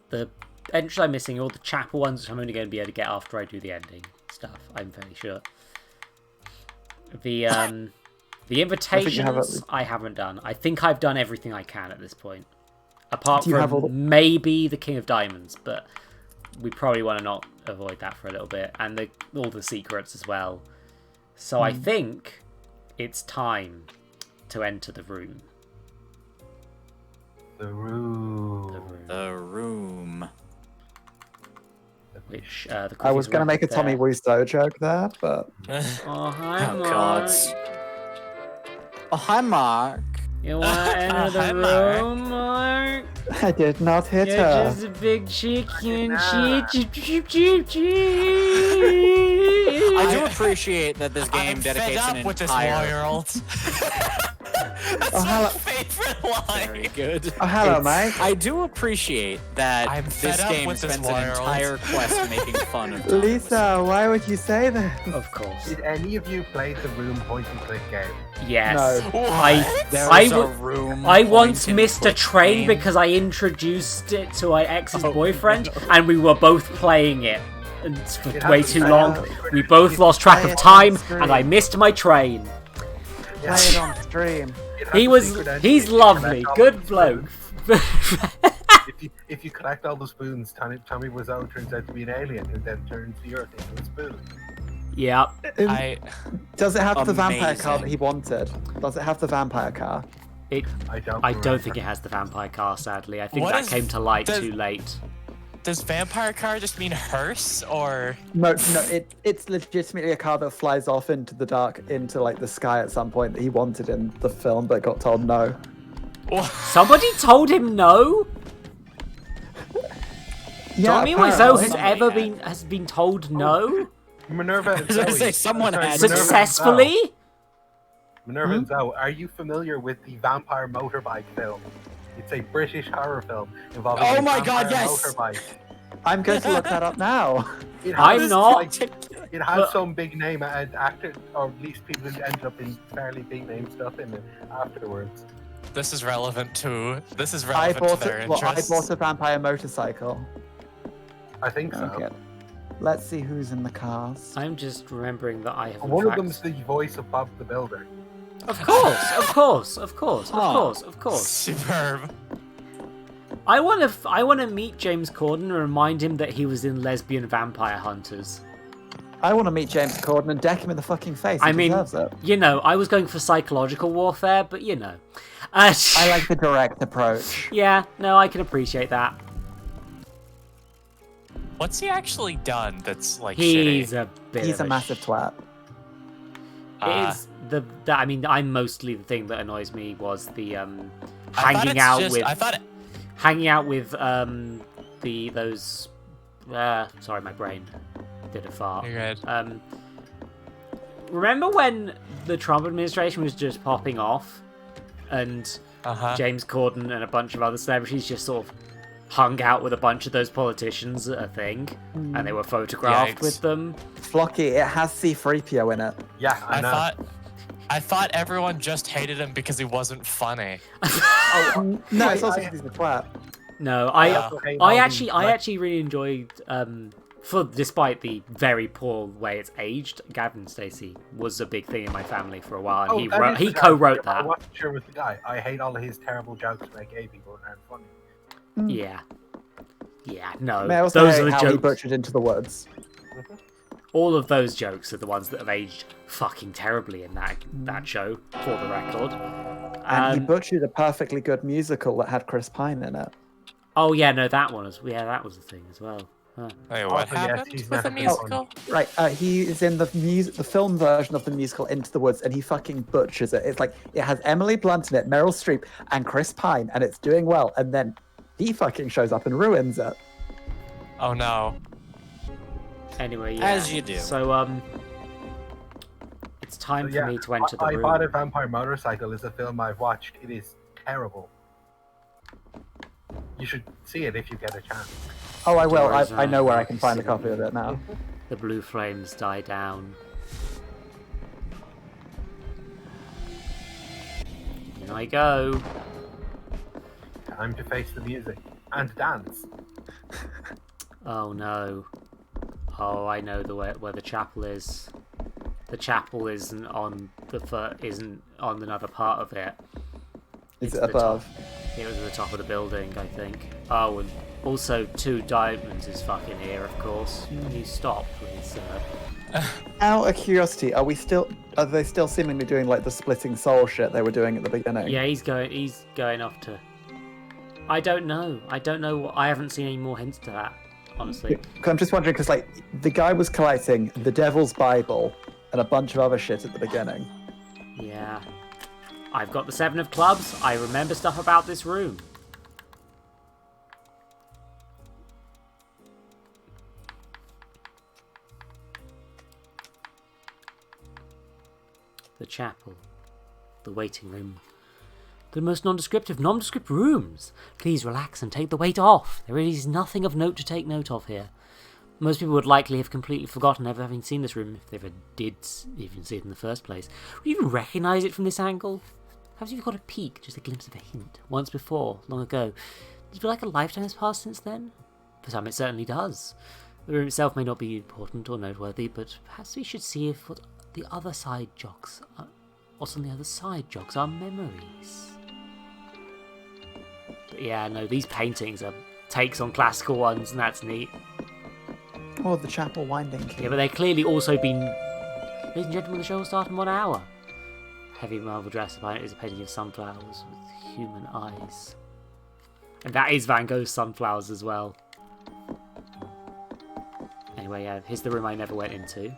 entries I'm missing are all the chapel ones, which I'm only going to be able to get after I do the ending stuff, I'm fairly sure. The invitations, I haven't done. I think I've done everything I can at this point. Apart Do you have all from maybe the King of Diamonds, but we probably want to not avoid that for a little bit. And all the secrets as well. So I think it's time to enter the room. The room. The room. Which, I was going to make a Tommy Wiseau joke there, but... Oh, hi, Oh, Mark. God. Oh, hi, Mark. You want to enter the Hi, Mark. room, Mark? I did not hit You're her. just a big chicken. Nah. Cheep, cheep, cheep, cheep. I do appreciate that this game I'm fed dedicates up an with this entire... world. That's Oh, my hello. favorite line. Very good. Oh, hello, mate. I do appreciate that I'm fed this up game with this spends an world. entire quest making fun of Thomas. Lisa, why would you say that? Of course. Did any of you play the room point-and-click game? Yes. No. There's a room I once point-and-click missed a train game. because I introduced it to my ex's Oh, boyfriend, no. and we were both playing it and for It way has to too be long. on- We both lost track Play of it time, on stream. and I missed my train. Yeah. Play it on stream. It has He a was, secret ending. he's If you lovely, collect all good the bloke. spoons- If you collect all the spoons, Tommy Wiseau turns out to be an alien who then turns the Earth into a spoon. Yeah. Does it have the vampire Amazing. card that he wanted? Does it have the vampire card? I don't I don't think it has the vampire car, sadly. I think What that is- came to light does- too late. Does vampire car just mean hearse or? No, it's legitimately a card that flies off into the dark, into like the sky at some point that he wanted in the film, but got told no. Somebody told him no? Yeah, Tommy apparently. Wiseau has been told no? Minerva. I was gonna say, someone had to. Successfully? Minerva and Zoe, are you familiar with the vampire motorbike film? It's a British horror film involving Oh a my vampire God, yes! motorbike. I'm going to look that up now. I'm not. It has some big name and actor, or at least people who ended up in fairly big name stuff in it afterwards. This is relevant to their I interests. bought a vampire motorcycle. I think so. Okay. Let's see who's in the cast. I'm just remembering that I have. One of them's the voice of Bob the Builder. Of course. Superb. I want to meet James Corden and remind him that he was in Lesbian Vampire Hunters. I want to meet James Corden and deck him in the fucking face. I He mean, deserves it. you know, I was going for psychological warfare, but you know. I like the direct approach. Yeah, no, I can appreciate that. What's he actually done that's like He's shitty? He's a massive twat. It is I mean, mostly the thing that annoys me was the hanging out with those. Sorry, my brain did a fart. You're good. Remember when the Trump administration was just popping off, and James Corden and a bunch of other celebrities just sort of hung out with a bunch of those politicians at a thing, and they were photographed with them. Flocky, it has C-3PO in it. Yeah, I know. I thought everyone just hated him because he wasn't funny. No, it's also because he's a twat. No, I actually really enjoyed. Despite the very poor way it's aged, Gavin Stacey was a big thing in my family for a while, and he co-wrote that. I wasn't sure with the guy. I hate all of his terrible jokes about gay people and aren't funny. Yeah, no. May I also those hate are the how jokes. he butchered Into the Woods. All of those jokes are the ones that have aged fucking terribly in that show, for the record. And he butchered a perfectly good musical that had Chris Pine in it. Oh yeah, no, that was the thing as well. Huh. Wait, what happened with the musical? Right, he is in the film version of the musical Into the Woods, and he fucking butchers it. It's like it has Emily Blunt in it, Meryl Streep, and Chris Pine, and it's doing well, and then he fucking shows up and ruins it. Oh no. Anyway, yeah. As you do. So it's time for me to enter the room. I Bought a Vampire Motorcycle is a film I've watched. It is terrible. You should see it if you get a chance. Oh, I will. I know where I can find a copy of it now. The blue flames die down. In I go. Time to face the music and dance. Oh no. Oh, I know where the chapel is. The chapel isn't on another part of it. Is it above? It was at the top of the building, I think. Oh, and also 2 Diamonds is fucking here, of course. Can you stop, please? Out of curiosity, are they still seemingly doing like the splitting soul shit they were doing at the beginning? Yeah, he's going off to. I don't know. I haven't seen any more hints to that, honestly. I'm just wondering because like the guy was collecting the Devil's Bible and a bunch of other shit at the beginning. Yeah. I've got the 7 of Clubs. I remember stuff about this room. The chapel. The waiting room. The most nondescript rooms. Please relax and take the weight off. There is nothing of note to take note of here. Most people would likely have completely forgotten ever having seen this room, if they ever did even see it in the first place. Would you even recognise it from this angle? Perhaps you've got a peek, just a glimpse of a hint, once before, long ago. Does it feel like a lifetime has passed since then? For some it certainly does. The room itself may not be important or noteworthy, but perhaps we should see if what's on the other side jogs our memories. But yeah, no, these paintings are takes on classical ones, and that's neat. Oh, the chapel winding key. Yeah, but they've clearly also been... Ladies and gentlemen, the show will start in 1 hour. Heavy marble dress behind it is a painting of sunflowers with human eyes. And that is Van Gogh's Sunflowers as well. Anyway, yeah, here's the room I never went into.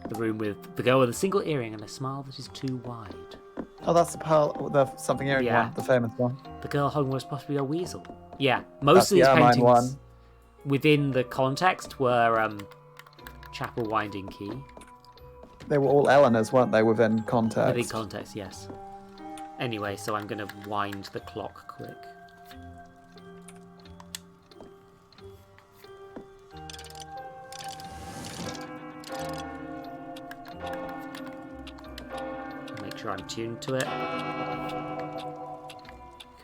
The room with the girl with a single earring and a smile that is too wide. Oh, that's the something earring one, the famous one. The girl holding was possibly a weasel. Yeah, most of these paintings within the context were Chapel Winding Key. They were all Eleanor's, weren't they, within context? Within context, yes. Anyway, so I'm going to wind the clock quick. Make sure I'm tuned to it.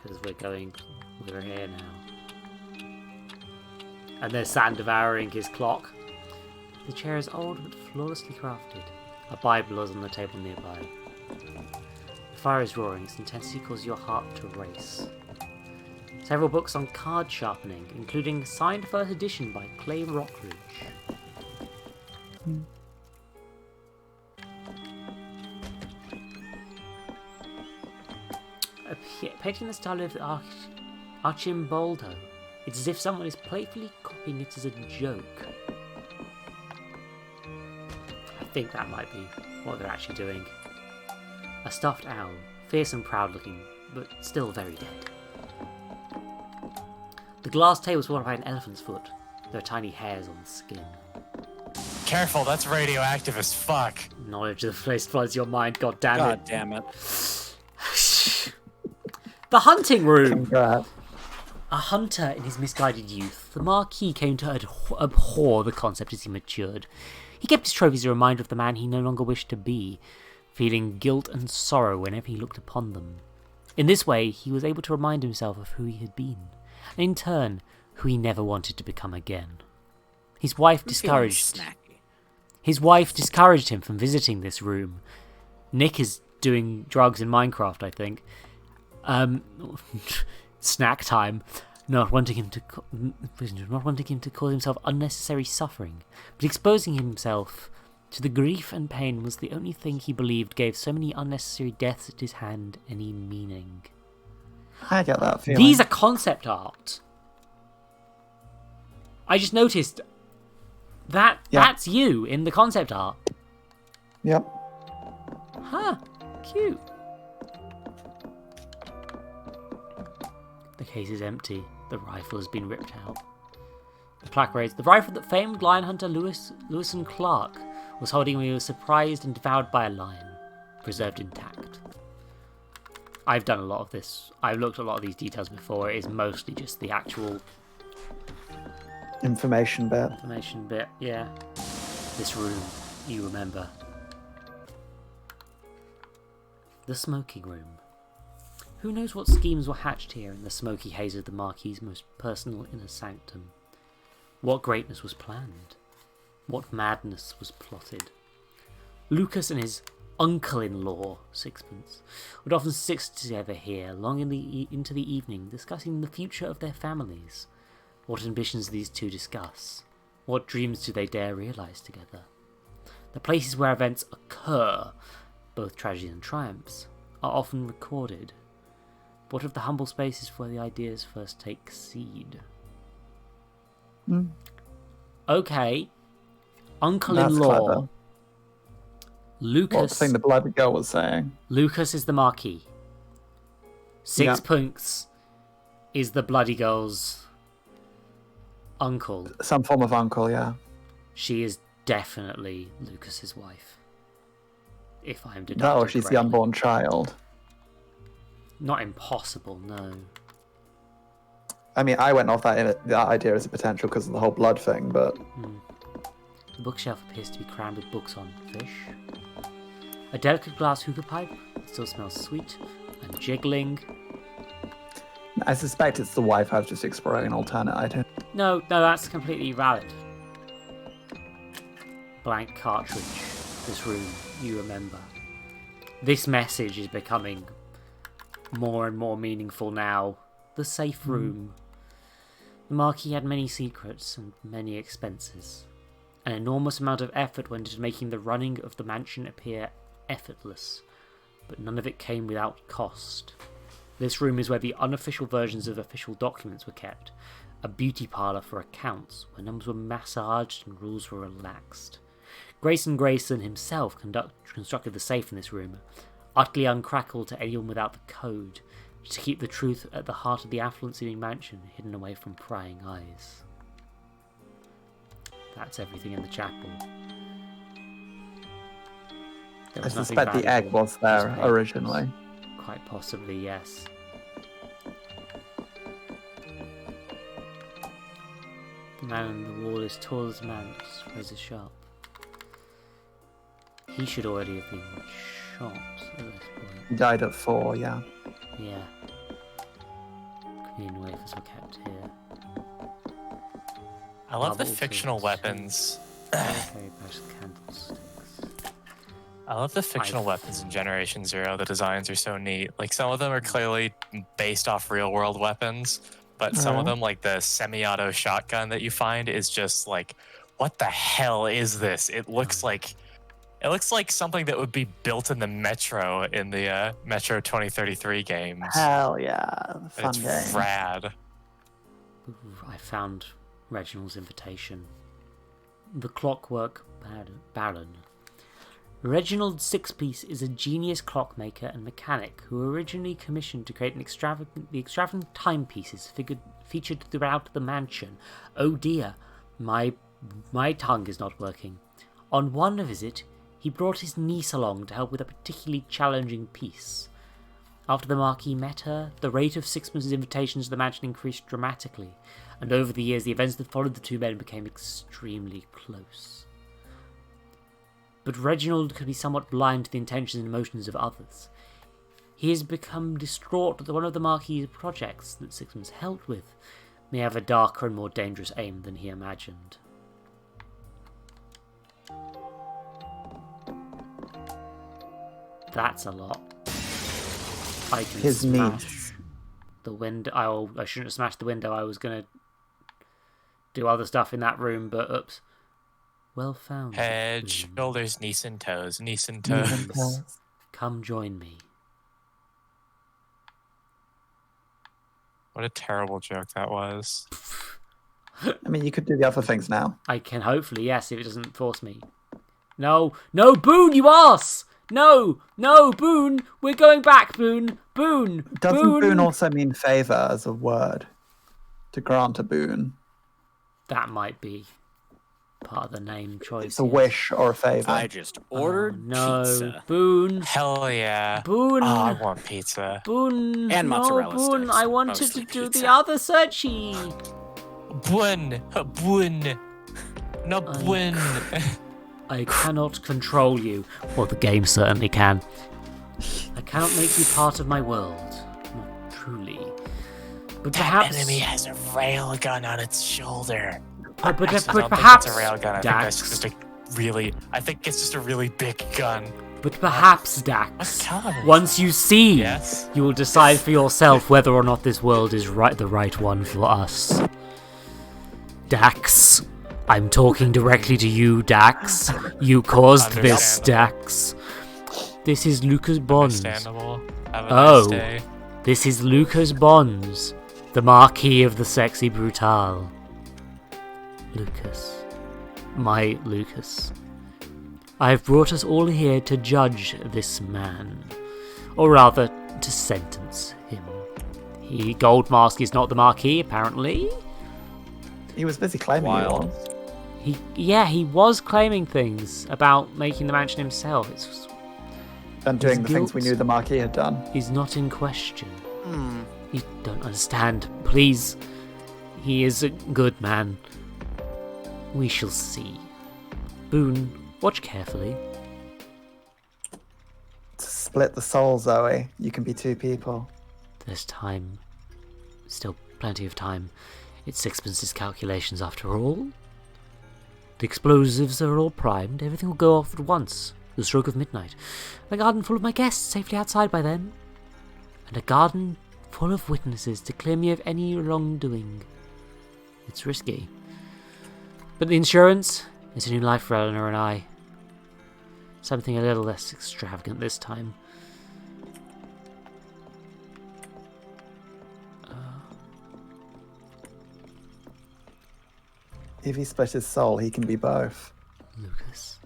Because we're here now. And there's Satan devouring his clock. The chair is old but flawlessly crafted. A Bible is on the table nearby. The fire is roaring, its intensity causes your heart to race. Several books on card sharpening, including signed first edition by Clay Rockridge. Painting the style of Archimboldo. It's as if someone is playfully copying it as a joke. I think that might be what they're actually doing. A stuffed owl, fierce and proud looking, but still very dead. The glass table is worn by an elephant's foot. There are tiny hairs on the skin. Careful, that's radioactive as fuck. Knowledge of the place floods your mind, god damn it. God damn it. The hunting room! Congrats. A hunter in his misguided youth, the Marquis came to abhor the concept as he matured. He kept his trophies a reminder of the man he no longer wished to be, feeling guilt and sorrow whenever he looked upon them. In this way, he was able to remind himself of who he had been, and in turn, who he never wanted to become again. His wife discouraged him from visiting this room. Nick is doing drugs in Minecraft, I think. Snack time. Not wanting him to cause himself unnecessary suffering, but exposing himself to the grief and pain was the only thing he believed gave so many unnecessary deaths at his hand any meaning. I get that feeling. These are concept art. I just noticed that's you in the concept art. Yep. Huh. Cute. The case is empty. The rifle has been ripped out. The plaque reads, the rifle that famed lion hunter Lewison Clark was holding when he was surprised and devoured by a lion, preserved intact. I've done a lot of this. I've looked at a lot of these details before. It is mostly just the actual information bit. Yeah. This room, you remember. The smoking room. Who knows what schemes were hatched here in the smoky haze of the Marquis's most personal inner sanctum? What greatness was planned? What madness was plotted? Lucas and his uncle-in-law, Sixpence, would often sit together here long into the evening, discussing the future of their families. What ambitions these two discuss? What dreams do they dare realise together? The places where events occur, both tragedies and triumphs, are often recorded. What of the humble spaces where the ideas first take seed? Okay. Uncle-in-law. Lucas. What thing the bloody girl was saying? Lucas is the Marquis. Sixpence is the bloody girl's uncle. Some form of uncle, yeah. She is definitely Lucas's wife. If I'm deducting No, she's correctly. the unborn child. Not impossible, no. I mean, I went off that idea as a potential because of the whole blood thing, but... The bookshelf appears to be crammed with books on fish. A delicate glass hookah pipe that still smells sweet and jiggling. I suspect it's the wife. I was just exploring an alternate item. No, that's completely valid. Blank cartridge. This room, you remember. This message is becoming more and more meaningful now. The safe room. The Marquis had many secrets and many expenses. An enormous amount of effort went into making the running of the mansion appear effortless, but none of it came without cost. This room is where the unofficial versions of official documents were kept, a beauty parlour for accounts, where numbers were massaged and rules were relaxed. Grayson himself constructed the safe in this room, utterly uncrackable to anyone without the code, to keep the truth at the heart of the affluent-seeming mansion, hidden away from prying eyes. That's everything in the chapel. I suspect the egg was there originally. Quite possibly, yes. The man on the wall is tall as a man, razor sharp. He should already have been shot at this point. He died at 4, yeah. Yeah. Green wafers were kept here. I love the Bubble fictional tips. weapons. Very precious candlesticks. I love the fictional weapons in Generation Zero. The designs are so neat. Like, some of them are clearly based off real-world weapons, but some of them, like the semi-auto shotgun that you find, is just like, what the hell is this? It looks like something that would be built in the Metro in the Metro 2033 games. Hell yeah, fun It's game. rad. Ooh, I found Reginald's invitation. The Clockwork Baron. Reginald Sixpiece is a genius clockmaker and mechanic who originally commissioned to create the extravagant timepieces featured throughout the mansion. Oh dear, my tongue is not working. On one visit, he brought his niece along to help with a particularly challenging piece. After the Marquis met her, the rate of Sixpence's invitations to the mansion increased dramatically, and over the years the events that followed the two men became extremely close. But Reginald could be somewhat blind to the intentions and emotions of others. He has become distraught that one of the Marquis' projects that Sixpence helped with may have a darker and more dangerous aim than he imagined. That's a lot. I can His smash niece. the window. I shouldn't have smashed the window. I was going to do other stuff in that room, but oops. Well found. Head, shoulders, knees and toes. Knees and toes. Please, come join me. What a terrible joke that was. I mean, you could do the other things now. I can hopefully, yes, if it doesn't force me. No, Boone, you arse! No, Boone, we're going back, Boone. Doesn't boon also mean favour as a word? To grant a boon. That might be part of the name choice. It's a wish or a favour. I just ordered pizza. Boone. Hell yeah. Boone. Oh, I want pizza. Boone. And mozzarella Boone, sticks. I wanted Mostly to do pizza. the other searchy. Boone. No, Boone. I cannot control you. Well, the game certainly can. I cannot make you part of my world. Not truly. But perhaps... That enemy has a railgun on its shoulder. But Actually, I don't perhaps... think it's a railgun. Dax. I think it's just a really big gun. But perhaps, Dax, color? once you see, Yes? you will decide for yourself whether or not this world is the right one for us. Dax, I'm talking directly to you, Dax. You caused this, Dax. This is Lucas Bonds. Understandable. Have a nice day. This is Lucas Bonds, the Marquis of the Sexy Brutale. Lucas. My Lucas. I have brought us all here to judge this man. Or rather, to sentence him. Goldmask is not the Marquis, apparently. He was busy claiming he was. He was claiming things about making the mansion himself. And doing his the things we guilt knew the Marquis had done. is not in question. You don't understand. Please. He is a good man. We shall see. Boone, watch carefully. To split the soul, Zoe. You can be two people. There's time. Still plenty of time. It's Sixpence's calculations after all. The explosives are all primed. Everything will go off at once. The stroke of midnight. A garden full of my guests safely outside by then. And a garden full of witnesses to clear me of any wrongdoing. It's risky. But the insurance is a new life for Eleanor and I. Something a little less extravagant this time. If he split his soul, he can be both. Lucas.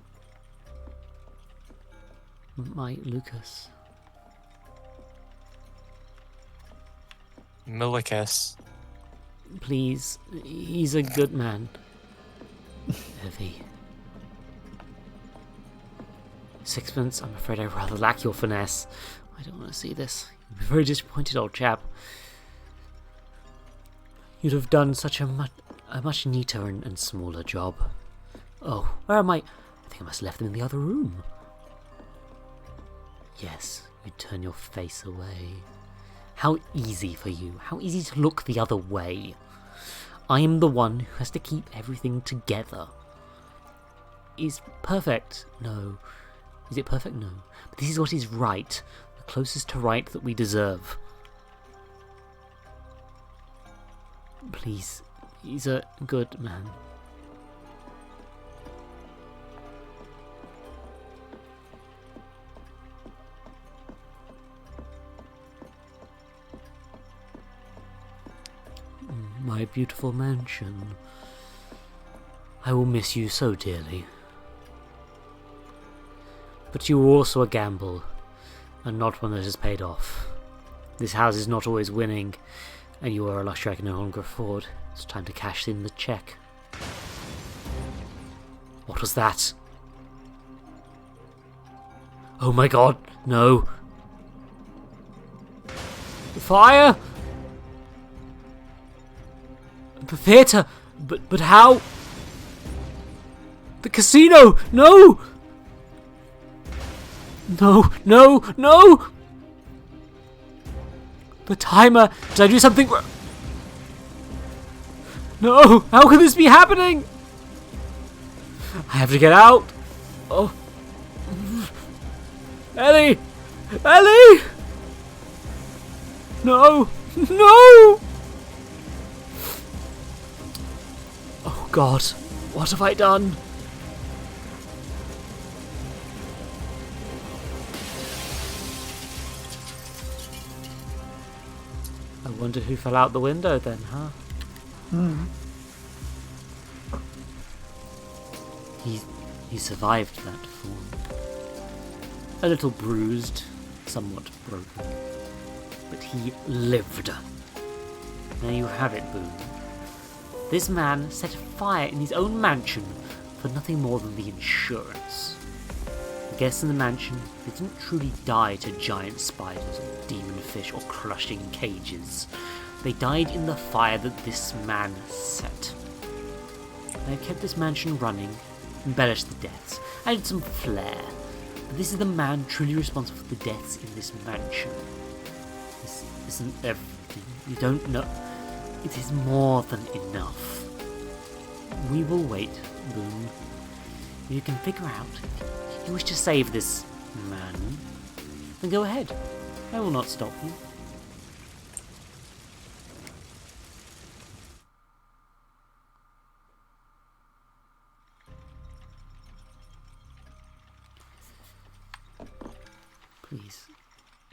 My Lucas. Milicus. Please, he's a good man. Evie. Sixpence, I'm afraid I rather lack your finesse. I don't want to see this. You'd be very disappointed, old chap. You'd have done such a much neater and smaller job. Oh, where am I? I think I must have left them in the other room. Yes, you turn your face away. How easy for you. How easy to look the other way. I am the one who has to keep everything together. Is perfect? No. Is it perfect? No. But this is what is right. The closest to right that we deserve. Please. He's a good man. My beautiful mansion. I will miss you so dearly. But you were also a gamble, and not one that has paid off. This house is not always winning, and you are a luxury I can no longer afford. It's time to cash in the check. What was that? Oh my god, no. The fire! The theatre! But how? The casino! No! No, no, no! The timer! Did I do something wrong? No! How could this be happening? I have to get out! Oh. Ellie! Ellie! No! No! Oh God, what have I done? I wonder who fell out the window then, huh? He survived that fall. A little bruised, somewhat broken. But he lived. There you have it, Boone. This man set fire in his own mansion for nothing more than the insurance. The guests in the mansion didn't truly die to giant spiders or demon fish or crushing cages. They died in the fire that this man set. They have kept this mansion running, embellished the deaths, added some flair. But this is the man truly responsible for the deaths in this mansion. This isn't everything. You don't know. It is more than enough. We will wait, Boone. If you can figure out if you wish to save this man, then go ahead. I will not stop you. Please.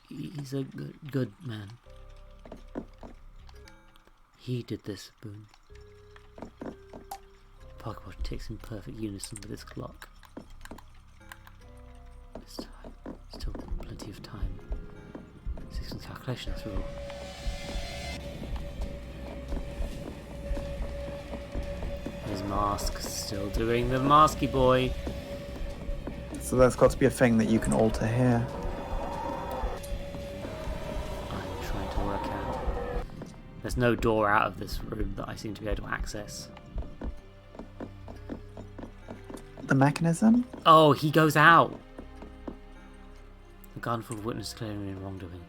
He's a good man. He did this, Boone. Pocketwatch ticks in perfect unison with his clock. This time, still plenty of time. 6 calculations are all. His mask, still doing the masky boy. So there's got to be a thing that you can alter here. I'm trying to work out. There's no door out of this room that I seem to be able to access. The mechanism? Oh, he goes out. A garden full of witnesses clearly in wrongdoing.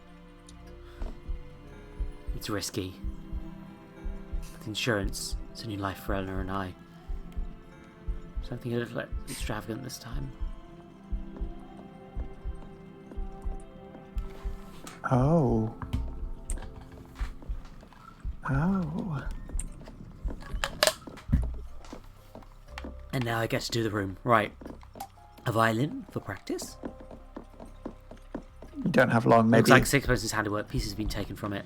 It's risky. With insurance, it's a new life for Eleanor and I. Something a little extravagant this time. Oh. Oh. And now I get to do the room. Right. A violin for practice. You don't have long, maybe. Looks like Sixpence's handiwork. Pieces have been taken from it.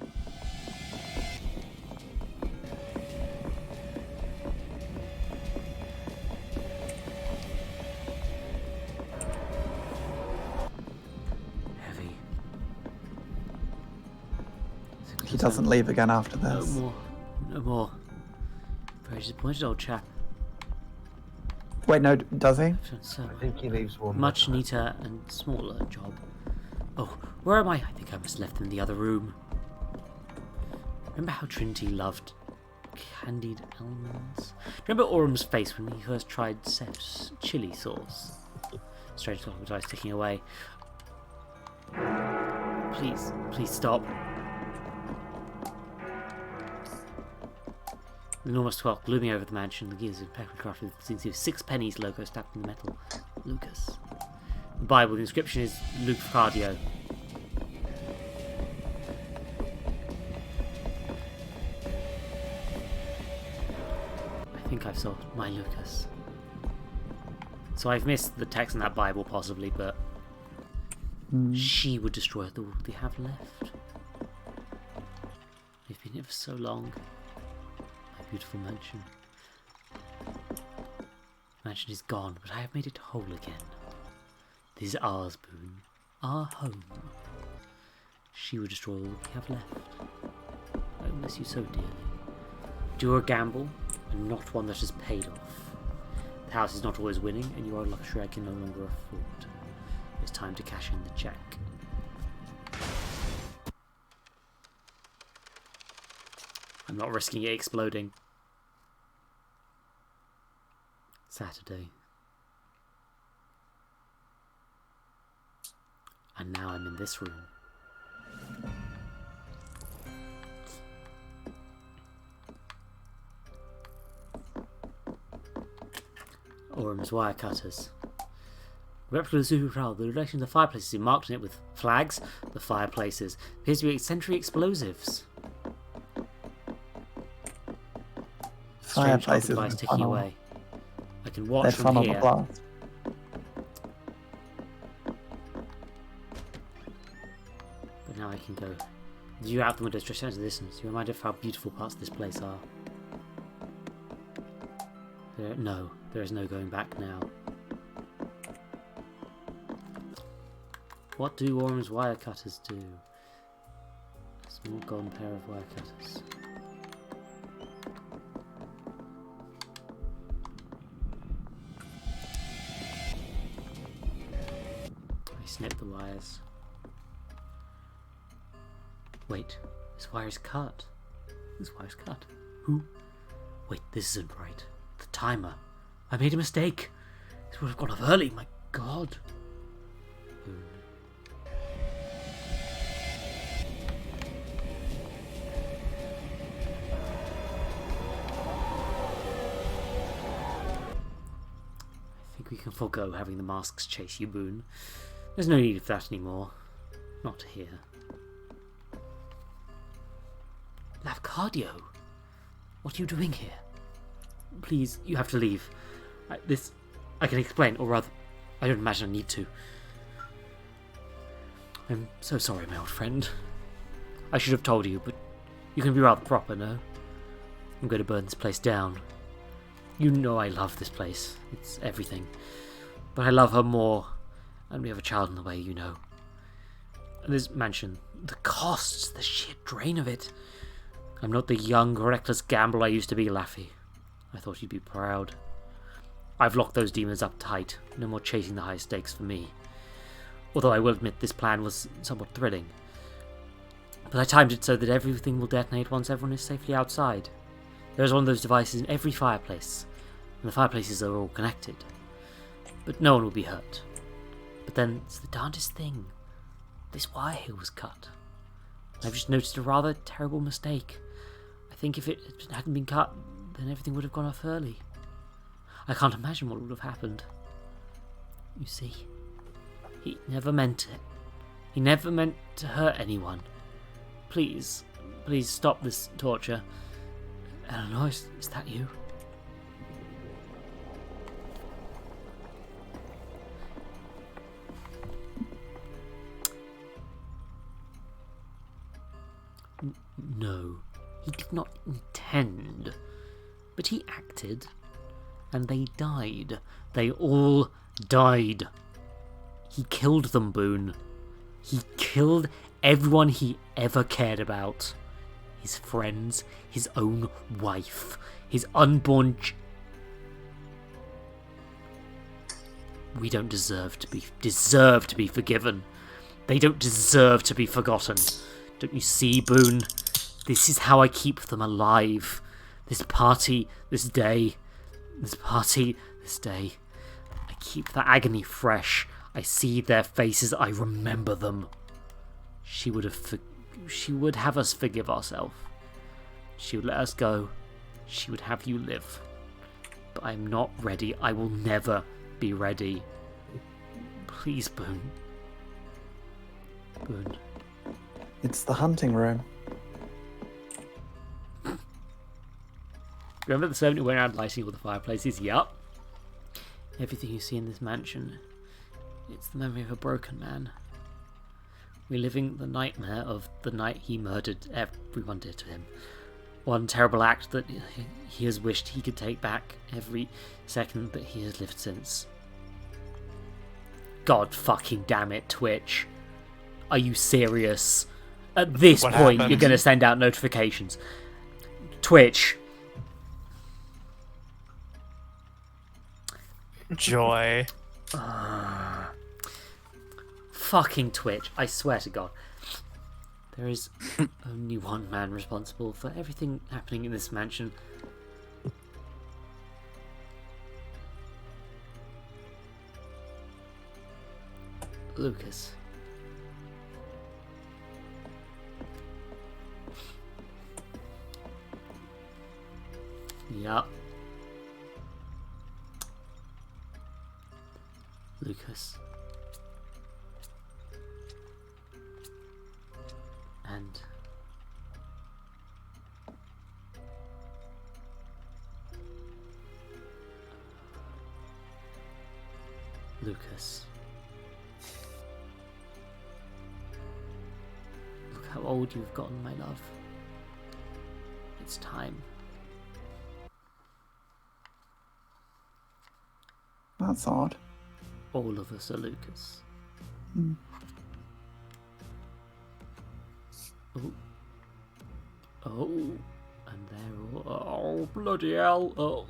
Heavy. He doesn't leave again after No this. more. No more. Very disappointed, old chap. Wait, no, does he? So I think he leaves one. much neater and smaller job. Oh, where am I? I think I must have left them in the other room. Remember how Trinity loved candied almonds? Remember Orum's face when he first tried Seth's chili sauce? Strange clockwise ticking away. Please, please stop. The enormous clock looming over the mansion, the gears impeccably crafted with 6 pennies logo stamped in the metal. Lucas. The Bible, the inscription is Luke Cardio. I think I've saw my Lucas. So I've missed the text in that Bible possibly, but she would destroy the world they have left. They've been here for so long. My beautiful mansion. Mansion is gone, but I have made it whole again. This is ours, Boone. Our home. She would destroy all we have left. I miss you so dearly. Do a gamble, and not one that has paid off. The house is not always winning, and you are a luxury I can no longer afford. It's time to cash in the check. I'm not risking it exploding. Saturday. And now I'm in this room. Orum's wire cutters. Replica of Sexy Brutale. The relation to the fireplaces is marked on it with flags. The fireplaces appears to be century explosives. Strange Fireplaces device and ticking funnel. away. I can watch They from funnel the here. blast. But now I can go. The view out the window stretches out into the distance. You remind of how beautiful parts of this place are. There is no going back now. What do Orum's wire cutters do? A small golden pair of wire cutters. I snip the wires. Wait, this wire is cut. This wire's cut. Who? Wait, this isn't right. The timer. I made a mistake. This would have gone off early, my god. Boone. I think we can forego having the masks chase you, Boone. There's no need of that anymore. Not here. Lavcardio! What are you doing here? Please, you have to leave. I can explain, or rather, I don't imagine I need to. I'm so sorry, my old friend. I should have told you, but you can be rather proper, no? I'm going to burn this place down. You know I love this place. It's everything. But I love her more, and we have a child in the way, you know. And this mansion, the costs, the sheer drain of it. I'm not the young, reckless gambler I used to be, Laffy. I thought you'd be proud. I've locked those demons up tight. No more chasing the high stakes for me. Although I will admit this plan was somewhat thrilling. But I timed it so that everything will detonate once everyone is safely outside. There is one of those devices in every fireplace, and the fireplaces are all connected. But no one will be hurt. But then it's the darndest thing. This wire here was cut. I've just noticed a rather terrible mistake. I think if it hadn't been cut, then everything would have gone off early. I can't imagine what would have happened. You see, he never meant it. He never meant to hurt anyone. Please, please stop this torture. Eleanor, is that you? No, he did not intend. But he acted, and they died. They all died. He killed them, Boone. He killed everyone he ever cared about. His friends, his own wife, his unborn We don't deserve to be forgiven. They don't deserve to be forgotten. Don't you see, Boone? This is how I keep them alive. This party, this day. This party, this day. I keep the agony fresh. I see their faces. I remember them. She would have us forgive ourselves. She would let us go. She would have you live. But I'm not ready. I will never be ready. Please, Boone. Boone. It's the hunting room. Remember the servant who went around lighting all the fireplaces? Yup. Everything you see in this mansion, it's the memory of a broken man. Reliving the nightmare of the night he murdered everyone dear to him. One terrible act that he has wished he could take back every second that he has lived since. God fucking damn it, Twitch. Are you serious? At this point, happened? you're going to send out notifications. Twitch. Joy. Fucking Twitch. I swear to God. There is only one man responsible for everything happening in this mansion. Lucas. Yup. Lucas. And Lucas. Look how old you've gotten, my love. It's time. That's odd. All of us are Lucas. Hmm. Oh. Oh. And they're all... Oh, bloody hell. Oh.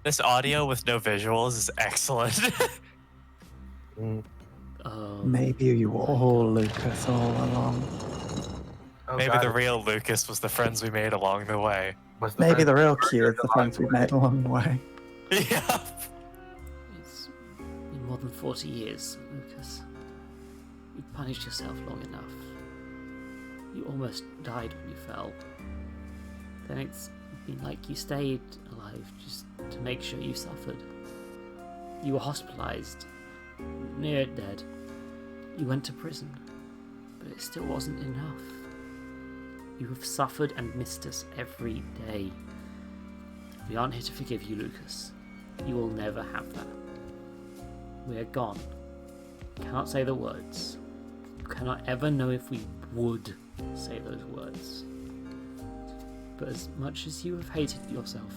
This audio with no visuals is excellent. Maybe you were all Lucas all along. Maybe the real Lucas was the friends we made along the way. Maybe the real Q is the friends we've made along the way. Yeah. It's been more than 40 years, Lucas. You've punished yourself long enough. You almost died when you fell. Then it's been like you stayed alive just to make sure you suffered. You were hospitalized, near dead. You went to prison, but it still wasn't enough. You have suffered and missed us every day. We aren't here to forgive you, Lucas. You will never have that. We are gone. You cannot say the words. You cannot ever know if we would say those words. But as much as you have hated yourself,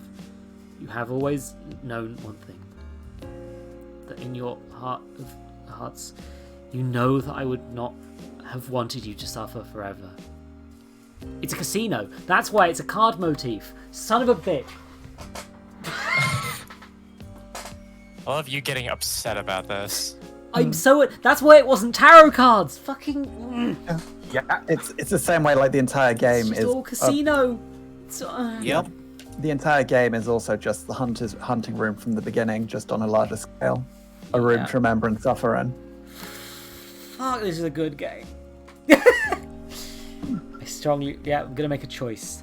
you have always known one thing. That in your heart of hearts, you know that I would not have wanted you to suffer forever. It's a casino. That's why it's a card motif. Son of a bitch. I love you getting upset about this. I'm so... That's why it wasn't tarot cards. Fucking... Yeah, it's the same way like the entire game It's is. all casino. Yep. The entire game is also just the hunting room from the beginning, just on a larger scale. A room Yeah. to remember and suffer in. Fuck, this is a good game. I strongly... Yeah, I'm going to make a choice.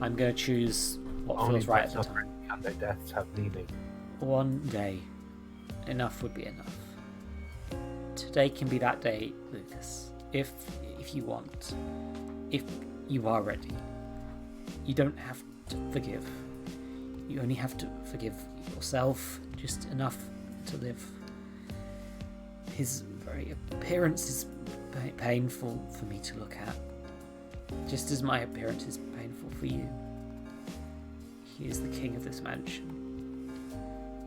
I'm going to choose what Only feels right at the suffering time. and their deaths have meaning. One day. Enough would be enough. Today can be that day, Lucas. If you want. If you are ready. You don't have to forgive. You only have to forgive yourself, just enough to live. His very appearance is painful for me to look at, just as my appearance is painful for you. He is the king of this mansion.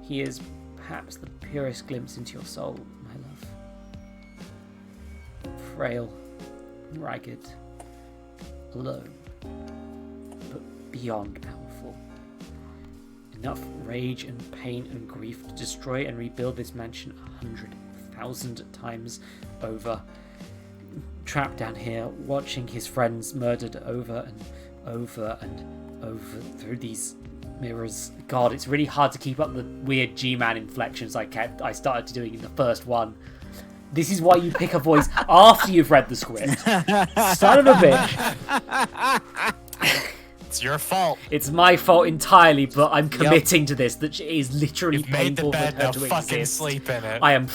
He is perhaps the purest glimpse into your soul, my love. Frail, ragged, alone, but beyond powerful. In Enough rage and pain and grief to destroy and rebuild this mansion 100,000 times over. Trapped down here, watching his friends murdered over and over and over through these mirrors. God, it's really hard to keep up the weird G-Man inflections I started doing in the first one. This is why you pick a voice after you've read the script. Son of a bitch. It's your fault. It's my fault entirely, but I'm committing to this. That it is literally You've made the painful bed, for her now to fucking exist. sleep in it. I have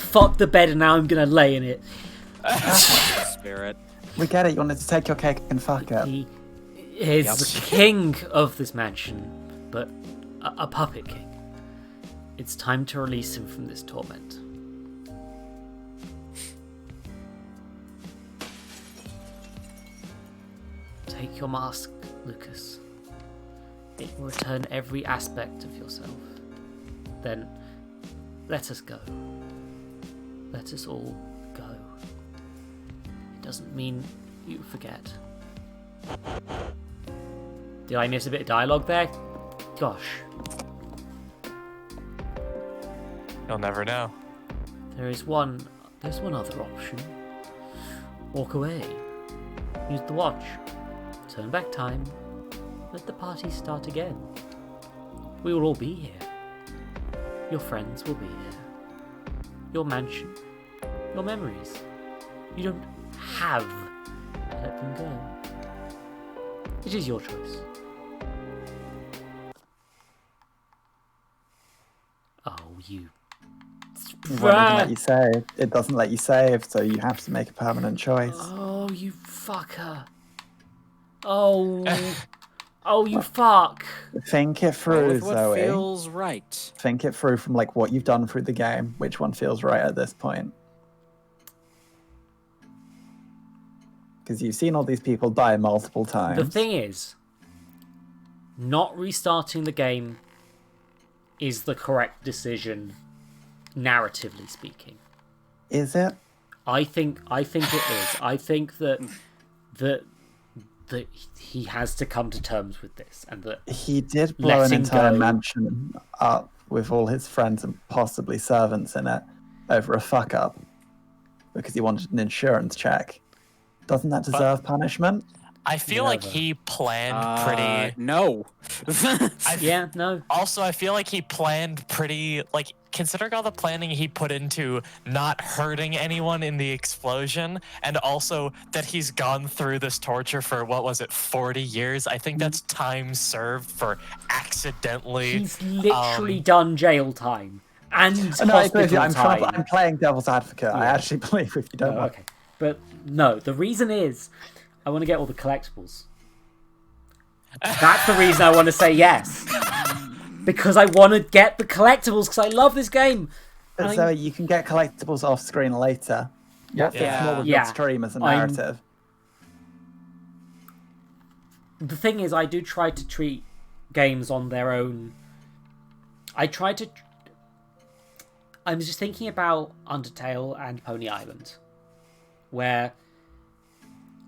fucked the bed and now I'm gonna lay in it. Spirit. We get it. You wanted to take your cake and fuck it. He is the king of this mansion, but a puppet king. It's time to release him from this torment. Take your mask, Lucas. It will return every aspect of yourself. Then, let us go. Let us all go. It doesn't mean you forget. Did I miss a bit of dialogue there? Gosh. You'll never know. There's one other option. Walk away. Use the watch. Turn back time. Let the party start again. We will all be here. Your friends will be here. Your mansion. Your memories. You don't have to let them go. It is your choice. Oh, you. It doesn't let you save. It doesn't let you save, so you have to make a permanent choice. Oh, you fucker. Oh. Oh, you fuck. Think it through, With what Zoe. feels right. Think it through from like what you've done through the game. Which one feels right at this point? Because you've seen all these people die multiple times. The thing is, not restarting the game is the correct decision, narratively speaking. Is it? I think it is. I think that he has to come to terms with this, and that He did blow an letting entire go- mansion up with all his friends and possibly servants in it over a fuck up because he wanted an insurance check. Doesn't that deserve punishment? I feel like he planned pretty. No. Yeah, no. Also, I feel like he planned pretty, like, considering all the planning he put into not hurting anyone in the explosion, and also that he's gone through this torture for, what was it, 40 years? I think that's time served for accidentally. He's literally done jail time and No, I agree with you. hospital time. I'm playing devil's advocate. I Yeah. actually believe if you don't No, want. okay. But no, the reason is I want to get all the collectibles. That's the reason I want to say yes. Because I want to get the collectibles because I love this game. But Zoe, you can get collectibles off screen later. What fits more with your stream as a narrative? The thing is, I do try to treat games on their own. I was just thinking about Undertale and Pony Island, where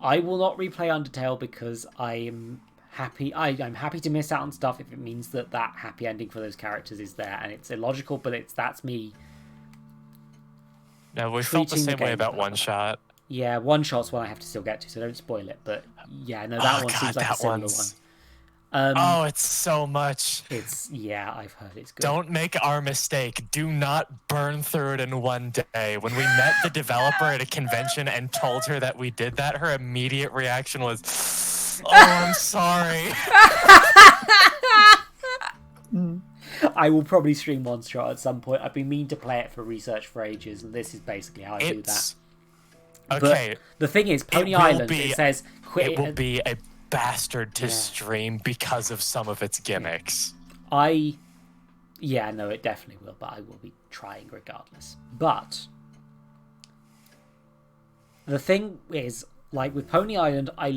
I will not replay Undertale because I'm happy. I'm happy to miss out on stuff if it means that happy ending for those characters is there, and it's illogical, but that's me. No, we felt the treating the same way game about that One way. Shot. Yeah, One Shot's one I have to still get to, so don't spoil it. But yeah, no, that one seems like a similar one. Oh, it's so much. I've heard it's good. Don't make our mistake. Do not burn through it in one day. When we met the developer at a convention and told her that we did that, her immediate reaction was, "Oh, I'm sorry." I will probably stream One Shot at some point. I've been meaning to play it for research for ages, and this is basically how I do that. Okay. But the thing is, Pony will Island, be- it says quit. It will be a bastard to stream because of some of its gimmicks. Yeah, no, it definitely will, but I will be trying regardless. But the thing is, like with Pony Island, I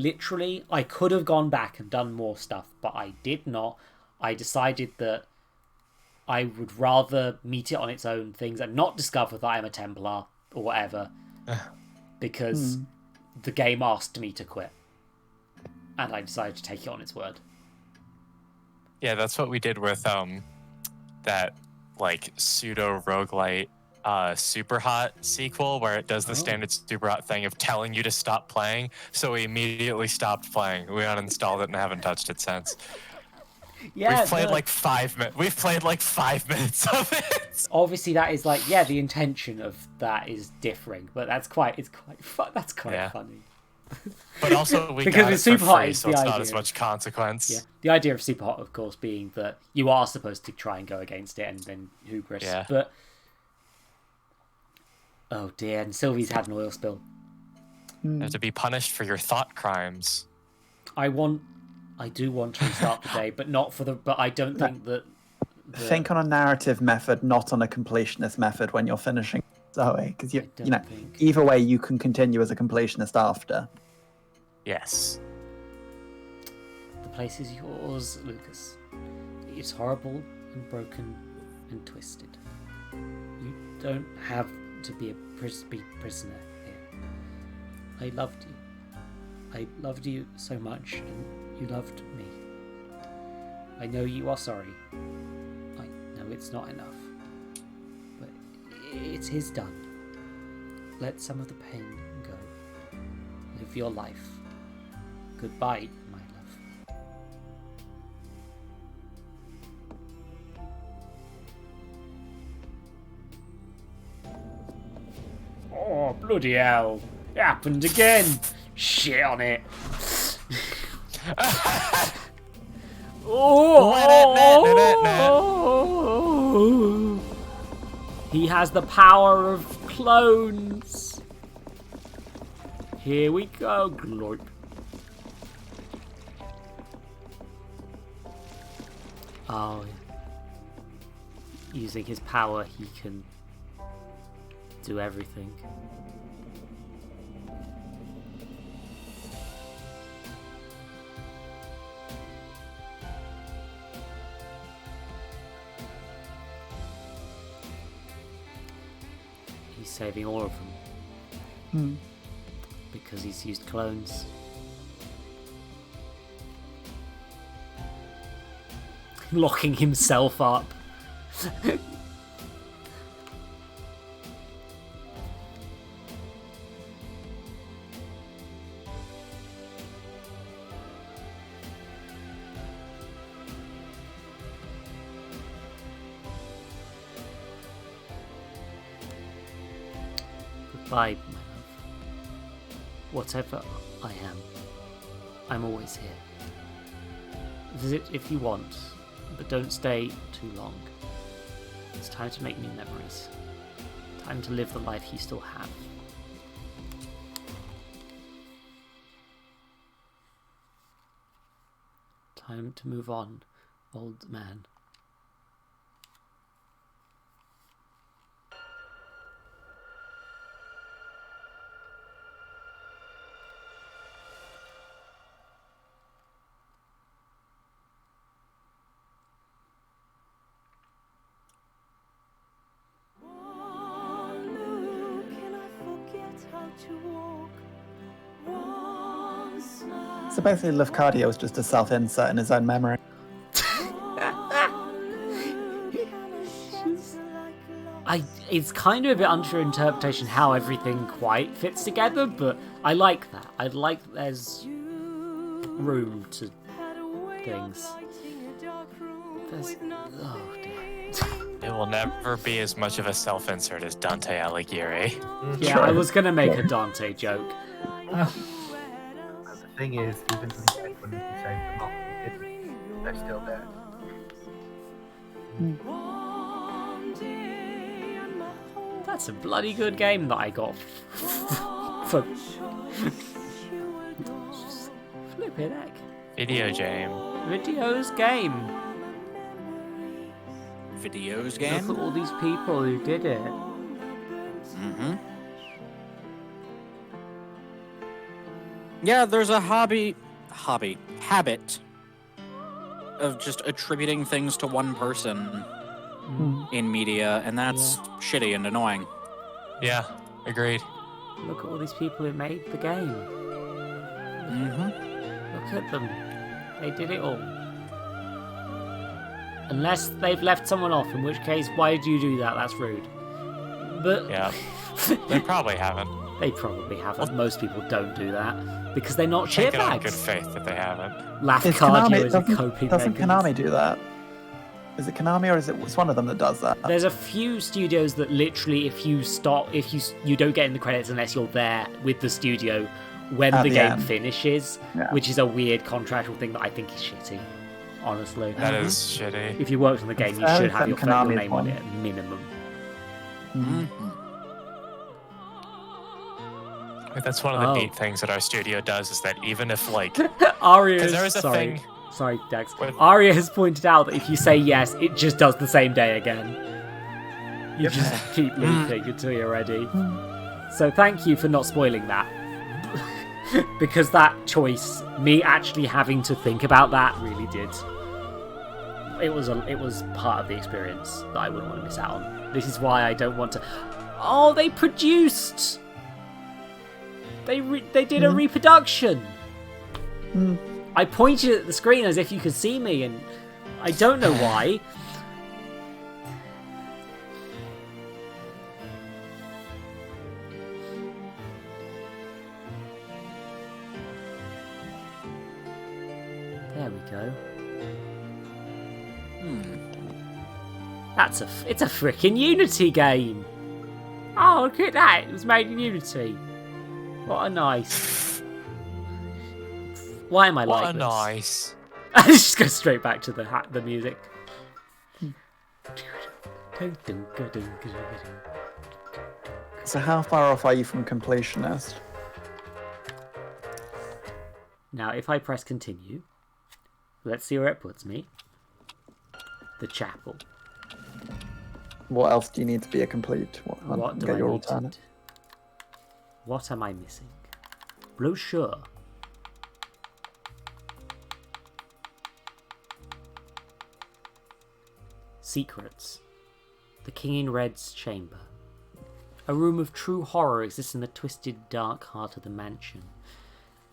could have gone back and done more stuff, but I did not. I decided that I would rather meet it on its own things and not discover that I'm a Templar or whatever, because the game asked me to quit. And I decided to take it on its word. Yeah, that's what we did with that like pseudo roguelite Super Hot sequel where it does the standard Super Hot thing of telling you to stop playing. So we immediately stopped playing. We uninstalled it and haven't touched it since. Yeah, We've played like 5 minutes. We've played like 5 minutes of it. Obviously, that is like, yeah, the intention of that is differing, but that's quite funny. But also, we because got with it for Super Hot, free, it's so the it's idea. not as much consequence. Yeah, the idea of Super Hot, of course, being that you are supposed to try and go against it and then hubris. Yeah. But oh dear, and Sylvie's had an oil spill. You have to be punished for your thought crimes. I do want to restart the day, but not for the. But I don't think that. Think on a narrative method, not on a completionist method when you're finishing Zoe, because you know either way you can continue as a completionist after. Yes. The place is yours, Lucas. It's horrible and broken and twisted. You don't have to be prisoner here. I loved you. I loved you so much, and you loved me. I know you are sorry. I know it's not enough. But it is done. Let some of the pain go. Live your life. Goodbye, my love. Oh, bloody hell. It happened again. Shit on it. Oh! He has the power of clones. Here we go, glorp. Oh, using his power, he can do everything. He's saving all of them. Because he's used clones. Locking himself up. Goodbye, my love. Whatever I am, I'm always here. Visit if you want, but don't stay too long. It's time to make new memories. Time to live the life you still have. Time to move on, old man. So basically, Lafcadio is just a self-insert in his own memory. It's kind of a bit under interpretation how everything quite fits together, but I like that. I like there's room to things. Oh dear. It will never be as much of a self-insert as Dante Alighieri. Yeah, I was gonna make a Dante joke. The thing is, even when you save them off, they're still there. That's a bloody good game that I got. For flipping heck. Video game. Videos game. Videos game? Look at all these people who did it. Mm-hmm. Yeah, there's a habit of just attributing things to one person in media, and that's shitty and annoying. Yeah, agreed. Look at all these people who made the game. Mm-hmm. Look at them. They did it all. Unless they've left someone off, in which case, why do you do that? That's rude. But Yeah. They probably haven't. They probably haven't. Most people don't do that because they're not Take it on shitbags. good faith that they haven't. Laugh Is cardio is a doesn't coping Konami mechanism. do that? Is it Konami or is it's one of them that does that? There's a few studios that literally, if you you don't get in the credits unless you're there with the studio when At the the game end. finishes, Yeah. which is a weird contractual thing that I think is shitty. Honestly, That is shitty. if you worked on the game, you Fair should have your Konami's name on one. it at minimum. I think that's one of the Oh. neat things that our studio does is that even if like Aria, because there was a sorry, thing sorry, Dex. with- Aria has pointed out that if you say yes, it just does the same day again. You just keep looping until you're ready. So thank you for not spoiling that. Because that choice, me actually having to think about that, really did. It was part of the experience that I wouldn't want to miss out on. This is why I don't want to. Oh, they produced. They did a reproduction. I pointed at the screen as if you could see me, and I don't know why. There we go. It's a frickin' Unity game. Oh, look at that! It was made in Unity. What a nice. Why am I what like a this? nice. I just go straight back to the music. So how far off are you from completionist? Now, if I press continue, let's see where it puts me. The chapel. What else do you need to be a complete? What do get I your need to alternate? What am I missing? Brochure. Secrets. The King in Red's chamber. A room of true horror exists in the twisted, dark heart of the mansion.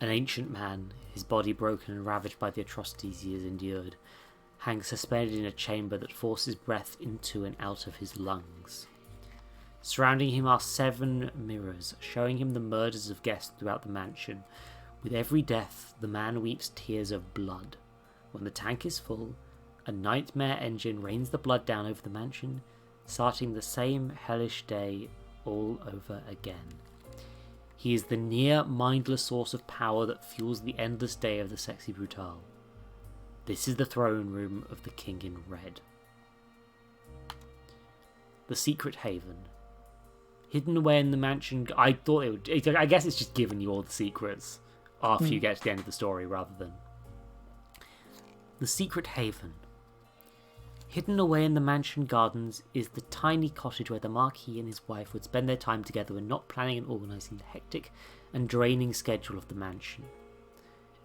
An ancient man, his body broken and ravaged by the atrocities he has endured, hangs suspended in a chamber that forces breath into and out of his lungs. Surrounding him are 7 mirrors, showing him the murders of guests throughout the mansion. With every death, the man weeps tears of blood. When the tank is full, a nightmare engine rains the blood down over the mansion, starting the same hellish day all over again. He is the near mindless source of power that fuels the endless day of the Sexy Brutale. This is the throne room of the King in Red. The Secret Haven. Hidden away in the mansion. I guess it's just giving you all the secrets after you get to the end of the story rather than. The Secret Haven. Hidden away in the mansion gardens is the tiny cottage where the Marquis and his wife would spend their time together when not planning and organising the hectic and draining schedule of the mansion.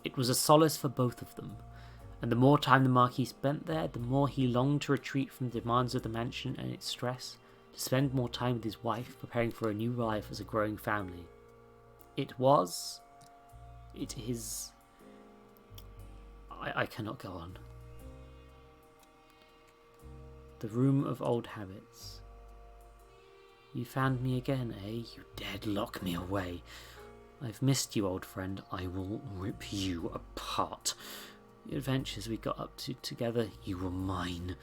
It was a solace for both of them, and the more time the Marquis spent there, the more he longed to retreat from the demands of the mansion and its stress, to spend more time with his wife, preparing for a new life as a growing family. It is... I cannot go on. The room of old habits. You found me again, eh? You dared lock me away. I've missed you, old friend. I will rip you apart. The adventures we got up to together, you were mine.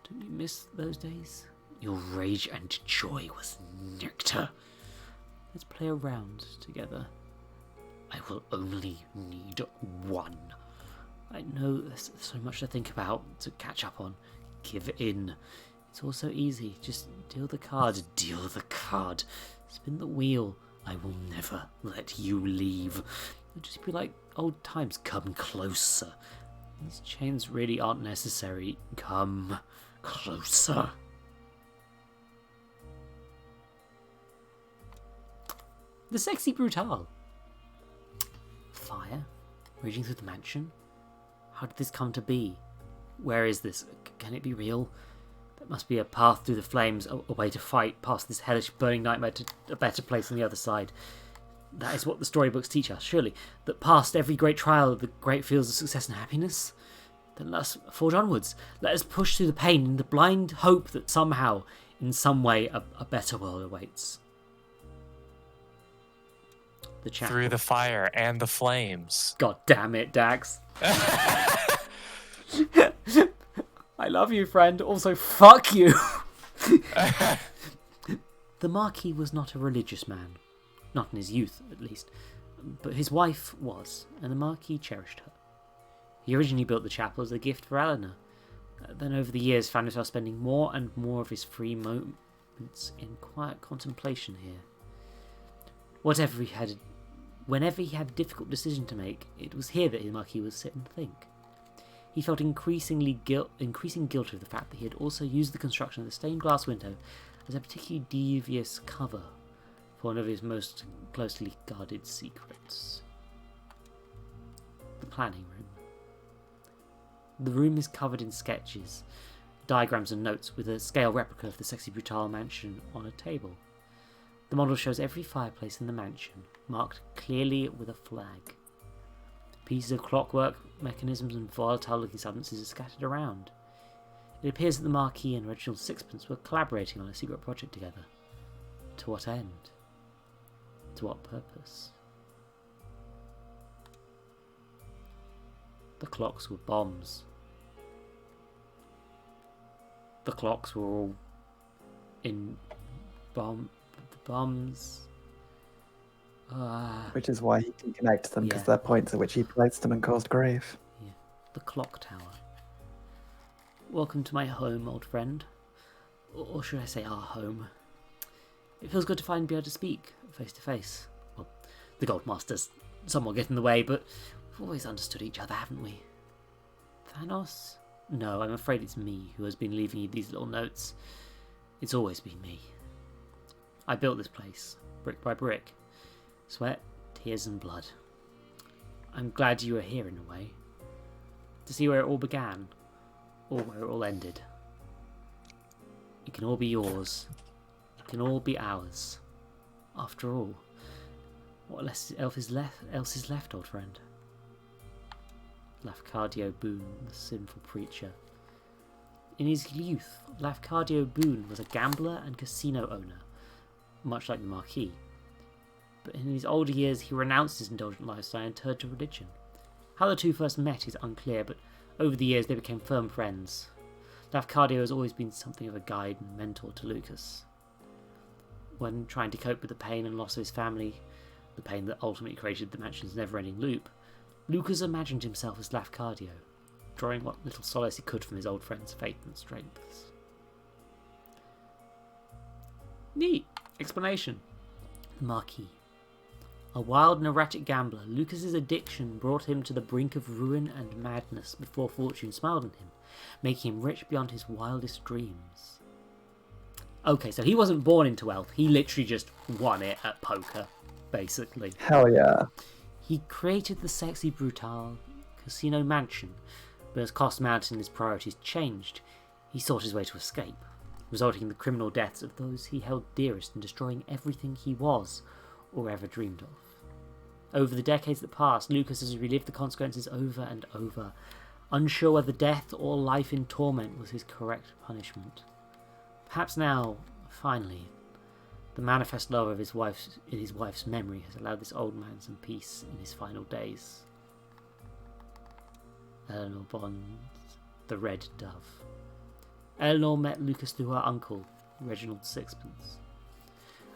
Don't you miss those days? Your rage and joy was nectar. Let's play around together. I will only need one. I know there's so much to think about, to catch up on. Give in. It's all so easy. Just deal the card. Deal the card. Spin the wheel. I will never let you leave. It'll just be like old times. Come closer. These chains really aren't necessary. Come closer. The Sexy Brutale. Fire? Raging through the mansion? How did this come to be? Where is this? Can it be real? There must be a path through the flames, a way to fight past this hellish burning nightmare to a better place on the other side. That is what the storybooks teach us, surely. That past every great trial, the great fields of success and happiness? Then let us forge onwards. Let us push through the pain in the blind hope that somehow, in some way, a better world awaits. The chapel. Through the fire and the flames. God damn it, Dax. I love you, friend. Also, fuck you. The Marquis was not a religious man. Not in his youth, at least. But his wife was, and the Marquis cherished her. He originally built the chapel as a gift for Eleanor. Then over the years found himself spending more and more of his free moments in quiet contemplation here. Whenever he had a difficult decision to make, it was here that the Marquis would sit and think. He felt increasing guilt over the fact that he had also used the construction of the stained glass window as a particularly devious cover for one of his most closely guarded secrets. The planning room. The room is covered in sketches, diagrams and notes with a scale replica of the Sexy Brutale mansion on a table. The model shows every fireplace in the mansion, marked clearly with a flag. Pieces of clockwork, mechanisms and volatile-looking substances are scattered around. It appears that the Marquis and Reginald Sixpence were collaborating on a secret project together. To what end? To what purpose? The clocks were bombs. The clocks were all in bombs. Which is why he can connect them, because they're points at which he placed them and caused grief. Yeah. The clock tower. Welcome to my home, old friend. Or should I say our home. It feels good to be able to speak face to face. Well, the Goldmaster's somewhat get in the way, but we've always understood each other, haven't we? Thanos? No, I'm afraid it's me who has been leaving you these little notes. It's always been me. I built this place, brick by brick. Sweat, tears and blood. I'm glad you were here in a way. To see where it all began, or where it all ended. It can all be yours. It can all be ours. After all, what else is left, old friend? Lafcadio Boone, the sinful preacher. In his youth, Lafcadio Boone was a gambler and casino owner, much like the Marquis. But in his older years, he renounced his indulgent lifestyle and turned to religion. How the two first met is unclear, but over the years they became firm friends. Lafcadio has always been something of a guide and mentor to Lucas. When trying to cope with the pain and loss of his family, the pain that ultimately created the mansion's never-ending loop, Lucas imagined himself as Lafcadio, drawing what little solace he could from his old friend's faith and strengths. Neat explanation. The Marquis. A wild and erratic gambler, Lucas's addiction brought him to the brink of ruin and madness before fortune smiled on him, making him rich beyond his wildest dreams. Okay, so he wasn't born into wealth, he literally just won it at poker, basically. Hell yeah. He created the Sexy Brutale casino mansion, but as cost mounted and his priorities changed, he sought his way to escape, resulting in the criminal deaths of those he held dearest and destroying everything he was or ever dreamed of. Over the decades that passed, Lucas has relived the consequences over and over, unsure whether death or life in torment was his correct punishment. Perhaps now, finally, the manifest love of his wife's memory has allowed this old man some peace in his final days. Eleanor Bond, the Red Dove. Eleanor met Lucas through her uncle, Reginald Sixpence.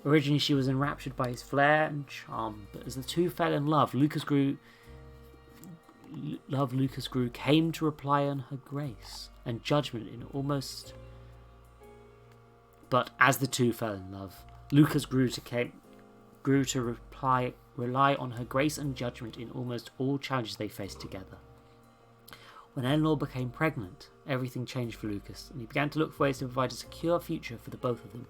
Originally she was enraptured by his flair and charm, but as the two fell in love, Lucas grew came to rely on her grace and judgment in almost... But as the two fell in love, Lucas grew to rely on her grace and judgment in almost all challenges they faced together. When Eleanor became pregnant, everything changed for Lucas, and he began to look for ways to provide a secure future for the both of them.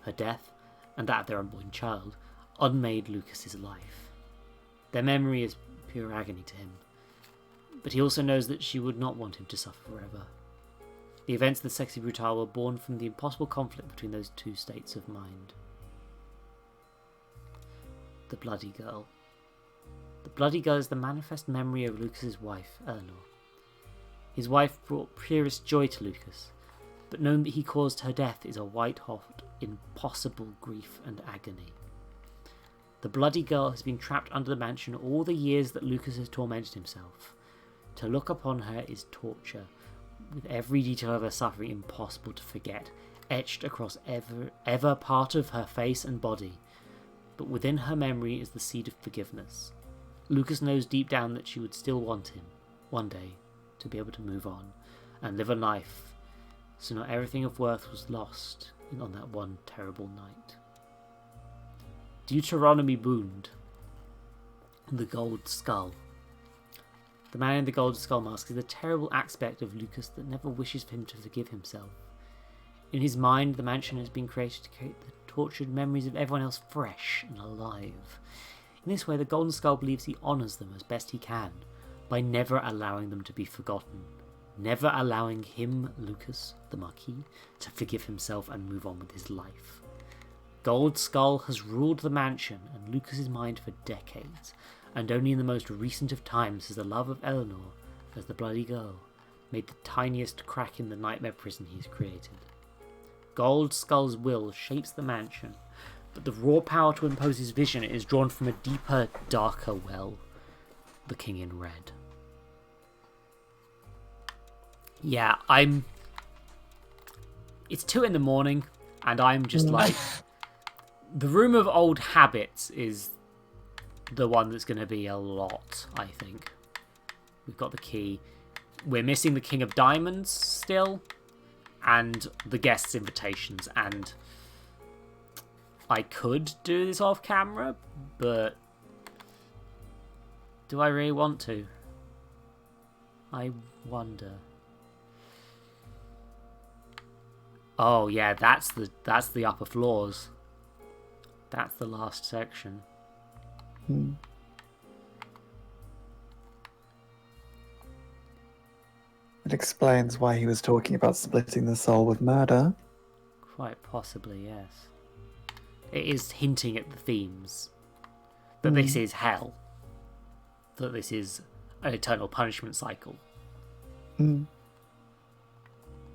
Her death, and that of their unborn child, unmade Lucas's life. Their memory is pure agony to him, but he also knows that she would not want him to suffer forever. The events of the Sexy Brutale were born from the impossible conflict between those two states of mind. The Bloody Girl. The Bloody Girl is the manifest memory of Lucas's wife, Eleanor. His wife brought purest joy to Lucas, but knowing that he caused her death is a white-hot, impossible grief and agony. The bloody girl has been trapped under the mansion all the years that Lucas has tormented himself. To look upon her is torture, with every detail of her suffering impossible to forget, etched across ever part of her face and body. But within her memory is the seed of forgiveness. Lucas knows deep down that she would still want him, one day, to be able to move on and live a life, so not everything of worth was lost on that one terrible night. Deuteronomy Boond, the Gold Skull. The man in the gold skull mask is a terrible aspect of Lucas that never wishes for him to forgive himself. In his mind, the mansion has been created to keep the tortured memories of everyone else fresh and alive. In this way, the Golden Skull believes he honours them as best he can, by never allowing them to be forgotten, never allowing him, Lucas, the Marquis, to forgive himself and move on with his life. Gold Skull has ruled the mansion and Lucas's mind for decades, and only in the most recent of times has the love of Eleanor, as the bloody girl, made the tiniest crack in the nightmare prison he's created. Gold Skull's will shapes the mansion, but the raw power to impose his vision is drawn from a deeper, darker well, the King in Red. Yeah, it's 2 a.m, and I'm just like... The Room of Old Habits is the one that's going to be a lot, I think. We've got the key. We're missing the King of Diamonds still, and the guests' invitations, and I could do this off camera, but do I really want to? I wonder. Oh yeah, that's the upper floors. That's the last section. It explains why he was talking about splitting the soul with murder. Quite possibly, yes. It is hinting at the themes. That this is hell. That this is an eternal punishment cycle.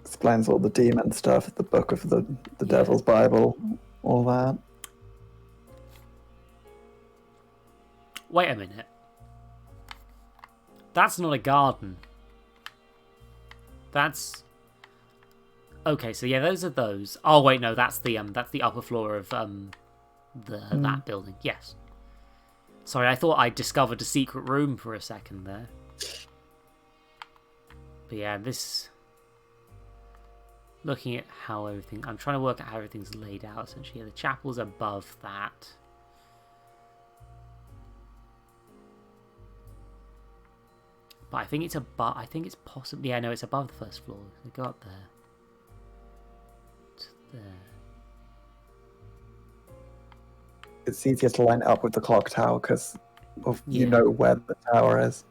Explains all the demon stuff, the book of the Devil's Bible, all that. Wait a minute. That's not a garden. That's... Okay, so yeah, those are those. Oh wait, no, that's the upper floor of that building. Yes. Sorry, I thought I discovered a secret room for a second there. But yeah, this... Looking at how everything... I'm trying to work out how everything's laid out, essentially. Yeah, the chapel's above that. But I think it's above... I think it's possibly... Yeah, no, it's above the first floor. So go up there. To there. It's easier to line it up with the clock tower because you know where the tower is.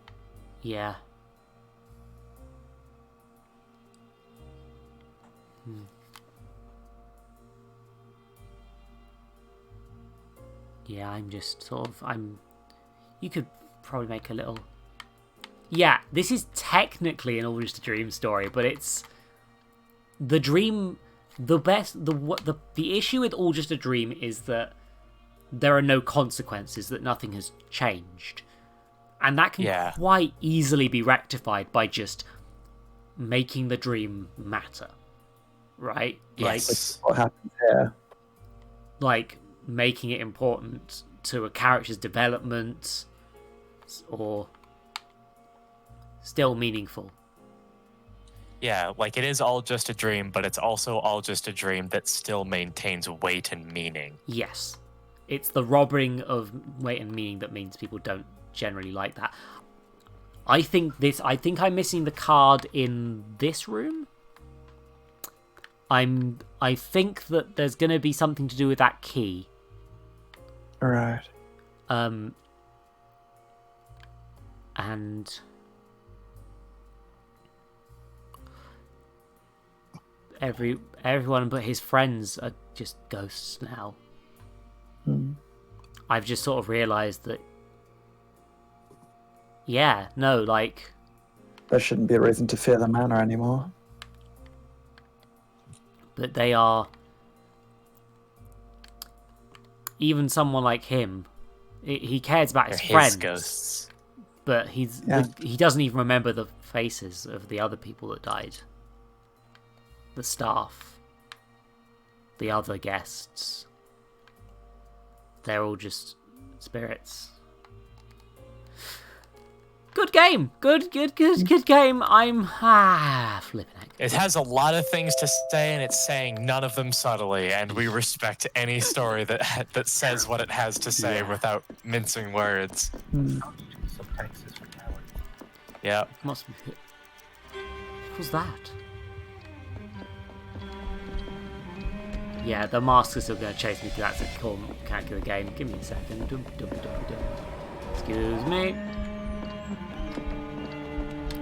Yeah. Yeah, I'm just sort of... You could probably make a little... Yeah, this is technically an All Just a Dream story, but it's... The dream... The issue with All Just a Dream is that there are no consequences, that nothing has changed. And that can quite easily be rectified by just making the dream matter. Right? Yes. Like, what happens here? Like, making it important to a character's development, or still meaningful. Yeah, like it is all just a dream, but it's also all just a dream that still maintains weight and meaning. Yes. It's the robbing of weight and meaning that means people don't generally like that. I think I'm missing the card in this room. I think that there's going to be something to do with that key. Right. And everyone but his friends are just ghosts now. I've just sort of realised that, yeah, no, like, There shouldn't be a reason to fear the manor anymore. But they are... Even someone like him, he cares about his friends. Ghosts. But he doesn't even remember the faces of the other people that died. The staff. The other guests. They're all just spirits. Good game. Good game. I'm flipping heck. It has a lot of things to say, and it's saying none of them subtly. And we respect any story that says what it has to say without mincing words. Subtexts for cowards. Yeah. Must be. What was that? Yeah, the mask is still going to chase me because that's a cool mechanic of the game. Give me a second. Excuse me.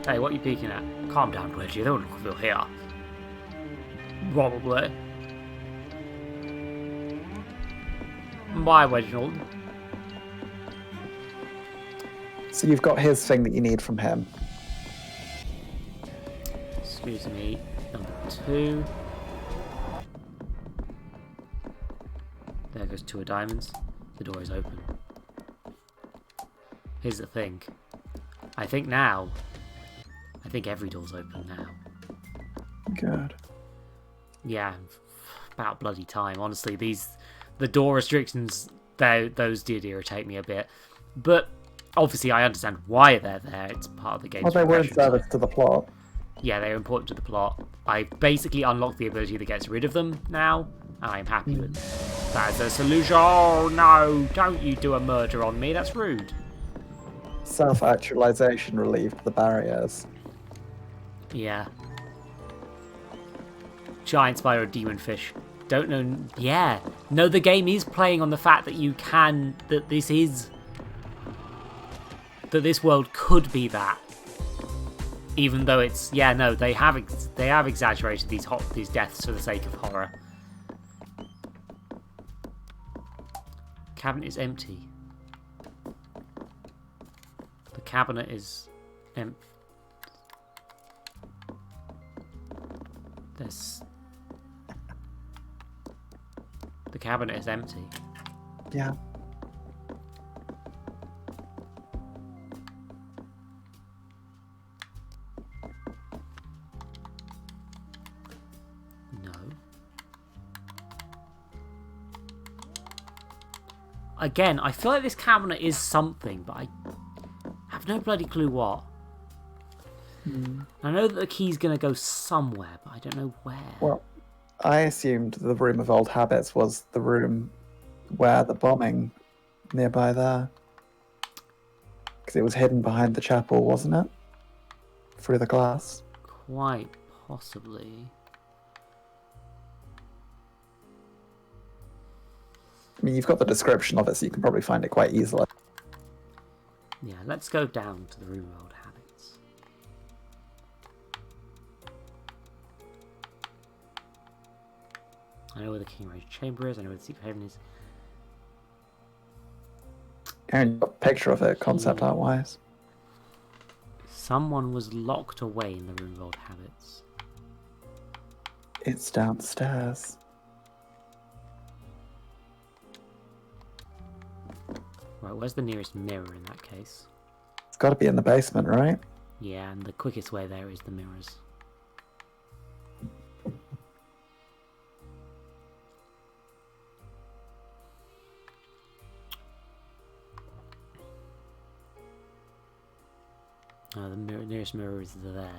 Hey, what are you peeking at? Calm down, Reggie. They wouldn't feel here. Probably. Bye, Reginald. So you've got his thing that you need from him. Excuse me. Number 2. There goes 2 of diamonds. The door is open. Here's the thing. I think every door's open now. Good. Yeah, about bloody time. Honestly, the door restrictions, those did irritate me a bit. But obviously I understand why they're there. It's part of the game's Well, they were in progression. service to the plot. Yeah, they're important to the plot. I basically unlocked the ability that gets rid of them now, and I'm happy with it. That's a solution. Oh no, don't you do a murder on me, that's rude. Self-actualization relieved the barriers. Yeah. Giant spider or demon fish. Don't know. Yeah. No, the game is playing on the fact that you can. That this world could be that. Even though it's. Yeah, no, they have exaggerated these deaths for the sake of horror. Cabinet is empty. The cabinet is empty. The cabinet is empty. Yeah. No. Again, I feel like this cabinet is something, but I have no bloody clue what. I know that the key's going to go somewhere, but I don't know where. Well, I assumed the room of old habits was the room where the bombing nearby there. Because it was hidden behind the chapel, wasn't it? Through the glass. Quite possibly. I mean, you've got the description of it, so you can probably find it quite easily. Yeah, let's go down to the room of old habits. I know where the King Rage Chamber is, I know where the Secret Haven is. Aaron, you've got a picture of it, concept art-wise. Someone was locked away in the room of old habits. It's downstairs. Right, where's the nearest mirror in that case? It's got to be in the basement, right? Yeah, and the quickest way there is the mirrors. The nearest mirror is there.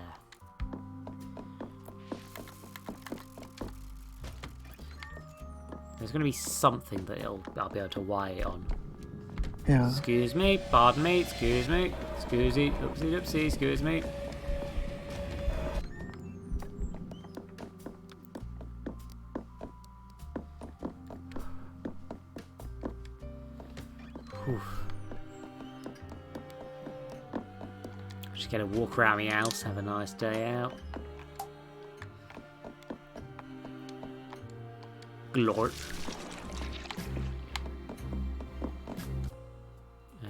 There's going to be something that I'll be able to wire it on. Yeah. Excuse me, pardon me, excuse me, excusey, oopsie doopsie, excuse me. Whew. Just get a walk around my house, have a nice day out. Glort.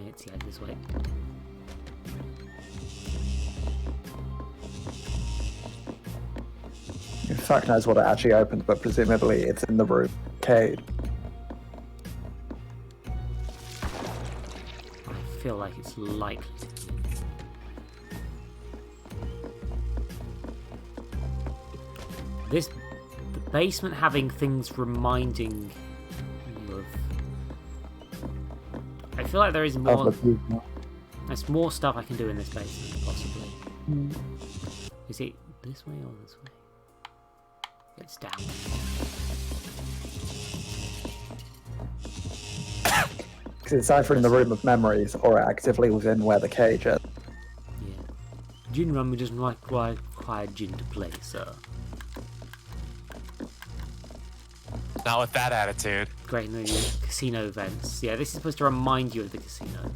It's this way. Fuck knows what it actually opens, but presumably it's in the room. Cade. I feel like it's likely to be. The basement having things reminding you of. I feel like there is more. There's more stuff I can do in this basement, possibly. Is it this way or this way? It's down. Because it's either in the room of memories or actively within where the cage is. Yeah. Gin Rummy doesn't require gin to play, sir. Not with that attitude. Great, no, casino events. Yeah, this is supposed to remind you of the casino.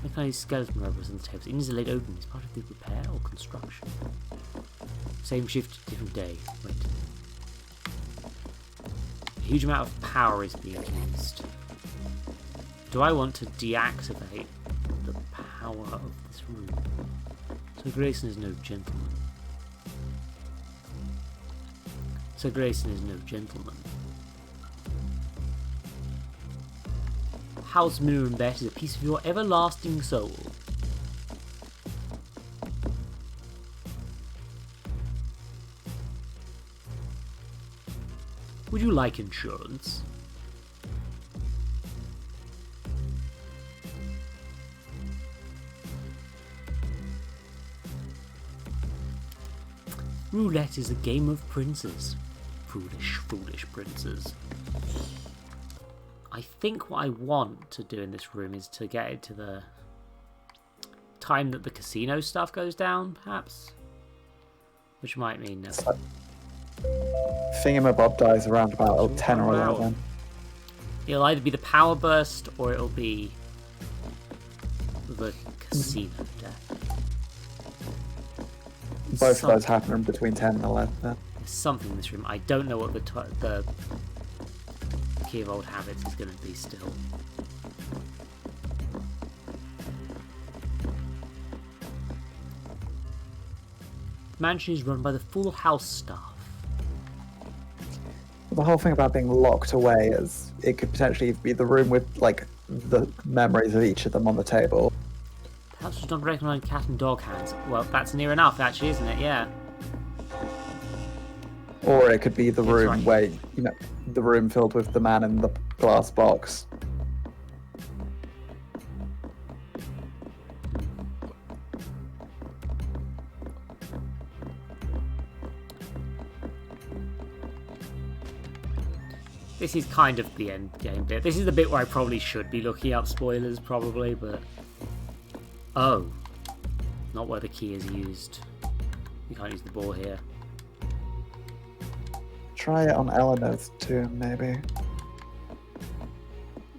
Recognize skeleton robbers on the tables. It is a late open. Is part of the repair or construction? Same shift, different day. Wait. A huge amount of power is being used. Do I want to deactivate the power of this room? So Grayson is no gentleman. So Grayson is no gentleman. House mirror and bet is a piece of your everlasting soul. Would you like insurance? Roulette is a game of princes. Foolish, foolish princes. I think what I want to do in this room is to get it to the time that the casino stuff goes down, perhaps? Which might mean no. Thingamabob dies around about 10 or 11. It'll either be the power burst or it'll be the casino death. Both of those happen between 10 and 11. There's something in this room. I don't know what the key of old habits is going to be still. The mansion is run by the full house staff. The whole thing about being locked away is it could potentially be the room with like the memories of each of them on the table. The house does not recognize cat and dog hands. Well, that's near enough, actually, isn't it? Yeah. Or it could be the room right. where, you know, the room filled with the man in the glass box. This is kind of the end game bit. This is the bit where I probably should be looking up spoilers, probably, but... Oh. Not where the key is used. You can't use the ball here. Try it on Eleanor's too, maybe.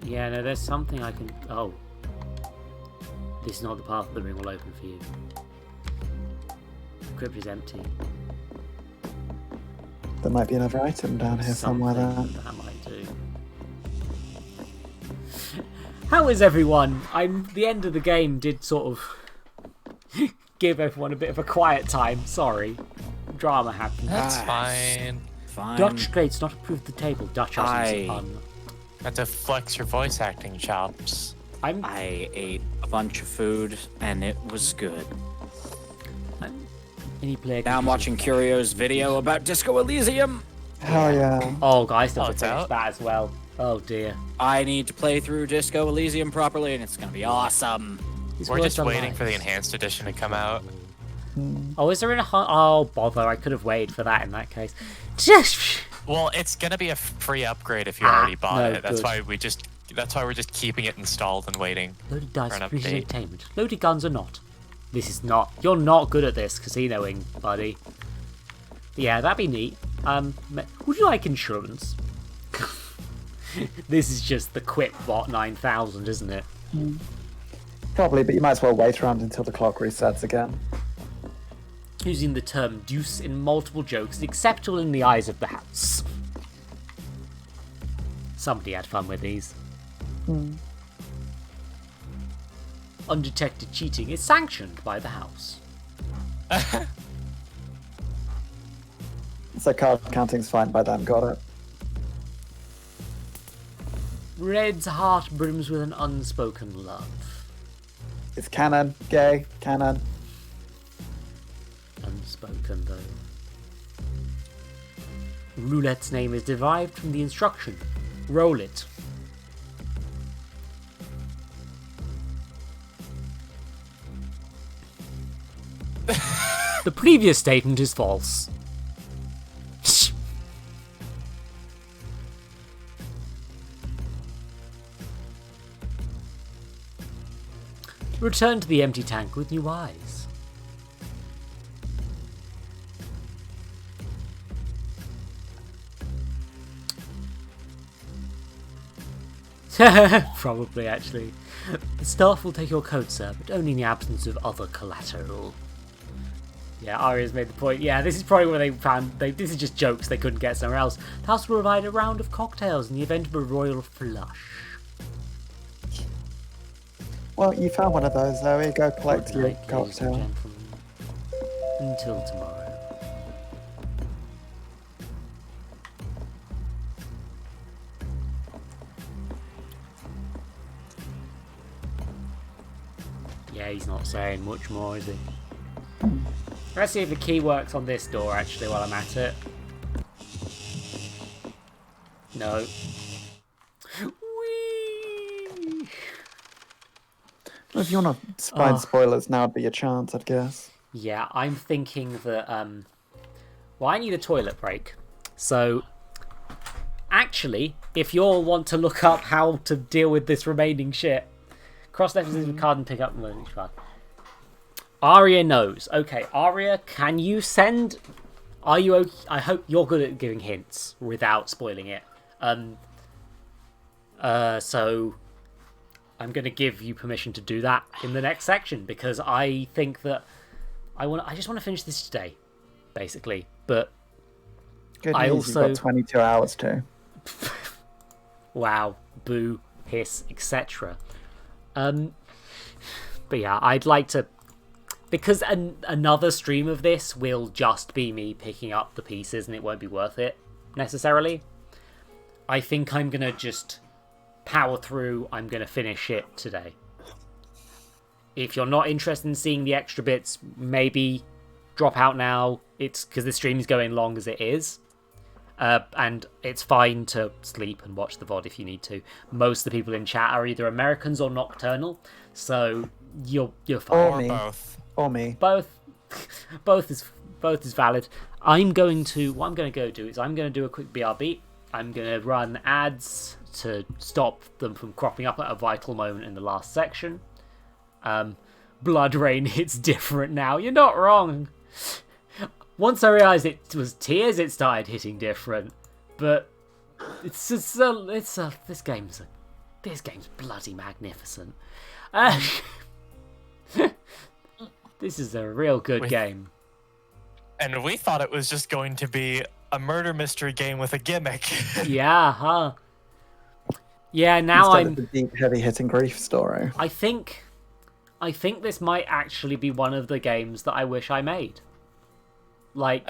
Yeah, no, there's something I can... Oh. This is not the path the ring will open for you. The crypt is empty. There might be another item down here somewhere there. That might do. How is everyone? The end of the game did sort of give everyone a bit of a quiet time. Sorry. Drama happened. That's fine. Dutch grades not approved the table. Dutch hasn't Had to flex your voice acting chops. I ate a bunch of food and it was good. Now I'm watching Curio's video about Disco Elysium. Hell yeah. Oh, guys, still have to finish that as well. Oh dear. I need to play through Disco Elysium properly and it's gonna be awesome. We're just waiting for the enhanced edition to come out. Oh, is there oh, bother. I could have waited for that in that case. Well, it's gonna be a free upgrade if you already bought it. That's good. why we're just keeping it installed and waiting Loaded dice for an for update. entertainment. Loaded guns are not. This is not. You're not good at this casinoing, buddy. Yeah, that'd be neat. Would you like insurance? This is just the Quip Bot 9000, isn't it? Probably, but you might as well wait around until the clock resets again. Using the term deuce in multiple jokes is acceptable in the eyes of the house. Somebody had fun with these. Undetected cheating is sanctioned by the house. So card counting's fine by them. Got it. Red's heart brims with an unspoken love. It's canon. Gay. Canon. Unspoken, though. Roulette's name is derived from the instruction. Roll it. The previous statement is false. Return to the empty tank with new eyes. Probably, actually. The staff will take your coat, sir, but only in the absence of other collateral. Yeah, Arya's made the point. Yeah, this is probably where they found... this is just jokes they couldn't get somewhere else. The house will provide a round of cocktails in the event of a royal flush. Well, you found one of those, Zoe. Go collect your cocktail. Until tomorrow. Yeah, he's not saying much more, is he? Let's see if the key works on this door, actually, while I'm at it. No. Whee! Well, if you want to find spoilers, now would be your chance, I'd guess. Yeah, I'm thinking that, well, I need a toilet break. So, actually, if you all want to look up how to deal with this remaining shit, cross references with card and pick up the learning card. Arya knows. Okay, Arya, can you send... Are you okay? I hope you're good at giving hints without spoiling it. So I'm going to give you permission to do that in the next section because I think that I just want to finish this today, basically. But Good I news, also you've got 22 hours too. Wow, boo, hiss, etc. But yeah, I'd like to, because another stream of this will just be me picking up the pieces and it won't be worth it necessarily. I think I'm gonna just power through. I'm gonna finish it today. If you're not interested in seeing the extra bits, maybe drop out now. It's because the stream is going long as it is. And it's fine to sleep and watch the VOD if you need to. Most of the people in chat are either Americans or nocturnal, so you're fine. Or me. Or me. Both. both is valid. What I'm going to go do is I'm going to do a quick BRB. I'm going to run ads to stop them from cropping up at a vital moment in the last section. Blood Rain hits different now. You're not wrong. Once I realised it was tears, it started hitting different. But this game's bloody magnificent. This is a real good game. And we thought it was just going to be a murder mystery game with a gimmick. Yeah, huh? Yeah, now Instead of the deep, heavy-hitting grief story. I think this might actually be one of the games that I wish I made. Like,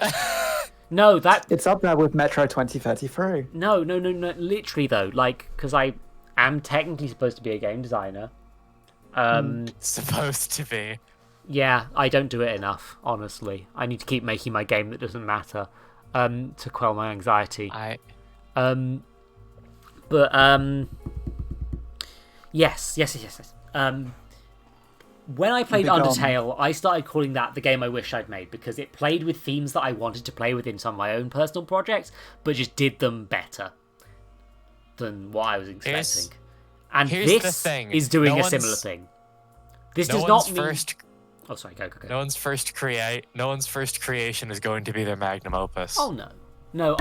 no, that... It's up there with Metro 2033. No, literally, though. Like, because I am technically supposed to be a game designer. Supposed to be. Yeah, I don't do it enough, honestly. I need to keep making my game that doesn't matter to quell my anxiety. Yes. When I played Undertale, I started calling that the game I wish I'd made because it played with themes that I wanted to play with in some of my own personal projects, but just did them better than what I was expecting. And this is doing a similar thing. This does not mean... Oh, sorry, go. No one's first creation is going to be their magnum opus. Oh, no.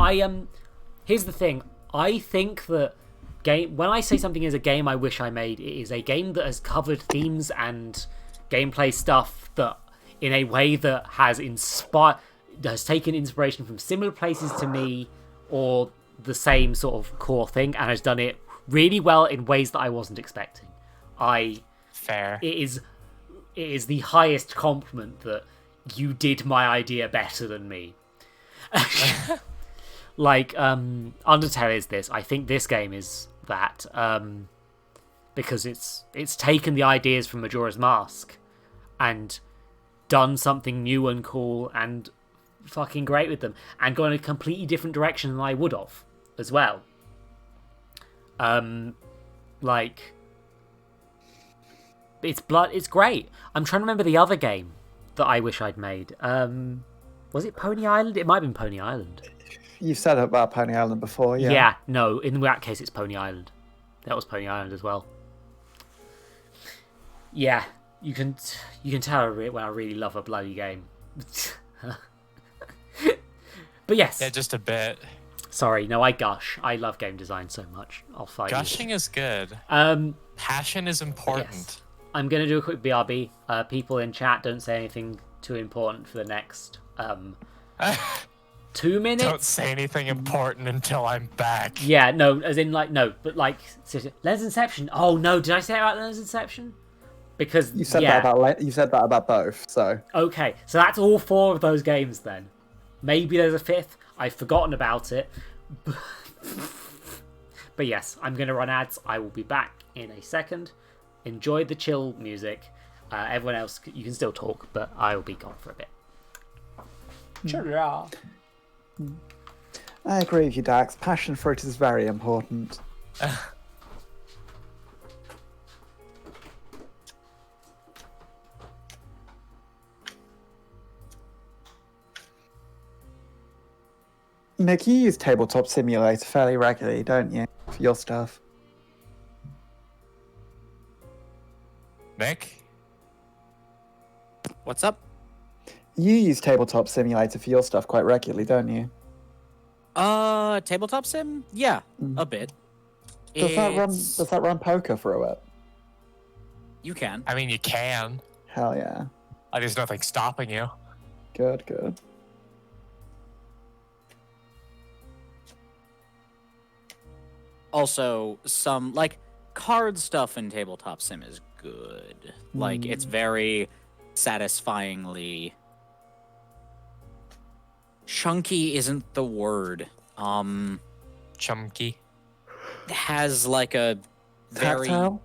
Here's the thing. I think that when I say something is a game I wish I made, it is a game that has covered themes and gameplay stuff that in a way that has taken inspiration from similar places to me or the same sort of core thing and has done it really well in ways that I wasn't expecting. Fair. It is the highest compliment that you did my idea better than me. Like, Undertale is this. I think this game is that, because it's taken the ideas from Majora's Mask and done something new and cool and fucking great with them, and gone in a completely different direction than I would have as well. Like, it's great. I'm trying to remember the other game that I wish I'd made. Was it Pony Island? It might have been Pony Island. You've said about Pony Island before, yeah. Yeah, no, in that case it's Pony Island. That was Pony Island as well. Yeah, you can tell when I really love a bloody game. But yes. Yeah, just a bit. Sorry, no, I gush. I love game design so much. I'll fight Gushing you. is good. Passion is important. Yes. I'm going to do a quick BRB. People in chat, don't say anything too important for the next 2 minutes. Don't say anything important until I'm back. Yeah, no, as in, like, no, but, like, Lens Inception. Oh, no, did I say it about Lens Inception? Because, You said that about both, so... Okay, so that's all 4 of those games, then. Maybe there's a 5th. I've forgotten about it. But yes, I'm going to run ads. I will be back in a second. Enjoy the chill music. Everyone else, you can still talk, but I will be gone for a bit. Cheerio. I agree with you, Dax. Passion fruit is very important. Nick, you use Tabletop Simulator fairly regularly, don't you, for your stuff? Nick? What's up? You use Tabletop Simulator for your stuff quite regularly, don't you? Tabletop sim? Yeah, a bit. Does that run poker through it? You can. I mean, you can. Hell yeah. There's nothing stopping you. Good, good. Also, some, like, card stuff in Tabletop Sim is good. Like, it's very satisfyingly... Chunky isn't the word. Chunky? Has, like, a very... Tactile?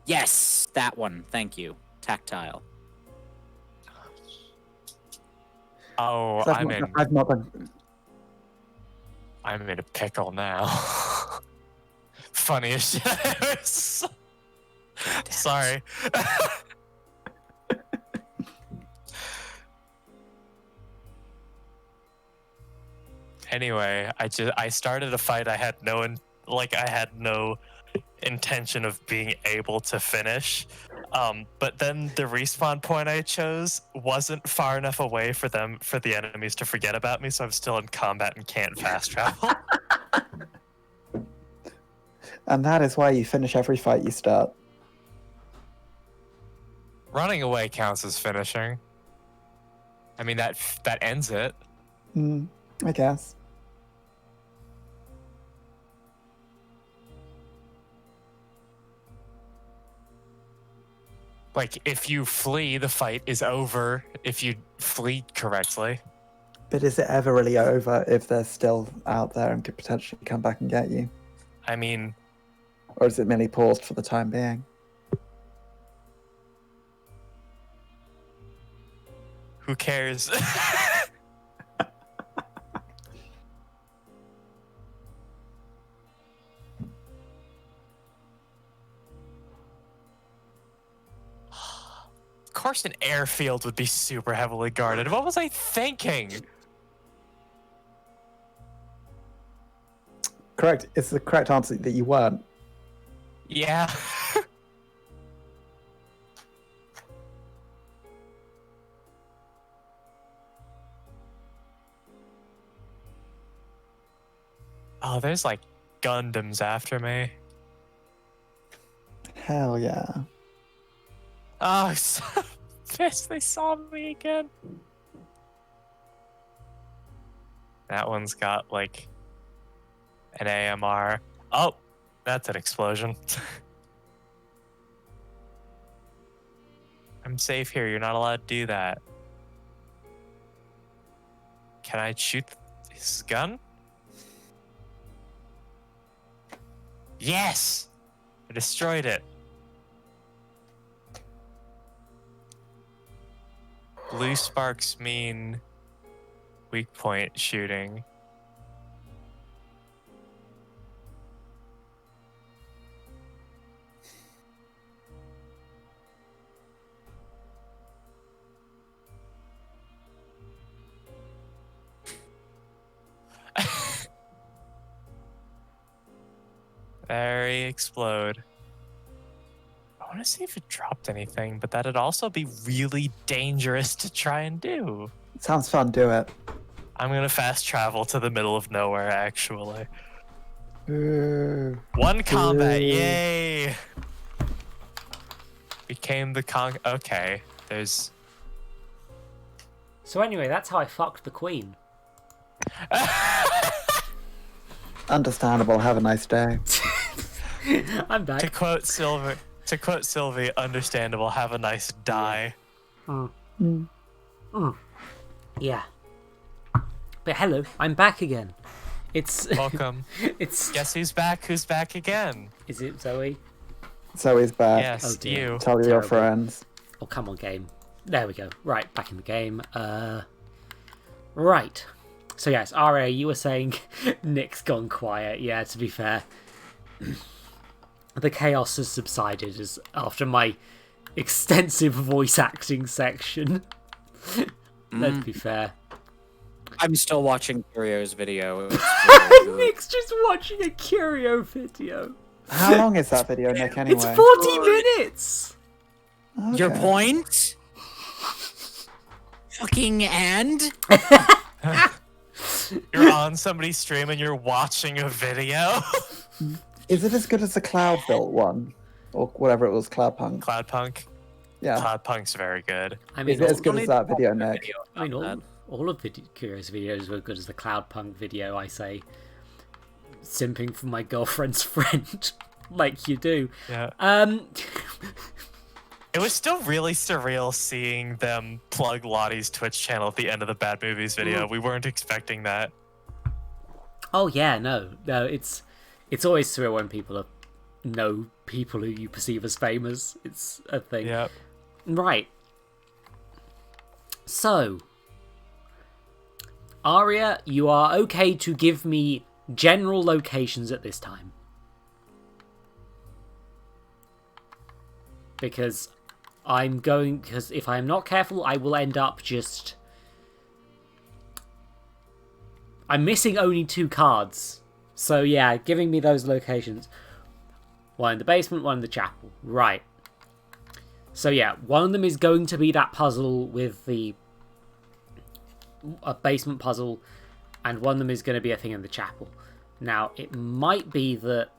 Yes, that one. Thank you. Tactile. Oh, I've not been... I'm in a pickle now. Funniest shit ever. Sorry. Anyway, I started a fight I had no intention of being able to finish. But then the respawn point I chose wasn't far enough away for the enemies to forget about me, so I'm still in combat and can't fast travel. And that is why you finish every fight you start. Running away counts as finishing. I mean, that ends it. I guess. Like, if you flee, the fight is over if you flee correctly. But is it ever really over if they're still out there and could potentially come back and get you? I mean... Or is it merely paused for the time being? Who cares? Of course an airfield would be super heavily guarded. What was I thinking? Correct. It's the correct answer that you weren't. Yeah. Oh, there's like Gundams after me. Hell yeah. Oh, I'm so pissed they saw me again. That one's got like an AMR. Oh, that's an explosion. I'm safe here. You're not allowed to do that. Can I shoot his gun? Yes! I destroyed it. Blue sparks mean weak point shooting. There he explode. I want to see if it dropped anything, but that'd also be really dangerous to try and do. Sounds fun. Do it. I'm gonna fast travel to the middle of nowhere, actually. Ooh. One combat, Ooh. yay! Became the okay, there's... So anyway, that's how I fucked the Queen. Understandable. Have a nice day. I'm back. To quote Sylvie, understandable, have a nice die. Yeah. But hello, I'm back again. It's Welcome. It's Guess who's back? Who's back again? Is it Zoe? Zoe's back. Yes, Oh, dear. you. Tell your Terrible. friends. Oh, come on, game. There we go. Right, back in the game. Right. So yes, RA, you were saying Nick's gone quiet. Yeah, to be fair. The chaos has subsided as after my extensive voice acting section. Let's be fair. I'm still watching Curio's video. It's really good. Nick's just watching a Curio video. How long is that video, Nick, anyway? It's 40 minutes! Okay. Your point? Fucking and? You're on somebody's stream and you're watching a video. Is it as good as the Cloud built one? Or whatever it was, Cloudpunk? Cloudpunk? Yeah. Cloudpunk's very good. I mean, Is it as good as that video, Nick? I mean, all of Curio's videos were good as the Cloudpunk video, I say. Simping for my girlfriend's friend, like you do. Yeah. It was still really surreal seeing them plug Lottie's Twitch channel at the end of the Bad Movies video. We weren't expecting that. Oh yeah, no, it's always surreal when people know people who you perceive as famous. It's a thing. Yeah. Right. So, Aria, you are okay to give me general locations at this time. Because if I'm not careful, I will end up just... I'm missing only 2 cards. So yeah, giving me those locations. One in the basement, one in the chapel. Right. So yeah, one of them is going to be that puzzle with a basement puzzle, and one of them is going to be a thing in the chapel. Now, it might be that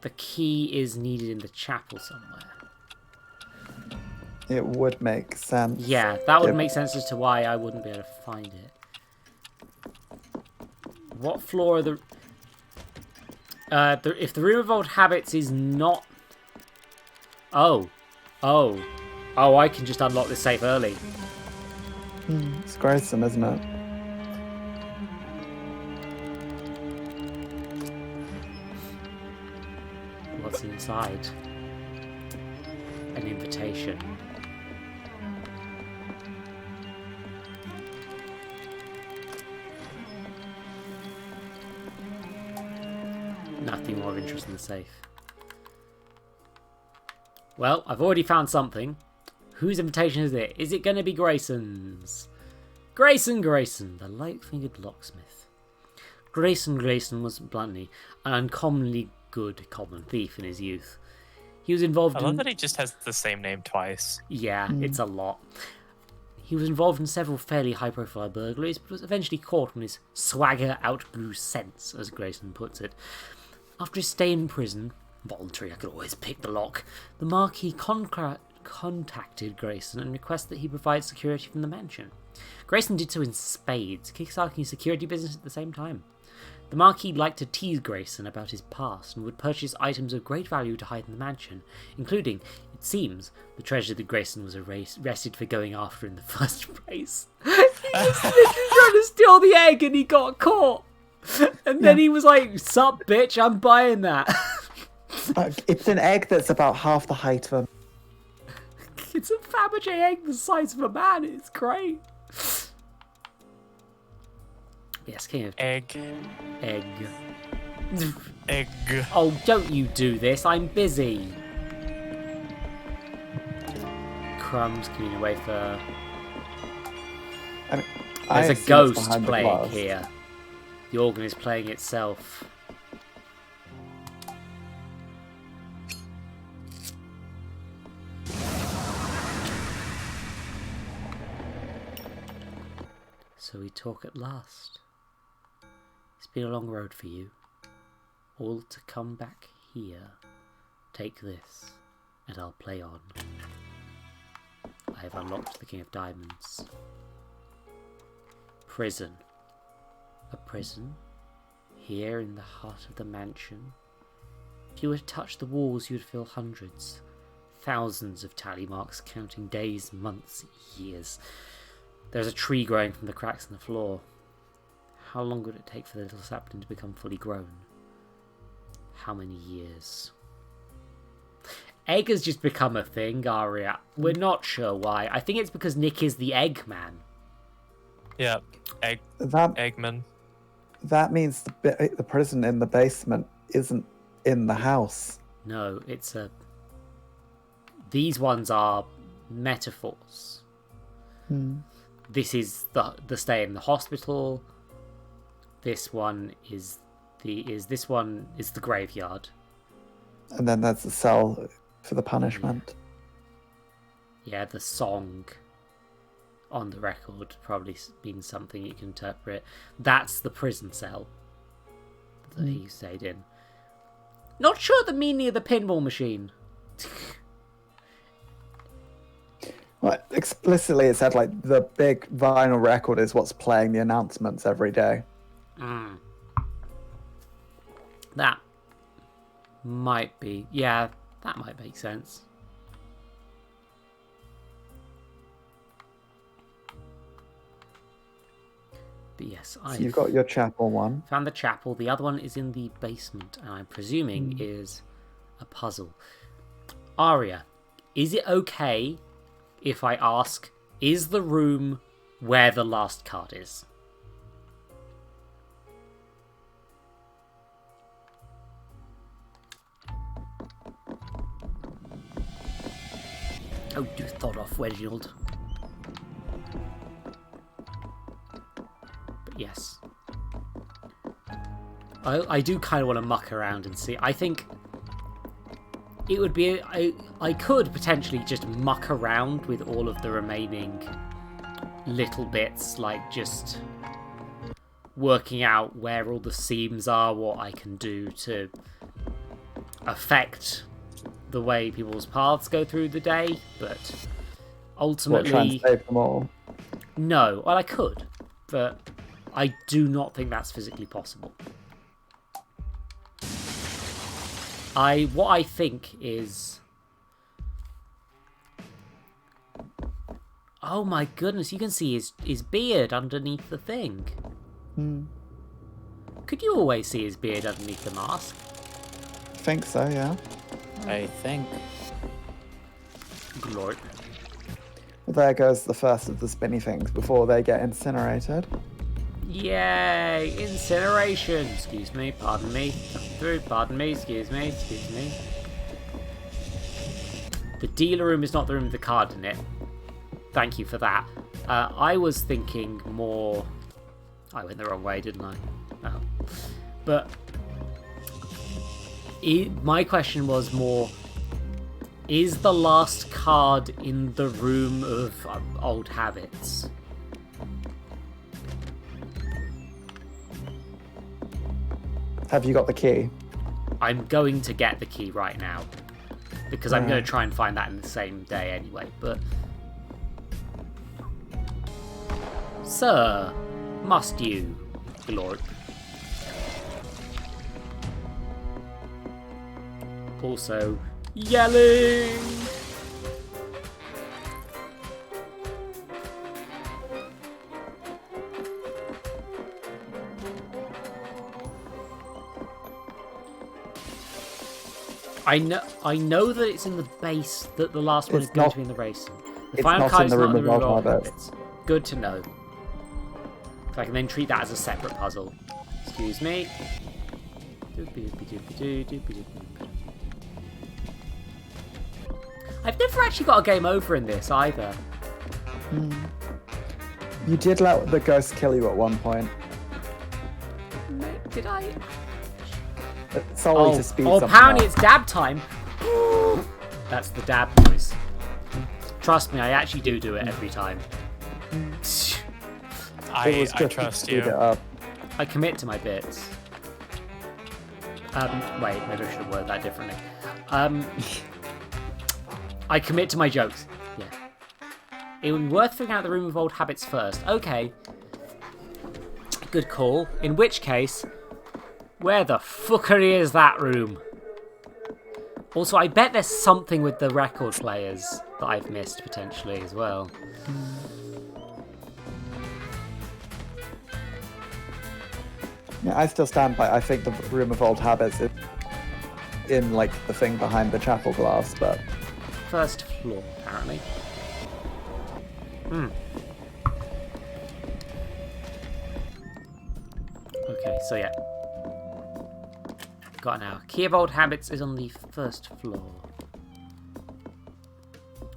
the key is needed in the chapel somewhere. It would make sense. Yeah, that would make sense as to why I wouldn't be able to find it. What floor are the... if the Room of Old Habits is not... Oh, I can just unlock this safe early. It's Grayson, isn't it? What's inside? An invitation. Nothing more of interest in the safe. Well, I've already found something. Whose invitation is it? Is it going to be Grayson's? Grayson, the light-fingered locksmith. Grayson was bluntly an uncommonly good common thief in his youth. He was involved I love that he just has the same name twice. Yeah, it's a lot. He was involved in several fairly high-profile burglaries, but was eventually caught when his swagger outgrew sense, as Grayson puts it. After his stay in prison, voluntary, I could always pick the lock, the Marquis contacted Grayson and requested that he provide security from the mansion. Grayson did so in spades, kickstarting his security business at the same time. The Marquis liked to tease Grayson about his past and would purchase items of great value to hide in the mansion, including It seems the treasure that Grayson was arrested for going after in the first place. He was literally trying to steal the egg and he got caught. And then he was like, "Sup, bitch, I'm buying that." It's an egg that's about half the height of a... It's a Fabergé egg the size of a man. It's great. Yes, king of... Egg. Egg. Oh, don't you do this. I'm busy. Crumbs coming away for... There's a ghost playing here. The organ is playing itself. So we talk at last. It's been a long road for you. All to come back here. Take this, and I'll play on. I have unlocked the King of Diamonds. Prison. A prison? Here in the heart of the mansion? If you were to touch the walls, you'd feel hundreds, thousands of tally marks counting days, months, years. There's a tree growing from the cracks in the floor. How long would it take for the little sapling to become fully grown? How many years? Egg has just become a thing, Aria. We're not sure why. I think it's because Nick is the Eggman. Yeah, Eggman. That means the prison in the basement isn't in the house. No, it's a... These ones are metaphors. This is the stay in the hospital. This one is the graveyard. And then there's the cell for the punishment. Yeah, the song on the record probably means something you can interpret. That's the prison cell that he stayed in. Not sure the meaning of the pinball machine. Well, explicitly it said like the big vinyl record is what's playing the announcements every day. That might be... Yeah, that might make sense. But yes, So you've got your chapel one. Found the chapel. The other one is in the basement, and I'm presuming is a puzzle. Aria, is it okay if I ask, is the room where the last card is? Oh, you thought off, Reginald. But yes. I do kind of want to muck around and see. I think it would be... I could potentially just muck around with all of the remaining little bits, like just working out where all the seams are, what I can do to affect the way people's paths go through the day, but ultimately... Try and save them all? No, well I could, but I do not think that's physically possible. What I think is... Oh my goodness, you can see his beard underneath the thing. Could you always see his beard underneath the mask? I think so, yeah. I think. Lord. Well, there goes the first of the spinny things before they get incinerated. Yay! Incineration! Excuse me, pardon me. Coming through, pardon me, excuse me, excuse me. The dealer room is not the room with the card in it. Thank you for that. I was thinking more... I went the wrong way, didn't I? Oh. But... my question was more... Is the last card in the room of old habits? Have you got the key? I'm going to get the key right now. Because I'm going to try and find that in the same day anyway, but... Sir, must you, Lord? Also, yelling! I know that it's in the base, that the last one is going to be in the race. The It's final not card in is the not room in the of room old of habits. habits. Good to know. So I can then treat that as a separate puzzle. Excuse me. I've never actually got a game over in this either. You did let the ghost kill you at one point. Did I? Solely to speed something apparently up. it's dab time. That's the dab noise. Trust me, I actually do it every time. I trust you. I commit to my bits. Wait, maybe I should have worded that differently. I commit to my jokes. Yeah. It would be worth figuring out the room of old habits first. Okay. Good call. In which case, where the fuckery is that room? Also, I bet there's something with the record players that I've missed potentially as well. Yeah, I still stand by. I think the room of old habits is in like the thing behind the chapel glass, but First floor, apparently. Okay, so yeah. Got it now. Key of old habits is on the first floor.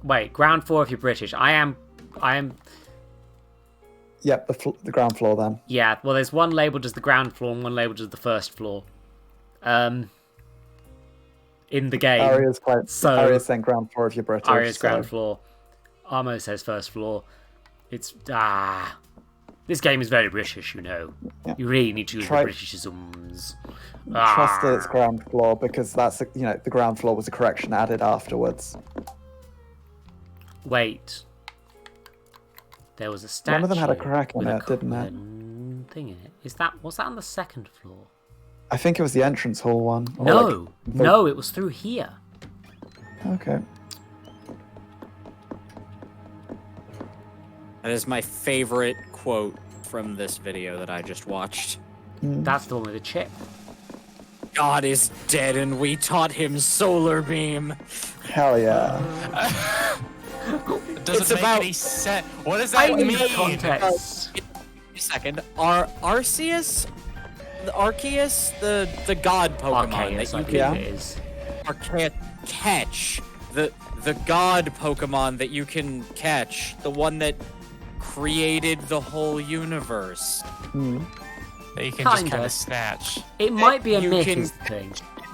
Wait, ground floor if you're British. I am. Yep, the ground floor then. Yeah, well, there's one labelled as the ground floor and one labelled as the first floor. In the game. Aria's saying ground floor if you're British. Aria's ground floor. Armo says first floor. It's this game is very British, you know. Yeah. You really need to use the Britishisms. Trust that it's ground floor because that's the ground floor was a correction added afterwards. Wait. There was a statue. One of them had a crack in with it, didn't it? Thing in it. Was that on the second floor? I think it was the entrance hall one. Or No, it was through here. Okay. That is my favorite quote from this video that I just watched. That's the one with the chip. God is dead and we taught him solar beam. Hell yeah. Doesn't make any sense. What does that mean? Context. Wait a second. Arceus, the god Pokemon that you can catch. The god Pokemon that you can catch. The one that created the whole universe. That you can just kind of snatch. It might be a myth, can is the thing.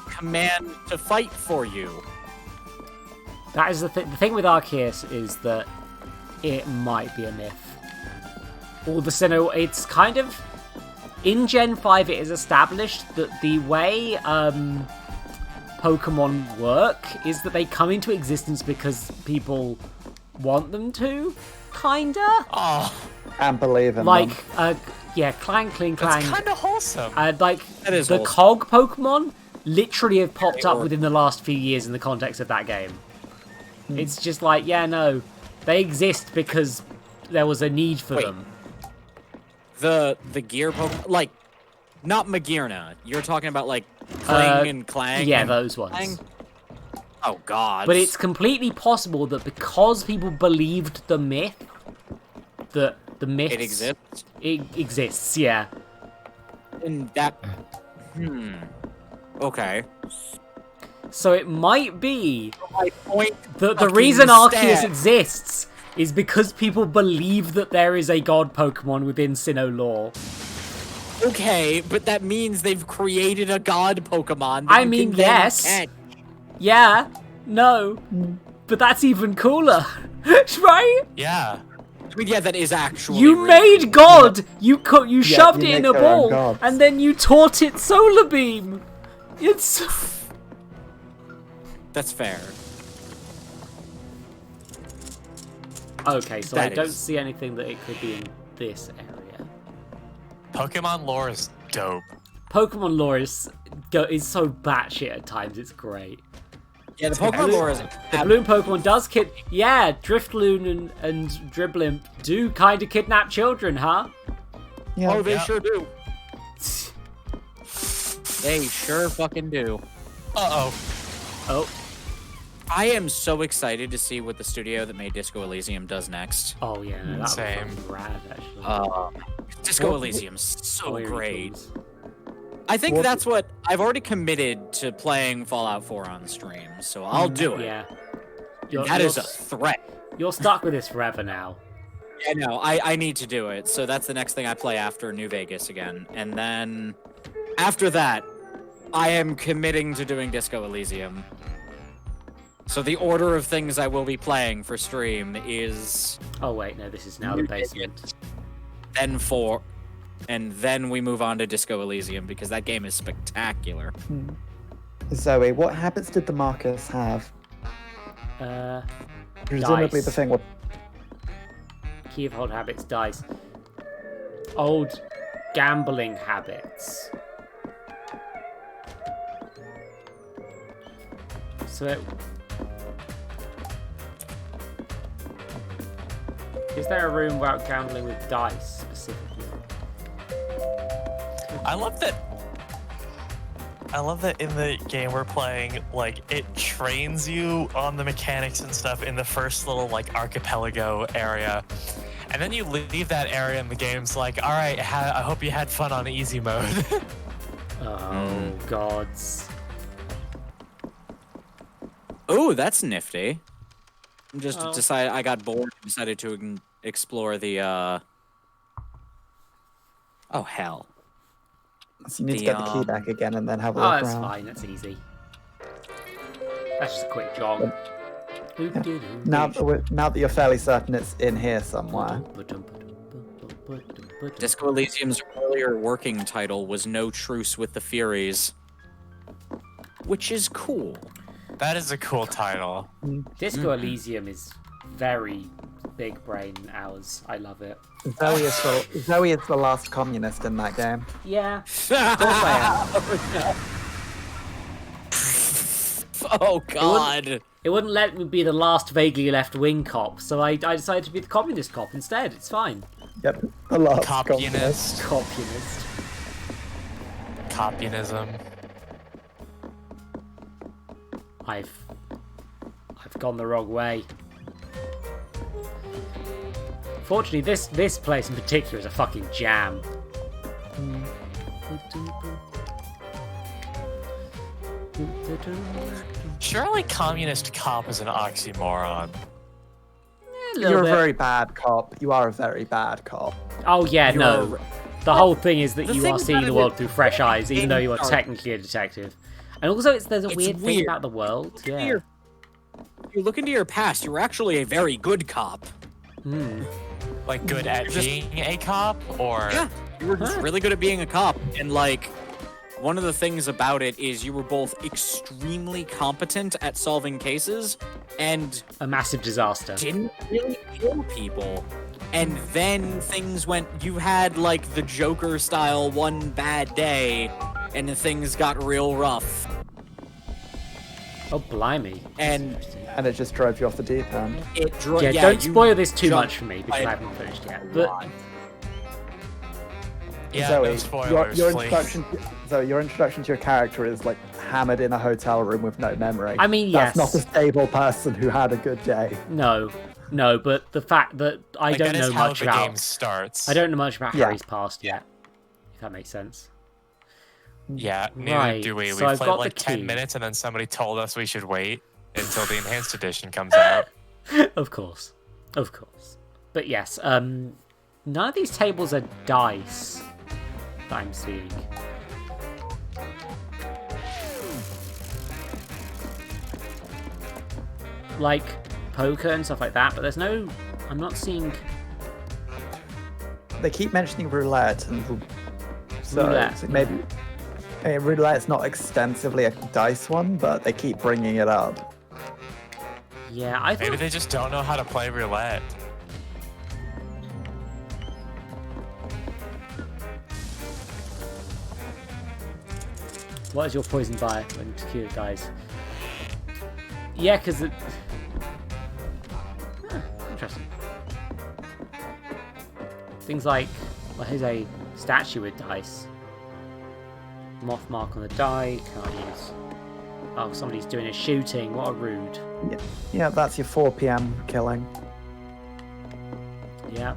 Command to fight for you. That is the thing. The thing with Arceus is that it might be a myth. Or the Sinnoh, it's kind of in Gen 5 it is established that the way Pokemon work is that they come into existence because people want them to, kinda. Oh. And believe in like, them. Clang, Cling, Clang. That's kind of wholesome. Like, the Cog Pokemon literally have popped up within the last few years in the context of that game. It's just like, they exist because there was a need for them. The gear Pokemon, like, not Magearna. You're talking about, like, Cling and Clang? Yeah, and those ones. Clang? Oh, God. But it's completely possible that because people believed the myth, that the myth... It exists? It exists, yeah. And that... Okay. So it might be that the reason Arceus exists is because people believe that there is a god Pokemon within Sinnoh lore. Okay, but that means they've created a god Pokemon. Yes. Yeah. No. But that's even cooler. Right? Yeah. I mean, yeah, that is actually. You made God. You shoved it in a ball, and then you taught it solar beam. It's. That's fair. Okay, so I don't see anything that it could be in this area. Pokemon lore is dope. Pokemon lore is so batshit at times. It's great. Yeah, the Pokemon lore is. The Bloom Pokemon does Driftloon and Driblimp do kind of kidnap children, huh? Yeah. Oh, they sure do. They sure fucking do. Uh-oh. Oh. I am so excited to see what the studio that made Disco Elysium does next. Oh yeah, no, that Same. was rad actually. Disco Elysium's so Weird great. tools. I think that's what I've already committed to playing Fallout 4 on stream, so I'll do it. Yeah. That is a threat. You're stuck with this forever now. Yeah, no, I need to do it. So that's the next thing I play after New Vegas again. And then after that, I am committing to doing Disco Elysium. So the order of things I will be playing for stream is... Oh wait, no, this is now the basement. Then 4. And then we move on to Disco Elysium, because that game is spectacular. Zoe, what habits did the Marcus have? Presumably Dice. the thing with... Key of old habits, dice. Old gambling habits. So... Is there a room about gambling with dice, specifically? I love that in the game we're playing, like, it trains you on the mechanics and stuff in the first little, like, archipelago area. And then you leave that area and the game's like, all right, I hope you had fun on easy mode. Oh, gods. Oh, that's nifty. I got bored and decided to explore the, Oh, hell. So you need to get the key back again and then have a look that's around. fine, that's easy. That's just a quick jog. Yeah. Now that you're fairly certain it's in here somewhere. Disco Elysium's earlier working title was No Truce with the Furies, which is cool. That is a cool title. Disco Elysium is very big brain hours. I love it. Zoe is the last communist in that game. Yeah. Of course I am. Oh god. It wouldn't let me be the last vaguely left-wing cop, so I decided to be the communist cop instead. It's fine. Yep, the last Communist. Communist. Communism. I've gone the wrong way. Fortunately, this place in particular is a fucking jam. Surely communist cop is an oxymoron. You're a very bad cop. You are a very bad cop. Oh yeah, no. The whole thing is that the you thing are seeing about the it world is through fresh eyes, even though you are dark. technically a detective. And also, there's a weird thing weird. about the world. Yeah. If you look into your past, you were actually a very good cop. Like good at being a cop, or yeah, you were just really good at being a cop. And like, one of the things about it is you were both extremely competent at solving cases and a massive disaster. Didn't really kill people. And then things went. You had like the Joker style one bad day, and things got real rough. Oh blimey! And it just drove you off the deep end. Yeah, don't spoil this too much for me because I haven't finished yet. But yeah, Zoe, no spoilers, your please. introduction to your character is like hammered in a hotel room with no memory. I mean, yes. That's not a stable person who had a good day. No, but the fact that I Like, don't that is know how much the about game starts. I don't know much about Yeah. Harry's past yet. If that makes sense. Yeah, neither Right, do we. so We I've played got like the 10 key. minutes and then somebody told us we should wait until the enhanced edition comes out. Of course. But yes, none of these tables are dice that I'm seeing. Like poker and stuff like that, but there's no. I'm not seeing. They keep mentioning roulette, and so Roulette. maybe roulette's not extensively a dice one, but they keep bringing it up. Yeah, I Maybe thought. they just don't know how to play roulette. What is your poison buy when tequila dies? Yeah, because it. Interesting. Things like, well, here's a statue with dice. Moth mark on the die, can't use. Oh, somebody's doing a shooting. What a rude. Yeah, that's your 4 p.m. killing. Yeah.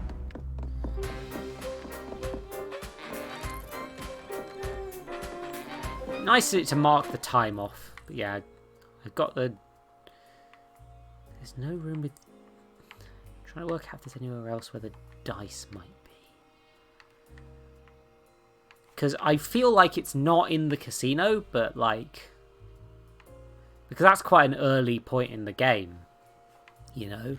Nice to mark the time off. But yeah, I've got the... There's no room with... I'm trying to work out if there's anywhere else where the dice might be. Because I feel like it's not in the casino, but like... Because that's quite an early point in the game, you know?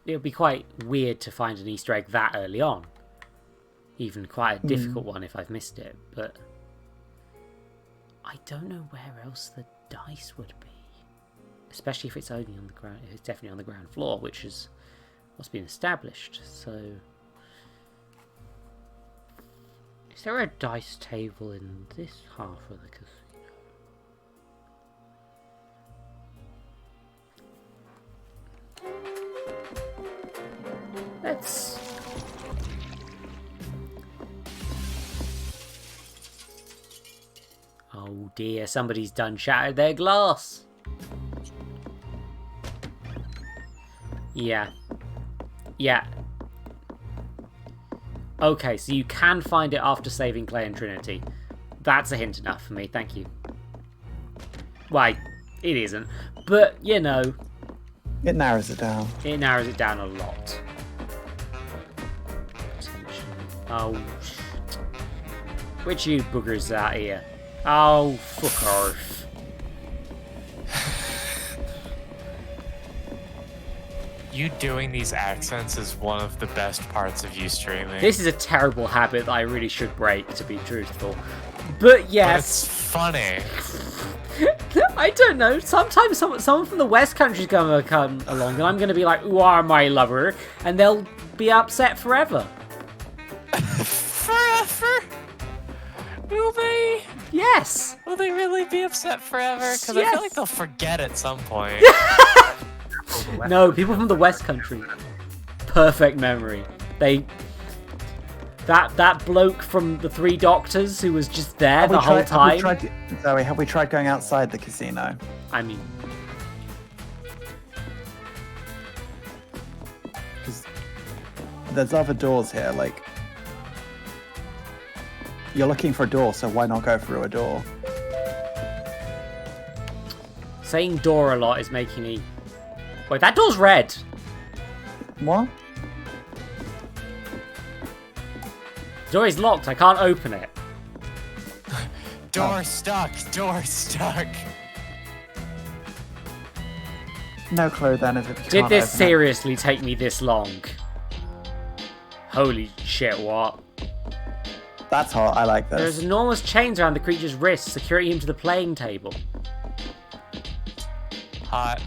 It would be quite weird to find an Easter egg that early on. Even quite a difficult one if I've missed it, but... I don't know where else the dice would be. Especially if it's only on the ground, if it's definitely on the ground floor, which is what's been established, so... Is there a dice table in this half of the casino? Let's... Oh dear, somebody's done shattered their glass. Yeah. Yeah. Okay, so you can find it after saving Clay and Trinity. That's a hint enough for me, thank you. Why, it isn't. But, you know... It narrows it down. It narrows it down a lot. Oh, shit. Which you boogers out here? Oh, fuck off. You doing these accents is one of the best parts of you streaming. This is a terrible habit that I really should break, to be truthful. But yes. But it's funny. I don't know. Sometimes someone from the West Country is going to come along and I'm going to be like, "You are my lover," and they'll be upset forever. Forever? Will they? Yes. Will they really be upset forever? Because Yes. I feel like they'll forget at some point. No, people from the West Country. Perfect memory. That bloke from the Three Doctors who was just there the whole time. Have we tried going outside the casino? I mean... Because there's other doors here, like... You're looking for a door, so why not go through a door? Saying door a lot is making me... Wait, that door's red. What? The door is locked. I can't open it. Door stuck. Door stuck. No clue then if it Did this seriously take me this long? Holy shit, what? That's hot. I like this. There's enormous chains around the creature's wrists, securing him to the playing table. Hot.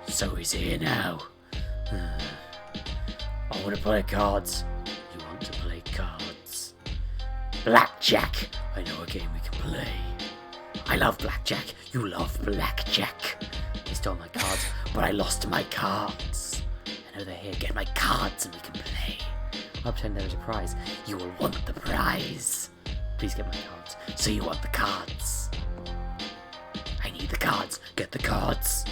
So he's here now. I want to play cards. You want to play cards? Blackjack. I know a game we can play. I love blackjack. You love blackjack. They stole my cards, but I lost my cards. I know they're here. Get my cards and we can play. I'll pretend there is a prize. You will want the prize. Please get my cards. So you want the cards. I need the cards. Get the cards.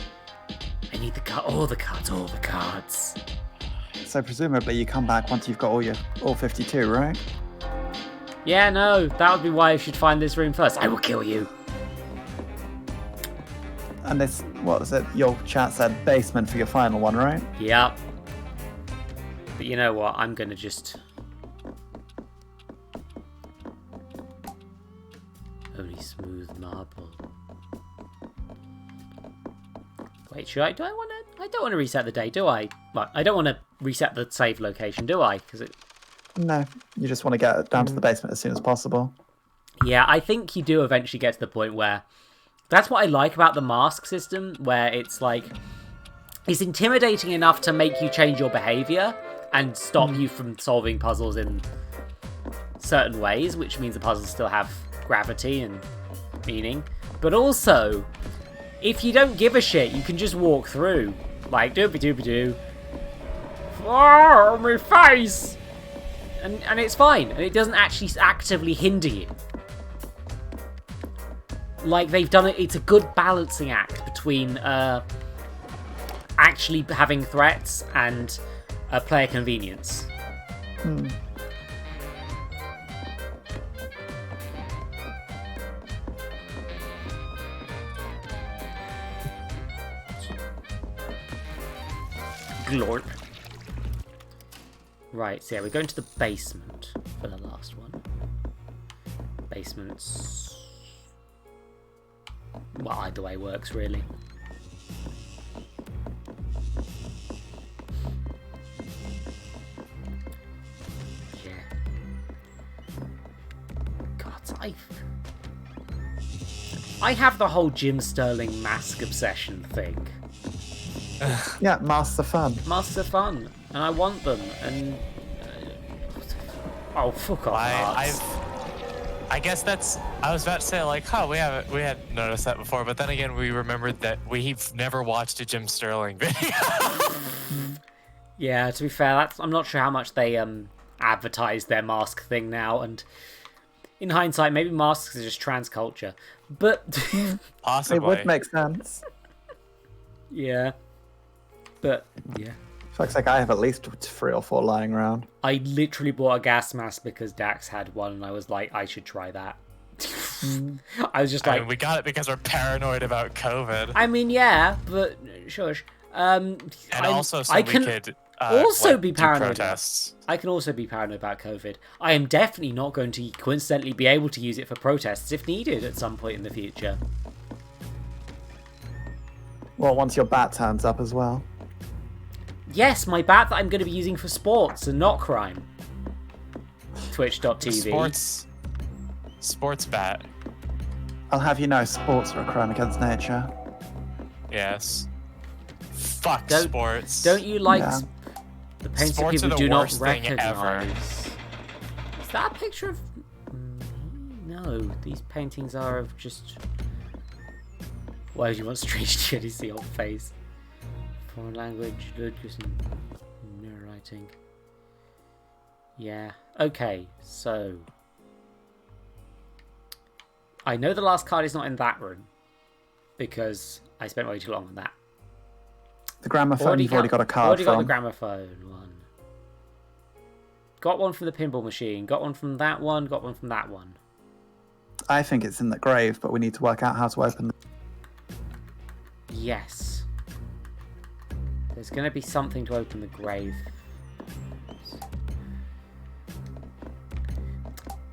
I need all the cards. So presumably you come back once you've got all 52, right? Yeah, no, that would be why I should find this room first. I will kill you. And this, what was it? Your chat said basement for your final one, right? Yep. But you know what? I'm gonna just... Only smooth marble. Wait, should I? Do I want to? I don't want to reset the day, do I? Well, I don't want to reset the save location, do I? Because it. No, you just want to get down to the basement as soon as possible. Yeah, I think you do eventually get to the point where that's what I like about the mask system, where it's like it's intimidating enough to make you change your behavior and stop you from solving puzzles in certain ways, which means the puzzles still have gravity and meaning, but also if you don't give a shit, you can just walk through. Like, doopy-doopy-doo. Oh, my face! and it's fine, and it doesn't actually actively hinder you. Like, they've done it, it's a good balancing act between actually having threats and player convenience. Glorp. Right, so yeah, we're going to the basement for the last one. Basements... well, either way works, really. Yeah. God, I have the whole Jim Sterling mask obsession thing. Yeah, masks are fun. Masks are fun, and I want them, and... oh, fuck off, I guess that's... I was about to say, like, we hadn't noticed that before, but then again, we remembered that we've never watched a Jim Sterling video. Yeah, to be fair, I'm not sure how much they advertise their mask thing now, and in hindsight, maybe masks are just trans culture, but... possibly. It would make sense. Yeah. But, yeah. Looks like I have at least 3 or 4 lying around. I literally bought a gas mask because Dax had one, and I was like, I should try that. I was just like... I mean, we got it because we're paranoid about COVID. I mean, yeah, but shush. And also so I we can could also like, be do paranoid. protests. I can also be paranoid about COVID. I am definitely not going to coincidentally be able to use it for protests if needed at some point in the future. Well, once your bat turns up as well. Yes, my bat that I'm going to be using for sports and not crime. Twitch.tv. Sports bat. I'll have you know, sports are a crime against nature. Yes. Fuck Don't- sports. Don't you like Yeah. the painting Sports people are the do not worst thing ever. recognize? Is that a picture of... no, these paintings are of just... why do you want strange shit to see your face? Foreign language, Lucas and narrating. Yeah. Okay, so... I know the last card is not in that room, because I spent way too long on that. The gramophone, you've already got a card Already got the from. gramophone one. Got one from the pinball machine. Got one from that one. Got one from that one. I think it's in the grave, but we need to work out how to open it. Yes. There's going to be something to open the grave.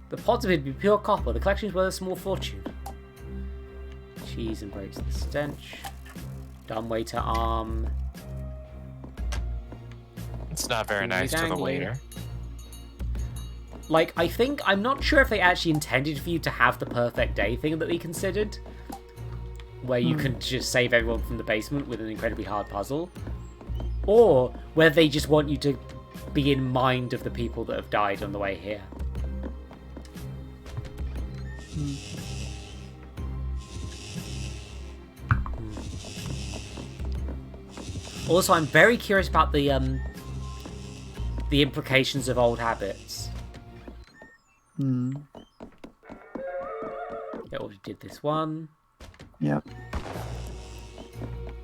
The pods of it be pure copper. The collection is worth a small fortune. Cheese and breaks the stench. Dumbwaiter arm. It's not very nice to the waiter. Like, I'm not sure if they actually intended for you to have the perfect day thing that they considered. Where you can just save everyone from the basement with an incredibly hard puzzle. Or where they just want you to be in mind of the people that have died on the way here. Also, I'm very curious about the implications of old habits. Hmm. Yeah, already did this one. Yep.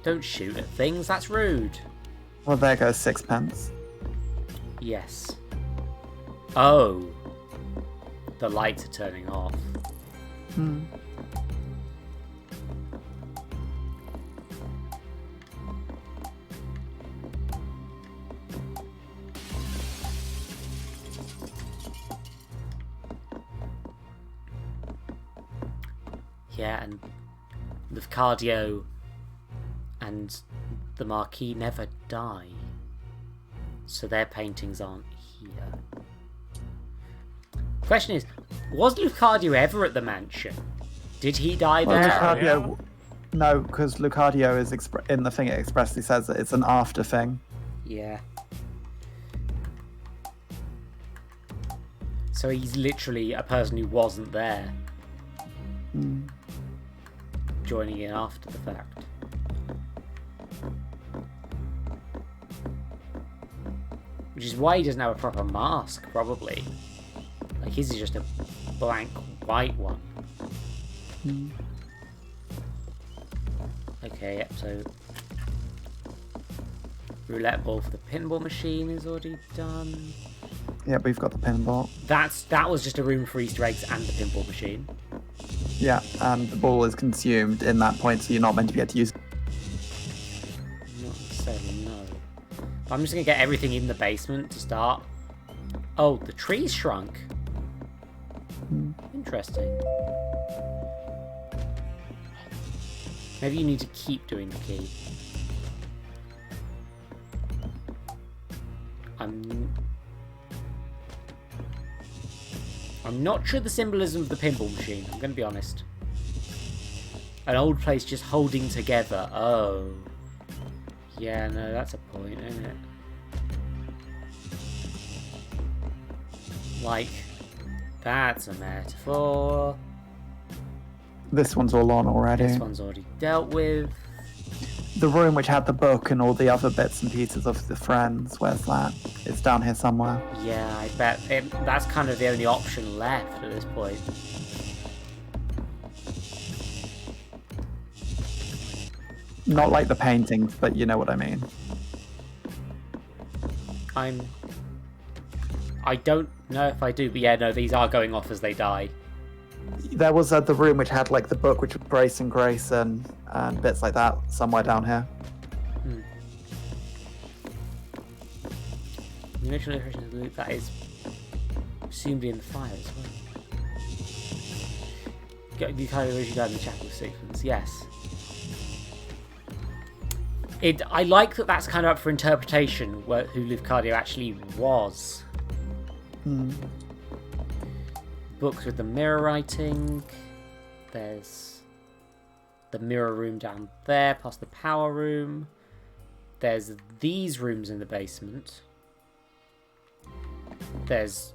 Don't shoot at things, that's rude. Well, there goes 6pence. Yes. Oh. The lights are turning off. Hmm. Yeah, and the cardio and the Marquis never die. So their paintings aren't here. Question is, was Lucadio ever at the mansion? Did he die Well, there? Lucadio, no, because Lucadio is in the thing. It expressly says that it's an after thing. Yeah. So he's literally a person who wasn't there. Joining in after the fact. Which is why he doesn't have a proper mask, probably. Like, his is just a blank white one. Okay, yep, so... roulette ball for the pinball machine is already done. Yeah, we've got the pinball. That was just a room for Easter eggs and the pinball machine. Yeah, and the ball is consumed in that point, so you're not meant to be able to use it. Not necessarily, no. I'm just going to get everything in the basement to start. Oh, the trees shrunk. Interesting. Maybe you need to keep doing the key. I'm not sure the symbolism of the pinball machine, I'm going to be honest. An old place just holding together. Oh. Yeah, no, that's a point, isn't it? Like, that's a metaphor. This one's all on already. This one's already dealt with. The room which had the book and all the other bits and pieces of the friends, where's that? It's down here somewhere. Yeah, I bet that's kind of the only option left at this point. Not like the paintings, but you know what I mean. I don't know if I do, but yeah, no, these are going off as they die. There was the room which had like the book, which was Grace and Grayson and bits like that, somewhere down here. The original iteration of the loop, that is presumably in the fire as well. You kind of originally died in the chapel sequence, yes. I like that that's kind of up for interpretation, who Liv Cardio actually was. Books with the mirror writing. There's the mirror room down there, past the power room. There's these rooms in the basement. There's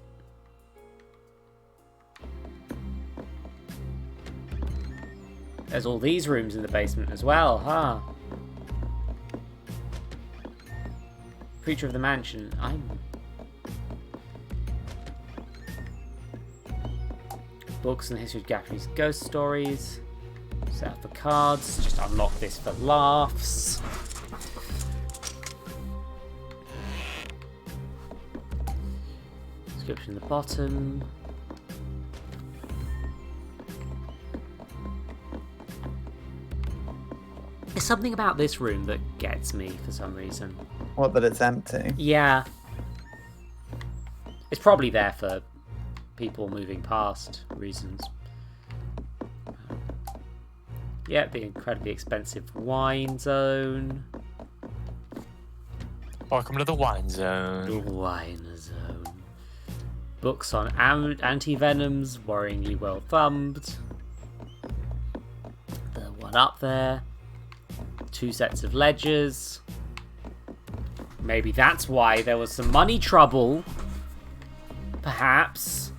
all these rooms in the basement as well, huh? Creature of the mansion. Books and the history of Gaffney's ghost stories. Set up the cards. Just unlock this for laughs. Description at the bottom. There's something about this room that gets me for some reason. What, that it's empty? Yeah. It's probably there for people moving past reasons. Yeah, the incredibly expensive wine zone. Welcome to the wine zone. The wine zone. Books on anti-venoms, worryingly well thumbed. The one up there. 2 sets of ledgers. Maybe that's why there was some money trouble. Perhaps.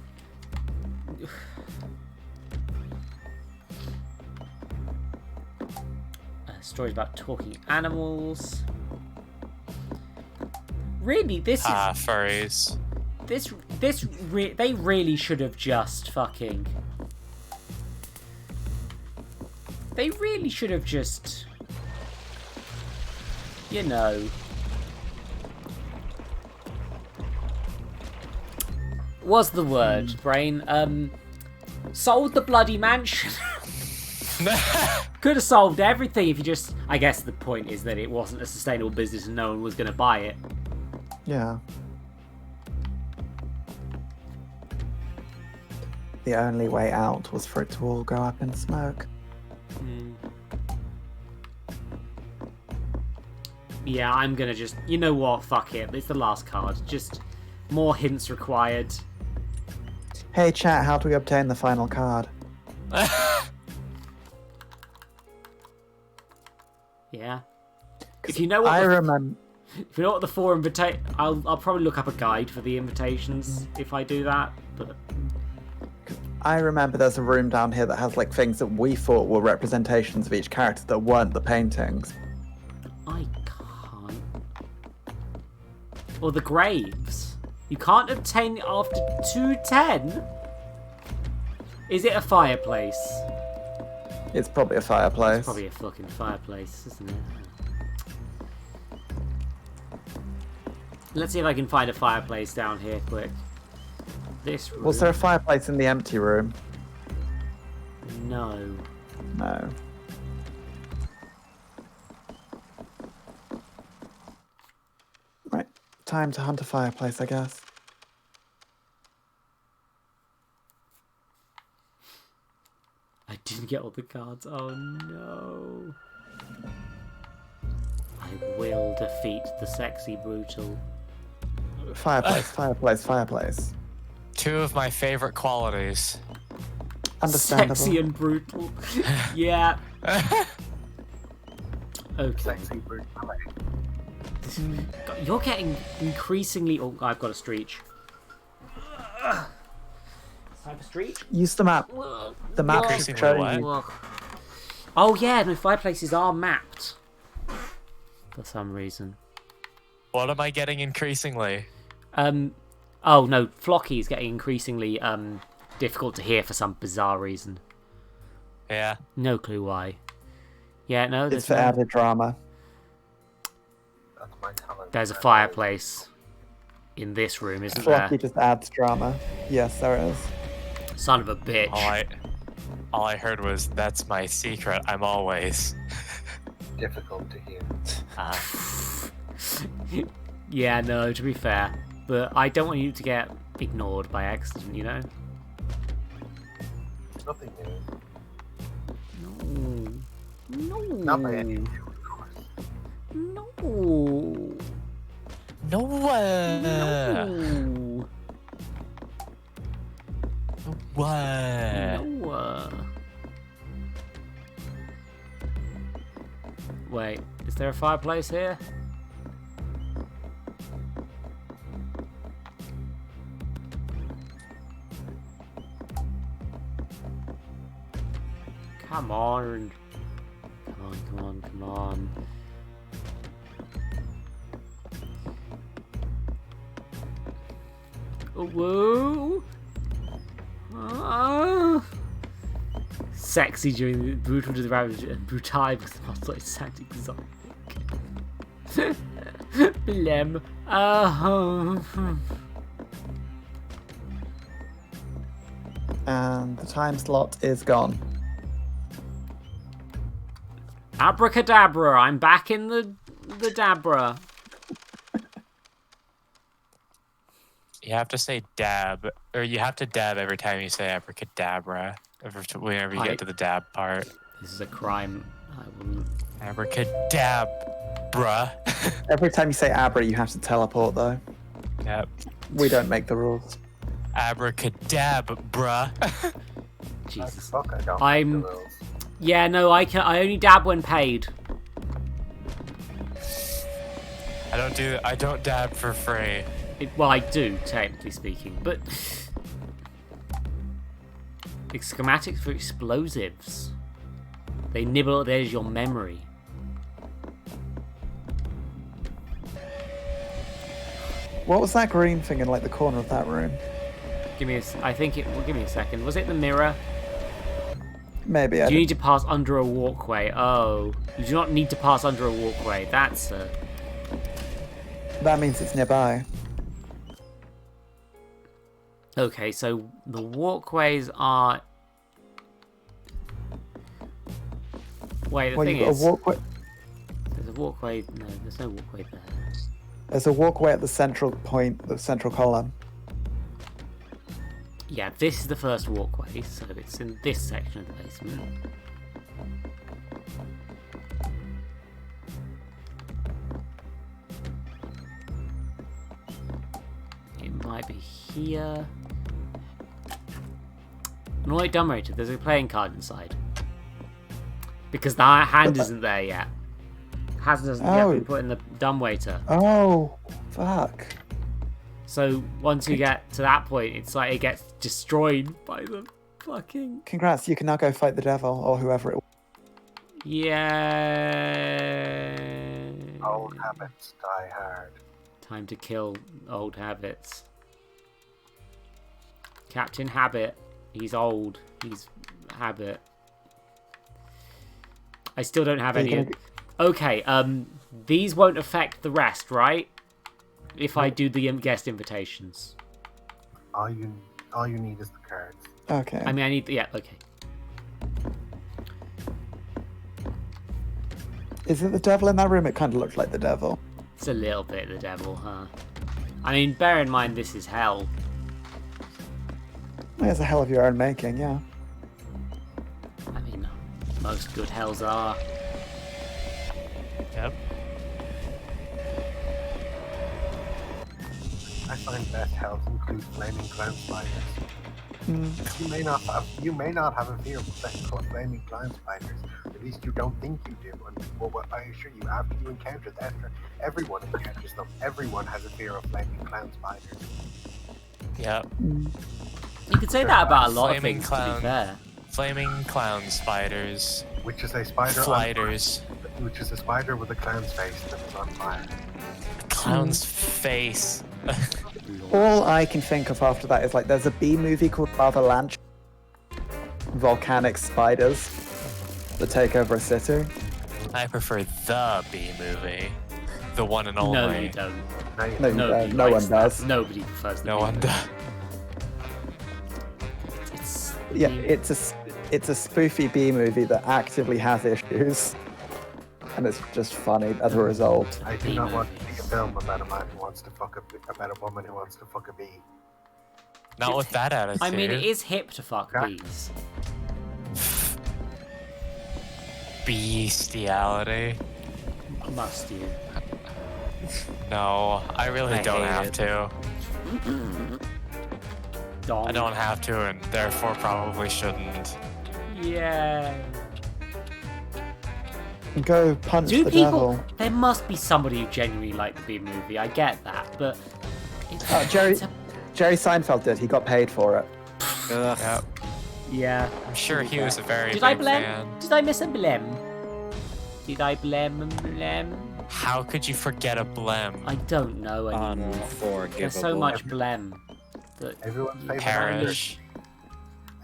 Stories about talking animals. Really, this is... furries. They really should have just fucking... They really should have just... You know... Was the word, brain? Sold the bloody mansion. Could have solved everything if you just... I guess the point is that it wasn't a sustainable business and no one was going to buy it. Yeah. The only way out was for it to all go up in smoke. Yeah, I'm going to just... You know what? Fuck it. It's the last card. Just more hints required. Hey chat, how do we obtain the final card? Yeah. If you know what if you know what the 4 invitation, I'll probably look up a guide for the invitations if I do that. But I remember there's a room down here that has like things that we thought were representations of each character that weren't the paintings. I can't. Or the graves. You can't obtain it after 210? Is it a fireplace? It's probably a fireplace. It's probably a fucking fireplace, isn't it? Let's see if I can find a fireplace down here quick. This room. Was there a fireplace in the empty room? No. No. Right. Time to hunt a fireplace, I guess. I didn't get all the cards. Oh no. I will defeat the Sexy Brutal. Fireplace, fireplace, fireplace. 2 of my favorite qualities. Understandable. Sexy and brutal. Yeah. Okay. Sexy Brutale. You're getting increasingly... Oh, I've got a streak. Time for streak? Use the map. The map is showing you. Oh yeah, no, fireplaces are mapped. For some reason. What am I getting increasingly? Oh no, Flocky is getting increasingly difficult to hear for some bizarre reason. Yeah. No clue why. Yeah, no, It's for added drama. That's my talent. There's a fireplace in this room, isn't Flocky there? just adds drama. Yes, there is. Son of a bitch. All I heard was, that's my secret. I'm always... Difficult to hear. Yeah, no, to be fair. But I don't want you to get ignored by accident, you know? Nothing No. new. No. Not by any of you, of course. No. No. No. What? No. Wait, is there a fireplace here? Come on. Come on, come on, come on. Oh, whoa. Sexy during the brutal to the ravage and brutale because the monster sounds exotic. Blem. And the time slot is gone. Abracadabra, I'm back in the dabra. You have to say dab, or you have to dab every time you say abracadabra, whenever you get to the dab part. This is a crime. I wouldn't. Abracadabra. Every time you say abra, you have to teleport, though. Yep. We don't make the rules. Abracadabra. Jesus. Fuck, I don't I'm. make the rules. Yeah, no, I only dab when paid. I don't dab for free. Well, I do, technically speaking, but it's schematics for explosives. They nibble at the edge of your memory. What was that green thing in like the corner of that room? Give me give me a second. Was it the mirror? Maybe. Do you need to pass under a walkway? Oh, you do not need to pass under a walkway. That's That means it's nearby. Okay, so the walkways are. Wait, the thing is, there's a walkway. No, there's no walkway there. There's a walkway at the central point, the central column. Yeah, this is the first walkway, so it's in this section of the basement. It might be here. No, wait, dumb-rated. There's a playing card inside. Because the hand isn't there yet. Hasn't yet been put in the dumbwaiter. Oh, fuck. So once you get to that point, it's like it gets destroyed by the fucking... Congrats, you can now go fight the devil, or whoever it was. Yeah. Old habits die hard. Time to kill old habits. Captain Habit. He's old. He's Habit. I still don't have any. Okay, these won't affect the rest, right? If I do the guest invitations. All you need is the cards. Okay. I mean, I need. Yeah. Okay. Is it the devil in that room? It kind of looks like the devil. It's a little bit the devil, huh? I mean, bear in mind this is hell. It's a hell of your own making, yeah. I mean, most good hells are. Yep. I find best hells include flaming clown spiders. You may not have a fear of flaming clown spiders. At least you don't think you do. And well, I assure you, after you encounter them, everyone encounters them. Everyone has a fear of flaming clown spiders. Yep. You could say that about a lot of things, to be fair. Flaming clown spiders. Which is a spider. Flighters. Which is a spider with a clown's face that is on fire. Clown's face. All I can think of after that is like there's a B movie called Avalanche. Volcanic spiders that take over a city. I prefer the B movie. The one and only. No, you don't. No one does. Nobody prefers the No one does. Yeah, it's a spoofy B movie that actively has issues, and it's just funny as a result. I do not want to see a film about a man who wants to fuck about a woman who wants to fuck a bee. Not with that attitude. I mean, it is hip to fuck bees. Bestiality. Must you? No, I really don't have to. Dong. I don't have to, and therefore probably shouldn't. Yeah. Go punch Do the people? devil. There must be somebody who genuinely liked the B movie. I get that, but Jerry Seinfeld did. He got paid for it. Yep. Yeah. I'm sure he was a very Did big I blem? fan. Did I miss a blem? Did I blem? How could you forget a blem? I don't know anymore. Unforgivable. There's so much blem. That Everyone's favorite Parish. actor.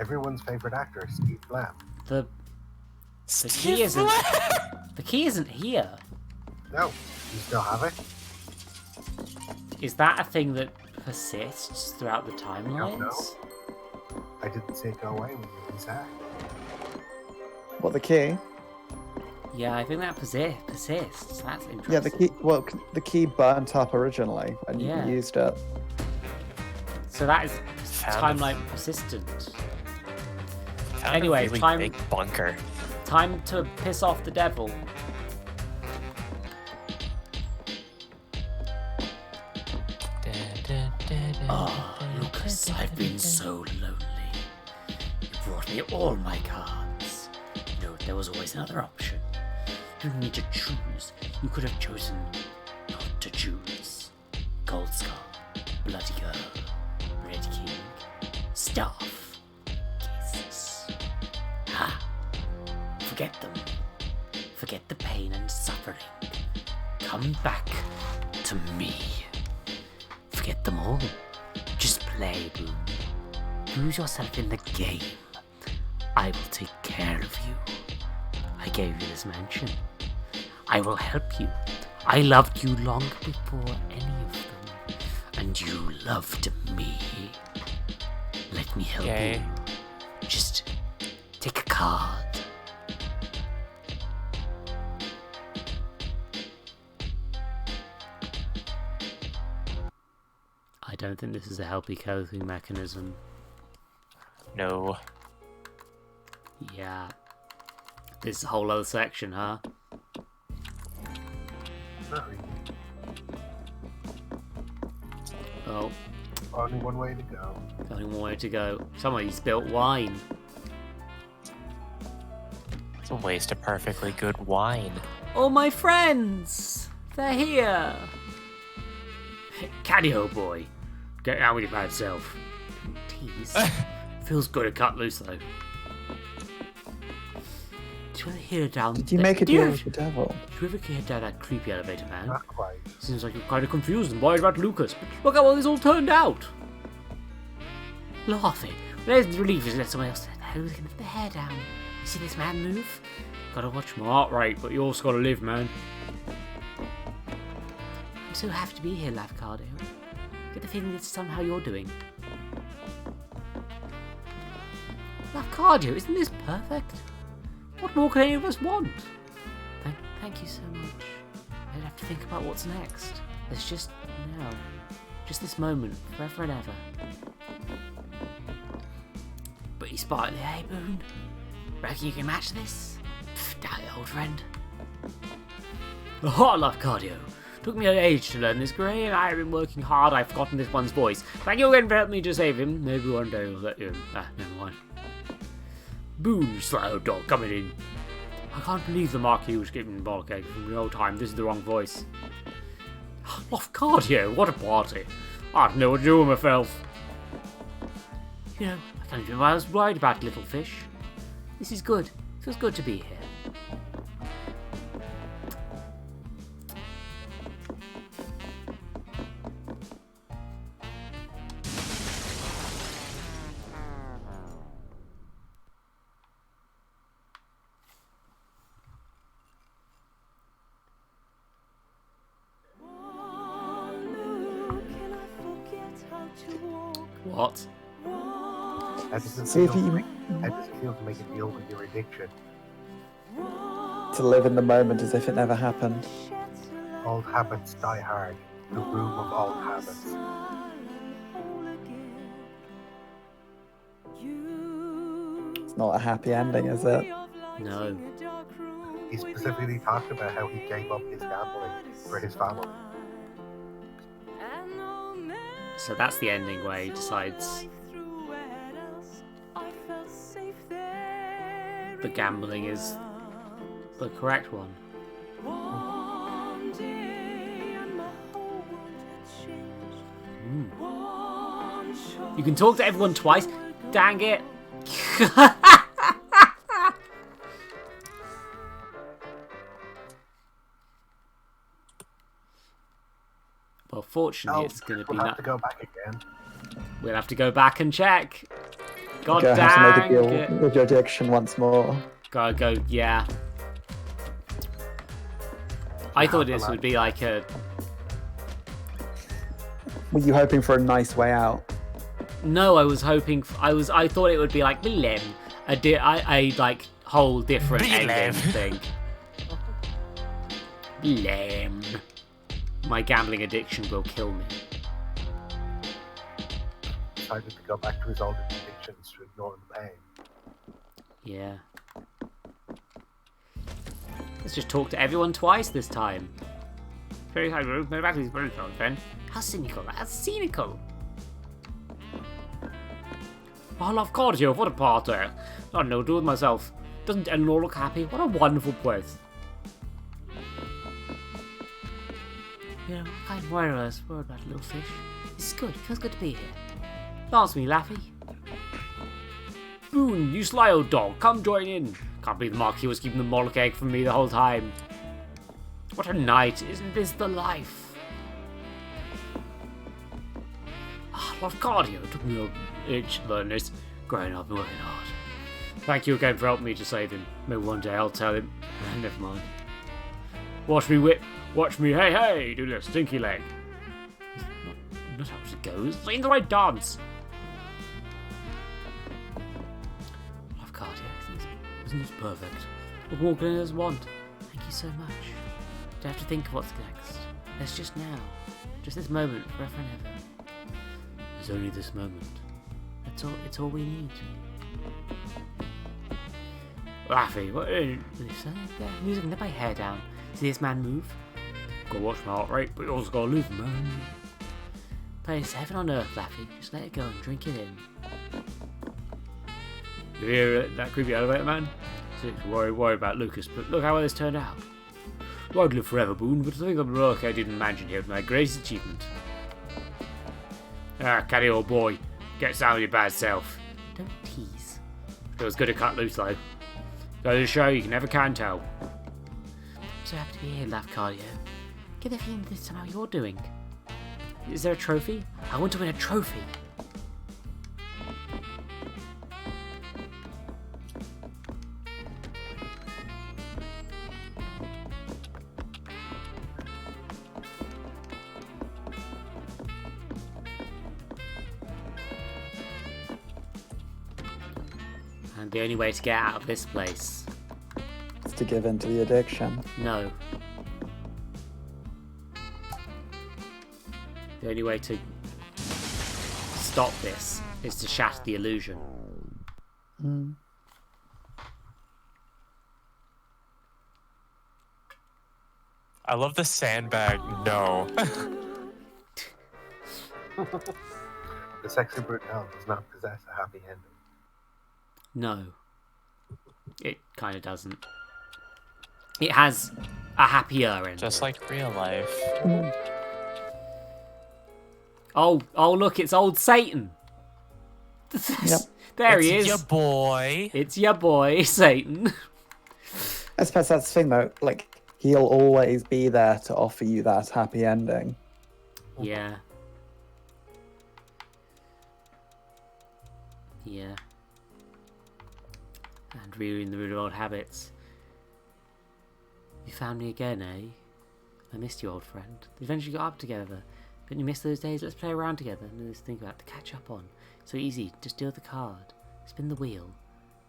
Everyone's favorite actor, Steve Blum. The key isn't. The key isn't here. No, you still have it. Is that a thing that persists throughout the timelines? No. I didn't see it go away when you inside. What, the key? Yeah, I think that persists. That's interesting. Yeah, the key. Well, the key burnt up originally when Yeah. you used it. So that is Found a- timeline persistent. Found Anyway, a really time- big bunker. Time to piss off the devil. Oh, Lucas, I've been so lonely. You brought me all my cards. You know, there was always another option. You didn't need to choose. You could have chosen not to choose. Gold Skull, Bloody Girl, Red King, Staff, Kisses. Ha! Forget them. Forget the pain and suffering. Come back to me. Forget them all. Just play, Boom. Lose yourself in the game. I will take care of you. I gave you this mansion. I will help you. I loved you long before any of them. And you loved me. Let me help you. Just take a card. I don't think this is a healthy coping mechanism. No. Yeah. This is a whole other section, huh? Not really. Oh, Only one way to go. only one way to go. Somebody spilt wine. It's a waste of perfectly good wine. All my friends! They're here! Caddy, old boy. Get out with your bad self. Tease. Feels good to cut loose, though. Do you ever hear down? Did you make a deal with the devil? Do you ever hear down that creepy elevator, man? Not quite. Seems like you're kind of confused and worried about Lucas. But look how well this all turned out. Laughing. There's the relief is that someone else said, "Who's gonna put their hair down? You see this man move? Gotta watch my heart rate, but you also gotta live, man." I'm so happy to be here, Lavcardo. Get the feeling that somehow you're doing. Lavcardo, isn't this perfect? What more can any of us want? Thank you so much. I don't have to think about what's next. It's just now. Just this moment, forever and ever. But he's spotted the hey, Boone. Reckon you can match this? Doubt it, old friend. Oh, I love cardio. Took me an age to learn this grey, and I have been working hard. I've forgotten this one's voice. Thank you again for helping me to save him. Maybe one day we'll let you. Never mind. Boone, slow dog, coming in. I can't believe the Marquis was giving the ball cake from the old time. This is the wrong voice. Off cardio, what a party. I don't know what to do with myself. You know, I can't even I was worried about little fish. This is good. Feels good to be here. What? How does it See feel? if you How does it feel to make a deal with your addiction? to live in the moment as if it never happened. Old habits die hard. The room of old habits. It's not a happy ending, is it? No. He specifically talked about how he gave up his gambling for his family. So that's the ending where he decides the gambling is the correct one. You can talk to everyone twice. Dang it. Well, fortunately, it's going to be We'll have to go back again. We'll have to go back and check. God You're gonna have to make a dang deal it. with your addiction once more. Gotta go, yeah. I thought this would be like a... Were you hoping for a nice way out? No, I was hoping... I thought it would be like Willem. A like whole different ending thing. Willem. My gambling addiction will kill me. Decided to go back to his old addictions to ignore the pain. Yeah. Let's just talk to everyone twice this time. Very high room, no batteries, very strong, friend. How cynical, how cynical. I love cardio, what a party. I don't know what to do with myself. Doesn't Eleanor look happy? What a wonderful place. You know, I can't worry about little fish. This is good, it feels good to be here. Dance me, Laffy. Boone, you sly old dog, come join in. Can't believe the Marquis was keeping the moloch egg from me the whole time. What a night, isn't this the life? Love cardio, it took me an age to learn this. Growing up and working hard. Thank you again for helping me to save him. Maybe one day I'll tell him. Never mind. Watch me whip, watch me hey hey, do the stinky leg. Not how it goes, it's in the right dance. Love cardio, isn't this perfect? What more can I want? Thank you so much. Don't have to think of what's next. There's just now. Just this moment, forever and ever. There's only this moment. That's all. It's all we need. Laffy, what are you music, let my hair down. See this man move? Gotta watch my heart rate, but you also gotta live, man. Place heaven on earth, Laffy. Just let it go and drink it in. You hear that creepy elevator man? Worry about Lucas, but look how well this turned out. Won't live forever, Boone, but I think I'm lucky I didn't imagine here was my greatest achievement. Caddy old boy, get down with your bad self. Don't tease. It was good to cut loose though. Goes to show you never can tell. I'm so happy to be here, Lafcadio. Get the feeling this time how you're doing. Is there a trophy? I want to win a trophy. And the only way to get out of this place is to give in to the addiction. No. The only way to stop this is to shatter the illusion. Mm. I love the sandbag. No. The Sexy Brutale does not possess a happy ending. No. It kind of doesn't. It has a happier ending. Just like real life. Oh, look, it's old Satan. Yep. There it's he is. Your boy. It's your boy, Satan. I suppose that's the thing, though. Like, he'll always be there to offer you that happy ending. Yeah. Yeah. And rearing the root of old habits. You found me again, eh? I missed you, old friend. We eventually got up together. Don't you miss those days? Let's play around together. And there's things about to catch up on. So easy. Just deal the card. Spin the wheel.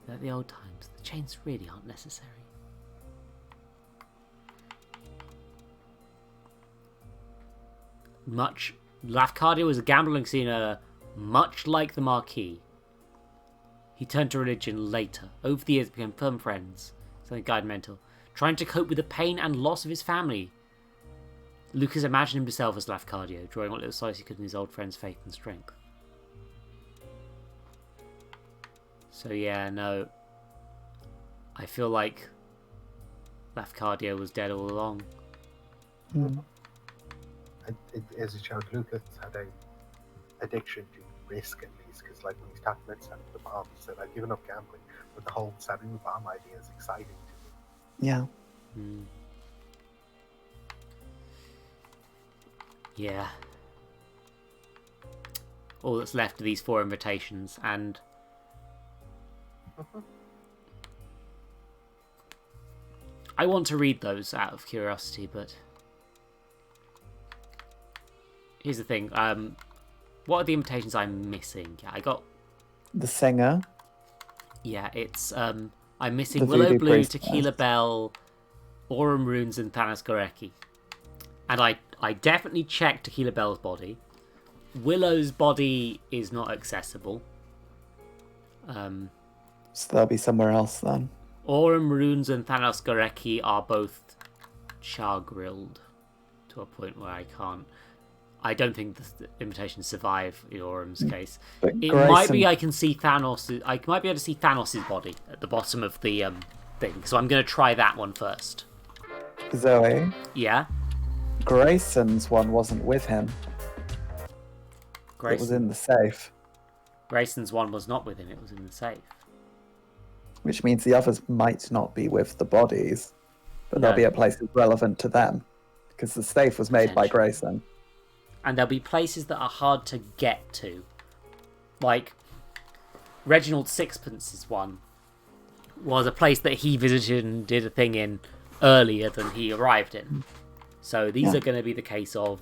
Like the old times. The chains really aren't necessary. Lafcadio was a gambling scene much like the Marquis. He turned to religion later. Over the years became firm friends. Something guide mental. Trying to cope with the pain and loss of his family. Lucas imagined himself as Lafcadio, drawing what little solace he could in his old friend's faith and strength. So yeah, no. I feel like Lafcadio was dead all along. Mm. As it showed, Lucas had a addiction to risk, at least, because like when he's talking about setting the bomb, he said, "I've given up gambling, but the whole setting the bomb idea is exciting to me." Yeah. Mm. Yeah. All that's left are these 4 invitations, and I want to read those out of curiosity, but here's the thing. What are the invitations I'm missing? Yeah, I got The singer. Yeah, it's I'm missing The Willow Voodoo Blue, Priestess. Tequila Bell, Aurum Runes, and Thanos Gorecki. And I definitely checked Tequila Bell's body. Willow's body is not accessible. So they'll be somewhere else then. Aurum Runes and Thanos Gorecki are both char-grilled to a point where I don't think the invitations survive in Aurum's case. But It Grayson- might be I can see Thanos. I might be able to see Thanos' body at the bottom of the thing. So I'm going to try that one first. Zoe. Yeah. Grayson's one wasn't with him. It was in the safe. Grayson's one was not with him. It was in the safe. Which means the others might not be with the bodies, but No. they'll be at places relevant to them. Because the safe was made by Grayson. And there'll be places that are hard to get to. Like, Reginald Sixpence's one was a place that he visited and did a thing in earlier than he arrived in. So these Yeah. are going to be the case of...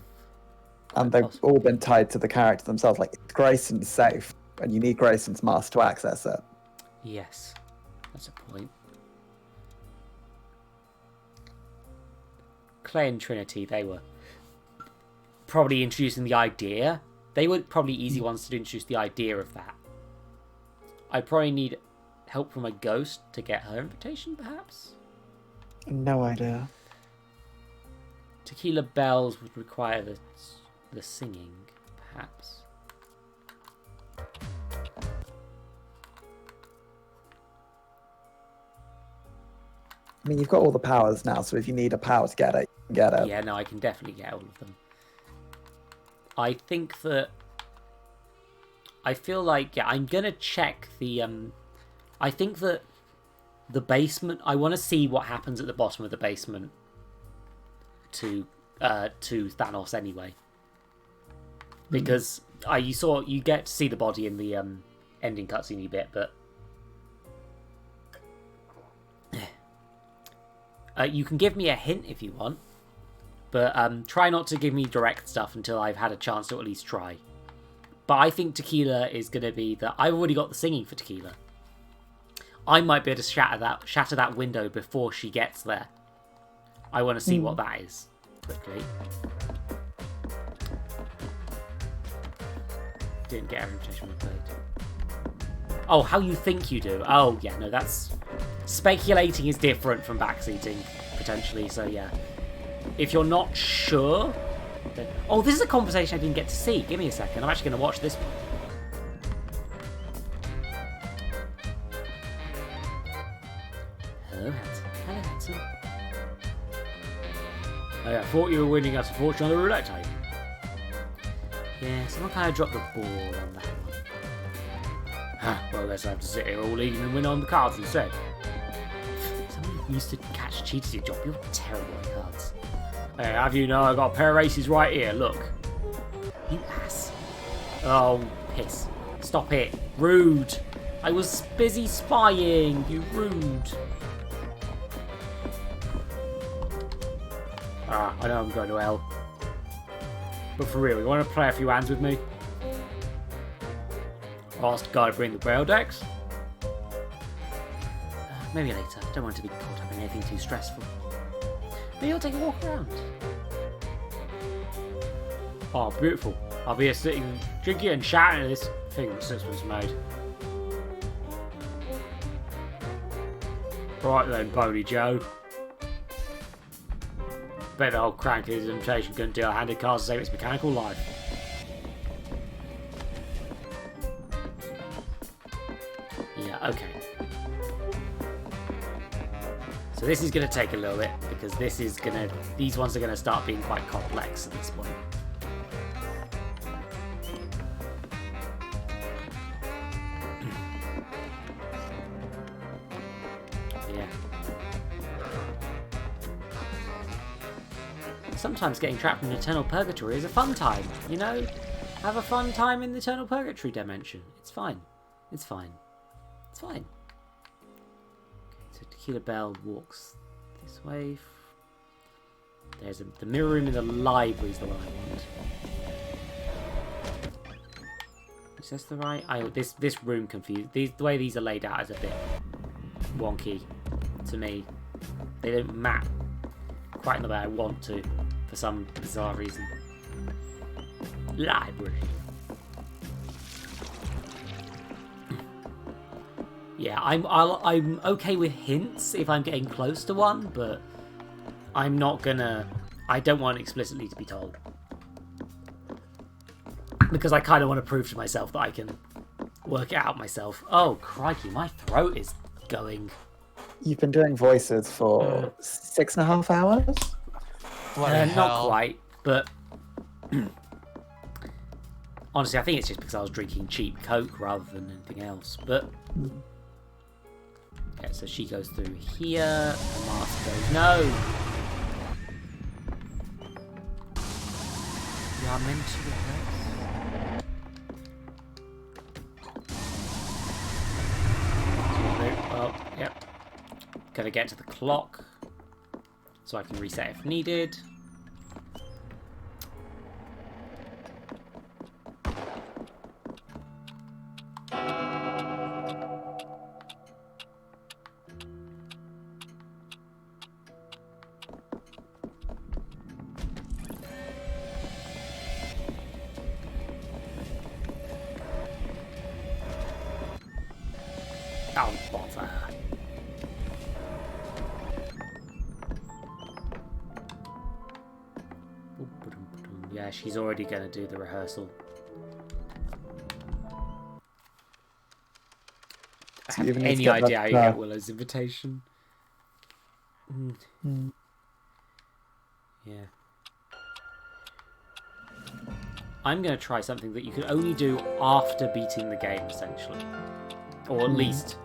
And they've all been tied to the character themselves. Like, it's Grayson's safe, and you need Grayson's mask to access it. Yes, that's a point. Clay and Trinity, they were probably introducing the idea. They were probably easy ones to introduce the idea of that. I probably need help from a ghost to get her invitation, perhaps? No idea. Tequila Bells would require the singing, perhaps. I mean, you've got all the powers now, so if you need a power to get it, you can get it. Yeah, no, I can definitely get all of them. I think that... I feel like, yeah, I'm going to check the... I think that the basement. I want to see what happens at the bottom of the basement to Thanos anyway, because you get to see the body in the ending cutscene bit, but you can give me a hint if you want, but try not to give me direct stuff until I've had a chance to at least try. But I think Tequila is going to be that I've already got the singing for Tequila. I might be able to shatter that window before she gets there. I want to see what that is quickly. Didn't get every invitation we played. Oh, how you think you do? Oh, yeah, no, that's speculating is different from backseating potentially. So yeah, if you're not sure. Oh, this is a conversation I didn't get to see. Give me a second. I'm actually going to watch this one. Hello, handsome. Hello, handsome. Oh, yeah, I thought you were winning us a fortune on the roulette table. Yeah, someone kind of dropped the ball on that one. Well, I guess I have to sit here all evening and win on the cards instead. Someone used to catch cheaters at your job. You're terrible at cards. Hey, have you know I got a pair of aces right here, look. You ass. Oh, piss. Stop it. Rude. I was busy spying, you rude. Ah, I know I'm going to hell. But for real, you want to play a few hands with me? Ask the guy to bring the braille decks? Maybe later. Don't want to be caught up in anything too stressful. Maybe I'll take a walk around. Oh, beautiful. I'll be here sitting, drinking and shouting at this thing that Sixman's made. Right then, Pony Joe. Bet the old crank his imitation couldn't deal handed cards to save its mechanical life. Yeah, okay. So this is going to take a little bit, because these ones are going to start being quite complex at this point. Yeah. Sometimes getting trapped in eternal purgatory is a fun time, you know? Have a fun time in the eternal purgatory dimension. It's fine. It's fine. It's fine. So Tequila Bell walks this way. There's the mirror room in the library is the one I want. Is this the right? This room confused. The way these are laid out is a bit wonky to me. They don't map quite in the way I want to for some bizarre reason. Library. Yeah, I'm okay with hints if I'm getting close to one, but I'm not gonna. I don't want explicitly to be told, because I kind of want to prove to myself that I can work it out myself. Oh crikey, my throat is going. You've been doing voices for 6.5 hours? Not quite, but honestly, I think it's just because I was drinking cheap Coke rather than anything else. But okay, so she goes through here. The mask goes no. You are meant to rehearse. Well, yep. Gotta get to the clock so I can reset if needed. Oh, bother. Yeah, she's already going to do the rehearsal. I have any idea how you get Willow's invitation. Yeah. I'm going to try something that you can only do after beating the game, essentially. Or at least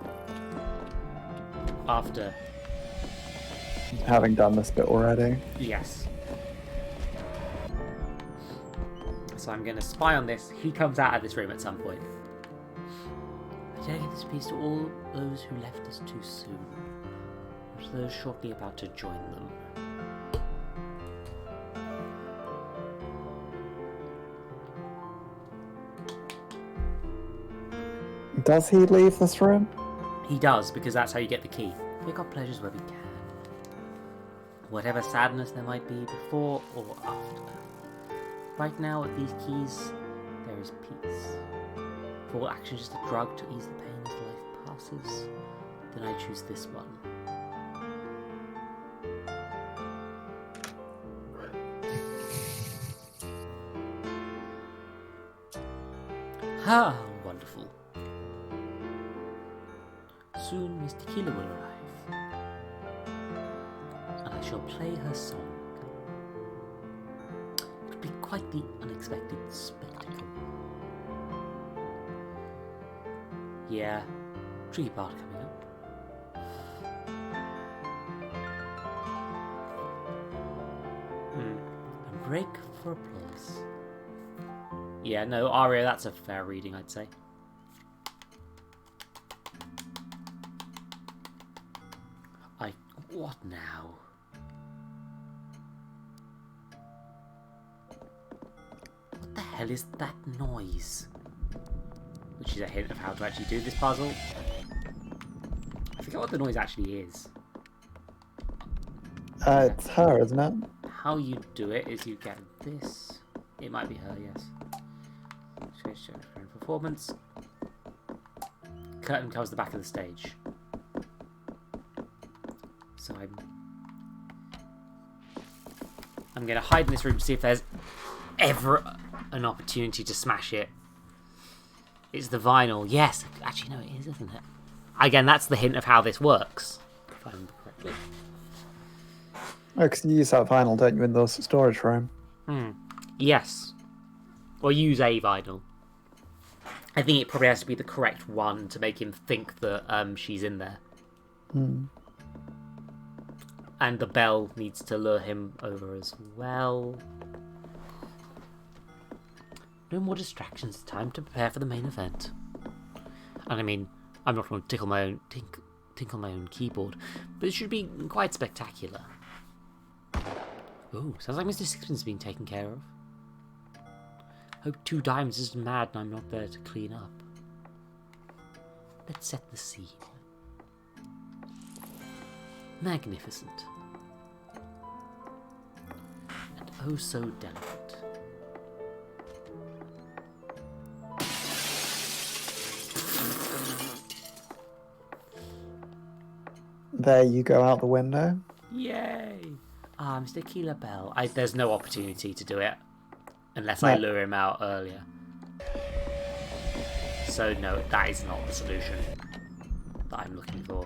After. Having done this bit already. Yes. So I'm going to spy on this. He comes out of this room at some point. I dedicate this piece to all those who left us too soon, and to those shortly about to join them. Does he leave this room? He does, because that's how you get the key. Pick our pleasures where we can. Whatever sadness there might be before or after. Right now, with these keys, there is peace. If all action is just a drug to ease the pain as life passes, then I choose this one. Ah, wonderful. Soon Miss Tequila will arrive, and I shall play her song. It would be quite the unexpected spectacle. Yeah, tricky part coming up. A break for applause. Yeah, no, Aria, that's a fair reading, I'd say. What now? What the hell is that noise? Which is a hint of how to actually do this puzzle. I forget what the noise actually is. It's her, isn't it? How you do it is you get this. It might be her, yes. Performance. Curtain covers the back of the stage. So I'm going to hide in this room to see if there's ever an opportunity to smash it. It's the vinyl. Yes, actually no, it is, isn't it? Again, that's the hint of how this works, if I remember correctly. Oh, because you use that vinyl, don't you, in the storage room? Yes. Or use a vinyl. I think it probably has to be the correct one to make him think that she's in there. And the bell needs to lure him over as well. No more distractions. Time to prepare for the main event. And I mean, I'm not going to tinkle my own keyboard, but it should be quite spectacular. Ooh, sounds like Mr. Sixpence is being taken care of. Hope Two Dimes isn't mad and I'm not there to clean up. Let's set the scene. Magnificent. And oh so delicate. There you go out the window. Yay! Ah, Mr. Keeler Bell. There's no opportunity to do it. Unless I lure him out earlier. So no, that is not the solution that I'm looking for.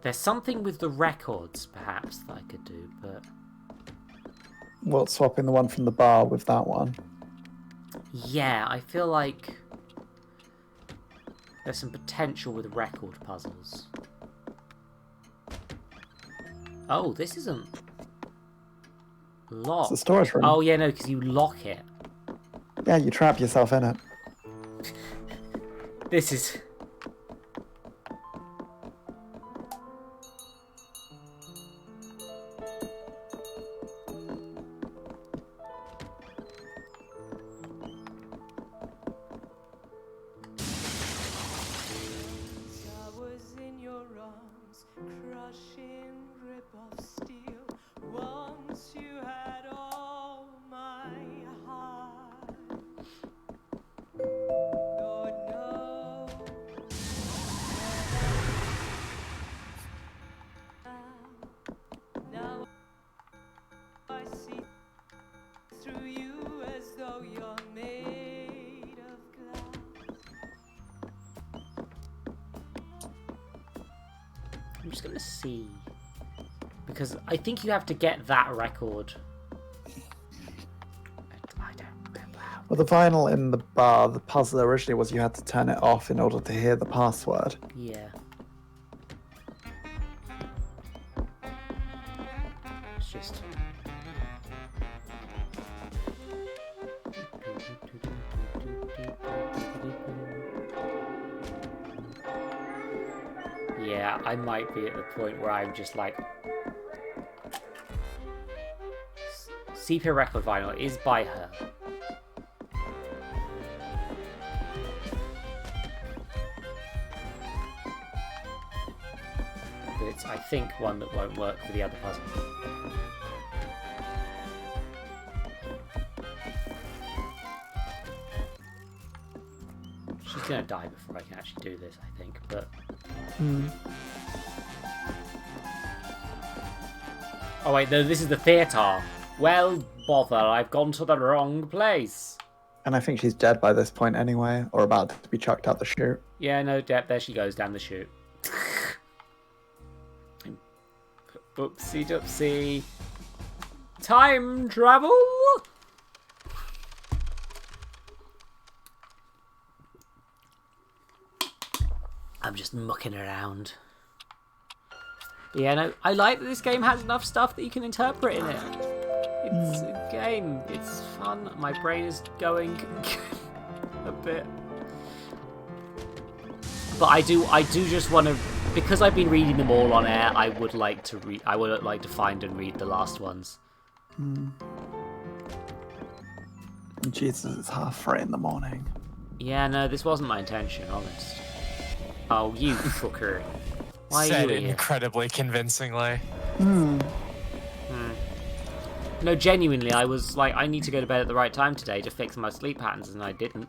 There's something with the records, perhaps, that I could do, but... What, swapping the one from the bar with that one? Yeah, I feel like there's some potential with record puzzles. Oh, this isn't locked. It's a storage room. Oh, yeah, no, because you lock it. Yeah, you trap yourself in it. This is... I'm just gonna see, because I think you have to get that record Well, the vinyl in the bar, the puzzle originally was you had to turn it off in order to hear the password. Yeah. It's just... Yeah, I might be at the point where I'm just like... Sepia record vinyl is by her. But it's, I think, one that won't work for the other puzzle. She's gonna die before I can actually do this, I think, but... Oh wait, no, this is the theatre. Well, bother, I've gone to the wrong place. And I think she's dead by this point anyway, or about to be chucked out the chute. Yeah, no, there she goes down the chute. Oopsie doopsie. Time travel? I'm just mucking around. Yeah, no, I like that this game has enough stuff that you can interpret in it. It's a game. It's fun. My brain is going a bit. But I do just want to, because I've been reading them all on air. I would like to read. I would like to find and read the last ones. Jesus, it's 3:30 in the morning. Yeah, no, this wasn't my intention, honest. Oh, you fucker! Why Said are you here? incredibly convincingly. No, genuinely, I was like, I need to go to bed at the right time today to fix my sleep patterns, and I didn't.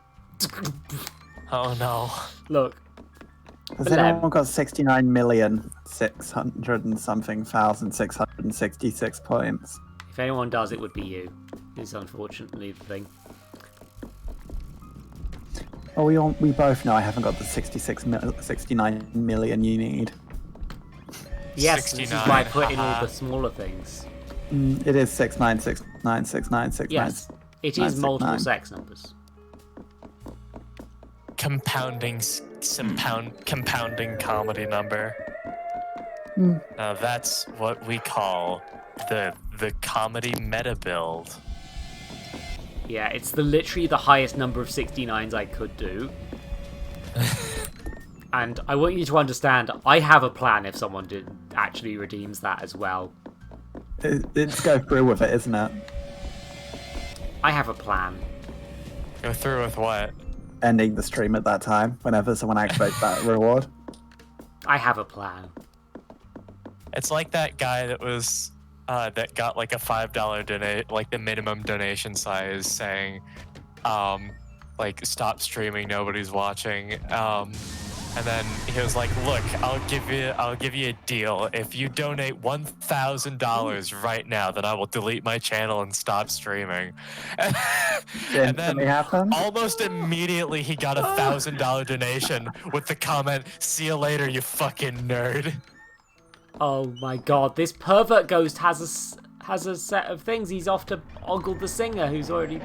Oh no! Look. Has anyone got 69,600 and something 1,666 points? If anyone does, it would be you. Is unfortunately the thing. Oh, we both know I haven't got the 69 million you need. Yes, this is why I put in all the smaller things. It is 6969696. Yes, it is multiple sex numbers. Compounding comedy number. Now that's what we call the comedy meta build. Yeah, it's literally the highest number of 69s I could do. And I want you to understand, I have a plan if someone actually redeems that as well. It's go through with it, isn't it? I have a plan. Go through with what? Ending the stream at that time, whenever someone activates that reward. I have a plan. It's like that guy that was that got like a $5 donate, like the minimum donation size, saying, like stop streaming, nobody's watching. And then he was like, "Look, I'll give you a deal. If you donate $1,000 right now, then I will delete my channel and stop streaming." And then almost immediately he got a $1,000 donation with the comment, "See you later, you fucking nerd." Oh my god, this pervert ghost has a set of things. He's off to ogle the singer who's already...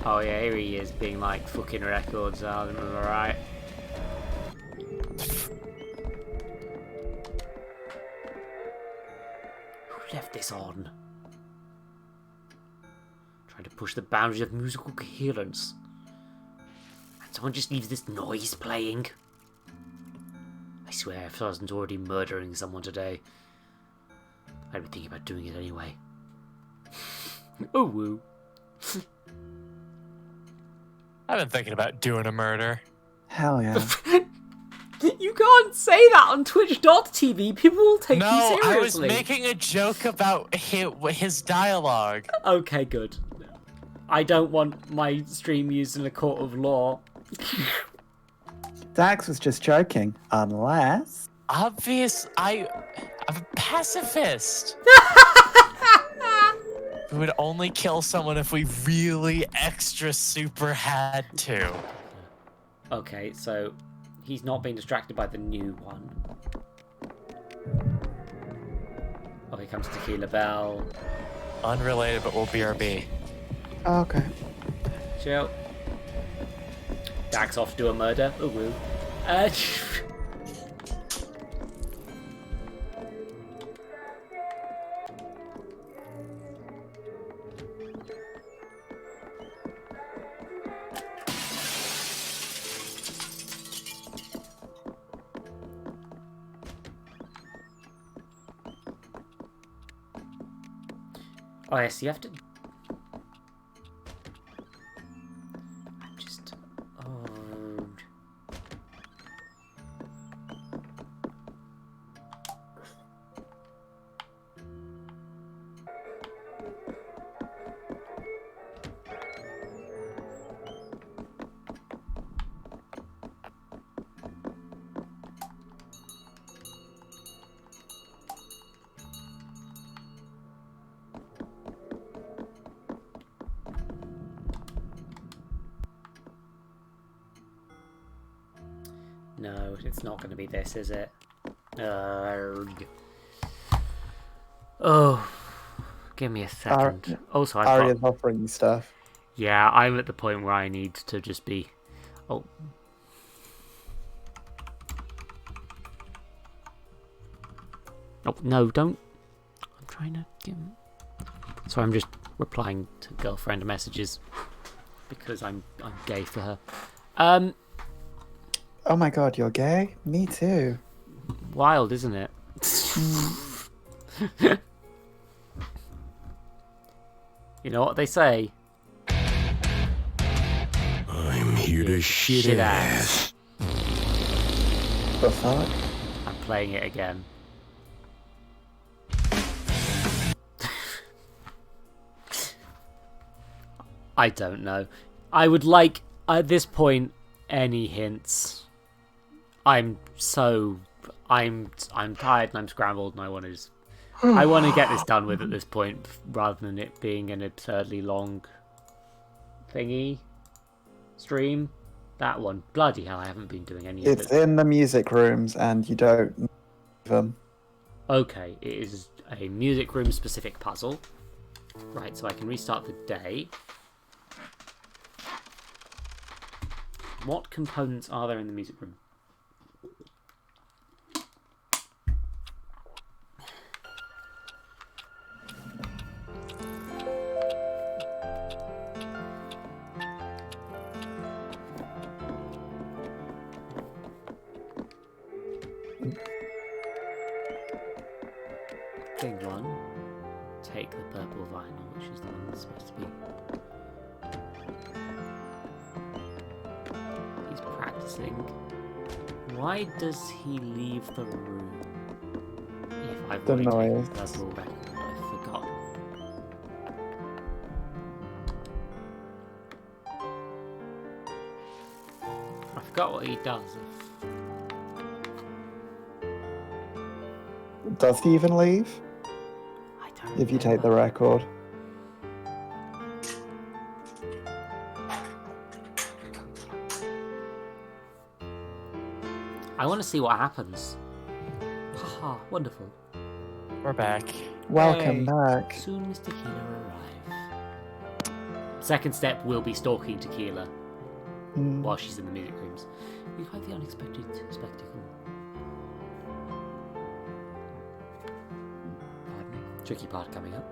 Oh yeah, here he is being like, fucking records, alright. Who left this on? Trying to push the boundaries of musical coherence. Someone just leaves this noise playing. I swear, if I wasn't already murdering someone today, I'd be thinking about doing it anyway. Oh woo. I've been thinking about doing a murder. Hell yeah. You can't say that on Twitch.tv. People will take you seriously. No, I was making a joke about his dialogue. Okay, good. I don't want my stream used in a court of law. Dax was just joking, unless... I'm a pacifist. We would only kill someone if we really extra super had to. Okay, so he's not being distracted by the new one. Oh, here comes Tequila Bell. Unrelated, but we'll BRB. Oh, okay. Chill. Dax off to do a murder. Ooh, woo. Oh, yes, you have to... I'm just... Oh... No, it's not going to be this, is it? Oh, give me a second. Also, I've Arya's got... offering you stuff. Yeah, I'm at the point where I need to just be... Oh. Oh, no, don't... I'm trying to get... So I'm just replying to girlfriend messages because I'm gay for her. Oh my god, you're gay? Me too. Wild, isn't it? You know what they say? I'm here to shit ass. The fuck? I'm playing it again. I don't know. I would like, at this point, any hints. I'm tired and I'm scrambled and I want to just... I want to get this done with at this point rather than it being an absurdly long thingy stream. That one. Bloody hell, I haven't been doing any of it. It's in the music rooms and you don't know them. Okay, it is a music room specific puzzle. Right, so I can restart the day. What components are there in the music room? Thing one, take the purple vinyl, which is the one that's supposed to be. He's practicing. Why does he leave the room? If I've The already taken noise. the purple record, I've forgotten. I forgot what he does. Does he even leave? I don't If you take the record. I want to see what happens. Haha, wonderful. We're back. Welcome Yay. back. Soon as Tequila arrive. Second step will be stalking Tequila while she's in the music rooms. We quite the unexpected spectacle. Pardon me. Tricky part coming up.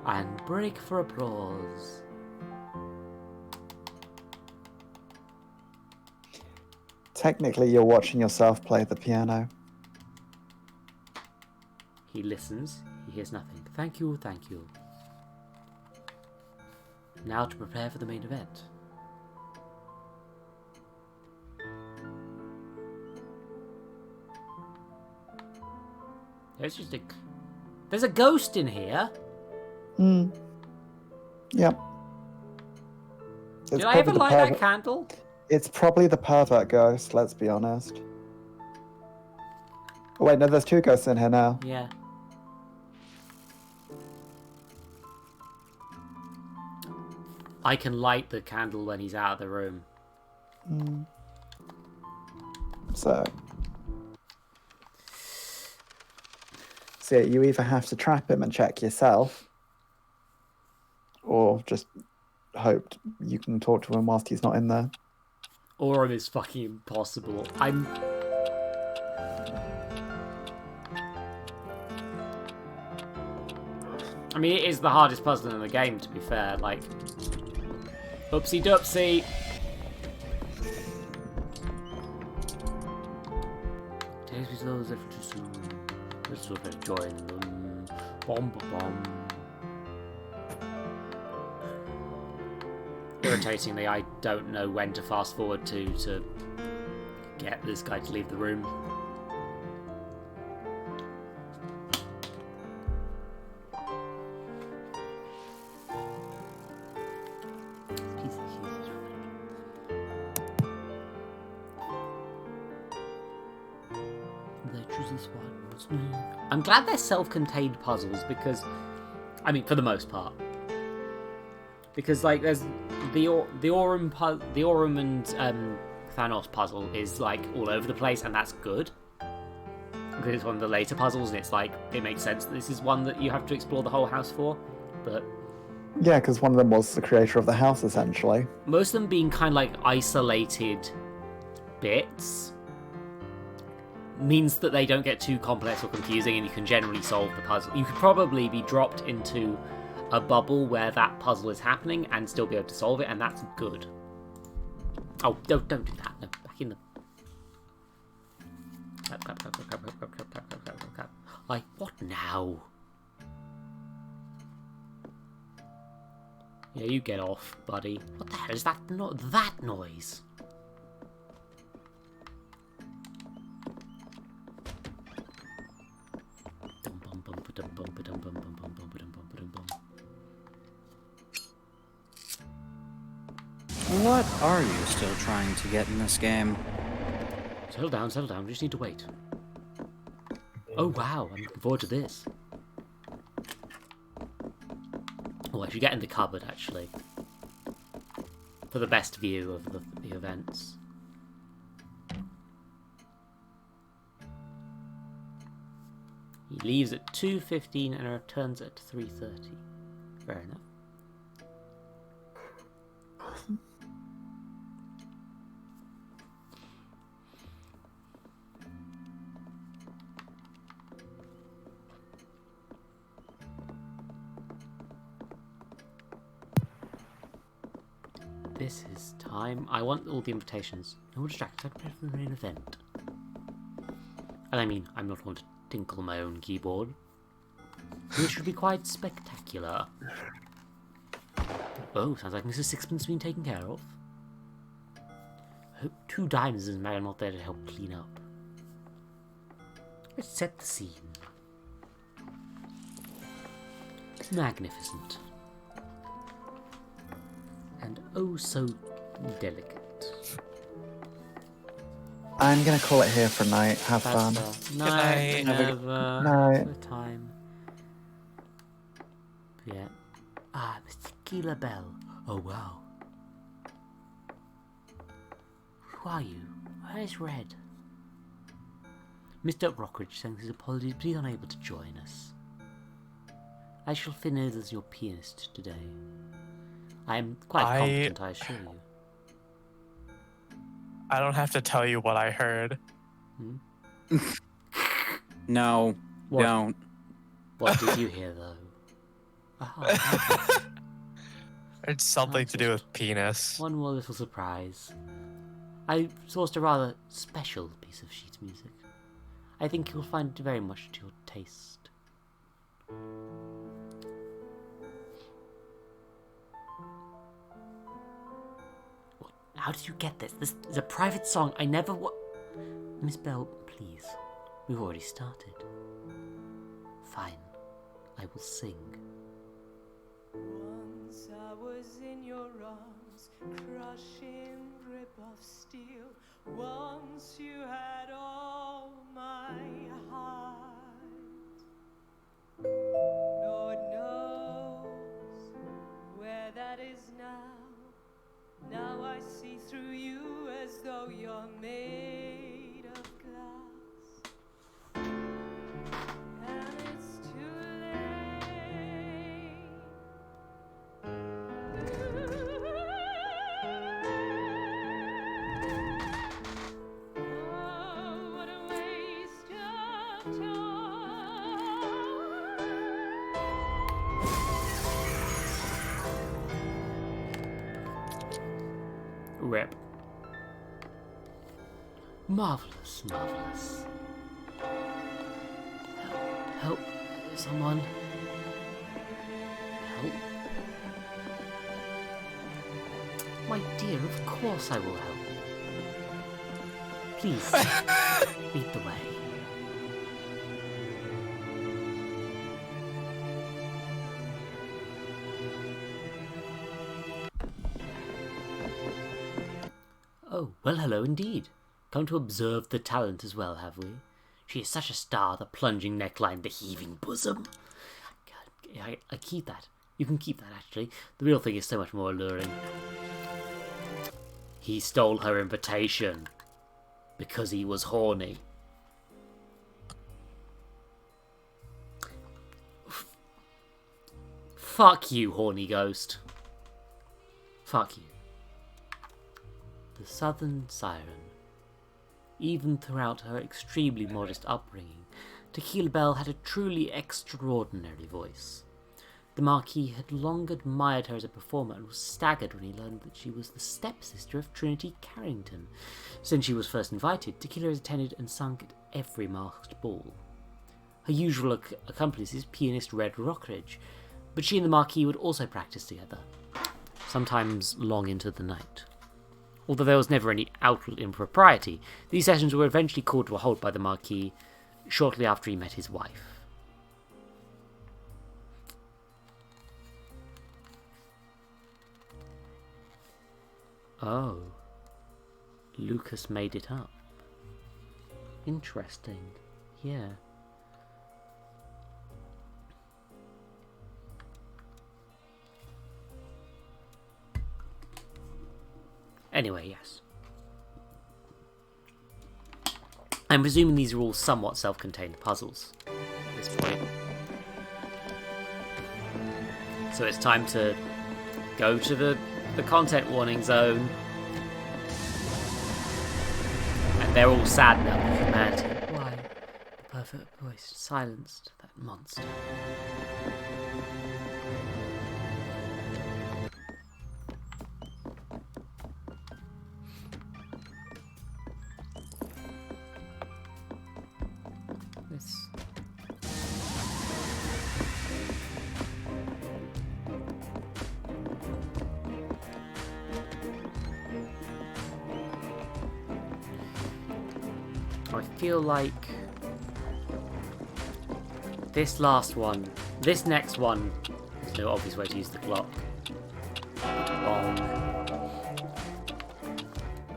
And break for applause. Technically, you're watching yourself play the piano. He listens. He hears nothing. Thank you, thank you. Now to prepare for the main event. There's a ghost in here. Yep. Did I ever light that candle? It's probably the pervert ghost, let's be honest. Oh, wait, no, there's two ghosts in here now. Yeah. I can light the candle when he's out of the room. So yeah, you either have to trap him and check yourself, or just hope you can talk to him whilst he's not in there. Aurum is fucking impossible. I mean, it is the hardest puzzle in the game, to be fair. Like, oopsie doopsie. Takes me to those if too soon. Let's sort of join them. Bomb bomb. Irritatingly, I don't know when to fast forward to get this guy to leave the room. I'm glad they're self-contained puzzles because, I mean, for the most part. Because like, there's the Aurum and Thanos puzzle is like all over the place, and that's good. Because it's one of the later puzzles, and it's like it makes sense that this is one that you have to explore the whole house for. But yeah, because one of them was the creator of the house, essentially. Most of them being kind of like isolated bits means that they don't get too complex or confusing, and you can generally solve the puzzle. You could probably be dropped into a bubble where that puzzle is happening and still be able to solve it, and that's good. Oh, don't do that. No, back in the... Clap. Like, what now? Yeah, you get off, buddy. What the hell is that? Not that noise. What are you still trying to get in this game? Settle down. We just need to wait. Oh wow, I'm looking forward to this. Oh, I should get in the cupboard, actually. For the best view of the events. He leaves at 2:15 and returns at 3:30. Fair enough. This is time. I want all the invitations. No distractions. I'm prepared for the main event. And I mean, I'm not one to tinkle my own keyboard. This should be quite spectacular. Oh, sounds like Mrs. Sixpence has been taken care of. Hope 2 dimes and Madam not there to help clean up. Let's set the scene. Magnificent. And oh so delicate. I'm gonna call it here for night. Have fun. Night, never. Night. The time. Yeah. Ah, Mr. Keeler Bell. Oh wow. Who are you? Where's Red? Mr. Rockridge sends his apologies, but he's unable to join us. I shall finish as your pianist today. I am quite confident, I assure you. I don't have to tell you what I heard. No, don't. What did you hear, though? Oh, It's something to do with penis. one more little surprise. I sourced a rather special piece of sheet music. I think you'll find it very much to your taste. What? How did you get this? This is a private song. I never Miss Bell, please. We've already started. Fine. I will sing. Once I was in your arms, crushing grip of steel. Once you had all my heart. Lord knows where that is now. Now I see through you as though you're made of Rip. Marvelous, marvelous. Help, someone. Help. My dear, of course I will help. Please, lead the way. Oh, well, hello indeed. Come to observe the talent as well, have we? She is such a star, the plunging neckline, the heaving bosom. I keep that. You can keep that, actually. The real thing is so much more alluring. He stole her invitation because he was horny. Fuck you, horny ghost. Fuck you. The Southern Siren. Even throughout her extremely modest upbringing, Tequila Belle had a truly extraordinary voice. The Marquis had long admired her as a performer and was staggered when he learned that she was the stepsister of Trinity Carrington. Since she was first invited, Tequila has attended and sung at every masked ball. Her usual accomplice is pianist Red Rockridge, but she and the Marquis would also practice together, sometimes long into the night. Although there was never any outward impropriety, these sessions were eventually called to a halt by the Marquis shortly after he met his wife. Oh. Lucas made it up. Interesting. Yeah. Anyway, yes. I'm presuming these are all somewhat self-contained puzzles at this point. So it's time to go to the content warning zone. And they're all sad now with humanity. Why? The perfect voice silenced that monster. I feel like this next one, there's no obvious way to use the clock.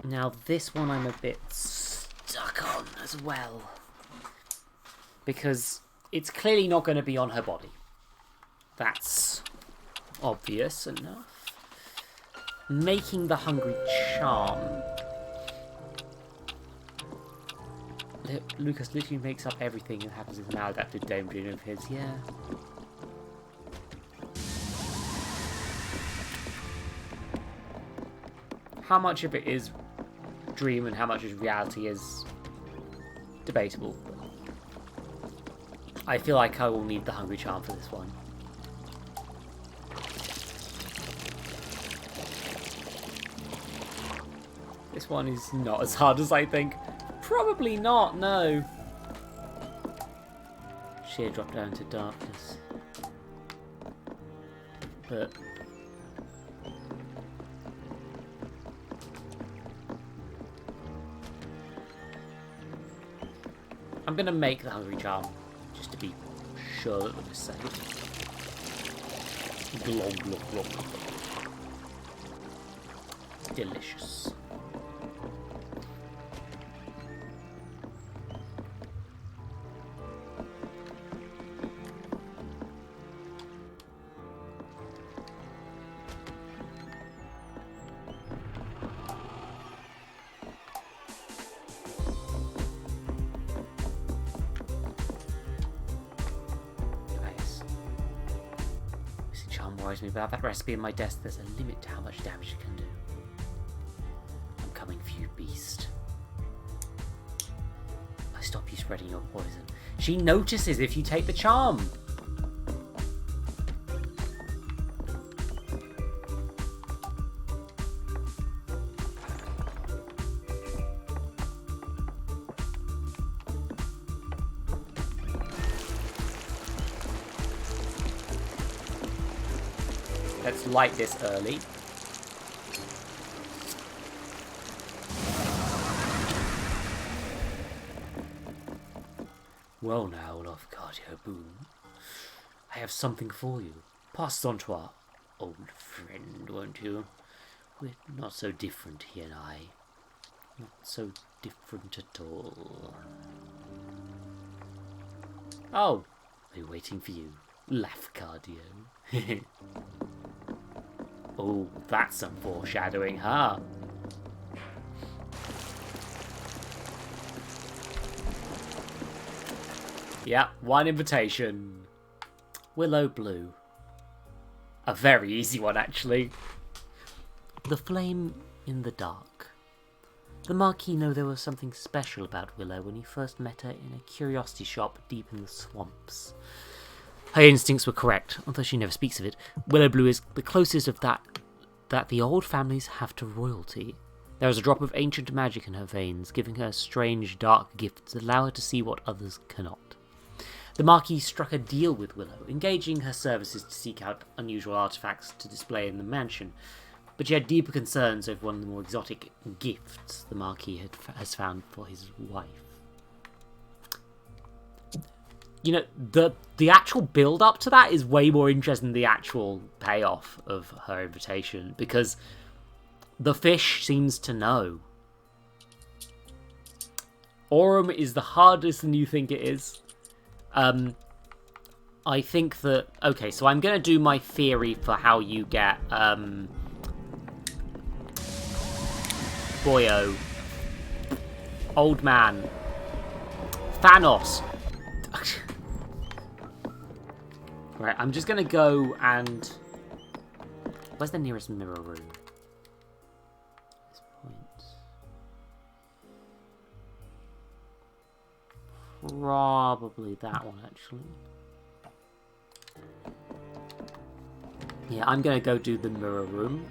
Now this one I'm a bit stuck on as well, because it's clearly not going to be on her body. That's obvious enough. Making the hungry charm. Lucas literally makes up everything that happens in the maladaptive daydream of his, yeah. How much of it is dream and how much is reality is debatable. I feel like I will need the hungry charm for this one. This one is not as hard as I think. Probably not, no. Sheer drop down to darkness. But I'm gonna make the hungry charm just to be sure that we're safe. Glog, glog, glog. Delicious. Me about that recipe in my desk. There's a limit to how much damage it can do. I'm coming for you, beast. I stop you spreading your poison. She notices if you take the charm. Let's light this early. Well now, love cardio boom. I have something for you. Pass it on to our old friend, won't you? We're not so different, he and I. Not so different at all. Oh, we're waiting for you. Laugh cardio. Oh, that's some foreshadowing, huh? Yeah, one invitation. Willow Blue. A very easy one, actually. The flame in the dark. The Marquis knew there was something special about Willow when he first met her in a curiosity shop deep in the swamps. Her instincts were correct, although she never speaks of it. Willow Blue is the closest of that the old families have to royalty. There is a drop of ancient magic in her veins, giving her strange, dark gifts that allow her to see what others cannot. The Marquis struck a deal with Willow, engaging her services to seek out unusual artifacts to display in the mansion, but she had deeper concerns over one of the more exotic gifts the Marquis has found for his wife. You know, the actual build-up to that is way more interesting than the actual payoff of her invitation, because the fish seems to know. Aurum is the hardest than you think it is. I think that... Okay, so I'm going to do my theory for how you get, Boyo. Old man. Thanos. Right, I'm just going to go and... Where's the nearest mirror room? This point. Probably that one, actually. Yeah, I'm going to go do the mirror room.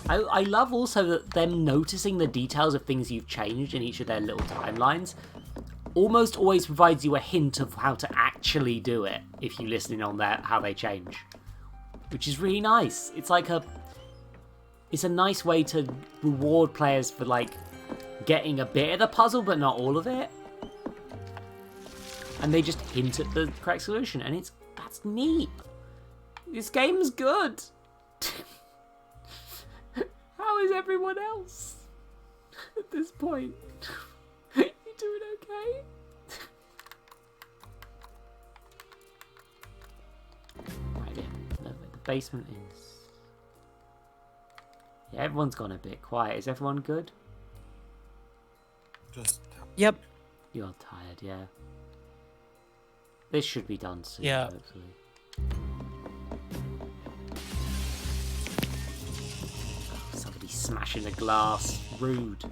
I love also that them noticing the details of things you've changed in each of their little timelines almost always provides you a hint of how to actually do it if you listen in on how they change. Which is really nice. It's like it's a nice way to reward players for like getting a bit of the puzzle but not all of it. And they just hint at the correct solution, and that's neat. This game's good. How is everyone else at this point? You doing okay? Right, yeah. No, the basement is... Yeah, everyone's gone a bit quiet. Is everyone good? Just... Yep. You're tired, yeah. This should be done soon, yeah. Hopefully. Somebody smashing a glass. Rude.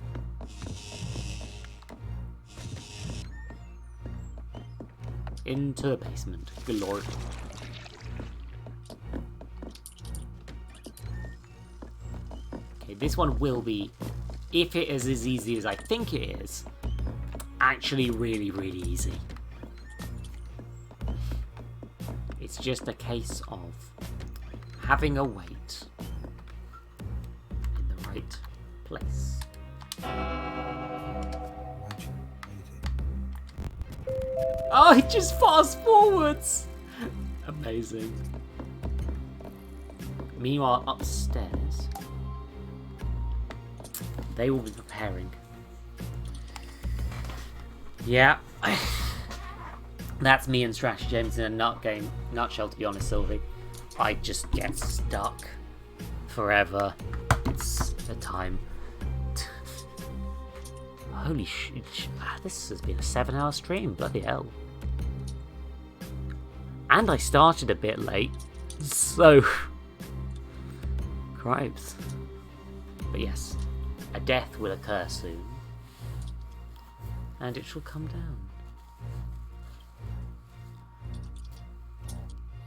Into the basement. Good lord. Okay, this one will be, if it is as easy as I think it is, actually really, really easy. It's just a case of having a weight in the right place. Oh, it just fast forwards! Amazing. Meanwhile, upstairs, they will be preparing. Yeah. That's me and Strategy Games in a nutshell, to be honest, Sylvie. I just get stuck forever. It's the time. Holy shit. This has been a 7-hour stream. Bloody hell. And I started a bit late. So... Cripes. But yes. A death will occur soon. And it shall come down.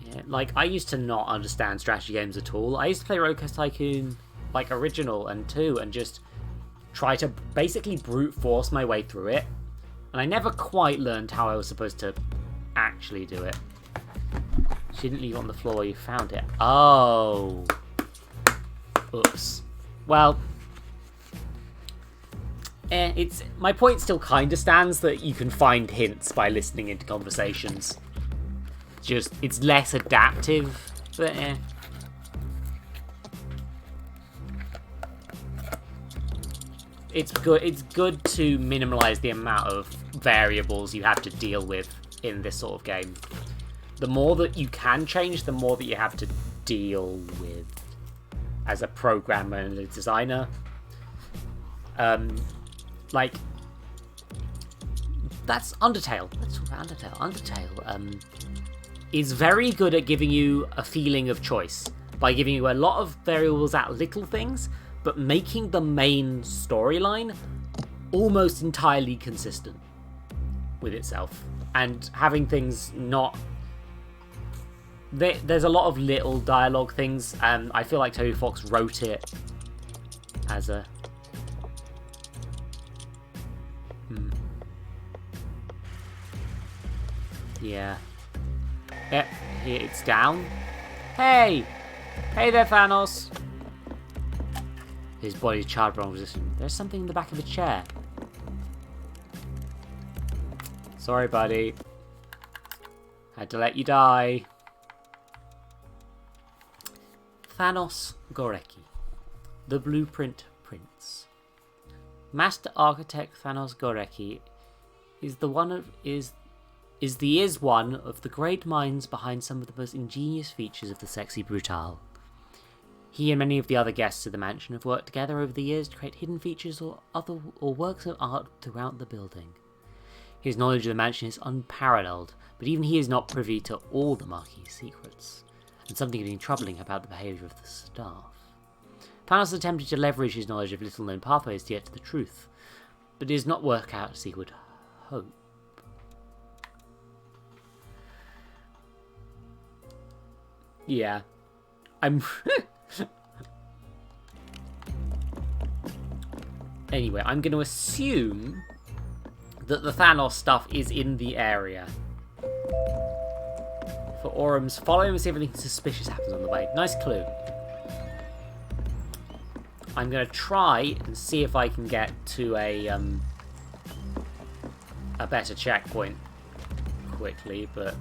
Yeah, like, I used to not understand strategy games at all. I used to play Roller Coaster Tycoon, like, original and 2, and just try to basically brute force my way through it. And I never quite learned how I was supposed to actually do it. She didn't leave it on the floor where you found it. Oh. Oops. Well, my point still kind of stands that you can find hints by listening into conversations. Just, it's less adaptive, but It's good to minimize the amount of variables you have to deal with in this sort of game. The more that you can change, the more that you have to deal with as a programmer and a designer. Like, that's Undertale. Let's talk about Undertale. Undertale is very good at giving you a feeling of choice by giving you a lot of variables at little things, but making the main storyline almost entirely consistent with itself, and having things not... There's a lot of little dialogue things, and I feel like Toby Fox wrote it as a... Yeah. Yep, it's down. Hey! Hey there, Thanos! His body's charred bronze resistant. There's something in the back of a chair. Sorry, buddy. Had to let you die. Thanos Gorecki, the Blueprint Prince. Master Architect Thanos Gorecki is one of the great minds behind some of the most ingenious features of the Sexy Brutale. He and many of the other guests of the mansion have worked together over the years to create hidden features or works of art throughout the building. His knowledge of the mansion is unparalleled, but even he is not privy to all the Marquis' secrets, and something has been troubling about the behaviour of the staff. Thanos attempted to leverage his knowledge of little-known pathways to get to the truth, but it does not work out as he would hope. Yeah. Anyway, I'm going to assume that the Thanos stuff is in the area. For Orum's, follow him and see if anything suspicious happens on the way. Nice clue. I'm going to try and see if I can get to a better checkpoint quickly, but...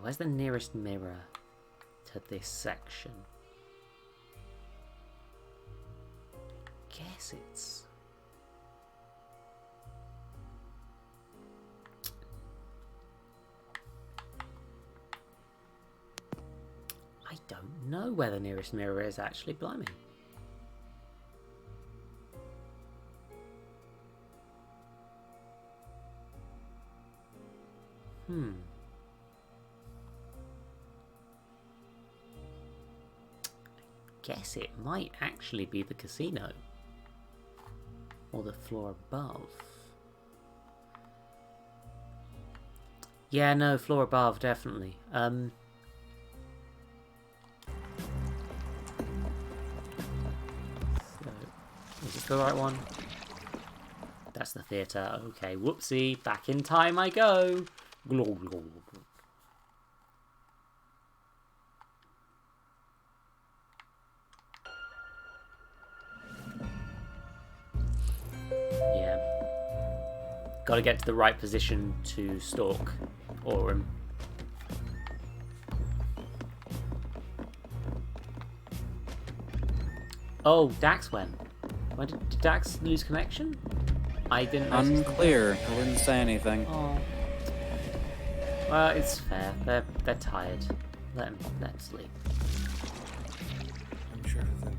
Where's the nearest mirror to this section? Guess it's... I don't know where the nearest mirror is, actually. Blimey. Guess it might actually be the casino. Or the floor above. Yeah, no, floor above, definitely. So, is this the right one? That's the theatre. Okay, whoopsie. Back in time I go. Got to get to the right position to stalk Aurum. Oh, Dax went. Why did Dax lose connection? I didn't. Unclear. I didn't say anything. Oh. Well, it's fair. They're tired. Let them sleep. I'm sure that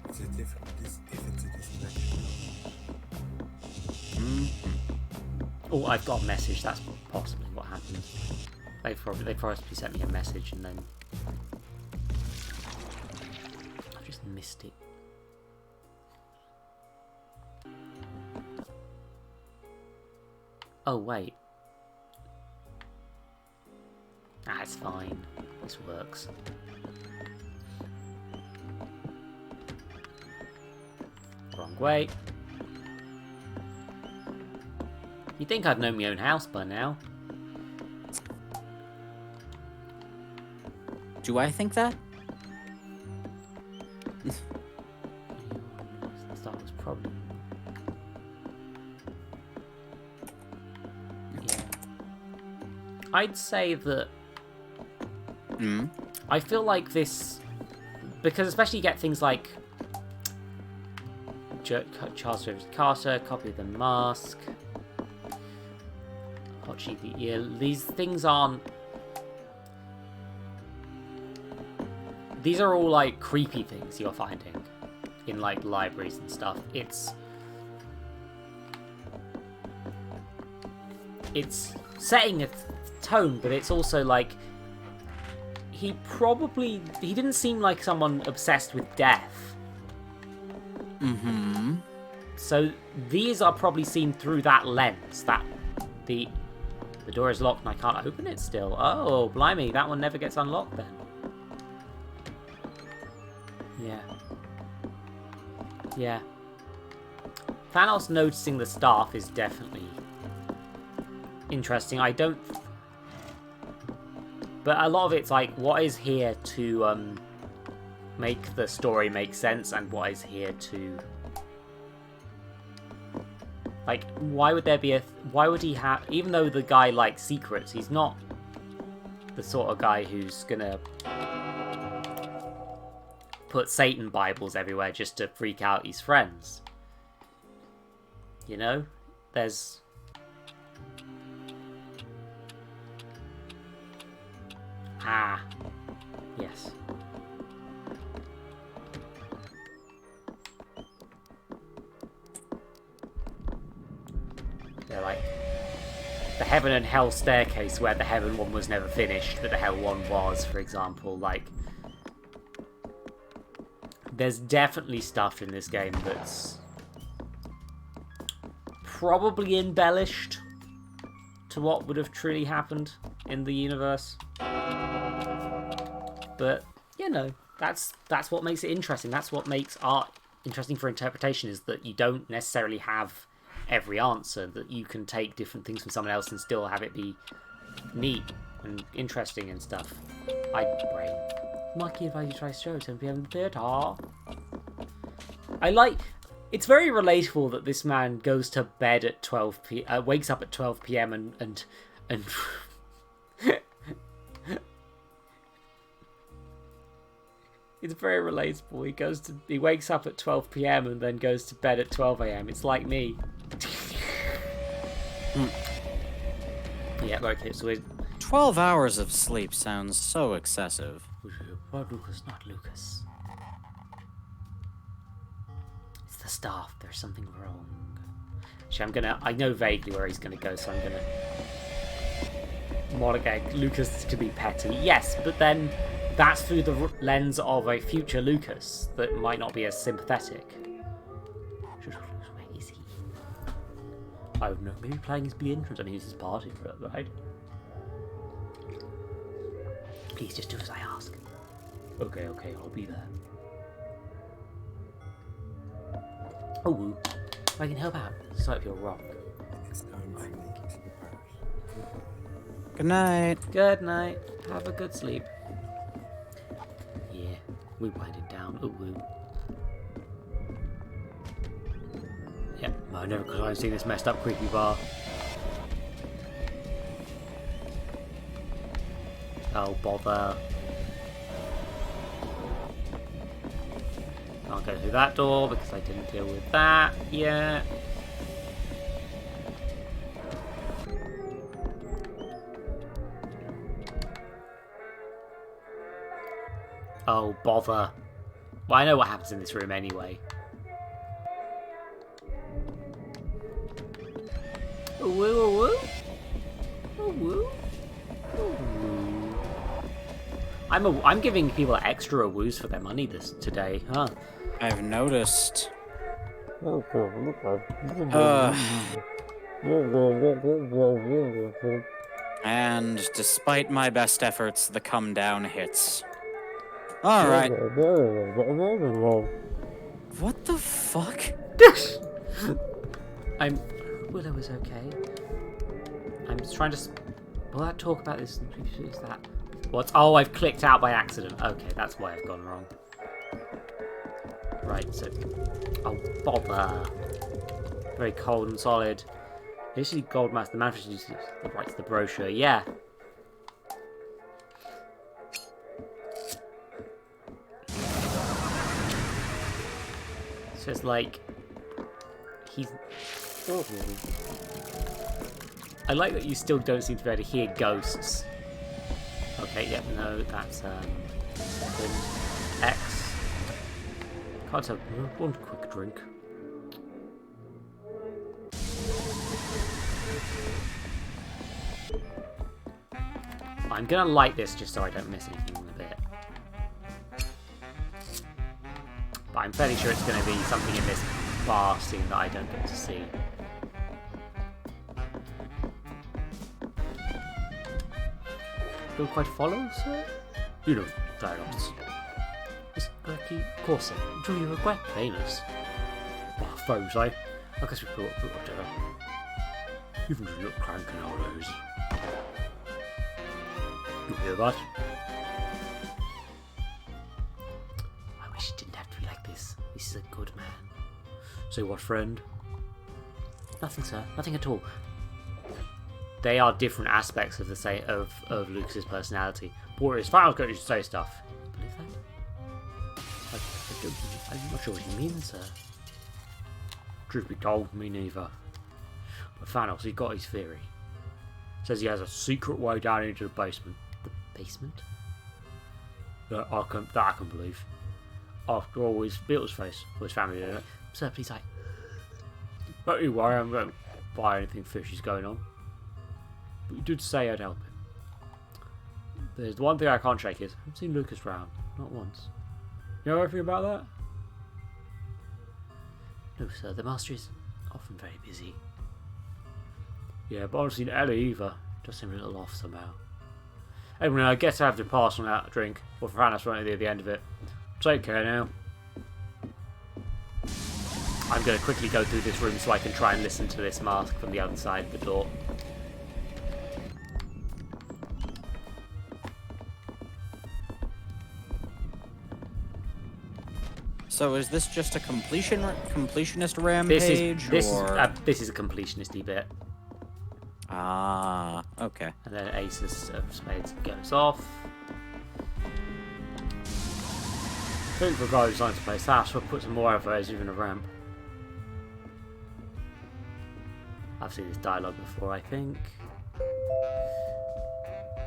it's a different. If it's a disconnection. Oh, I've got a message. That's possibly what happened. They probably sent me a message and then I just missed it. Oh, wait. That's fine. This works. Wrong way. You'd think I'd know my own house by now. Do I think that? That was probably... Yeah. I'd say that... I feel like this... Because especially you get things like... Charles Rivers Carter, copy of the mask... Hot Sheet the Ear... These things aren't... These are all, like, creepy things you're finding in, like, libraries and stuff. It's setting a tone, but it's also, like, he didn't seem like someone obsessed with death. Mm-hmm. So these are probably seen through that lens, that the door is locked and I can't open it still. Oh, blimey, that one never gets unlocked then. Yeah. Yeah. Thanos noticing the staff is definitely interesting. I don't... But a lot of it's like, what is here to make the story make sense and what is here to... Like, why would there be a... Why would he have... Even though the guy likes secrets, he's not the sort of guy who's gonna... put Satan Bibles everywhere just to freak out his friends. You know? There's... Ah. Yes. They're like... The heaven and hell staircase where the heaven one was never finished, but the hell one was, for example. Like... There's definitely stuff in this game that's probably embellished to what would have truly happened in the universe. But, you know, that's what makes it interesting. That's what makes art interesting for interpretation, is that you don't necessarily have every answer, that you can take different things from someone else and still have it be neat and interesting and stuff. Brain. Lucky if I try show 10 PM in the theatre. I like... It's very relatable that this man goes to bed at 12 p.m. Wakes up at 12 p.m. and it's very relatable. He wakes up at 12 p.m. and then goes to bed at 12 a.m. It's like me. Yeah, okay, so 12 hours of sleep sounds so excessive. Why Lucas, not Lucas? It's the staff. There's something wrong. Actually, I know vaguely where he's gonna go, so I'm gonna monologue Lucas to be petty. Yes, but then that's through the lens of a future Lucas that might not be as sympathetic. Where is he? I don't know. Maybe playing his be entrance. I mean, it's his party, right? Please just do as I ask. Okay, I'll be there. Oh, woo. I can help out. Swipe your rock. Good night. Good night. Have a good sleep. Yeah, we're winding down. Oh, woo. Yep, I never could have seen this messed up creepy bar. Oh, bother. Can't go through that door because I didn't deal with that yet. Oh, bother. Well, I know what happens in this room anyway. Ooh, woo, ooh, woo. Ooh, woo. I'm giving people extra woos for their money today, huh? I've noticed. And despite my best efforts, the come down hits. Alright. What the fuck? Willow is okay. I'm just trying to... Will that talk about this? Is that... What? Oh, I've clicked out by accident. Okay, that's why I've gone wrong. Right, so... Oh, bother. Very cold and solid. Initially gold mask, the manufacturer uses the right to the brochure. Yeah. So it's like... He's... I like that you still don't seem to be able to hear ghosts. Okay, yep, no, that's X. Can't have one quick drink. I'm gonna light this just so I don't miss anything in a bit. But I'm fairly sure it's gonna be something in this bar scene that I don't get to see. Don't quite follow, sir? You know, dialogues. Miss Grecki Corset, do you regret famous? Oh, foes, eh? I guess we put up together. You even look cranky nowadays. You hear that? I wish it didn't have to be like this. This is a good man. Say what, friend? Nothing, sir. Nothing at all. They are different aspects of the of Lucas's personality. Boy, his finals got you to say stuff. You believe that? I'm not sure what you mean, sir. Truth be told, me neither. But Thanos, he got his theory. Says he has a secret way down into the basement. The basement? That I can believe. After all, his built his face for his family. Sir, please, don't you worry, I'm going to buy anything fishy's going on. But you did say I'd help him. There's the one thing I can't shake is I haven't seen Lucas round. Not once. You know anything about that? No, sir. The master is often very busy. Yeah, but I haven't seen Ellie either. Just seemed a little off somehow. Anyway, I guess I have to pass on that drink. Or for Thanos right at the end of it. Take care now. I'm going to quickly go through this room so I can try and listen to this mask from the other side of the door. So is this just a completionist rampage? This is a completionist-y bit. Ah, okay. And then Aces of Spades goes off. I think for a guy who's trying to play Sash, we'll put some more of those in a ramp. I've seen this dialogue before, I think.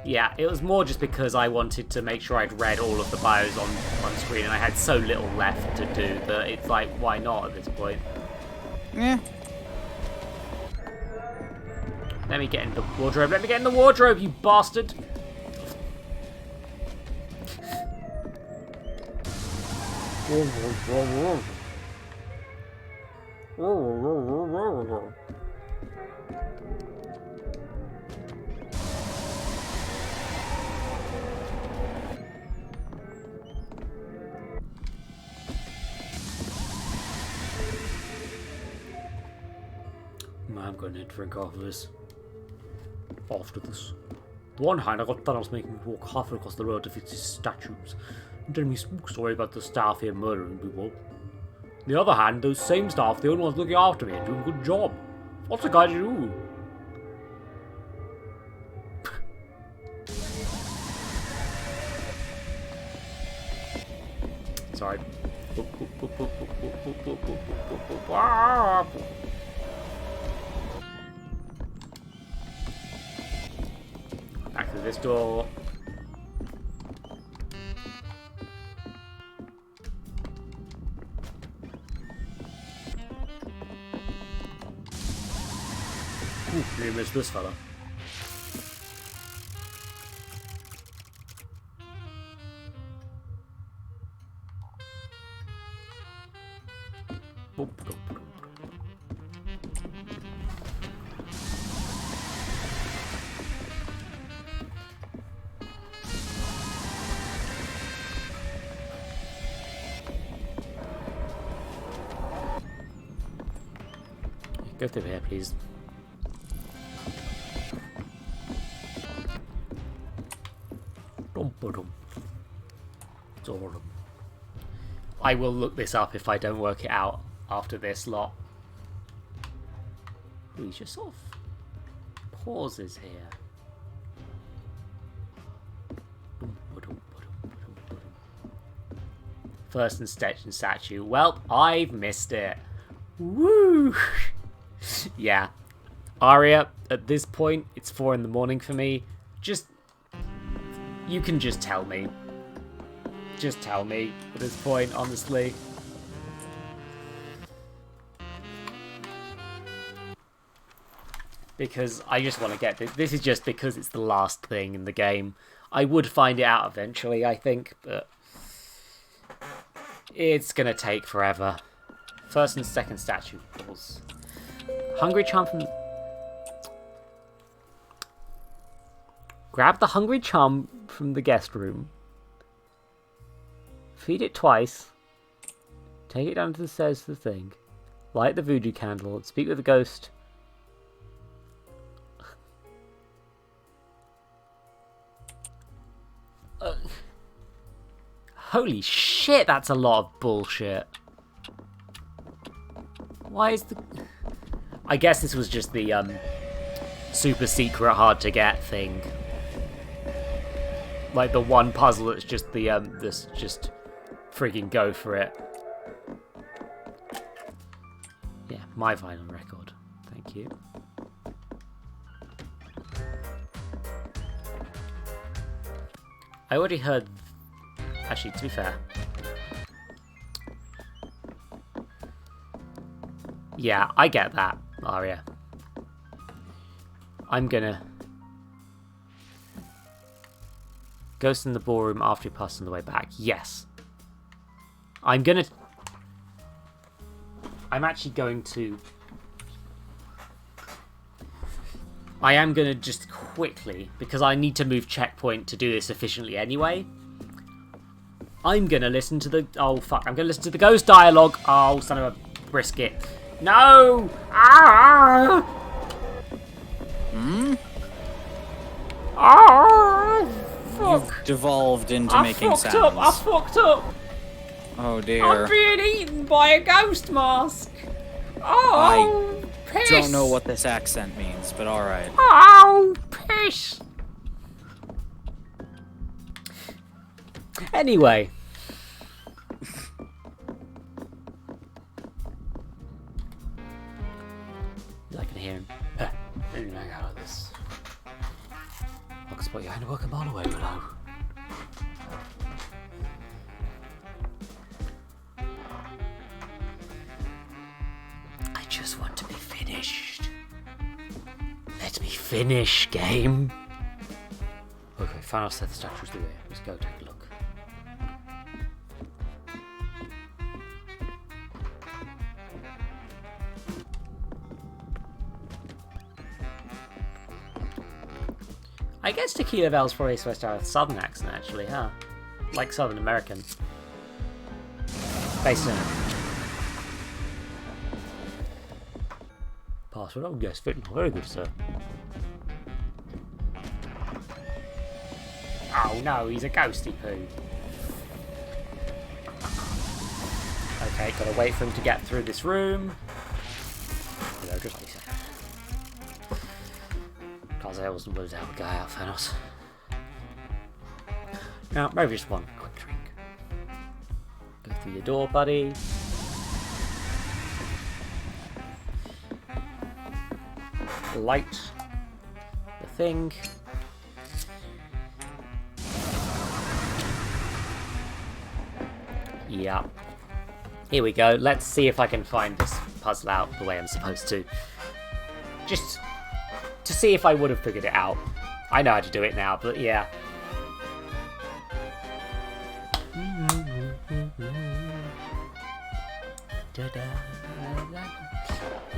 Yeah, it was more just because I wanted to make sure I'd read all of the bios on screen and I had so little left to do that it's like, why not at this point? Yeah. Let me get in the wardrobe. Let me get in the wardrobe, you bastard! I'm going to drink after this. On one hand, I got Thanos making me walk halfway across the road to fix his statues, and telling me spook story about the staff here murdering people. On the other hand, those same staff, the only ones looking after me and doing a good job. What's a guy to do? Sorry. Back to this door. Ooh, you missed this fella. Go through here, please. I will look this up if I don't work it out after this lot. He just sort of pauses here. First and statue. Well, I've missed it. Woo! Yeah. Aria, at this point, it's 4 in the morning for me. You can just tell me. Just tell me at this point, honestly. Because I just want to get this. This is just because it's the last thing in the game. I would find it out eventually, I think, but it's gonna take forever. First and second statue pulls. Hungry charm from... Grab the hungry charm from the guest room. Feed it twice. Take it down to the stairs to the thing. Light the voodoo candle and speak with the ghost. Holy shit, that's a lot of bullshit. Why is the... I guess this was just the super secret hard to get thing. Like the one puzzle that's just the this just friggin' go for it. Yeah, my vinyl record. Thank you. I already heard... Actually, to be fair. Yeah, I get that, Aria. I'm gonna... Ghost in the ballroom after you pass on the way back. Yes. I'm actually going to... I am going to just quickly, because I need to move checkpoint to do this efficiently anyway. I'm going to listen to the... Oh, fuck. I'm going to listen to the ghost dialogue. Oh, son of a brisket. No! Ah! Hmm? Ah! Fuck. You've devolved into making sounds. I fucked up! Oh, dear. I'm being eaten by a ghost mask! Oh, piss! Don't know what this accent means, but alright. Oh, piss! Anyway. I can hear him. Maybe I got this. I can spot you behind a work a mile away, Willow. I just want to be finished. Let me finish, game. Okay, final set of statues the way. Let's go take a look. I guess Tequila Bell's probably supposed to have a southern accent, actually, huh? Like Southern American. Based on it. Password, oh yes, fitting. Very good, sir. Oh no, he's a ghosty poo. Okay, gotta wait for him to get through this room. Hello, just like so. I wasn't willing to help a guy out, Thanos. Now, maybe just one quick drink. Go through your door, buddy. Light the thing. Yeah. Here we go. Let's see if I can find this puzzle out the way I'm supposed to. Just to see if I would have figured it out. I know how to do it now, but yeah.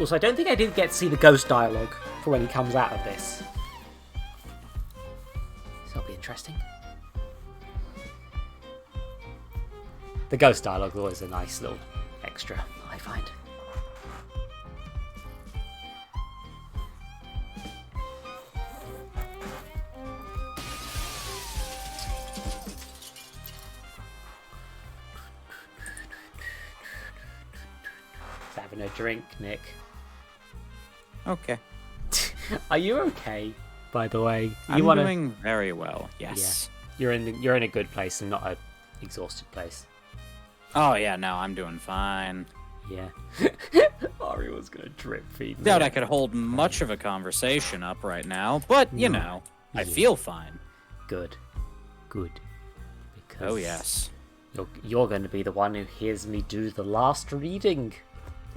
Also, I don't think I did get to see the ghost dialogue for when he comes out of this. So that'll be interesting. The ghost dialogue is always a nice little extra, I find. No drink, Nick. Okay. Are you okay? By the way, I'm doing very well. Yes. Yeah. You're in a good place and not a exhausted place. Oh yeah, no, I'm doing fine. Yeah. Ari was gonna drip feed me. Doubt I could hold much of a conversation up right now, but you know, I feel fine. Good. Because oh yes. You're going to be the one who hears me do the last reading.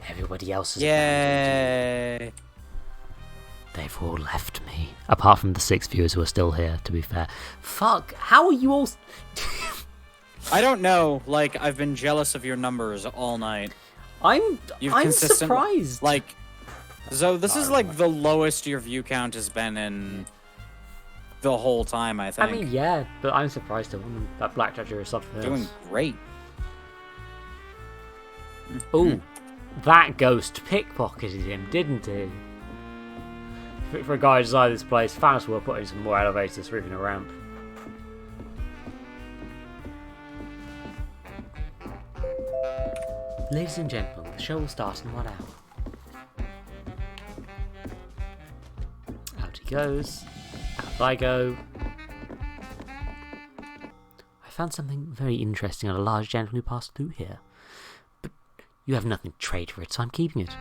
Everybody else is Yay! They've all left me. Apart from the 6 viewers who are still here, to be fair. Fuck, how are you all... I don't know, like, I've been jealous of your numbers all night. I'm surprised. Like, so this is like the lowest your view count has been in the whole time, I think. I mean, yeah, but I'm surprised that Black Judger is up first. Doing great. Ooh, that ghost pickpocketed him, didn't he? For a guy who designed this place, fans were putting some more elevators for even a ramp. Ladies and gentlemen, the show will start in 1 hour. Out he goes. Out I go. I found something very interesting on a large gentleman who passed through here. But you have nothing to trade for it, so I'm keeping it.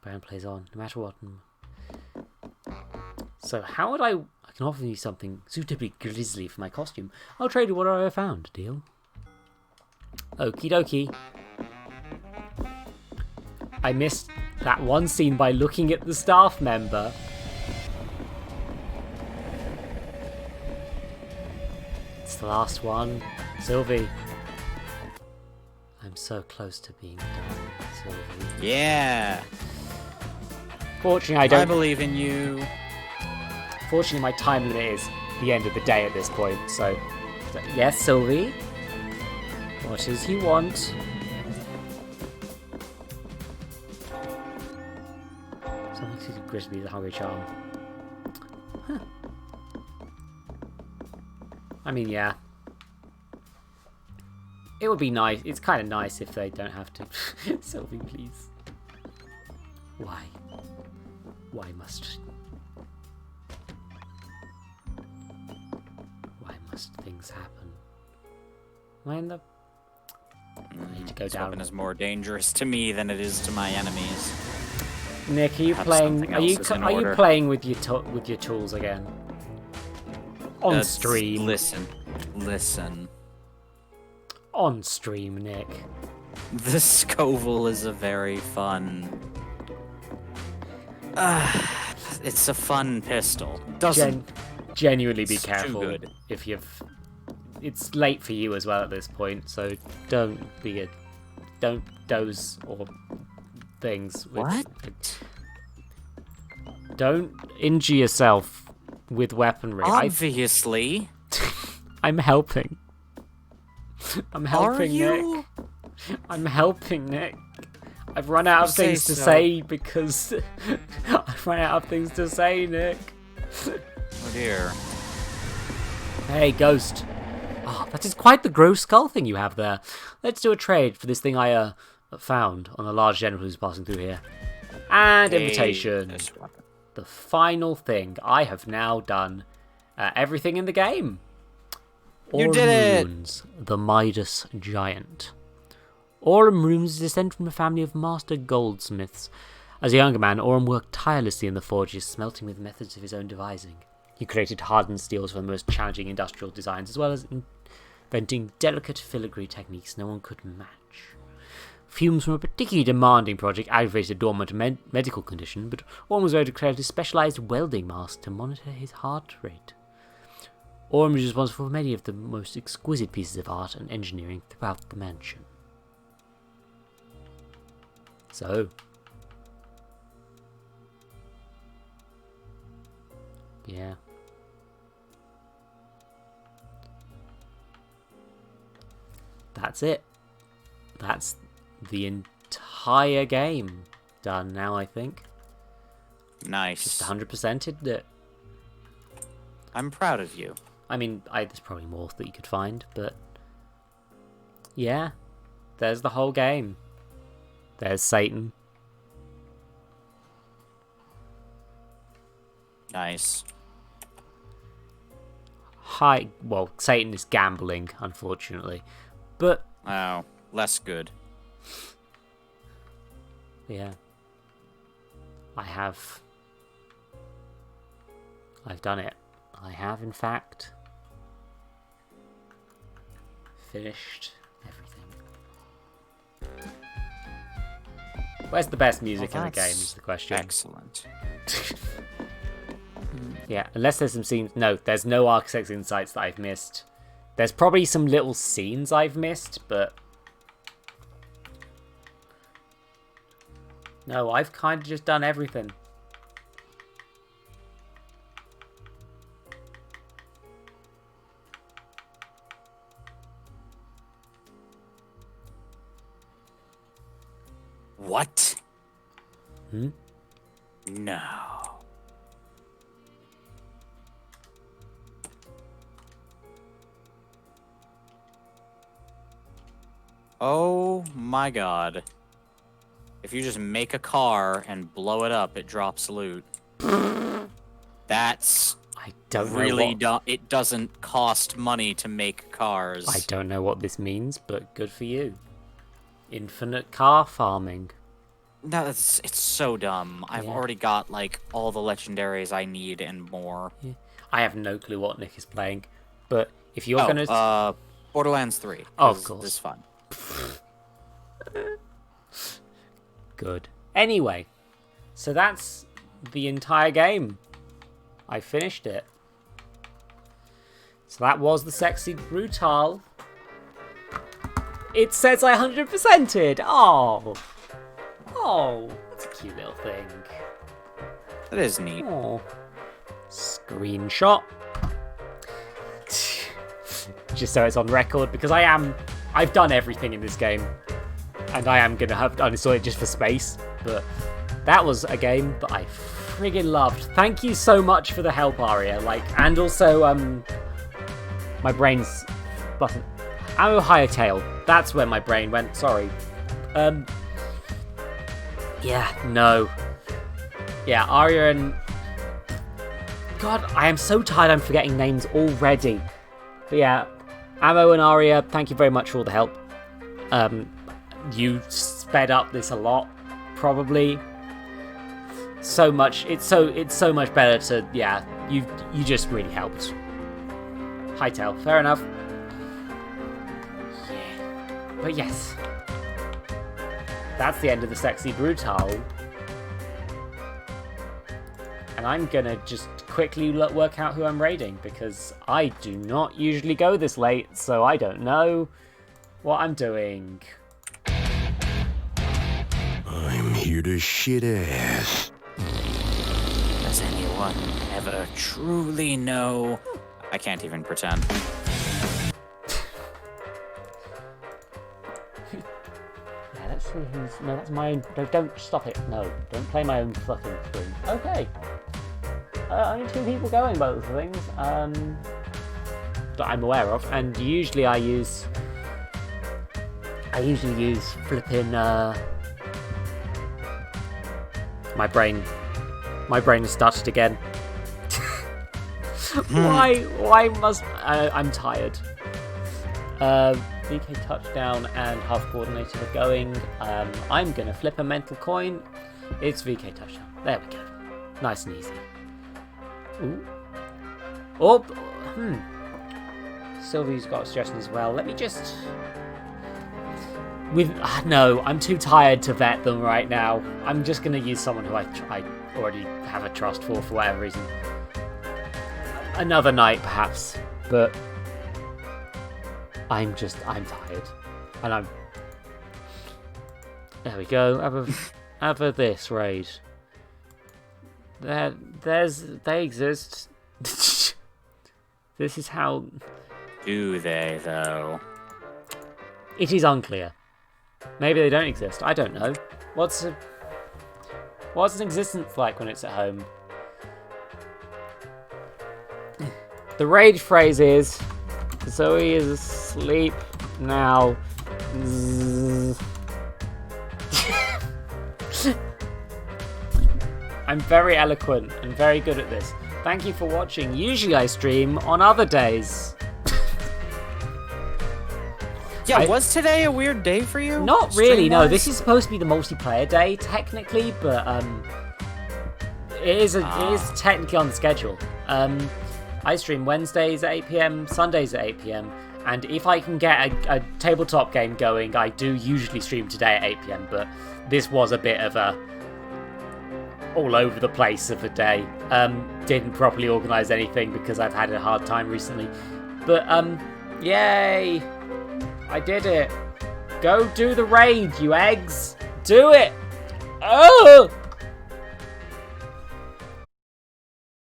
Brown plays on, no matter what. So how would I can offer you something suitably grisly for my costume. I'll trade you what I found. Deal? Okie dokie. I missed that one scene by looking at the staff member. It's the last one. Sylvie. I'm so close to being done, Sylvie. Yeah. Fortunately, I don't... I believe in you. Fortunately, my time limit is the end of the day at this point, so yes, Sylvie? What is he want? Something to Grisby, the Hungry Charm. Huh. I mean, yeah. It would be nice. It's kind of nice if they don't have to. Sylvie, please. Why? Why must things happen? When the... I need to go down. Weapon is more dangerous to me than it is to my enemies. Nick, are you playing? Are you playing with your tools again? On stream. Listen. On stream, Nick. The Scoville is a very fun. It's a fun pistol. Genuinely be careful if you've. It's late for you as well at this point, so don't doze or things. What? Don't injure yourself with weaponry. Obviously. I'm helping. I'm helping Are Nick. you? I'm helping Nick. I've run out of things to say because I've run out of things to say, Nick. Oh dear. Hey, Ghost. Oh, that is quite the gross skull thing you have there. Let's do a trade for this thing I found on a large general who's passing through here. And invitation. The final thing. I have now done everything in the game. You did it! Runes, the Midas Giant. Aurum Runes descend from a family of master goldsmiths. As a younger man, Aurum worked tirelessly in the forges, smelting with methods of his own devising. He created hardened steels for the most challenging industrial designs, as well as inventing delicate filigree techniques no one could match. Fumes from a particularly demanding project aggravated a dormant medical condition, but Aurum was able to create a specialized welding mask to monitor his heart rate. Aurum is responsible for many of the most exquisite pieces of art and engineering throughout the mansion. So, yeah. That's it. That's the entire game done now, I think. Nice. Just 100%'d it. I'm proud of you. I mean, there's probably more that you could find, but yeah, there's the whole game. There's Satan. Nice. Hi. Well, Satan is gambling, unfortunately. But... Oh, less good. Yeah. I've done it. I have, in fact, finished everything. Where's the best music in the game is the question. Excellent. Yeah, unless there's some scenes... No, there's no Architect's Insights that I've missed. There's probably some little scenes I've missed, but... No, I've kind of just done everything. What? Hmm? No. Oh my god. If you just make a car and blow it up, it drops loot. That's... I don't really know what... It doesn't cost money to make cars. I don't know what this means, but good for you. Infinite car farming. No, it's so dumb. I've already got, like, all the legendaries I need and more. Yeah. I have no clue what Nick is playing, but if you're gonna... Borderlands 3. Oh, of course. This is fun. Good. Anyway, so that's the entire game. I finished it. So that was the Sexy Brutale. It says I 100%ed. Oh. Oh, that's a cute little thing. That is neat. Oh. Screenshot. Just so it's on record, because I've done everything in this game. And I am going to have uninstalled it just for space. But that was a game that I friggin' loved. Thank you so much for the help, Aria. And also, my brain's button. Ammo Higher Tail. That's where my brain went. Sorry. Yeah, no. Yeah, Aria and... God, I am so tired I'm forgetting names already. But yeah, Ammo and Aria, thank you very much for all the help. You sped up this a lot, probably. So much. It's so much better to... Yeah, you just really helped. Hightail, fair enough. Yeah. But yes. That's the end of the Sexy Brutale. And I'm gonna just quickly work out who I'm raiding, because I do not usually go this late, so I don't know what I'm doing. I'm here to shit ass. Does anyone ever truly know? I can't even pretend. Let's see who's... No, that's my own... No, don't stop it. No, don't play my own fucking screen. Okay. Only 2 people going, both things. That I'm aware of. And usually I use flipping... My brain has started again. Why must... I'm tired. VK Touchdown and Half Coordinated are going. I'm going to flip a mental coin. It's VK Touchdown. There we go. Nice and easy. Ooh. Oh, Sylvie's got a suggestion as well. Let me just... No, I'm too tired to vet them right now. I'm just going to use someone who I already have a trust for whatever reason. Another night, perhaps. But... I'm tired. And there we go. Have a this raid. They exist. This is how... Do they, though? It is unclear. Maybe they don't exist. I don't know. What's an existence like when it's at home? The raid phrase is... Zoe is asleep now. I'm very eloquent and very good at this. Thank you for watching. Usually I stream on other days. Yeah, was today a weird day for you? Not really, no. This is supposed to be the multiplayer day, technically, but it is technically on the schedule. I stream Wednesdays at 8 PM, Sundays at 8 PM, and if I can get a tabletop game going, I do usually stream today at 8 PM, but this was a bit of a all over the place of a day. Didn't properly organise anything because I've had a hard time recently. But, yay! I did it! Go do the raid, you eggs! Do it! Oh!